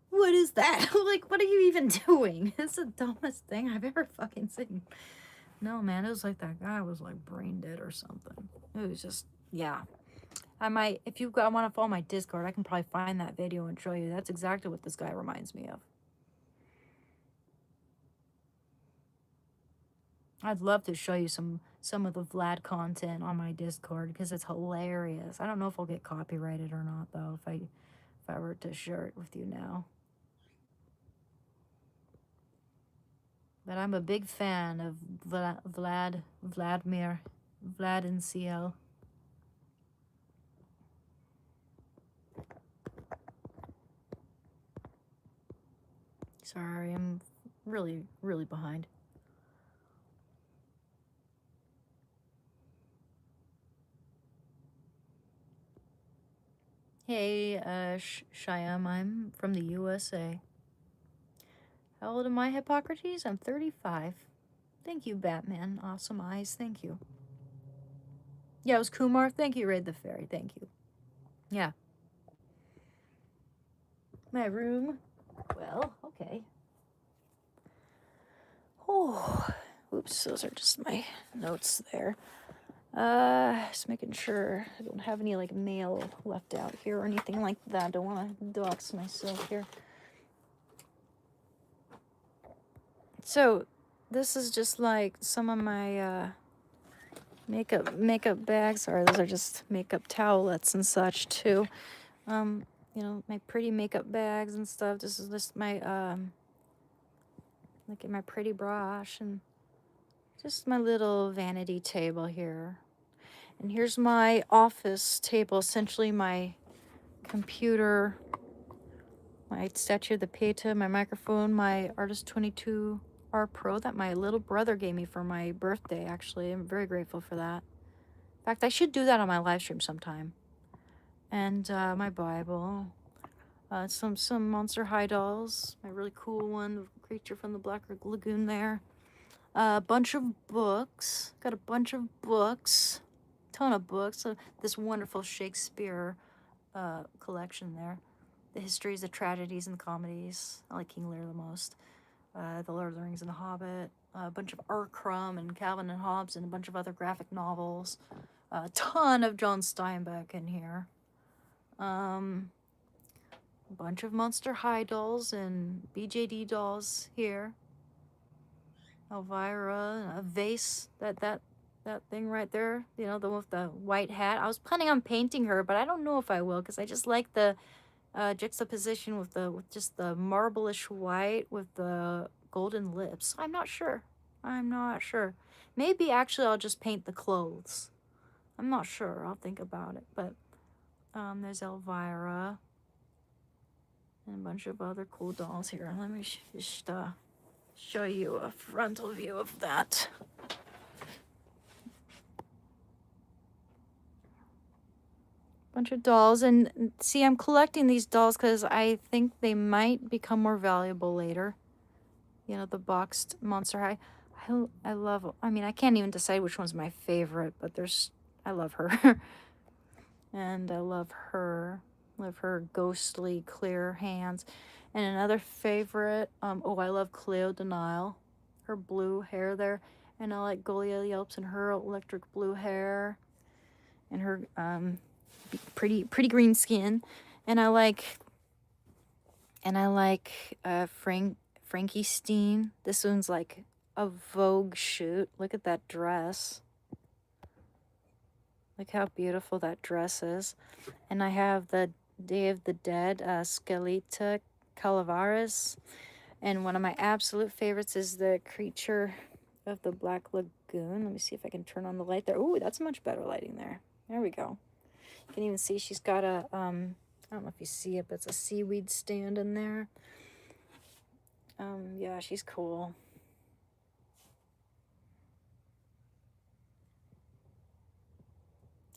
"What is that? Like, what are you even doing?" It's the dumbest thing I've ever fucking seen. No, man, it was like that guy was like brain dead or something. It was just, yeah. I might, if you want to follow my Discord, I can probably find that video and show you. That's exactly what this guy reminds me of. I'd love to show you some of the Vlad content on my Discord because it's hilarious. I don't know if I'll get copyrighted or not though if I were to share it with you now. But I'm a big fan of Vladimir NCL. Sorry, I'm really, really behind. Hey, Shyam, I'm from the USA. How old am I, Hippocrates? I'm 35. Thank you, Batman. Awesome eyes. Thank you. Yeah, it was Kumar. Thank you, Raid the Fairy. Thank you. Yeah. My room. Well, okay. Oh, oops. Those are just my notes there. Just making sure I don't have any like mail left out here or anything like that. Don't want to dox myself here. So, this is just like some of my makeup bags. Sorry, those are just makeup towelettes and such too. My pretty makeup bags and stuff. This is just my look at my pretty brush and just my little vanity table here. And here's my office table, essentially my computer, my Statue of the Pieta, my microphone, my Artist 22R Pro that my little brother gave me for my birthday, actually. I'm very grateful for that. In fact, I should do that on my live stream sometime. And my Bible, some Monster High dolls, my really cool one, the creature from the Black Lagoon there. A bunch of books, got a bunch of books, ton of books. So this wonderful Shakespeare collection there. The histories, the tragedies, and the comedies. I like King Lear the most. The Lord of the Rings and the Hobbit. A bunch of R. Crumb and Calvin and Hobbes and a bunch of other graphic novels. A ton of John Steinbeck in here. A bunch of Monster High dolls and BJD dolls here. Elvira, a vase that that thing right there, you know, the one with the white hat. I was planning on painting her, but I don't know if I will because I just like the juxtaposition with just the marblish white with the golden lips. I'm not sure. I'm not sure. Maybe actually I'll just paint the clothes. I'm not sure. I'll think about it. But there's Elvira and a bunch of other cool dolls here. Let me just show you a frontal view of that. Bunch of dolls, and see, I'm collecting these dolls because I think they might become more valuable later. You know, the boxed Monster High. I love, I mean, I can't even decide which one's my favorite, but I love her. And I love her. Love her ghostly clear hands. And another favorite, oh, I love Cleo Denial. Her blue hair there. And I like Golia Yelps and her electric blue hair. And her pretty green skin. And I like Frankie Steen. This one's like a Vogue shoot. Look at that dress. Look how beautiful that dress is. And I have the Day of the Dead, Skeleta Calaveras. And one of my absolute favorites is the Creature of the Black Lagoon. Let me see if I can turn on the light there. Ooh, that's much better lighting there. There we go. You can even see she's got a, I don't know if you see it, but it's a seaweed stand in there. Yeah, she's cool.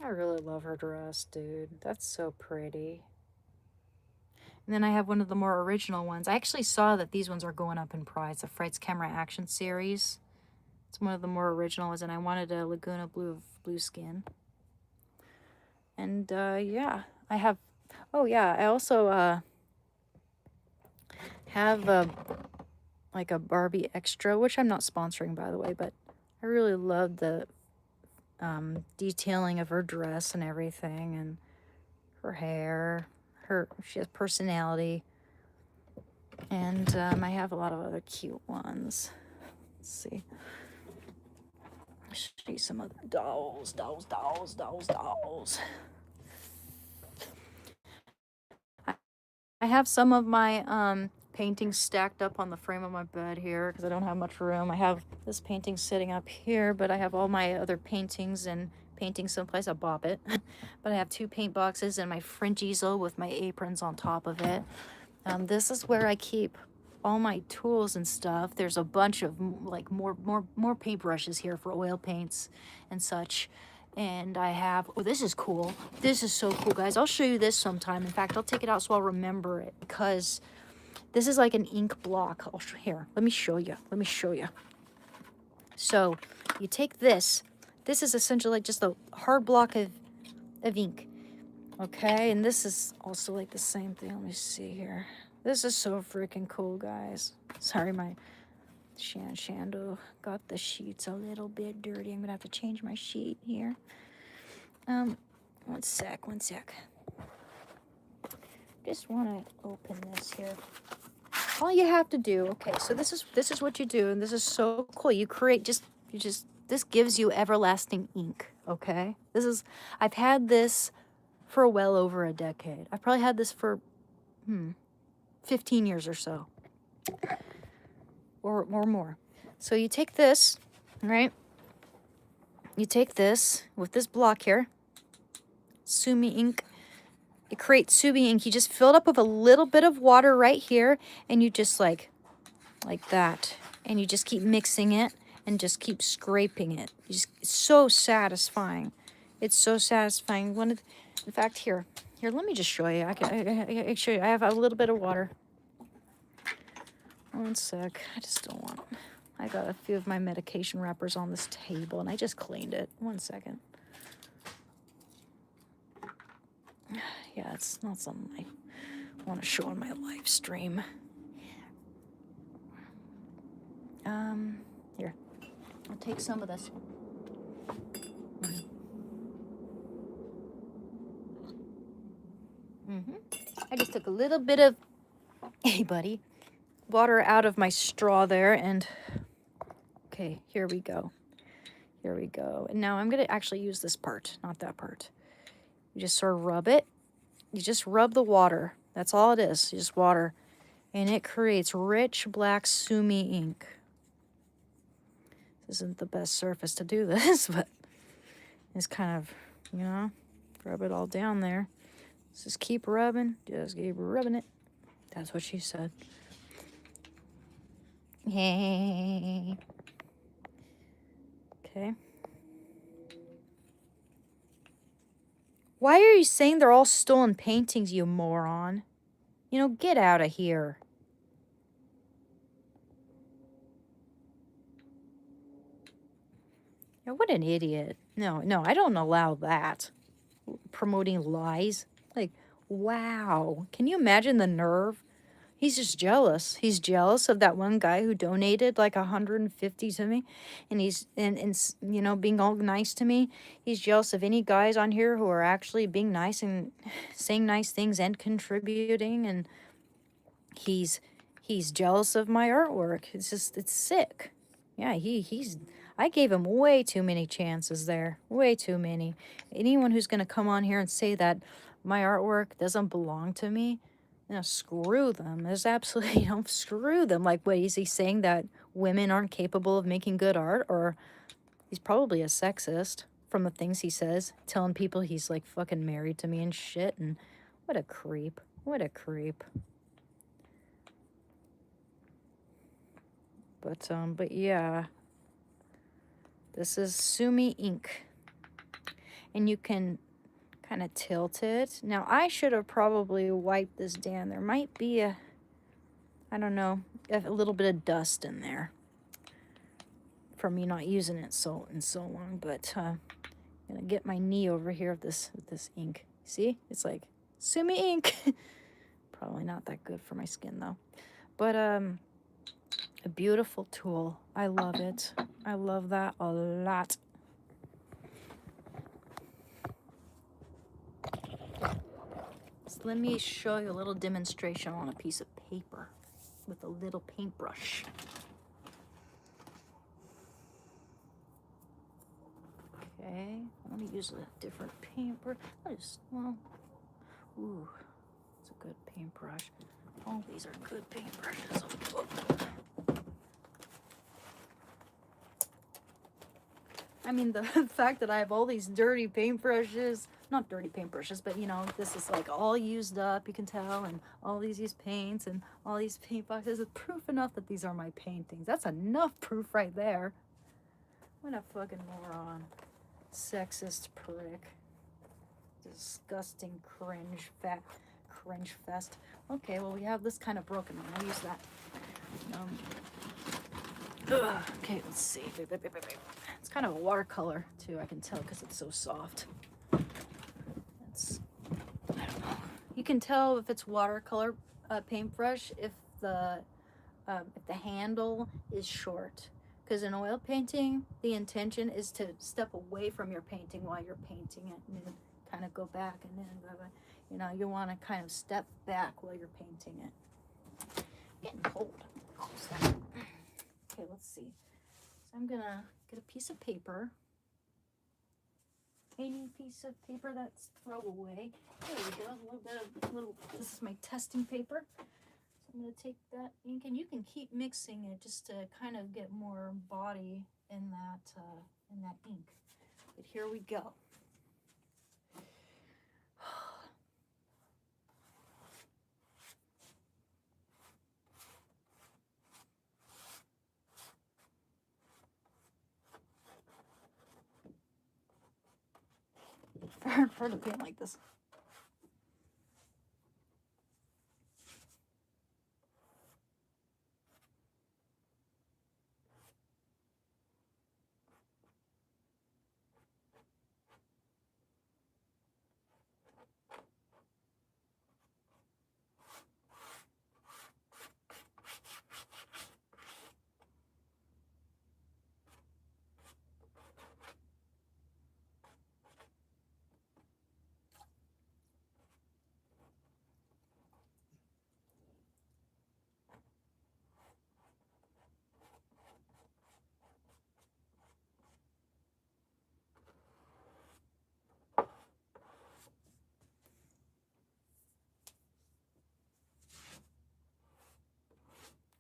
I really love her dress, dude. That's so pretty. And then I have one of the more original ones. I actually saw that these ones are going up in price. The Frights Camera Action Series. It's one of the more original ones, and I wanted a Laguna blue skin. And yeah, I have. Oh yeah, I also have like a Barbie extra, which I'm not sponsoring, by the way, but I really love the detailing of her dress and everything, and her hair. She has personality. And I have a lot of other cute ones. Let's see. I'll show you some other dolls. I have some of my paintings stacked up on the frame of my bed here because I don't have much room. I have this painting sitting up here, but I have all my other paintings and paintings someplace. I bought it. But I have 2 paint boxes and my French easel with my aprons on top of it. This is where I keep all my tools and stuff. There's a bunch of like more paintbrushes here for oil paints and such. And I have, oh, this is cool. This is so cool, guys. I'll show you this sometime. In fact, I'll take it out so I'll remember it, because this is like an ink block. Here, let me show you. So you take this. This is essentially like just a hard block of ink. Okay, and this is also like the same thing. Let me see here. This is so freaking cool, guys. Sorry, my Shando got the sheets a little bit dirty. I'm gonna have to change my sheet here. One sec. Just wanna open this here. All you have to do, okay, so this is what you do, and this is so cool. You create this gives you everlasting ink, okay? I've had this for well over a decade. I've probably had this for 15 years or so. Or more. So you take this, right? You take this with this block here, Sumi ink. It creates Sumi ink. You just fill it up with a little bit of water right here, and you just like that. And you just keep mixing it and just keep scraping it. It's so satisfying. It's so satisfying. In fact, here, let me just show you. I can show you. I have a little bit of water. One sec. I just don't want it. I got a few of my medication wrappers on this table, and I just cleaned it. 1 second. Yeah, it's not something I want to show on my live stream. Here. I'll take some of this. I just took a little bit of, hey buddy, water out of my straw there, and okay, here we go. Here we go. And now I'm going to actually use this part, not that part. You just sort of rub it. You just rub the water. That's all it is, just water. And it creates rich black sumi ink. This isn't the best surface to do this, but it's kind of, you know, rub it all down there. Just keep rubbing. Just keep rubbing it. That's what she said. Hey. Okay. Why are you saying they're all stolen paintings, you moron? You know, get out of here. Yeah, what an idiot. No, I don't allow that. Promoting lies. Like, wow. Can you imagine the nerve? He's just jealous. He's jealous of that one guy who donated like 150 to me, and he's and you know, being all nice to me. He's jealous of any guys on here who are actually being nice and saying nice things and contributing, and he's jealous of my artwork. It's sick. Yeah, I gave him way too many chances there. Way too many. Anyone who's going to come on here and say that my artwork doesn't belong to me, you know, screw them. There's absolutely, you know, screw them. Like, what, is he saying that women aren't capable of making good art? Or he's probably a sexist from the things he says, telling people he's like fucking married to me and shit. And what a creep. What a creep. But yeah. This is Sumi ink. And you can kind of tilt it. Now, I should have probably wiped this down. There might be I don't know, a little bit of dust in there from me not using it so long. But I'm gonna get my knee over here with this ink. See, it's like Sumi ink. Probably not that good for my skin though. But a beautiful tool. I love it. I love that a lot. So let me show you a little demonstration on a piece of paper with a little paintbrush. Okay, let me use a different paintbrush. Ooh, it's a good paintbrush. All these are good paintbrushes. Oh. I mean, the fact that I have all these dirty paintbrushes, not dirty paintbrushes, but you know, this is like all used up, you can tell, and all these used paints and all these paint boxes is proof enough that these are my paintings. That's enough proof right there. What a fucking moron. Sexist prick. Disgusting cringe fest. Okay, well, we have this kind of broken one. I'll use that. Okay, let's see. It's kind of a watercolor too, I can tell, because it's so soft. I don't know. You can tell if it's watercolor paintbrush if the handle is short. Because in oil painting, the intention is to step away from your painting while you're painting it, and then kind of go back, and then you know, you want to kind of step back while you're painting it. Getting cold. Okay, let's see. So I'm gonna get a piece of paper. Any piece of paper that's throwaway. There we go. This is my testing paper. So I'm gonna take that ink, and you can keep mixing it just to kind of get more body in that ink. But here we go. Hard to paint like this.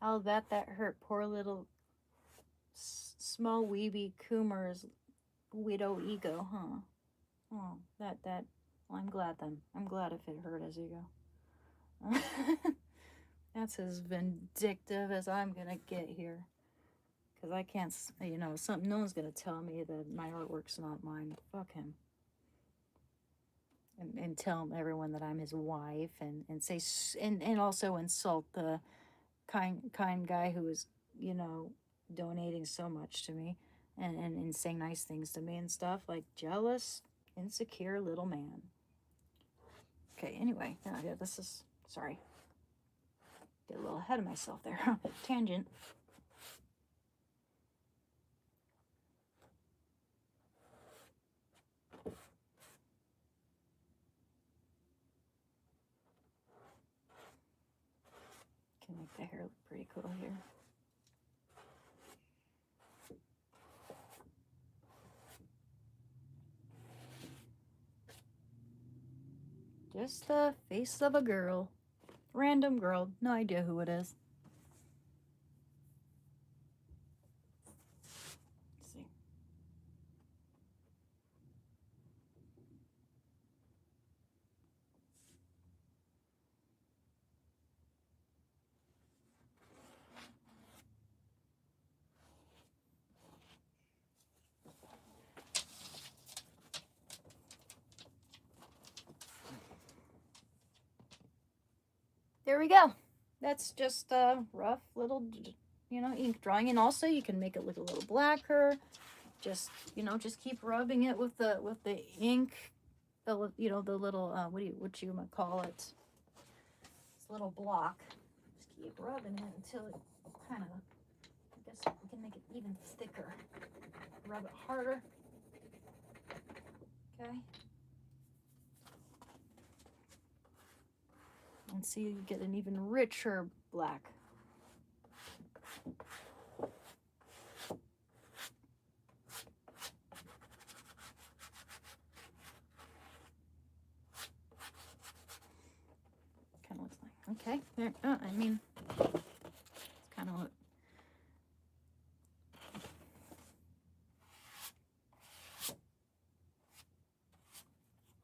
I'll bet that hurt poor little small weeby Coomer's widow ego, huh? Oh, that. Well, I'm glad if it hurt his ego. That's as vindictive as I'm gonna get here. Because I can't, no one's gonna tell me that my artwork's not mine. Fuck him. And tell everyone that I'm his wife and say, and also insult the kind guy who is, donating so much to me and saying nice things to me and stuff, like jealous, insecure little man. Okay, anyway, yeah, this is, sorry. Get a little ahead of myself there. Tangent. Can make the hair look pretty cool here. Just the face of a girl. Random girl. No idea who it is. Let's see. There we go. That's just a rough little, ink drawing. And also you can make it look a little blacker. Just, just keep rubbing it with the ink. The little, what you might call it. This little block. Just keep rubbing it until it kind of, I guess we can make it even thicker. Rub it harder. Okay. And see, you get an even richer black. Kind of looks like, okay, there, I mean, it's kind of what.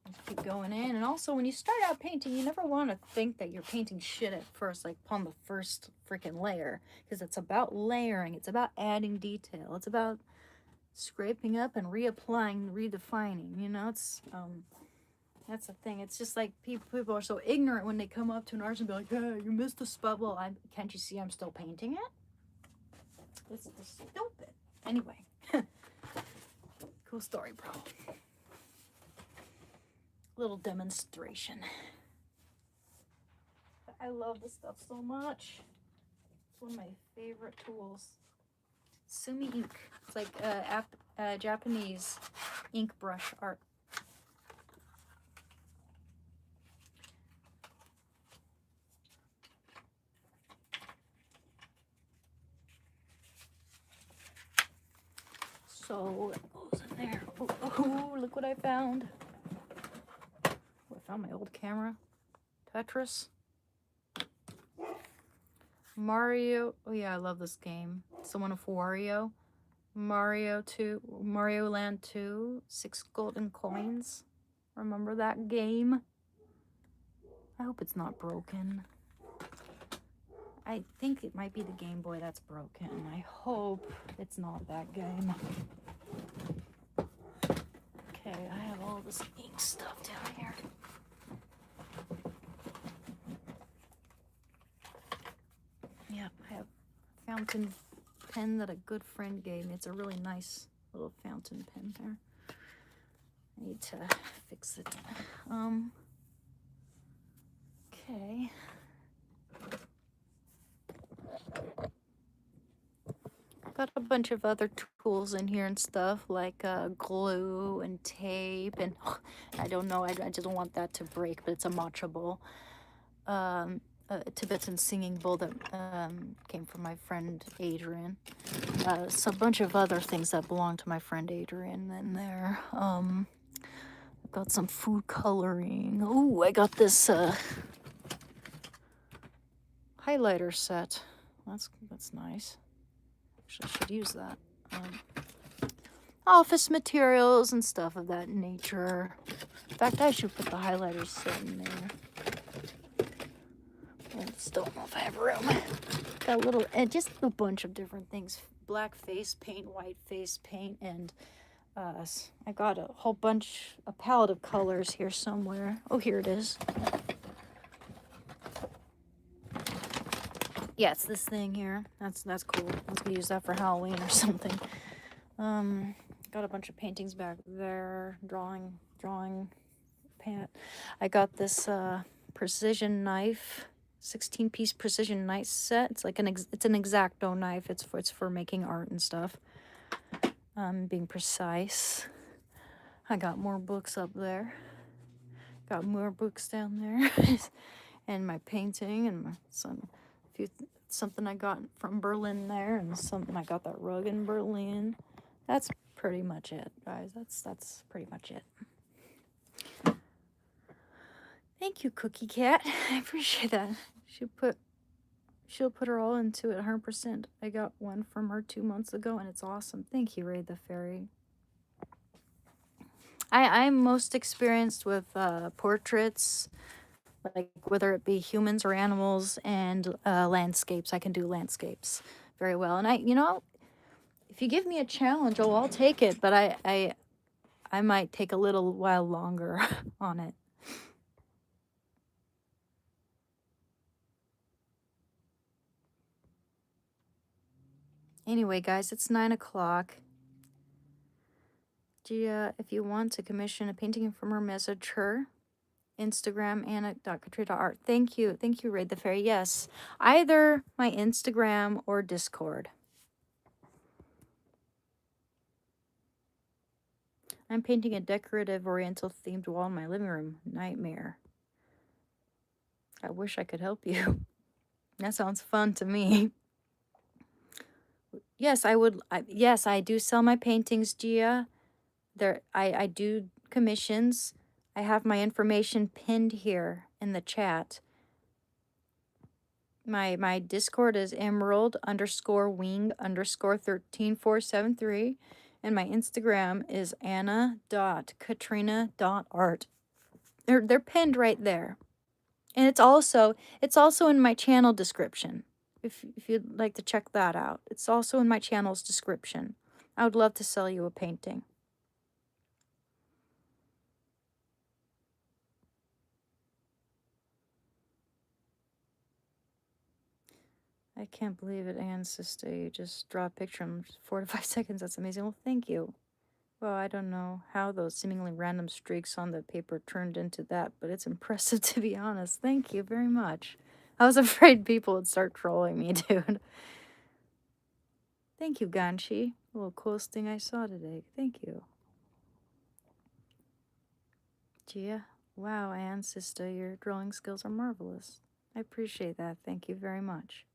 Just keep going in. And also, when you start out painting, you never want to think that you're painting shit at first, like upon the first freaking layer, because it's about layering. It's about adding detail. It's about scraping up and reapplying, redefining. It's that's the thing. It's just like people are so ignorant when they come up to an artist and be like, "Hey, you missed the spot." Well, can't you see I'm still painting it? This is stupid. Anyway, cool story, bro. Little demonstration. I love this stuff so much. It's one of my favorite tools. Sumi ink. It's like Japanese ink brush art. So what goes in there? Oh, look what I found. I found my old camera. Tetris. Mario. Oh yeah, I love this game. It's the one of Wario. Mario Land 2. 6 golden coins. Remember that game? I hope it's not broken. I think it might be the Game Boy that's broken. I hope it's not that game. Okay, I have all this ink stuff down here. Yep, I have a fountain pen that a good friend gave me. It's a really nice little fountain pen there. I need to fix it. Okay. Got a bunch of other tools in here and stuff, like glue and tape, and I don't know, I just don't want that to break, but it's a matcha bowl. A Tibetan singing bowl that came from my friend Adrian. So a bunch of other things that belong to my friend Adrian in there. I've got some food coloring. Oh, I got this highlighter set. That's nice. Actually, I should use that. Office materials and stuff of that nature. In fact, I should put the highlighters sitting there. I just don't know if I have room. Got a little, and just a bunch of different things. Black face paint, white face paint, and I got a whole bunch, a palette of colors here somewhere. Oh, here it is. Yeah, it's this thing here. That's cool. I was gonna use that for Halloween or something. Got a bunch of paintings back there. Drawing pan. I got this precision knife, 16-piece precision knife set. It's like it's an X-Acto knife. It's for making art and stuff. Being precise. I got more books up there. Got more books down there, and my painting and something I got from Berlin there, and something I got that rug in Berlin. That's pretty much it, guys. That's pretty much it. Thank you, Cookie Cat. I appreciate that. She'll put her all into it 100%. I got one from her 2 months ago, and it's awesome. Thank you, Raid the Fairy. I'm most experienced with portraits, like whether it be humans or animals, and landscapes. I can do landscapes very well. And if you give me a challenge, I'll take it. But I might take a little while longer on it. Anyway, guys, it's 9 o'clock. Gia, if you want to commission a painting from her, message her. Instagram, anna.katria.art. Thank you, Raid the Fairy. Yes, either my Instagram or Discord. I'm painting a decorative oriental themed wall in my living room. Nightmare. I wish I could help you. That sounds fun to me. Yes, I would. Yes, I do sell my paintings, Gia. I do commissions. I have my information pinned here in the chat. My Discord is emerald_wing_13473. And my Instagram is anna.katrina.art. They're pinned right there. And it's also in my channel description. If you'd like to check that out. It's also in my channel's description. I would love to sell you a painting. I can't believe it, Anne's sister. You just draw a picture in 4 to 5 seconds. That's amazing. Well, thank you. Well, I don't know how those seemingly random streaks on the paper turned into that, but it's impressive, to be honest. Thank you very much. I was afraid people would start trolling me, dude. Thank you, Ganshi. The little coolest thing I saw today. Thank you. Gia, wow, Anne's sister, your drawing skills are marvelous. I appreciate that. Thank you very much.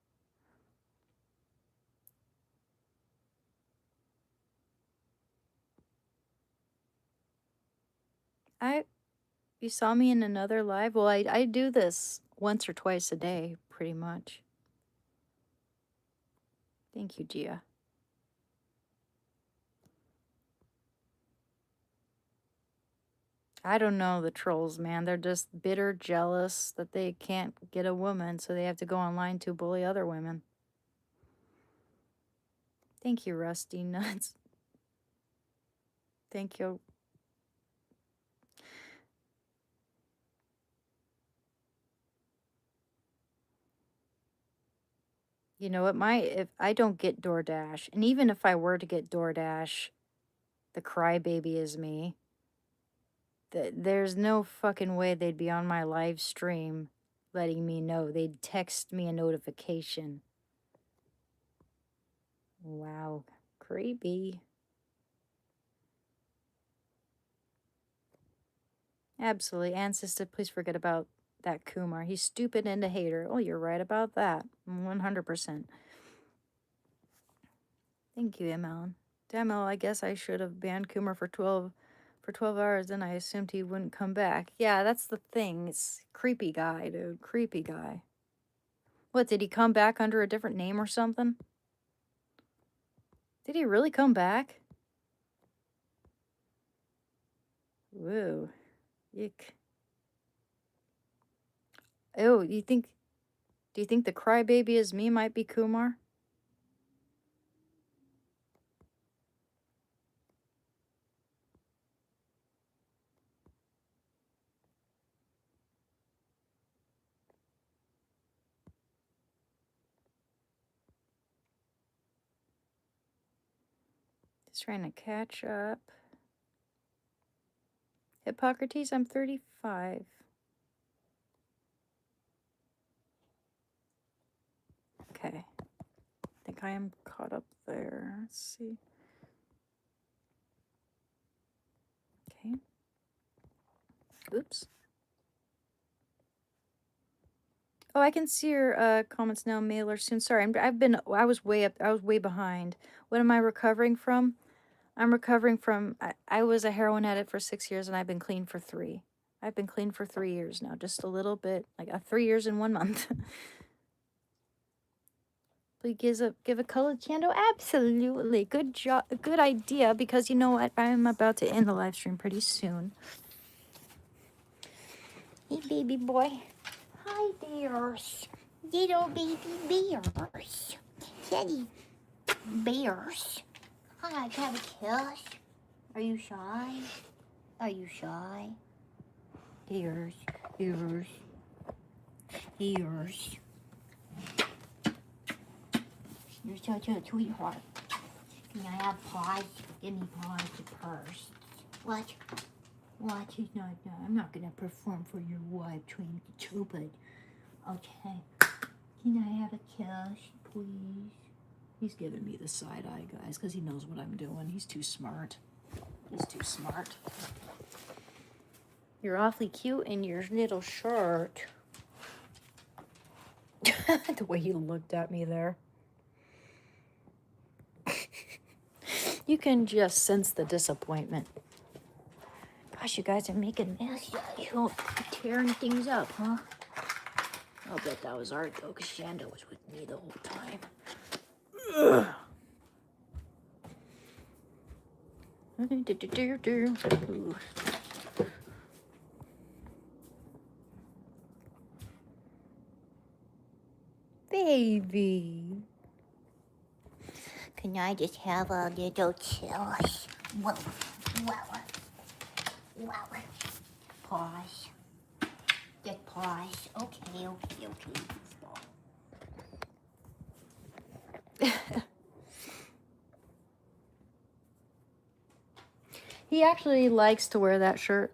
You saw me in another live? Well, I do this once or twice a day, pretty much. Thank you, Gia. I don't know the trolls, man. They're just bitter, jealous that they can't get a woman, so they have to go online to bully other women. Thank you, Rusty Nuts. Thank you. You know what? If I don't get DoorDash, and even if I were to get DoorDash, the crybaby is me. There's no fucking way they'd be on my live stream letting me know. They'd text me a notification. Wow, creepy. Absolutely. Ancestor, please forget about that Kumar. He's stupid and a hater. Oh, you're right about that. 100%. Thank you, ML. Damn, I guess I should have banned Kumar for 12 hours, then I assumed he wouldn't come back. Yeah, that's the thing. It's creepy guy, dude. Creepy guy. What, did he come back under a different name or something? Did he really come back? Whoa. Yuck. Oh, do you think the crybaby is me might be Kumar? Just trying to catch up. Hippocrates, I'm 35. Okay. I think I am caught up there. Let's see. Okay. Oops. Oh, I can see your comments now, mailer soon. Sorry, I was way behind. What am I recovering from? I'm recovering from, I was a heroin addict for 6 years and I've been clean for 3. I've been clean for 3 years now, just a little bit, like 3 years and 1 month. Please give a colored candle. Absolutely. Good job. Good idea, because you know what? I'm about to end the live stream pretty soon. Hey, baby boy. Hi, bears. Little baby bears. Teddy bears. Hi, can I have a kiss? Are you shy? Are you shy? Ears. Ears. Ears. You're such a sweetheart. Can I have paws? Give me paws first. What? What? He's not. I'm not gonna perform for your wife, trying to stupid. Okay. Can I have a kiss, please? He's giving me the side eye, guys, because he knows what I'm doing. He's too smart. He's too smart. You're awfully cute in your little shirt. The way he looked at me there. You can just sense the disappointment. Gosh, you guys are making mess. You're tearing things up, huh? I'll bet that was art, though, because Shanda was with me the whole time. Ugh. Ooh. Baby. Can I just have a little kiss? Whoa, whoa, whoa. Pause. Just pause. Okay. He actually likes to wear that shirt.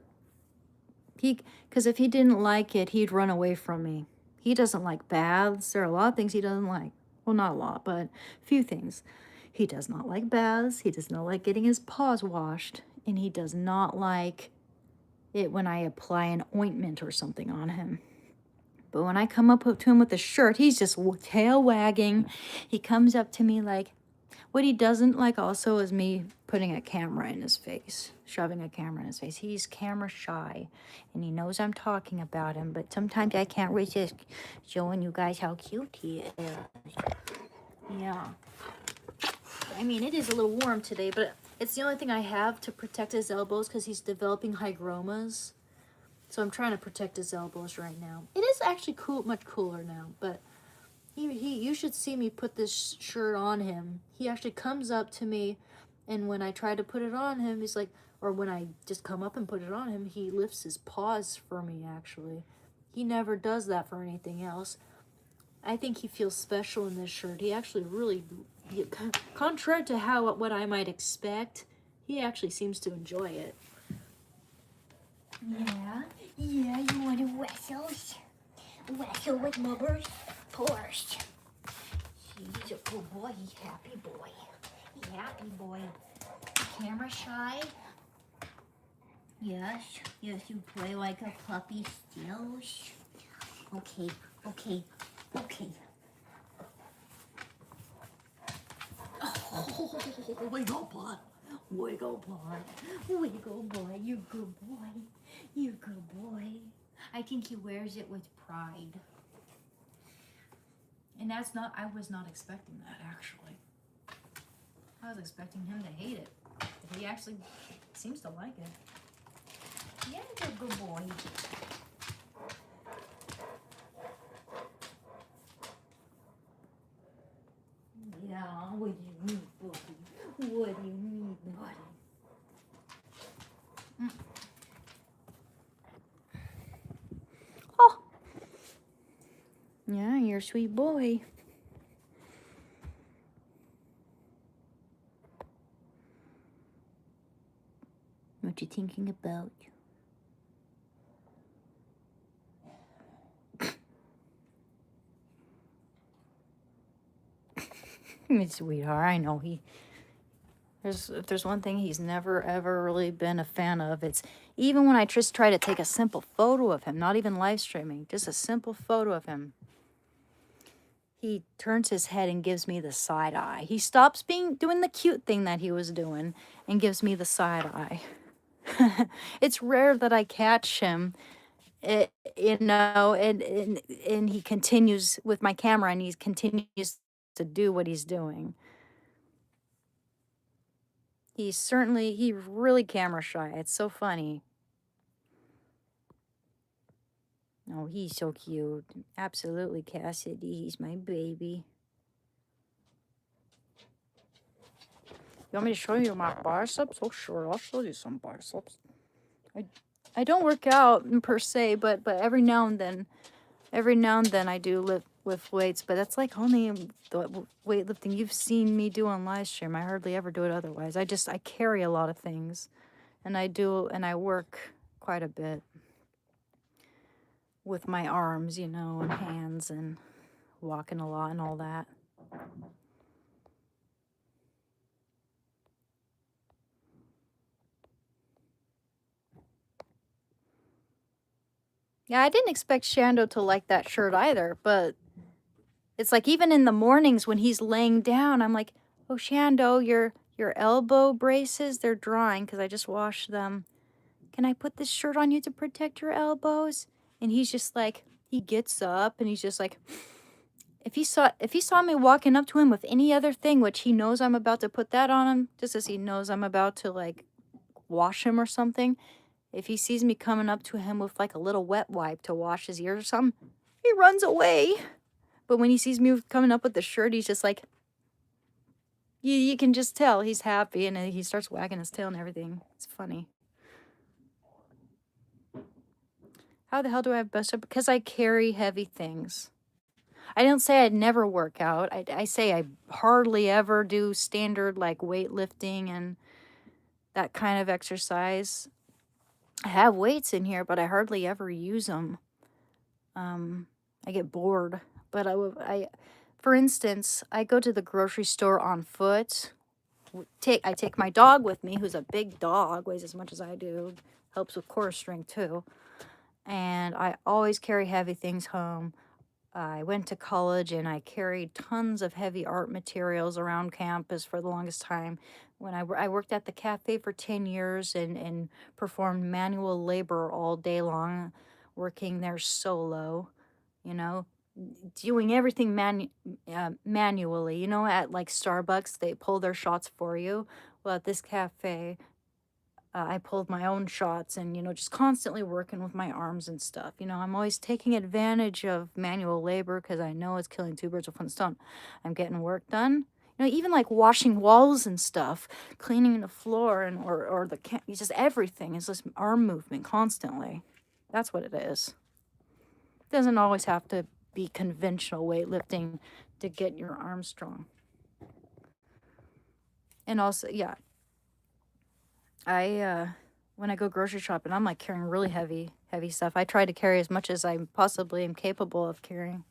Because if he didn't like it, he'd run away from me. He doesn't like baths. There are a lot of things he doesn't like. Well, not a lot, but a few things. He does not like baths. He does not like getting his paws washed. And he does not like it when I apply an ointment or something on him. But when I come up to him with a shirt, he's just tail wagging. He comes up to me like, what he doesn't like also is me putting a camera in his face, shoving a camera in his face. He's camera shy, and he knows I'm talking about him, but sometimes I can't resist showing you guys how cute he is. Yeah. I mean, it is a little warm today, but it's the only thing I have to protect his elbows because he's developing hygromas. So I'm trying to protect his elbows right now. It is actually cool, much cooler now, but you should see me put this shirt on him. He actually comes up to me, and when I try to put it on him, he's like, or when I just come up and put it on him, he lifts his paws for me, actually. He never does that for anything else. I think he feels special in this shirt. He actually really, contrary to what I might expect, he actually seems to enjoy it. Yeah, you want to wrestle? Wrestle with Mubbers? Of course. He's a good boy. He's happy boy. Happy boy. Camera shy? Yes, you play like a puppy still. Okay. Oh, wiggle boy. Wiggle boy. You good boy. I think he wears it with pride. And that's not, I was not expecting that actually. I was expecting him to hate it. But he actually seems to like it. Yeah, you're a good boy. Yeah, what do you need, buddy? What do you need, buddy? Oh! Yeah, you're a sweet boy. What you thinking about? Sweetheart, I know if there's one thing he's never ever really been a fan of, it's even when I just try to take a simple photo of him, not even live streaming, just a simple photo of him. He turns his head and gives me the side eye. He stops doing the cute thing that he was doing and gives me the side eye. It's rare that I catch him, and he continues with my camera and he continues to do what he's doing. He's really camera shy. It's so funny. Oh, he's so cute. Absolutely, Cassidy. He's my baby. You want me to show you my biceps? Oh, sure. I'll show you some biceps. I don't work out per se, but every now and then I do lift with weights. But that's like only the weightlifting you've seen me do on live stream. I hardly ever do it otherwise. I carry a lot of things, and I work quite a bit with my arms, and hands, and walking a lot and all that. Yeah, I didn't expect Shando to like that shirt either, but it's like even in the mornings when he's laying down, I'm like, "Oh, Shando, your elbow braces, they're drying because I just washed them. Can I put this shirt on you to protect your elbows?" And he's just like, he gets up and he's just like, if he saw me walking up to him with any other thing, which he knows I'm about to put that on him, just as he knows I'm about to like wash him or something. If he sees me coming up to him with like a little wet wipe to wash his ears or something, he runs away. But when he sees me coming up with the shirt, he's just like, you can just tell he's happy, and he starts wagging his tail and everything. It's funny. How the hell do I have best up? Because I carry heavy things. I don't say I'd never work out. I say I hardly ever do standard like weightlifting and that kind of exercise. I have weights in here, but I hardly ever use them. I get bored. But for instance, I go to the grocery store on foot. I take my dog with me, who's a big dog, weighs as much as I do, helps with core strength too. And I always carry heavy things home. I went to college and I carried tons of heavy art materials around campus for the longest time. When I worked at the cafe for 10 years and performed manual labor all day long, working there solo, doing everything manually. At like Starbucks, they pull their shots for you. Well, at this cafe, I pulled my own shots and, just constantly working with my arms and stuff. I'm always taking advantage of manual labor because I know it's killing two birds with one stone. I'm getting work done. Even like washing walls and stuff, cleaning the floor or just everything is just arm movement constantly. That's what it is. It doesn't always have to be conventional weightlifting to get your arms strong. And also, yeah, when I go grocery shopping, I'm like carrying really heavy stuff. I try to carry as much as I possibly am capable of carrying.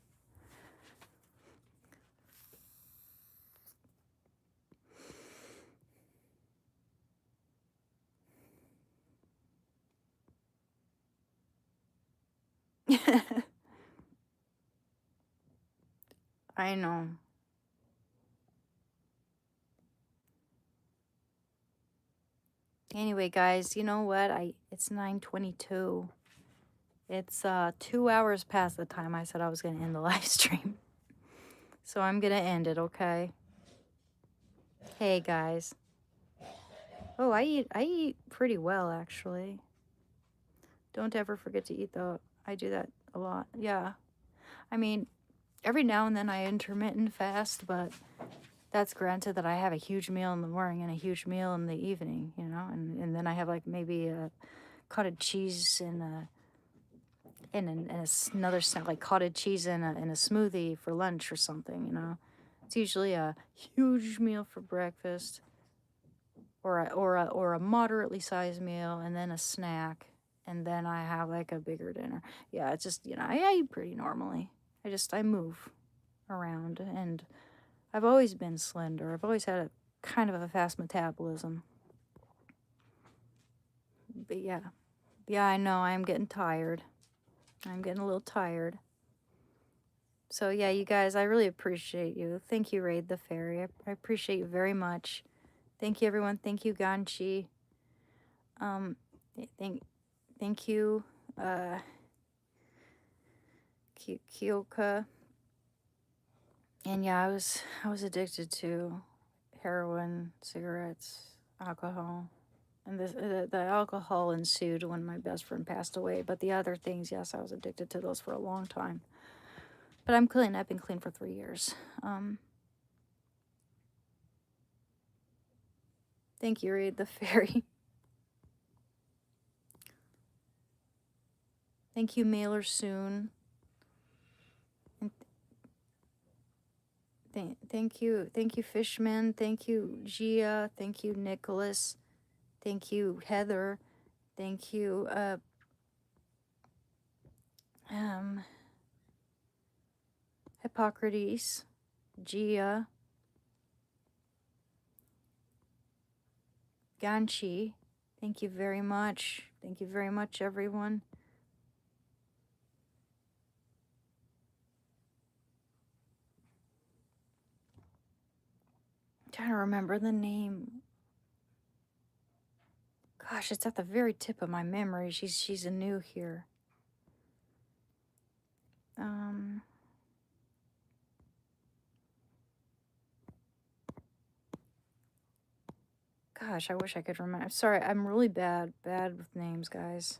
I know. Anyway, guys, you know what? It's 9:22. It's 2 hours past the time I said I was going to end the live stream. So I'm gonna end it, okay? Hey guys. Oh, I eat pretty well actually. Don't ever forget to eat though. I do that a lot. Yeah. I mean, every now and then I intermittent fast, but that's granted that I have a huge meal in the morning and a huge meal in the evening, you know, and then I have like maybe a cottage cheese and another snack like cottage cheese and a smoothie for lunch or something, you know. It's usually a huge meal for breakfast, or a moderately sized meal, and then a snack, and then I have like a bigger dinner. Yeah, it's just, you know, I eat pretty normally. I move around, and I've always been slender. I've always had a kind of a fast metabolism. But yeah, I know I'm getting tired. I'm getting a little tired. So yeah, you guys, I really appreciate you. Thank you, Raid the Fairy. I appreciate you very much. Thank you, everyone. Thank you, Ganchi. Thank you, Kyoka. And yeah, I was addicted to heroin, cigarettes, alcohol. And the alcohol ensued when my best friend passed away. But the other things, yes, I was addicted to those for a long time. But I'm clean. I've been clean for 3 years. Thank you, Reed the Fairy. Thank you, Mailer Soon. And thank you, Fishman. Thank you, Gia. Thank you, Nicholas. Thank you, Heather. Thank you, Hippocrates, Gia, Ganchi. Thank you very much. Thank you very much, everyone. I'm trying to remember the name. Gosh, it's at the very tip of my memory. She's a new here. Gosh, I wish I could remember. Sorry, I'm really bad with names, guys.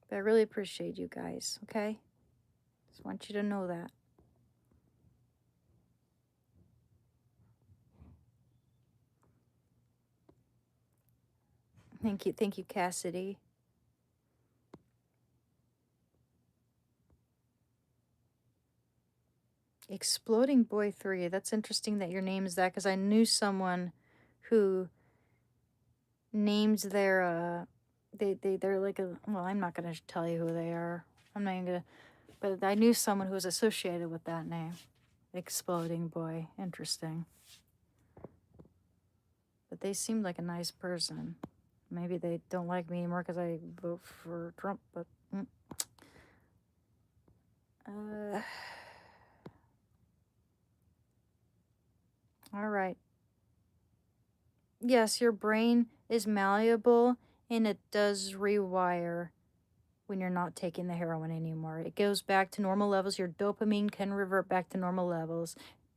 But I really appreciate you guys, okay? Just want you to know that. Thank you, Cassidy. Exploding Boy 3. That's interesting that your name is that, because I knew someone who names their they're like a, well, I'm not gonna tell you who they are. I'm not even gonna, but I knew someone who was associated with that name. Exploding Boy. Interesting. But they seemed like a nice person. Maybe they don't like me anymore because I vote for Trump, but all right. Yes, your brain is malleable and it does rewire when you're not taking the heroin anymore. It goes back to normal levels. Your dopamine can revert back to normal levels.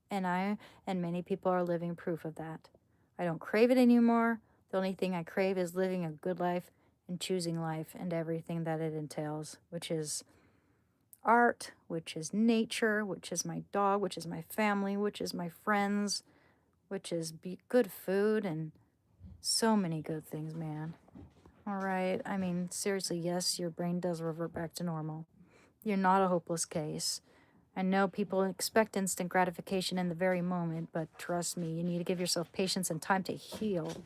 And many people are living proof of that. I don't crave it anymore. The only thing I crave is living a good life and choosing life and everything that it entails, which is art, which is nature, which is my dog, which is my family, which is my friends, which is good food and so many good things, man. All right. I mean, seriously, yes, your brain does revert back to normal. You're not a hopeless case. I know people expect instant gratification in the very moment, but trust me, you need to give yourself patience and time to heal.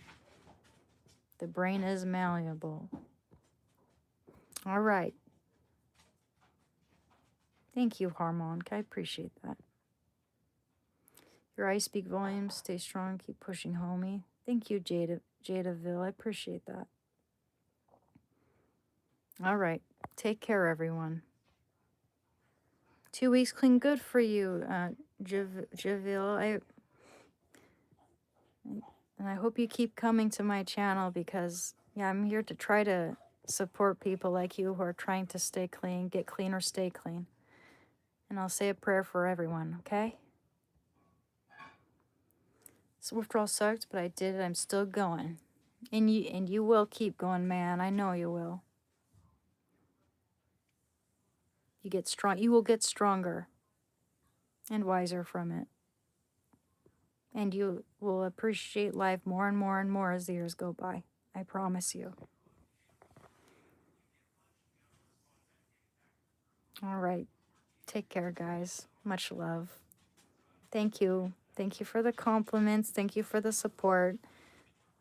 The brain is malleable. All right. Thank you, Harmonic. I appreciate that. Your eyes speak volumes. Stay strong. Keep pushing, homie. Thank you, Jadaville. I appreciate that. All right. Take care, everyone. 2 weeks clean good for you, Javille. And I hope you keep coming to my channel because, yeah, I'm here to try to support people like you who are trying to stay clean, get clean, or stay clean. And I'll say a prayer for everyone, okay? So withdrawal sucked, but I did it. I'm still going. And you will keep going, man. I know you will. You get strong. You will get stronger and wiser from it. And you will appreciate life more and more and more as the years go by. I promise you. All right. Take care, guys. Much love. Thank you. Thank you for the compliments. Thank you for the support.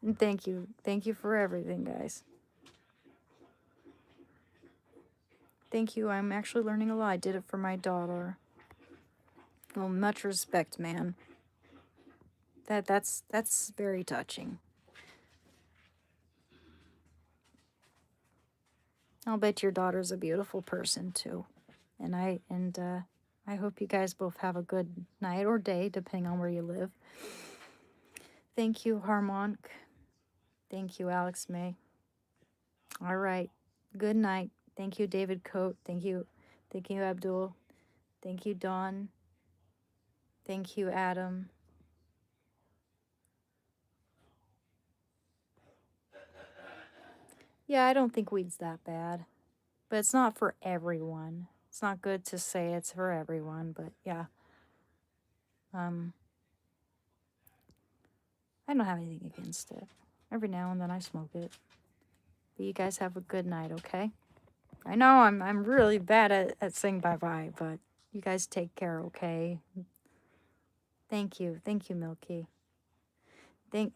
And thank you. Thank you for everything, guys. Thank you. I'm actually learning a lot. I did it for my daughter. Well, much respect, man. That's very touching. I'll bet your daughter's a beautiful person too. And I hope you guys both have a good night or day, depending on where you live. Thank you, Harmonic. Thank you, Alex May. All right. Good night. Thank you, David Coate. Thank you, Abdul. Thank you, Dawn. Thank you, Adam. Yeah, I don't think weed's that bad. But it's not for everyone. It's not good to say it's for everyone, but yeah. I don't have anything against it. Every now and then I smoke it. But you guys have a good night, okay? I know I'm really bad at saying bye-bye, but you guys take care, okay? Thank you. Thank you, Milky. Thank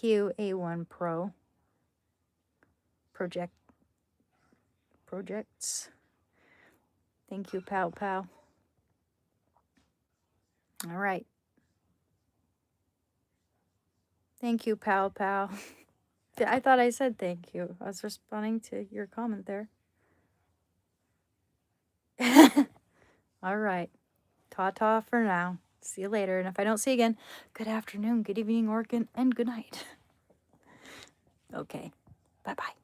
you, A1 Pro. Projects. Thank you, Pow Pow. All right. Thank you, Pow Pow. I thought I said thank you. I was responding to your comment there. All right. Ta-ta for now. See you later. And if I don't see you again, good afternoon, good evening, or good night. Okay. Bye-bye.